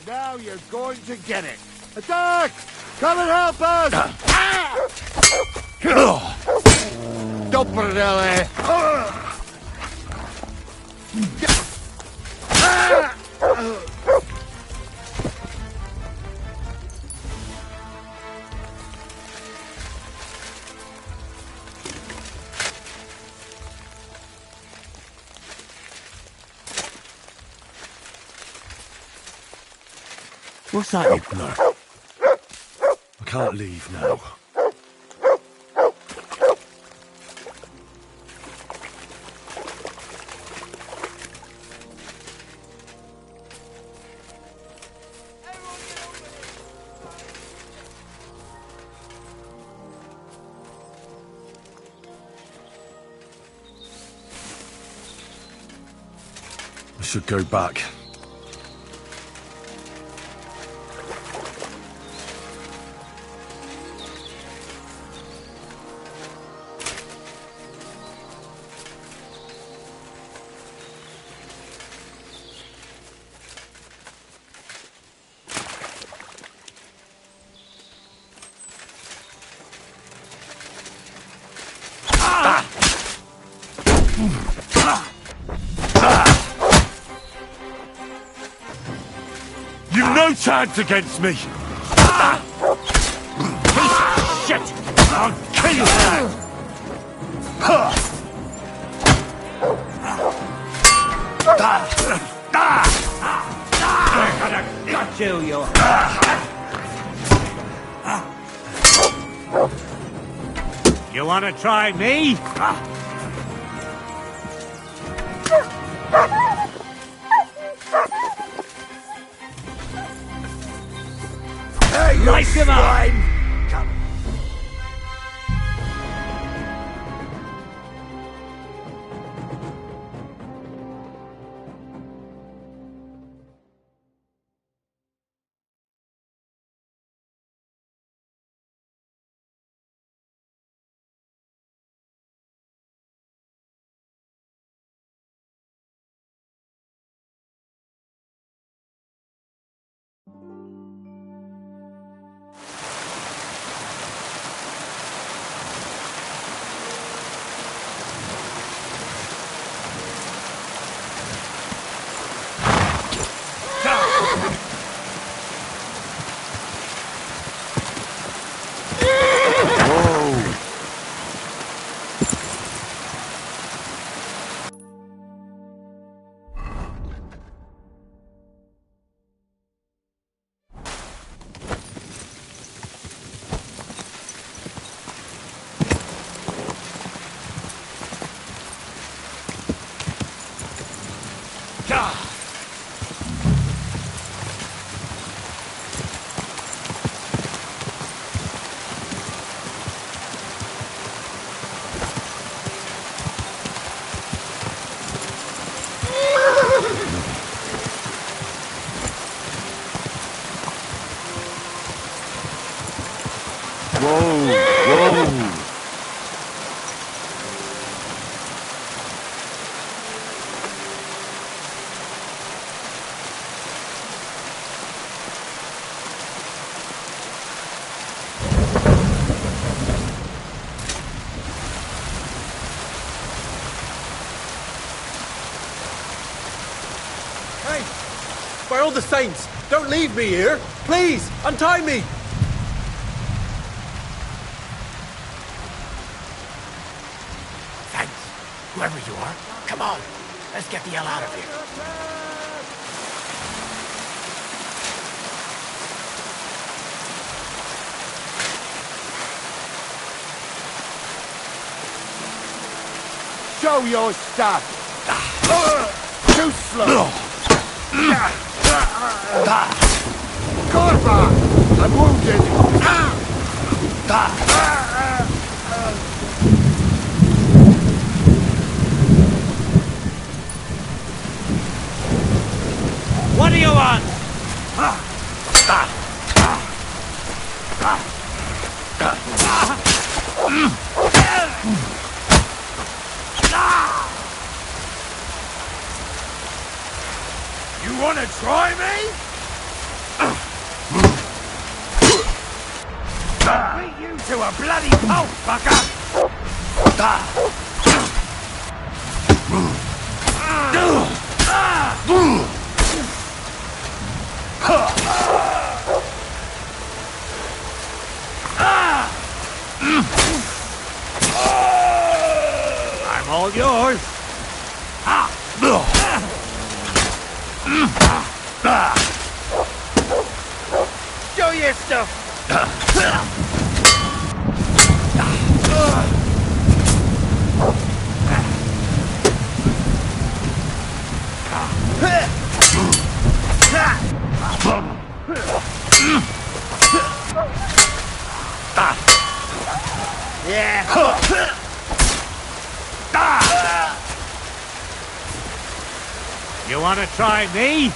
Now you're going to get it. Attack! Come and help us! Dopperelle! What's that, Ignar? I can't leave now. I should go back. You've no chance against me! Piece of shit! I'll kill you for that! I'm gonna gut you, you wanna try me? Nice him up! By all the saints, don't leave me here! Please, untie me! Thanks, whoever you are. Come on, let's get the hell out of here. Show your stuff! Too slow! Corva! I'm wounded! What do you want? You wanna try me? to a bloody pulp, fucker! I'm all yours. Show your stuff. You want to try me?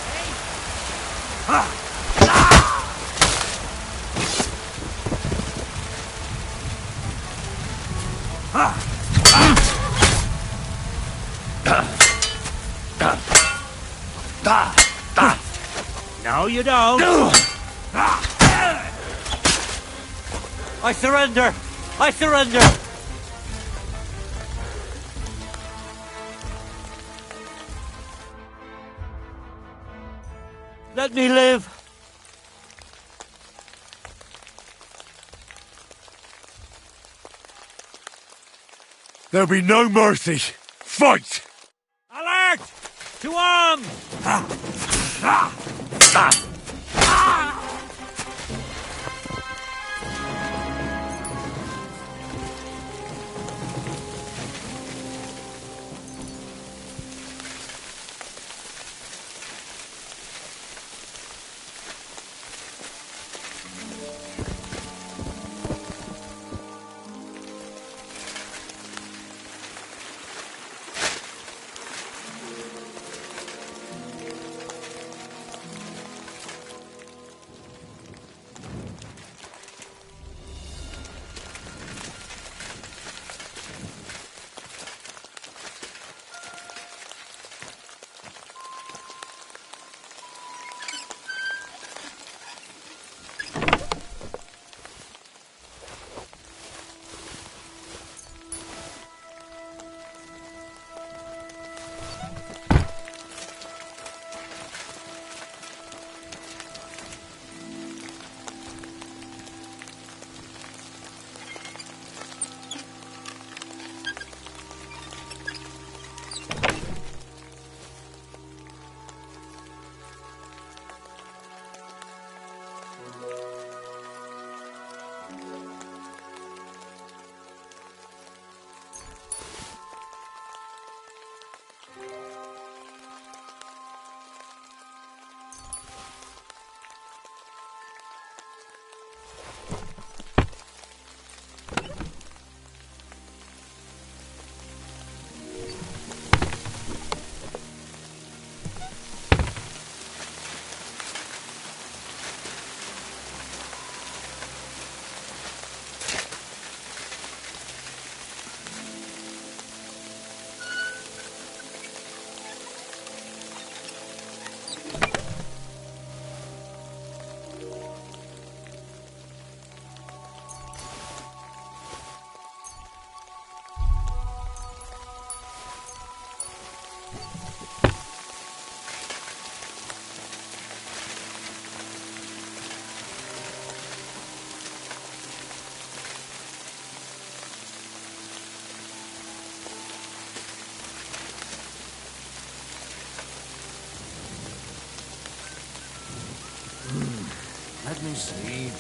No, you don't. I surrender! I surrender! Let me live! There'll be no mercy. Fight! Alert! To arms! Let me see.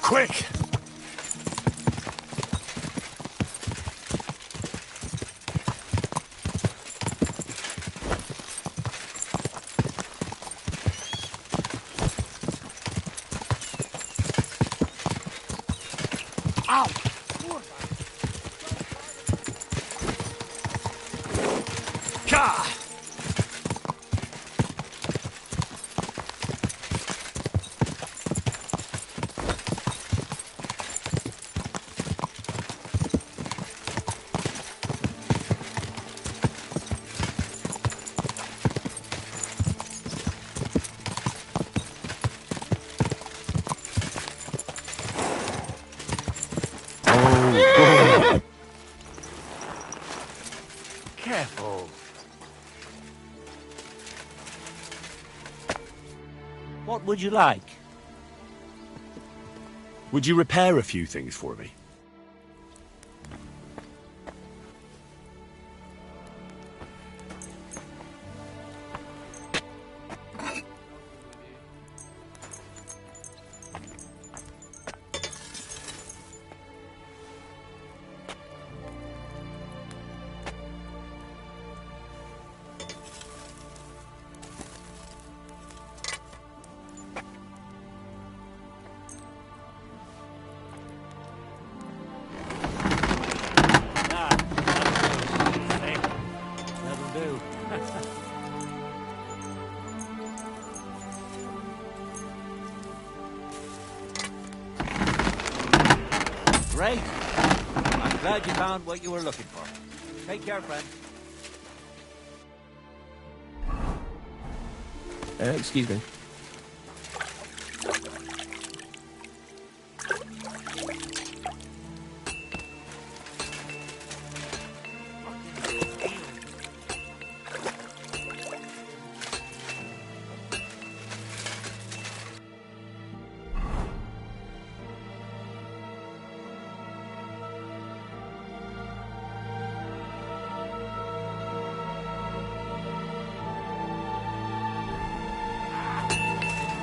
Quick! Ow! Ka! Careful. What would you like? Would you repair a few things for me? Great. I'm glad you found what you were looking for. Take care, friend. Excuse me.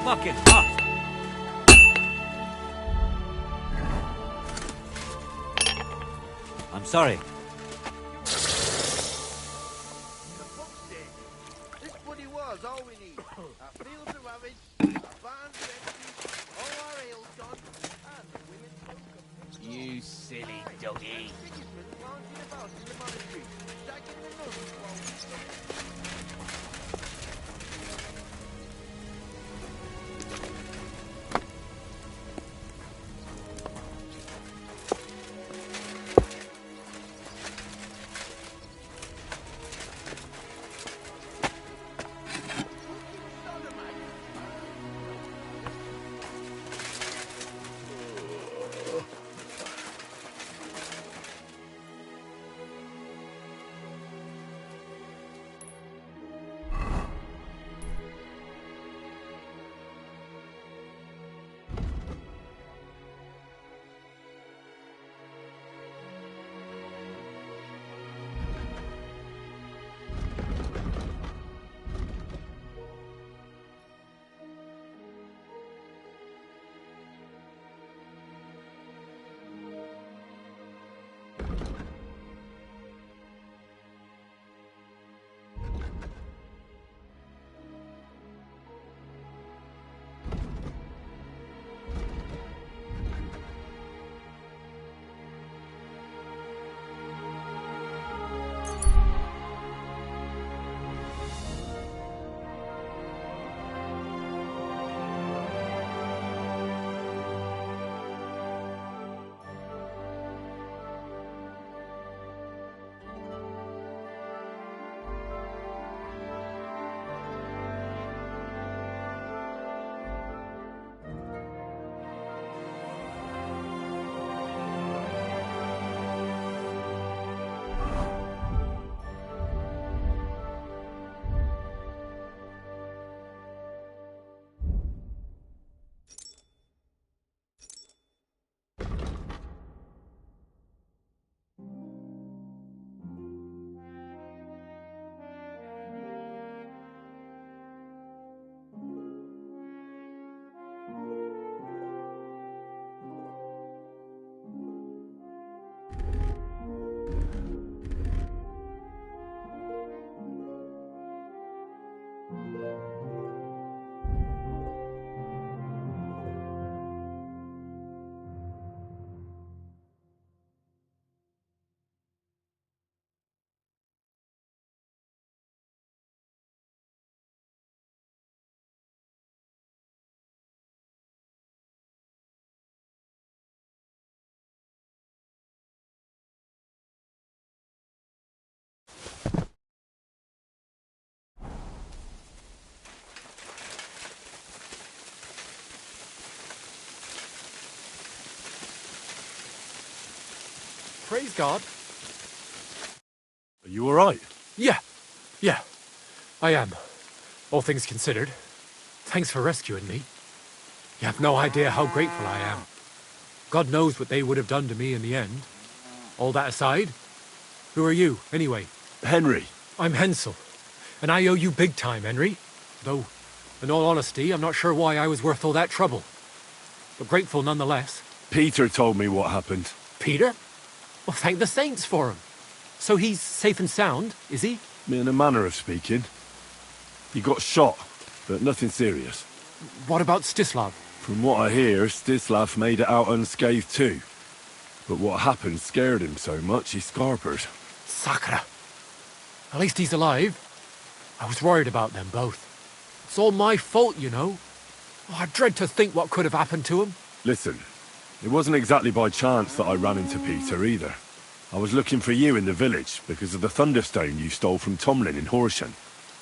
Fucking hot. I'm sorry. This buddy was all we need. Our fields are ravaged, our barns are empty, all our ale's gone, and the women's welcome. You silly doggy. Sigismund lounging about in the monastery, shagging the nuns while we praise God. Are you alright? Yeah, I am. All things considered. Thanks for rescuing me. You have no idea how grateful I am. God knows what they would have done to me in the end. All that aside, who are you, anyway? Henry. I'm Hensel, and I owe you big time, Henry. Though, in all honesty, I'm not sure why I was worth all that trouble. But grateful nonetheless. Peter told me what happened. Peter? Well, thank the saints for him. So he's safe and sound, is he? In a manner of speaking. He got shot, but nothing serious. What about Stislav? From what I hear, Stislav made it out unscathed too. But what happened scared him so much he scarpered. Sakra. At least he's alive. I was worried about them both. It's all my fault, you know. Oh, I dread to think what could have happened to him. Listen, it wasn't exactly by chance that I ran into Peter either. I was looking for you in the village because of the Thunderstone you stole from Tomlin in Horsham,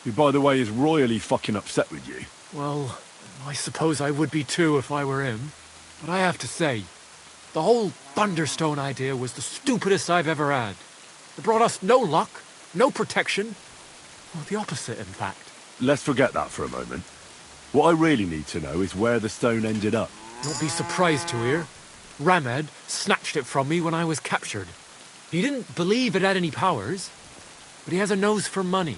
who, by the way, is royally fucking upset with you. Well, I suppose I would be too if I were him. But I have to say, the whole Thunderstone idea was the stupidest I've ever had. It brought us no luck, no protection. Well, the opposite, in fact. Let's forget that for a moment. What I really need to know is where the stone ended up. You'll be surprised to hear. Ramed snatched it from me when I was captured. He didn't believe it had any powers, but he has a nose for money.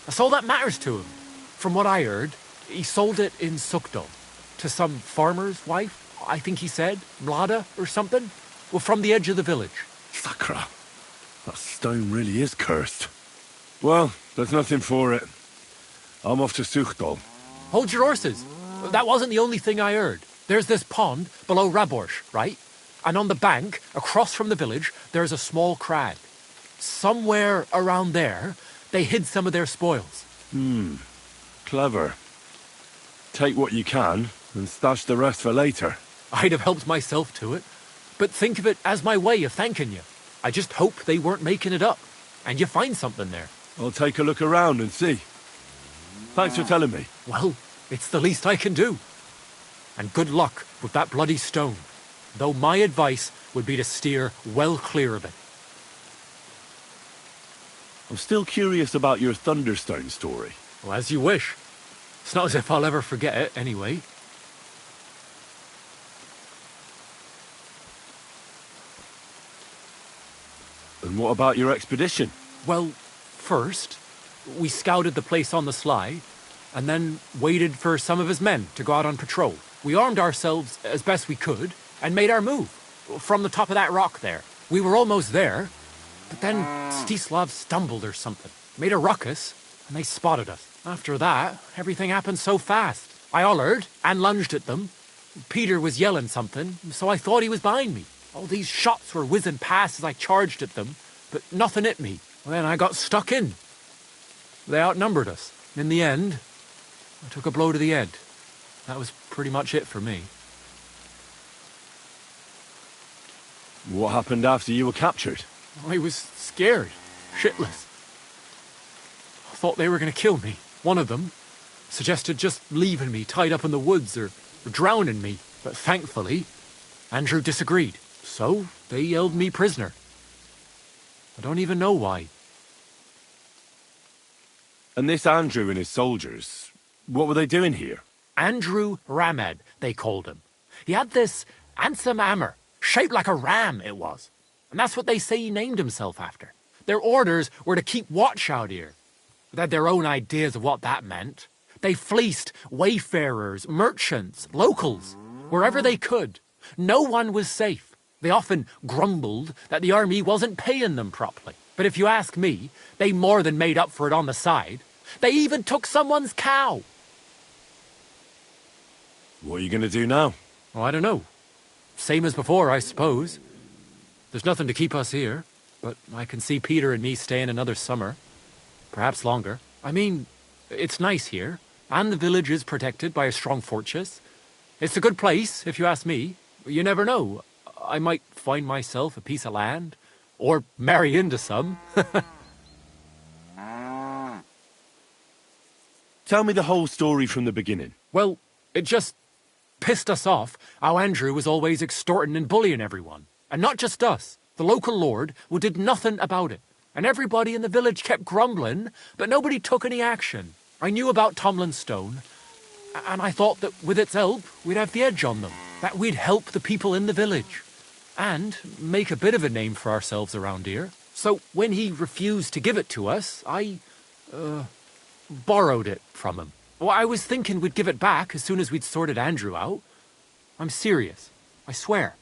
That's all that matters to him. From what I heard, he sold it in Sukdal to some farmer's wife, I think he said, Mlada or something. Well, from the edge of the village. Sakra. That stone really is cursed. Well, there's nothing for it. I'm off to Sukdal. Hold your horses. That wasn't the only thing I heard. There's this pond below Raborsh, right? And on the bank, across from the village, there's a small crag. Somewhere around there, they hid some of their spoils. Clever. Take what you can, and stash the rest for later. I'd have helped myself to it. But think of it as my way of thanking you. I just hope they weren't making it up, and you find something there. I'll take a look around and see. Thanks for telling me. Well, it's the least I can do. And good luck with that bloody stone. Though my advice would be to steer well clear of it. I'm still curious about your Thunderstone story. Well, as you wish. It's not as if I'll ever forget it, anyway. And what about your expedition? Well, first, we scouted the place on the sly, and then waited for some of his men to go out on patrol. We armed ourselves as best we could, and made our move, from the top of that rock there. We were almost there, but then Stislav stumbled or something, made a ruckus, and they spotted us. After that, everything happened so fast. I hollered and lunged at them. Peter was yelling something, so I thought he was behind me. All these shots were whizzing past as I charged at them, but nothing hit me. Then I got stuck in. They outnumbered us. In the end, I took a blow to the head. That was pretty much it for me. What happened after you were captured? I was scared, shitless. I thought they were going to kill me. One of them suggested just leaving me tied up in the woods or drowning me. But thankfully, Andrew disagreed. So they held me prisoner. I don't even know why. And this Andrew and his soldiers, what were they doing here? Andrew Ramed, they called him. He had this handsome hammer, shaped like a ram it was. And that's what they say he named himself after. Their orders were to keep watch out here. They had their own ideas of what that meant. They fleeced wayfarers, merchants, locals, wherever they could. No one was safe. They often grumbled that the army wasn't paying them properly. But if you ask me, they more than made up for it on the side. They even took someone's cow. What are you going to do now? Oh, I don't know. Same as before, I suppose. There's nothing to keep us here, but I can see Peter and me staying another summer. Perhaps longer. I mean, it's nice here, and the village is protected by a strong fortress. It's a good place, if you ask me. You never know. I might find myself a piece of land, or marry into some. Tell me the whole story from the beginning. Well, it just pissed us off how Andrew was always extorting and bullying everyone. And not just us. The local lord did nothing about it, and everybody in the village kept grumbling, but nobody took any action. I knew about Tomlin's Stone, and I thought that with its help, we'd have the edge on them, that we'd help the people in the village, and make a bit of a name for ourselves around here. So when he refused to give it to us, I borrowed it from him. Well, I was thinking we'd give it back as soon as we'd sorted Andrew out. I'm serious. I swear.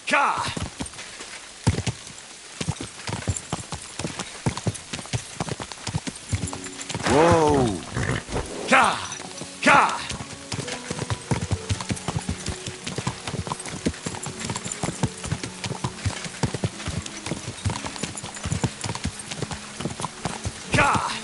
Ka! Whoa! Ka! Ka! Ka!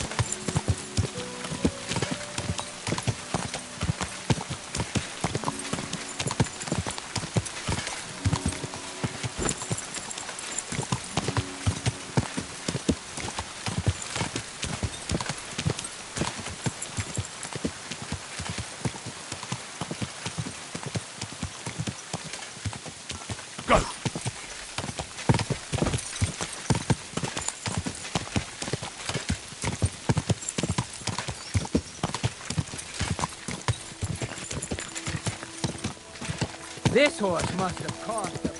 This horse must have cost a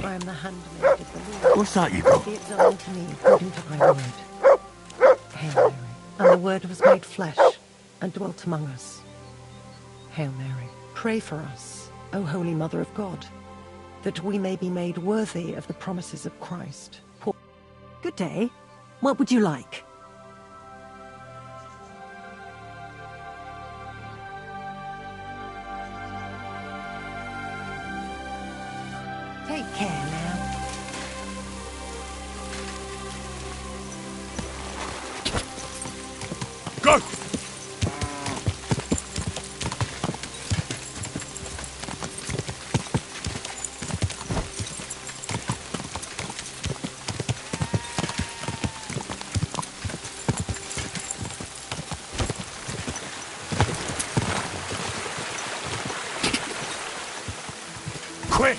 I am the handmaid of the Lord. What's that you got? Be it done unto me according to thy word. Hail Mary. And the word was made flesh, and dwelt among us. Hail Mary. Pray for us, O Holy Mother of God, that we may be made worthy of the promises of Christ. Good day. What would you like? Take care now. Go! Quick!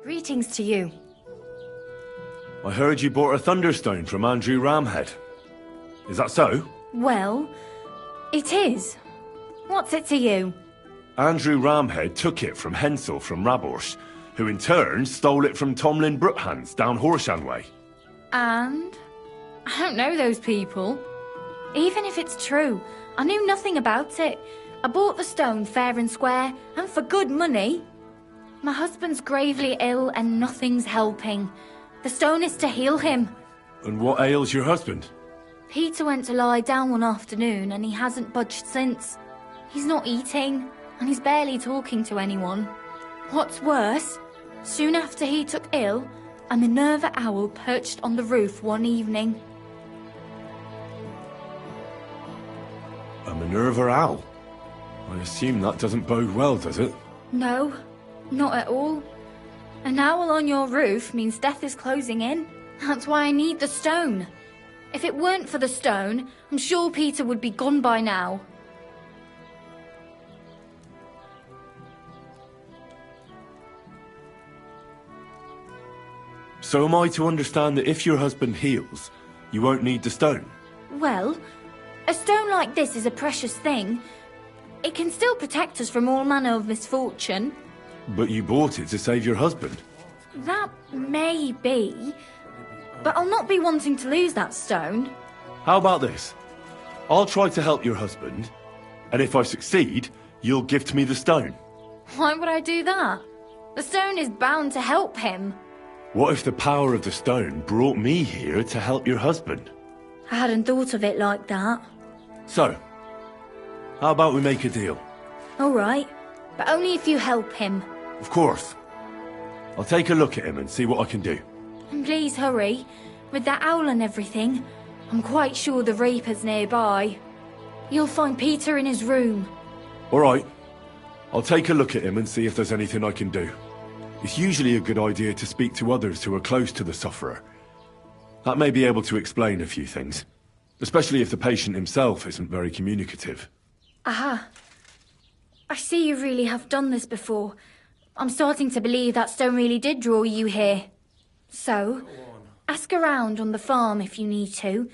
Greetings to you. I heard you bought a Thunderstone from Andrew Ramhead. Is that so? Well, it is. What's it to you? Andrew Ramhead took it from Hensel from Rabors, who in turn stole it from Tomlin Brookhans down Horshan way. And? I don't know those people. Even if it's true, I knew nothing about it. I bought the stone fair and square, and for good money. My husband's gravely ill and nothing's helping. The stone is to heal him. And what ails your husband? Peter went to lie down one afternoon and he hasn't budged since. He's not eating. and he's barely talking to anyone. What's worse, soon after he took ill, a Minerva owl perched on the roof one evening. A Minerva owl? I assume that doesn't bode well, does it? No, not at all. An owl on your roof means death is closing in. That's why I need the stone. If it weren't for the stone, I'm sure Peter would be gone by now. So am I to understand that if your husband heals, you won't need the stone? Well, a stone like this is a precious thing. It can still protect us from all manner of misfortune. But you bought it to save your husband. That may be, but I'll not be wanting to lose that stone. How about this? I'll try to help your husband, and if I succeed, you'll gift me the stone. Why would I do that? The stone is bound to help him. What if the power of the stone brought me here to help your husband? I hadn't thought of it like that. So, how about we make a deal? All right, but only if you help him. Of course. I'll take a look at him and see what I can do. And please hurry. With that owl and everything, I'm quite sure the Reaper's nearby. You'll find Peter in his room. All right. I'll take a look at him and see if there's anything I can do. It's usually a good idea to speak to others who are close to the sufferer. That may be able to explain a few things, especially if the patient himself isn't very communicative. Aha. I see you really have done this before. I'm starting to believe that stone really did draw you here. So, ask around on the farm if you need to.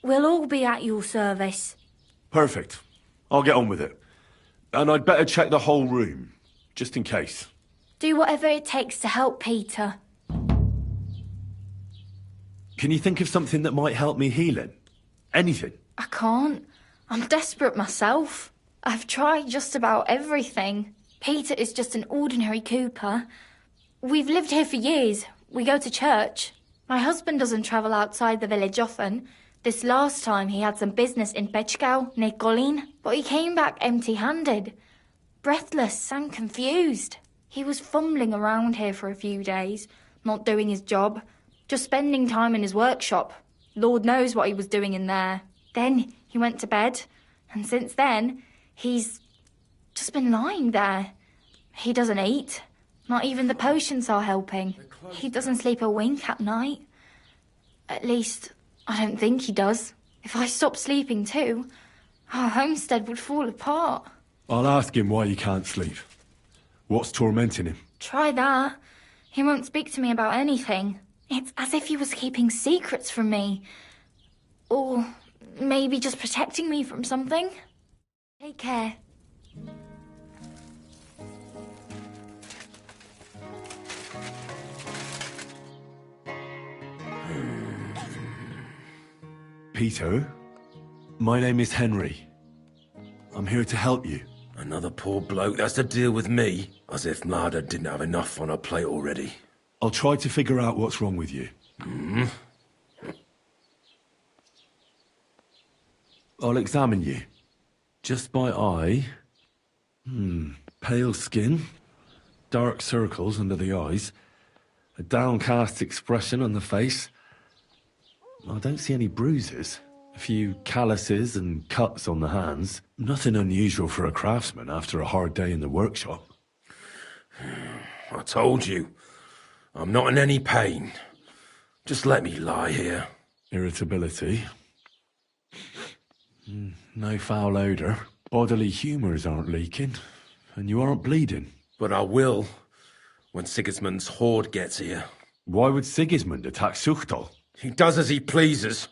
We'll all be at your service. Perfect. I'll get on with it. And I'd better check the whole room, just in case. Do whatever it takes to help Peter. Can you think of something that might help me healing? Anything? I can't. I'm desperate myself. I've tried just about everything. Peter is just an ordinary cooper. We've lived here for years. We go to church. My husband doesn't travel outside the village often. This last time he had some business in Pechkau, near Kolín, but he came back empty-handed, breathless and confused. He was fumbling around here for a few days, not doing his job, just spending time in his workshop. Lord knows what he was doing in there. Then he went to bed, and since then, he's just been lying there. He doesn't eat. Not even the potions are helping. He doesn't sleep a wink at night. At least, I don't think he does. If I stopped sleeping too, our homestead would fall apart. I'll ask him why he can't sleep. What's tormenting him? Try that. He won't speak to me about anything. It's as if he was keeping secrets from me. Or maybe just protecting me from something. Take care. Peter, my name is Henry. I'm here to help you. Another poor bloke that's to deal with me, as if Marder didn't have enough on her plate already. I'll try to figure out what's wrong with you. I'll examine you. Just by eye. Pale skin. Dark circles under the eyes. A downcast expression on the face. I don't see any bruises. A few calluses and cuts on the hands. Nothing unusual for a craftsman after a hard day in the workshop. I told you. I'm not in any pain. Just let me lie here. Irritability. No foul odour. Bodily humours aren't leaking. And you aren't bleeding. But I will, when Sigismund's horde gets here. Why would Sigismund attack Suchtal? He does as he pleases.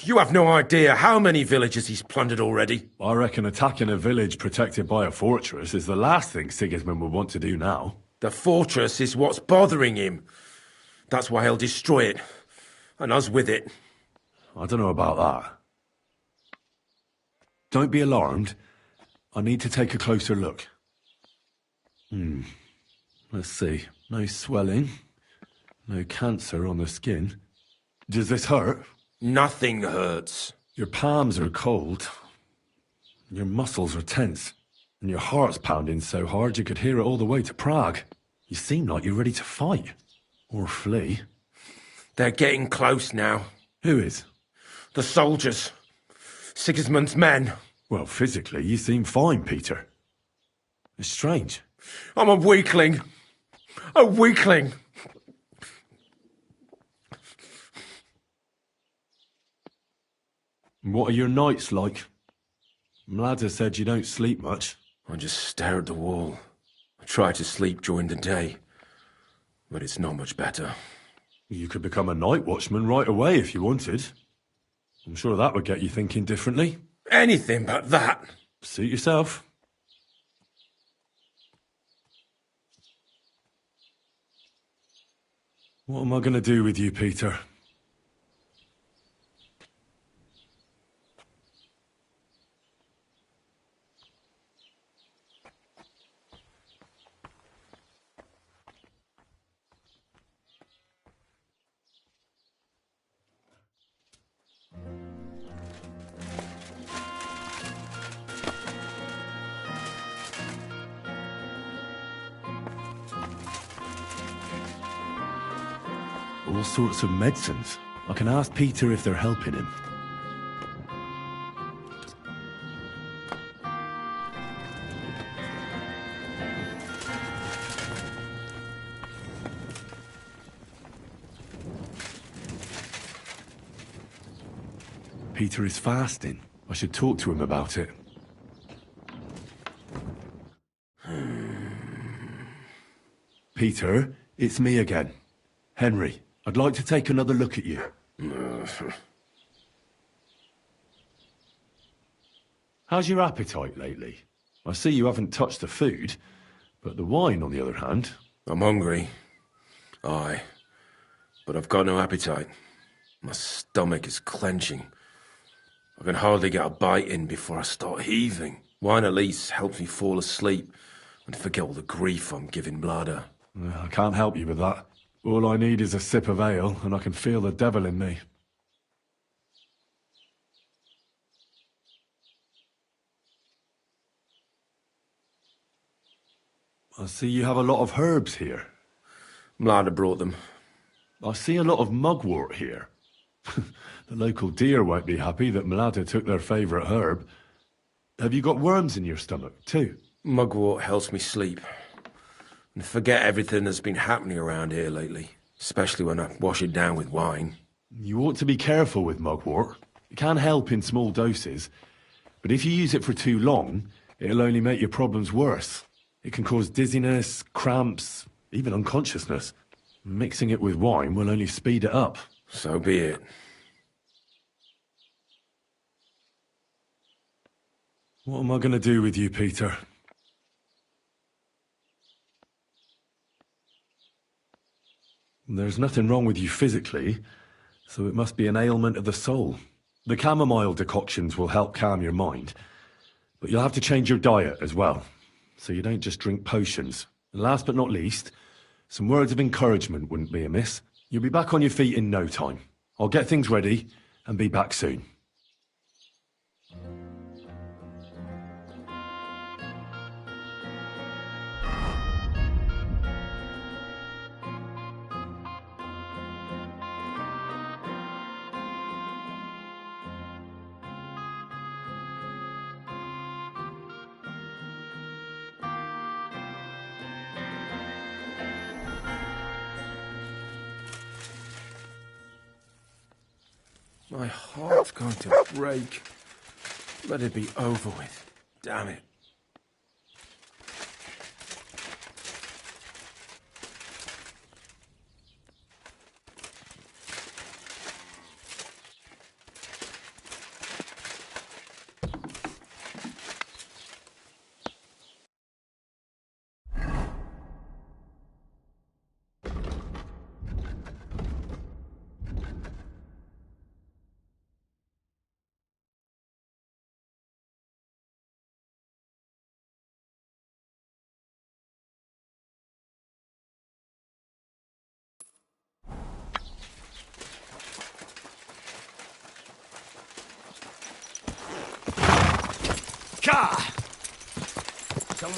You have no idea how many villages he's plundered already. I reckon attacking a village protected by a fortress is the last thing Sigismund would want to do now. The fortress is what's bothering him. That's why he'll destroy it. And us with it. I don't know about that. Don't be alarmed. I need to take a closer look. Let's see. No swelling. No cancer on the skin. Does this hurt? Nothing hurts. Your palms are cold. Your muscles are tense. And your heart's pounding so hard you could hear it all the way to Prague. You seem like you're ready to fight. Or flee. They're getting close now. Who is? The soldiers. Sigismund's men. Well, physically, you seem fine, Peter. It's strange. I'm a weakling. A weakling. What are your nights like? Mlada said you don't sleep much. I just stare at the wall. I try to sleep during the day, but it's not much better. You could become a night watchman right away if you wanted. I'm sure that would get you thinking differently. Anything but that. Suit yourself. What am I going to do with you, Peter? All sorts of medicines. I can ask Peter if they're helping him. Peter is fasting. I should talk to him about it. Peter, it's me again. Henry, I'd like to take another look at you. How's your appetite lately? I see you haven't touched the food, but the wine, on the other hand... I'm hungry. Aye. But I've got no appetite. My stomach is clenching. I can hardly get a bite in before I start heaving. Wine at least helps me fall asleep and forget all the grief I'm giving Mlada. I can't help you with that. All I need is a sip of ale, and I can feel the devil in me. I see you have a lot of herbs here. Mlada brought them. I see a lot of mugwort here. The local deer won't be happy that Mlada took their favourite herb. Have you got worms in your stomach, too? Mugwort helps me sleep. And forget everything that's been happening around here lately. Especially when I wash it down with wine. You ought to be careful with mugwort. It can help in small doses. But if you use it for too long, it'll only make your problems worse. It can cause dizziness, cramps, even unconsciousness. Mixing it with wine will only speed it up. So be it. What am I going to do with you, Peter? There's nothing wrong with you physically, so it must be an ailment of the soul. The chamomile decoctions will help calm your mind, but you'll have to change your diet as well, so you don't just drink potions. And last but not least, some words of encouragement wouldn't be amiss. You'll be back on your feet in no time. I'll get things ready and be back soon. My heart's going to break. Let it be over with. Damn it.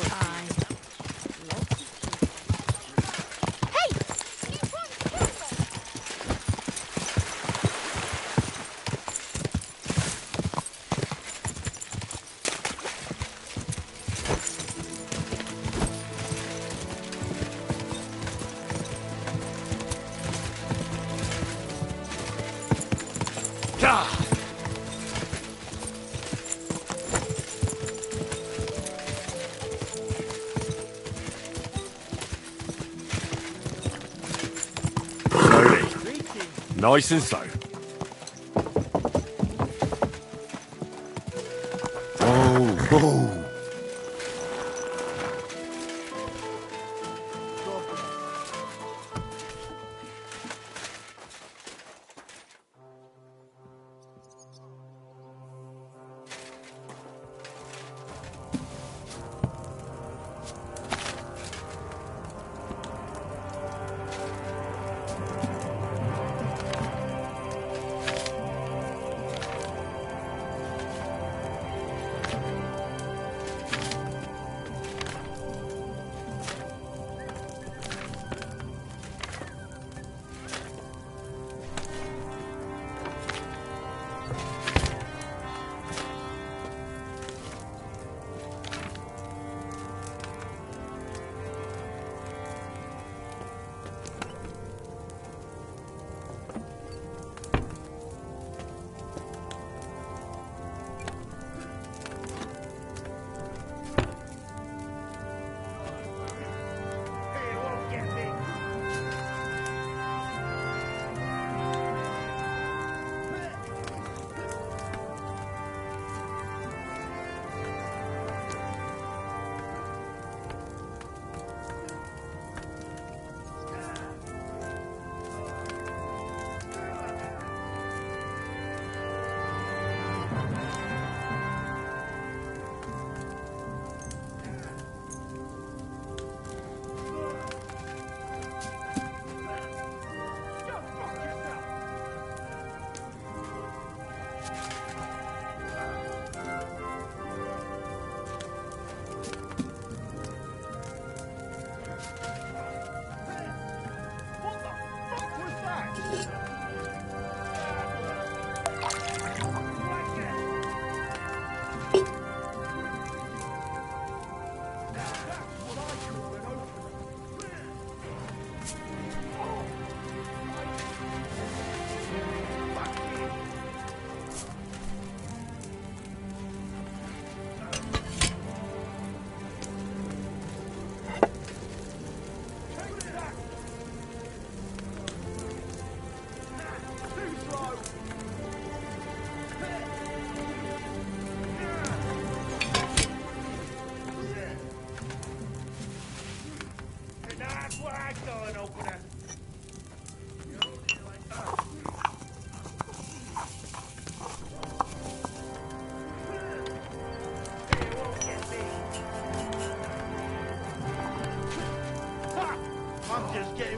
Aye. Nice and slow. Oh, oh.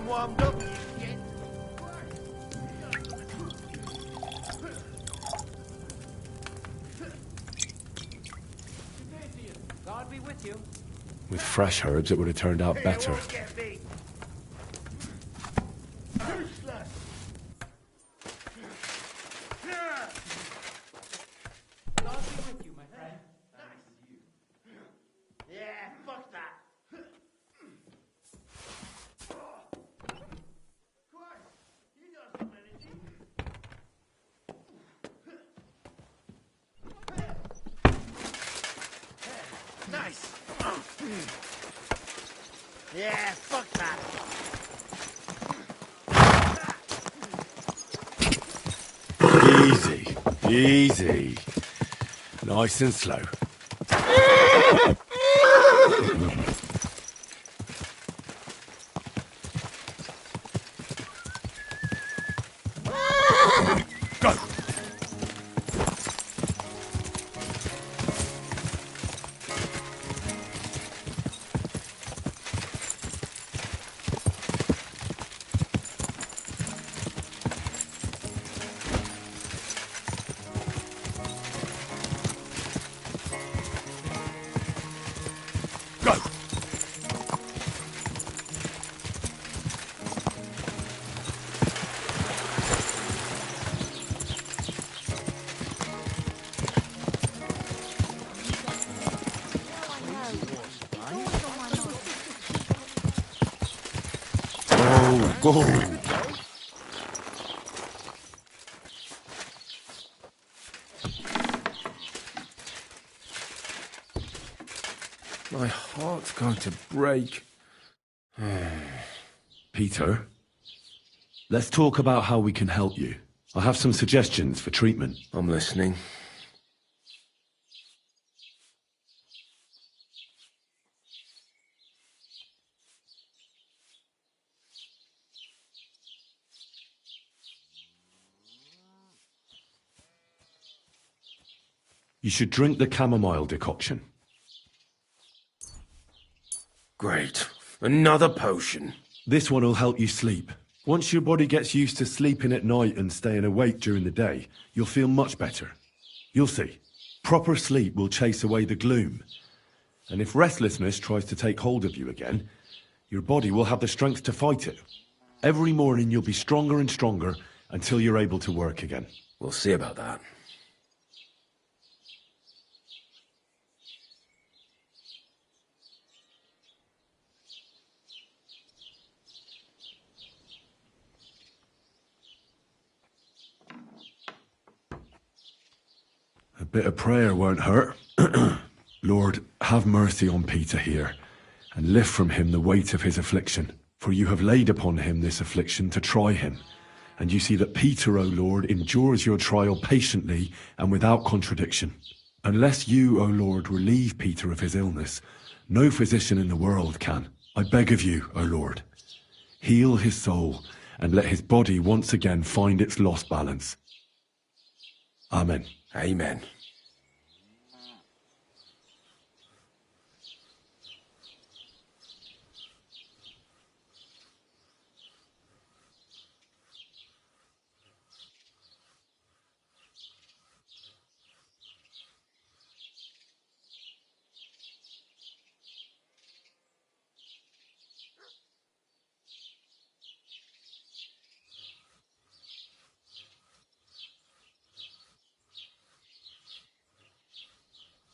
warmed up. God be with you. With fresh herbs, it would have turned out better. Nice. Yeah, fuck that. Easy, easy. Nice and slow. Go! Whoa. My heart's going to break. Peter, let's talk about how we can help you. I have some suggestions for treatment. I'm listening. You should drink the chamomile decoction. Great. Another potion. This one will help you sleep. Once your body gets used to sleeping at night and staying awake during the day, you'll feel much better. You'll see. Proper sleep will chase away the gloom. And if restlessness tries to take hold of you again, your body will have the strength to fight it. Every morning you'll be stronger and stronger until you're able to work again. We'll see about that. A bit of prayer won't hurt. Lord, have mercy on Peter here, and lift from him the weight of his affliction. For you have laid upon him this affliction to try him. And you see that Peter, O Lord, endures your trial patiently and without contradiction. Unless you, O Lord, relieve Peter of his illness, no physician in the world can. I beg of you, O Lord, heal his soul, and let his body once again find its lost balance. Amen. Amen.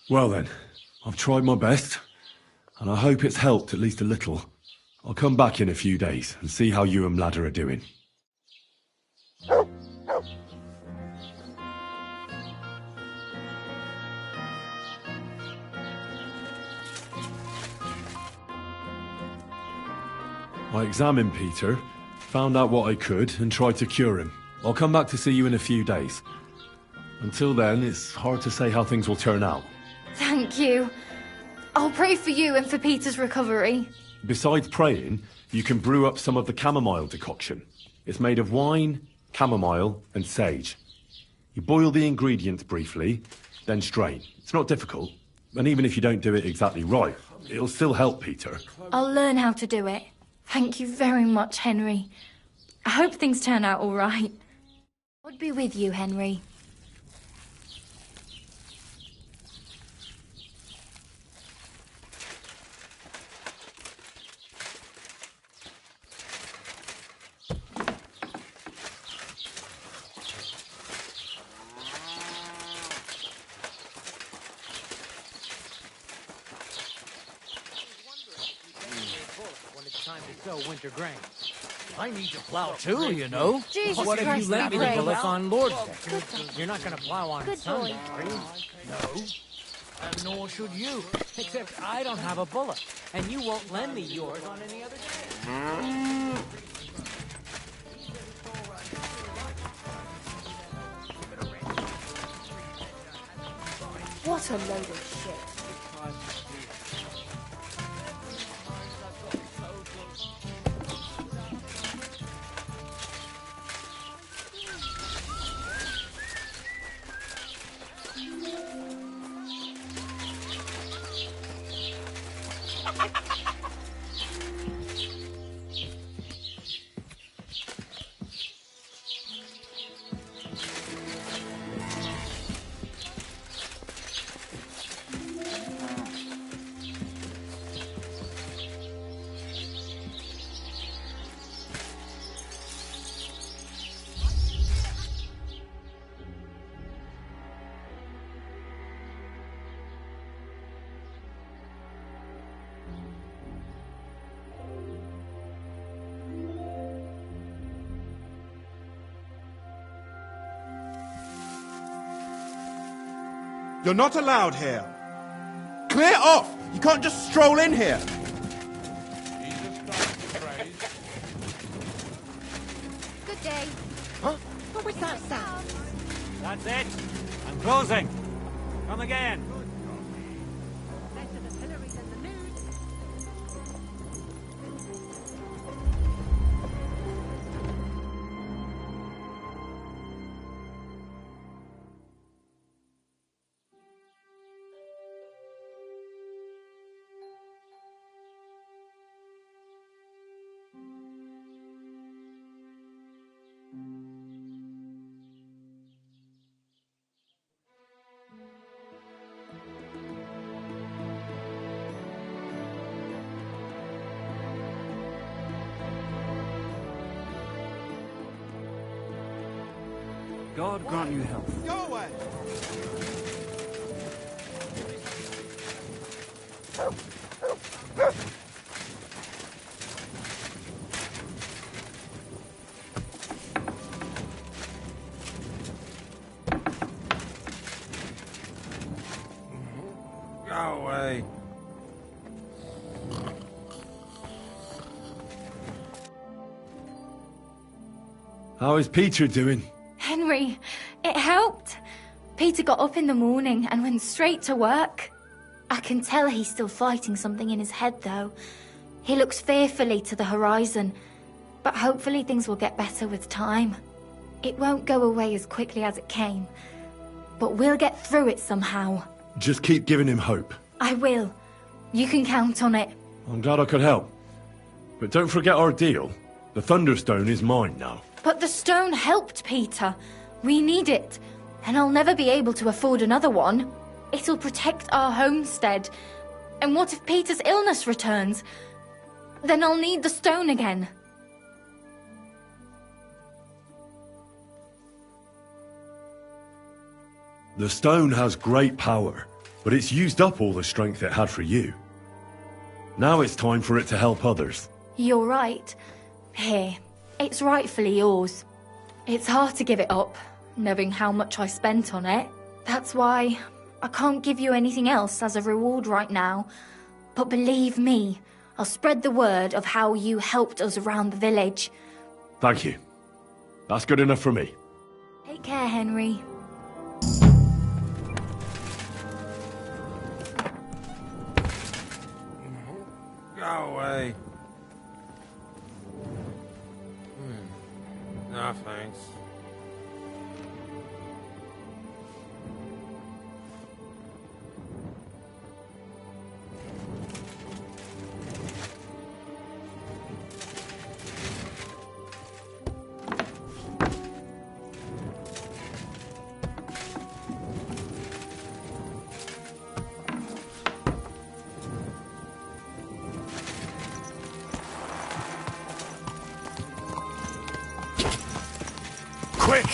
Well then, I've tried my best, and I hope it's helped at least a little. I'll come back in a few days and see how you and Ladder are doing. I examined Peter, found out what I could, and tried to cure him. I'll come back to see you in a few days. Until then, it's hard to say how things will turn out. Thank you. I'll pray for you and for Peter's recovery. Besides praying, you can brew up some of the chamomile decoction. It's made of wine, chamomile, and sage. You boil the ingredients briefly, then strain. It's not difficult, and even if you don't do it exactly right, it'll still help Peter. I'll learn how to do it. Thank you very much, Henry. I hope things turn out all right. God be with you, Henry. Winter grain. I need to plow too, you know. Jesus what Christ, if you let me pray. to look on Lord's Day? You're not going to plow on Good Sunday, boy. are you? No. And nor should you. Except I don't have a bullet, and you won't lend me yours on any other day. What a load of shit. You're not allowed here. Clear off! You can't just stroll in here. Good day. Huh? What was that sound? That's it. I'm closing. Come again. God grant you health. Go away! Go away. How is Peter doing? Henry, it helped. Peter got up in the morning and went straight to work. I can tell he's still fighting something in his head, though. He looks fearfully to the horizon, but hopefully things will get better with time. It won't go away as quickly as it came, but we'll get through it somehow. Just keep giving him hope. I will. You can count on it. I'm glad I could help. But don't forget our deal. The Thunderstone is mine now. But the stone helped Peter. We need it, and I'll never be able to afford another one. It'll protect our homestead. And what if Peter's illness returns? Then I'll need the stone again. The stone has great power, but it's used up all the strength it had for you. Now it's time for it to help others. You're right. Here, it's rightfully yours. It's hard to give it up, knowing how much I spent on it. That's why I can't give you anything else as a reward right now. But believe me, I'll spread the word of how you helped us around the village. Thank you. That's good enough for me. Take care, Henry. Go away. No, thanks. Quick!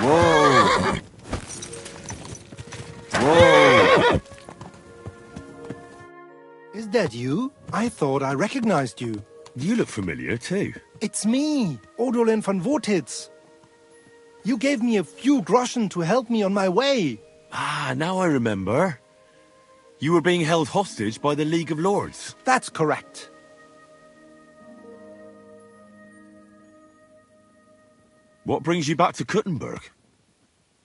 Whoa! Whoa! Is that you? I thought I recognized you. You look familiar, too. It's me, Odolin von Wotitz. You gave me a few groschen to help me on my way. Ah, now I remember. You were being held hostage by the League of Lords. That's correct. What brings you back to Kuttenberg?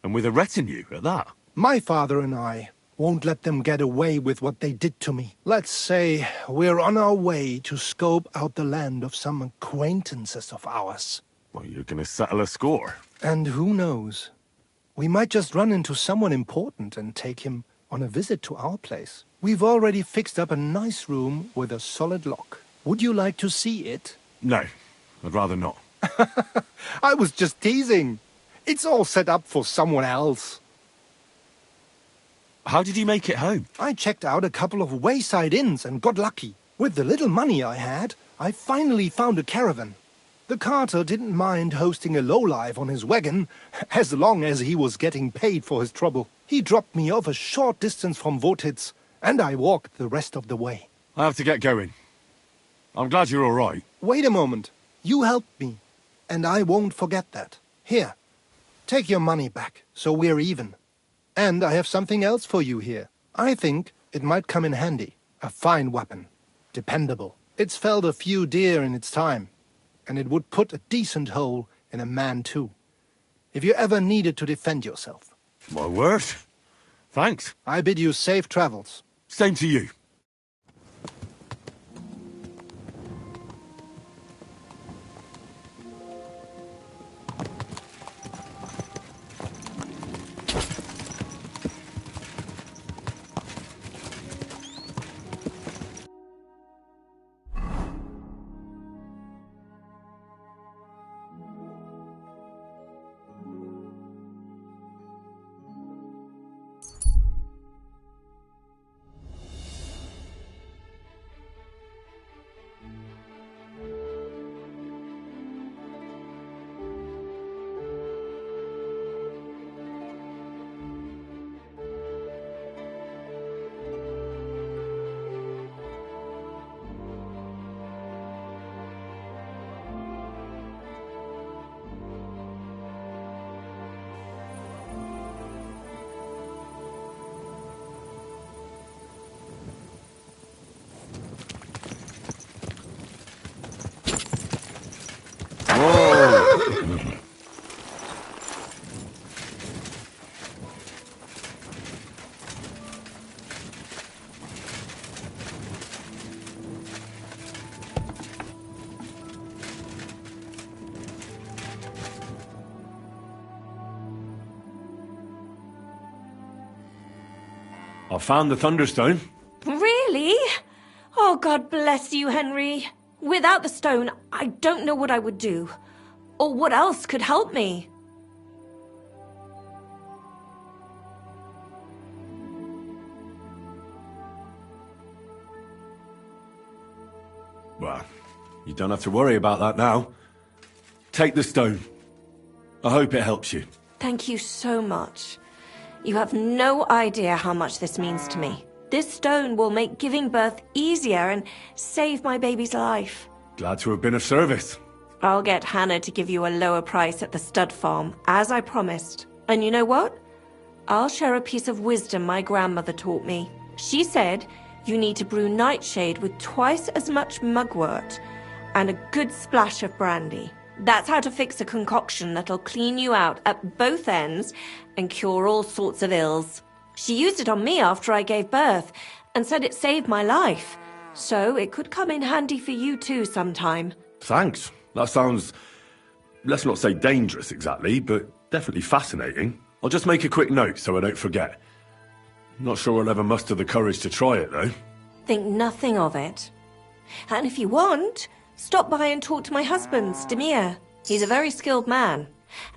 And with a retinue at that? My father and I won't let them get away with what they did to me. Let's say we're on our way to scope out the land of some acquaintances of ours. Well, you're going to settle a score. And who knows? We might just run into someone important and take him on a visit to our place. We've already fixed up a nice room with a solid lock. Would you like to see it? No, I'd rather not. I was just teasing. It's all set up for someone else. How did you make it home? I checked out a couple of wayside inns and got lucky. With the little money I had, I finally found a caravan. The carter didn't mind hosting a lowlife on his wagon, as long as he was getting paid for his trouble. He dropped me off a short distance from Wotitz, and I walked the rest of the way. I have to get going. I'm glad you're all right. Wait a moment. You helped me, and I won't forget that. Here, take your money back, so we're even. And I have something else for you here. I think it might come in handy. A fine weapon. Dependable. It's felled a few deer in its time, and it would put a decent hole in a man too, if you ever needed to defend yourself. My word. Thanks. I bid you safe travels. Same to you. I found the Thunderstone. Really? Oh, God bless you, Henry. Without the stone, I don't know what I would do. Or what else could help me. Well, you don't have to worry about that now. Take the stone. I hope it helps you. Thank you so much. You have no idea how much this means to me. This stone will make giving birth easier and save my baby's life. Glad to have been of service. I'll get Hannah to give you a lower price at the stud farm, as I promised. And you know what? I'll share a piece of wisdom my grandmother taught me. She said you need to brew nightshade with twice as much mugwort and a good splash of brandy. That's how to fix a concoction that'll clean you out at both ends and cure all sorts of ills. She used it on me after I gave birth and said it saved my life. So it could come in handy for you too sometime. Thanks. That sounds, let's not say dangerous exactly, but definitely fascinating. I'll just make a quick note so I don't forget. Not sure I'll ever muster the courage to try it, though. Think nothing of it. And if you want, Stop by and talk to my husband, Stamir. He's a very skilled man.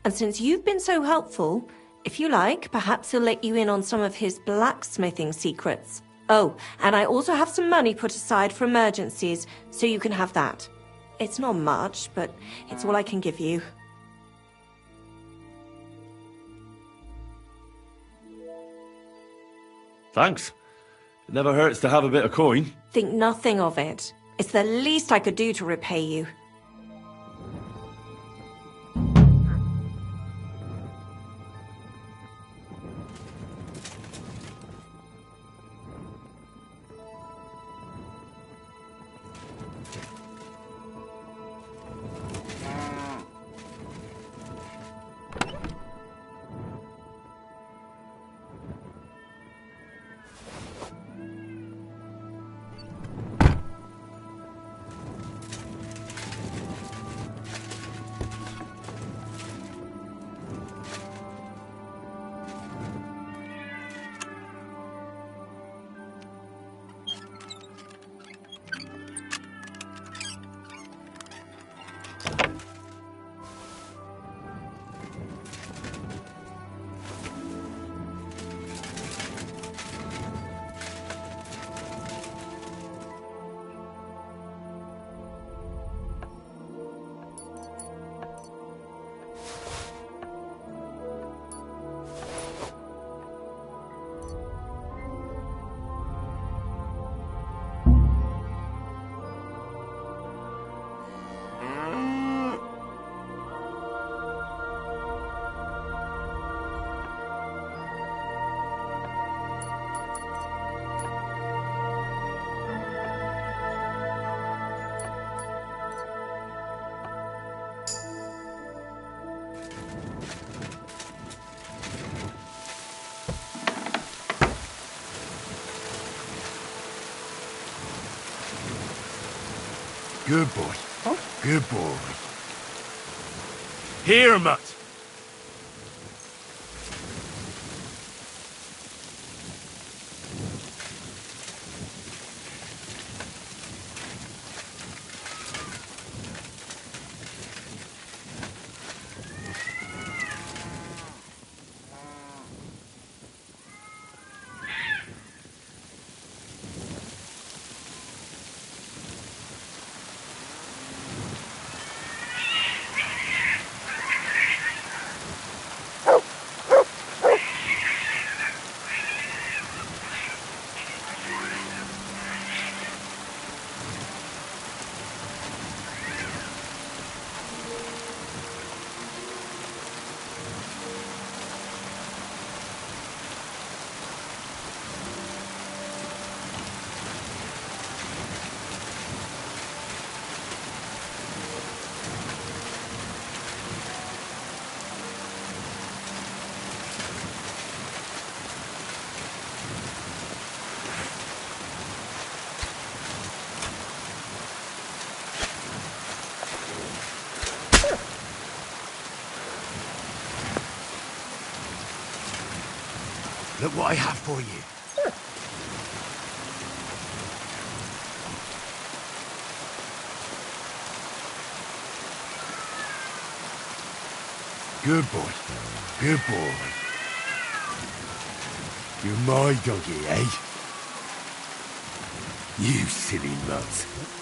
And since you've been so helpful, if you like, perhaps he'll let you in on some of his blacksmithing secrets. Oh, and I also have some money put aside for emergencies, so you can have that. It's not much, but it's all I can give you. Thanks. It never hurts to have a bit of coin. Think nothing of it. It's the least I could do to repay you. Good boy. Good boy. Here, Mutt. Look what I have for you. Good boy. Good boy. You're my doggy, eh? You silly nut.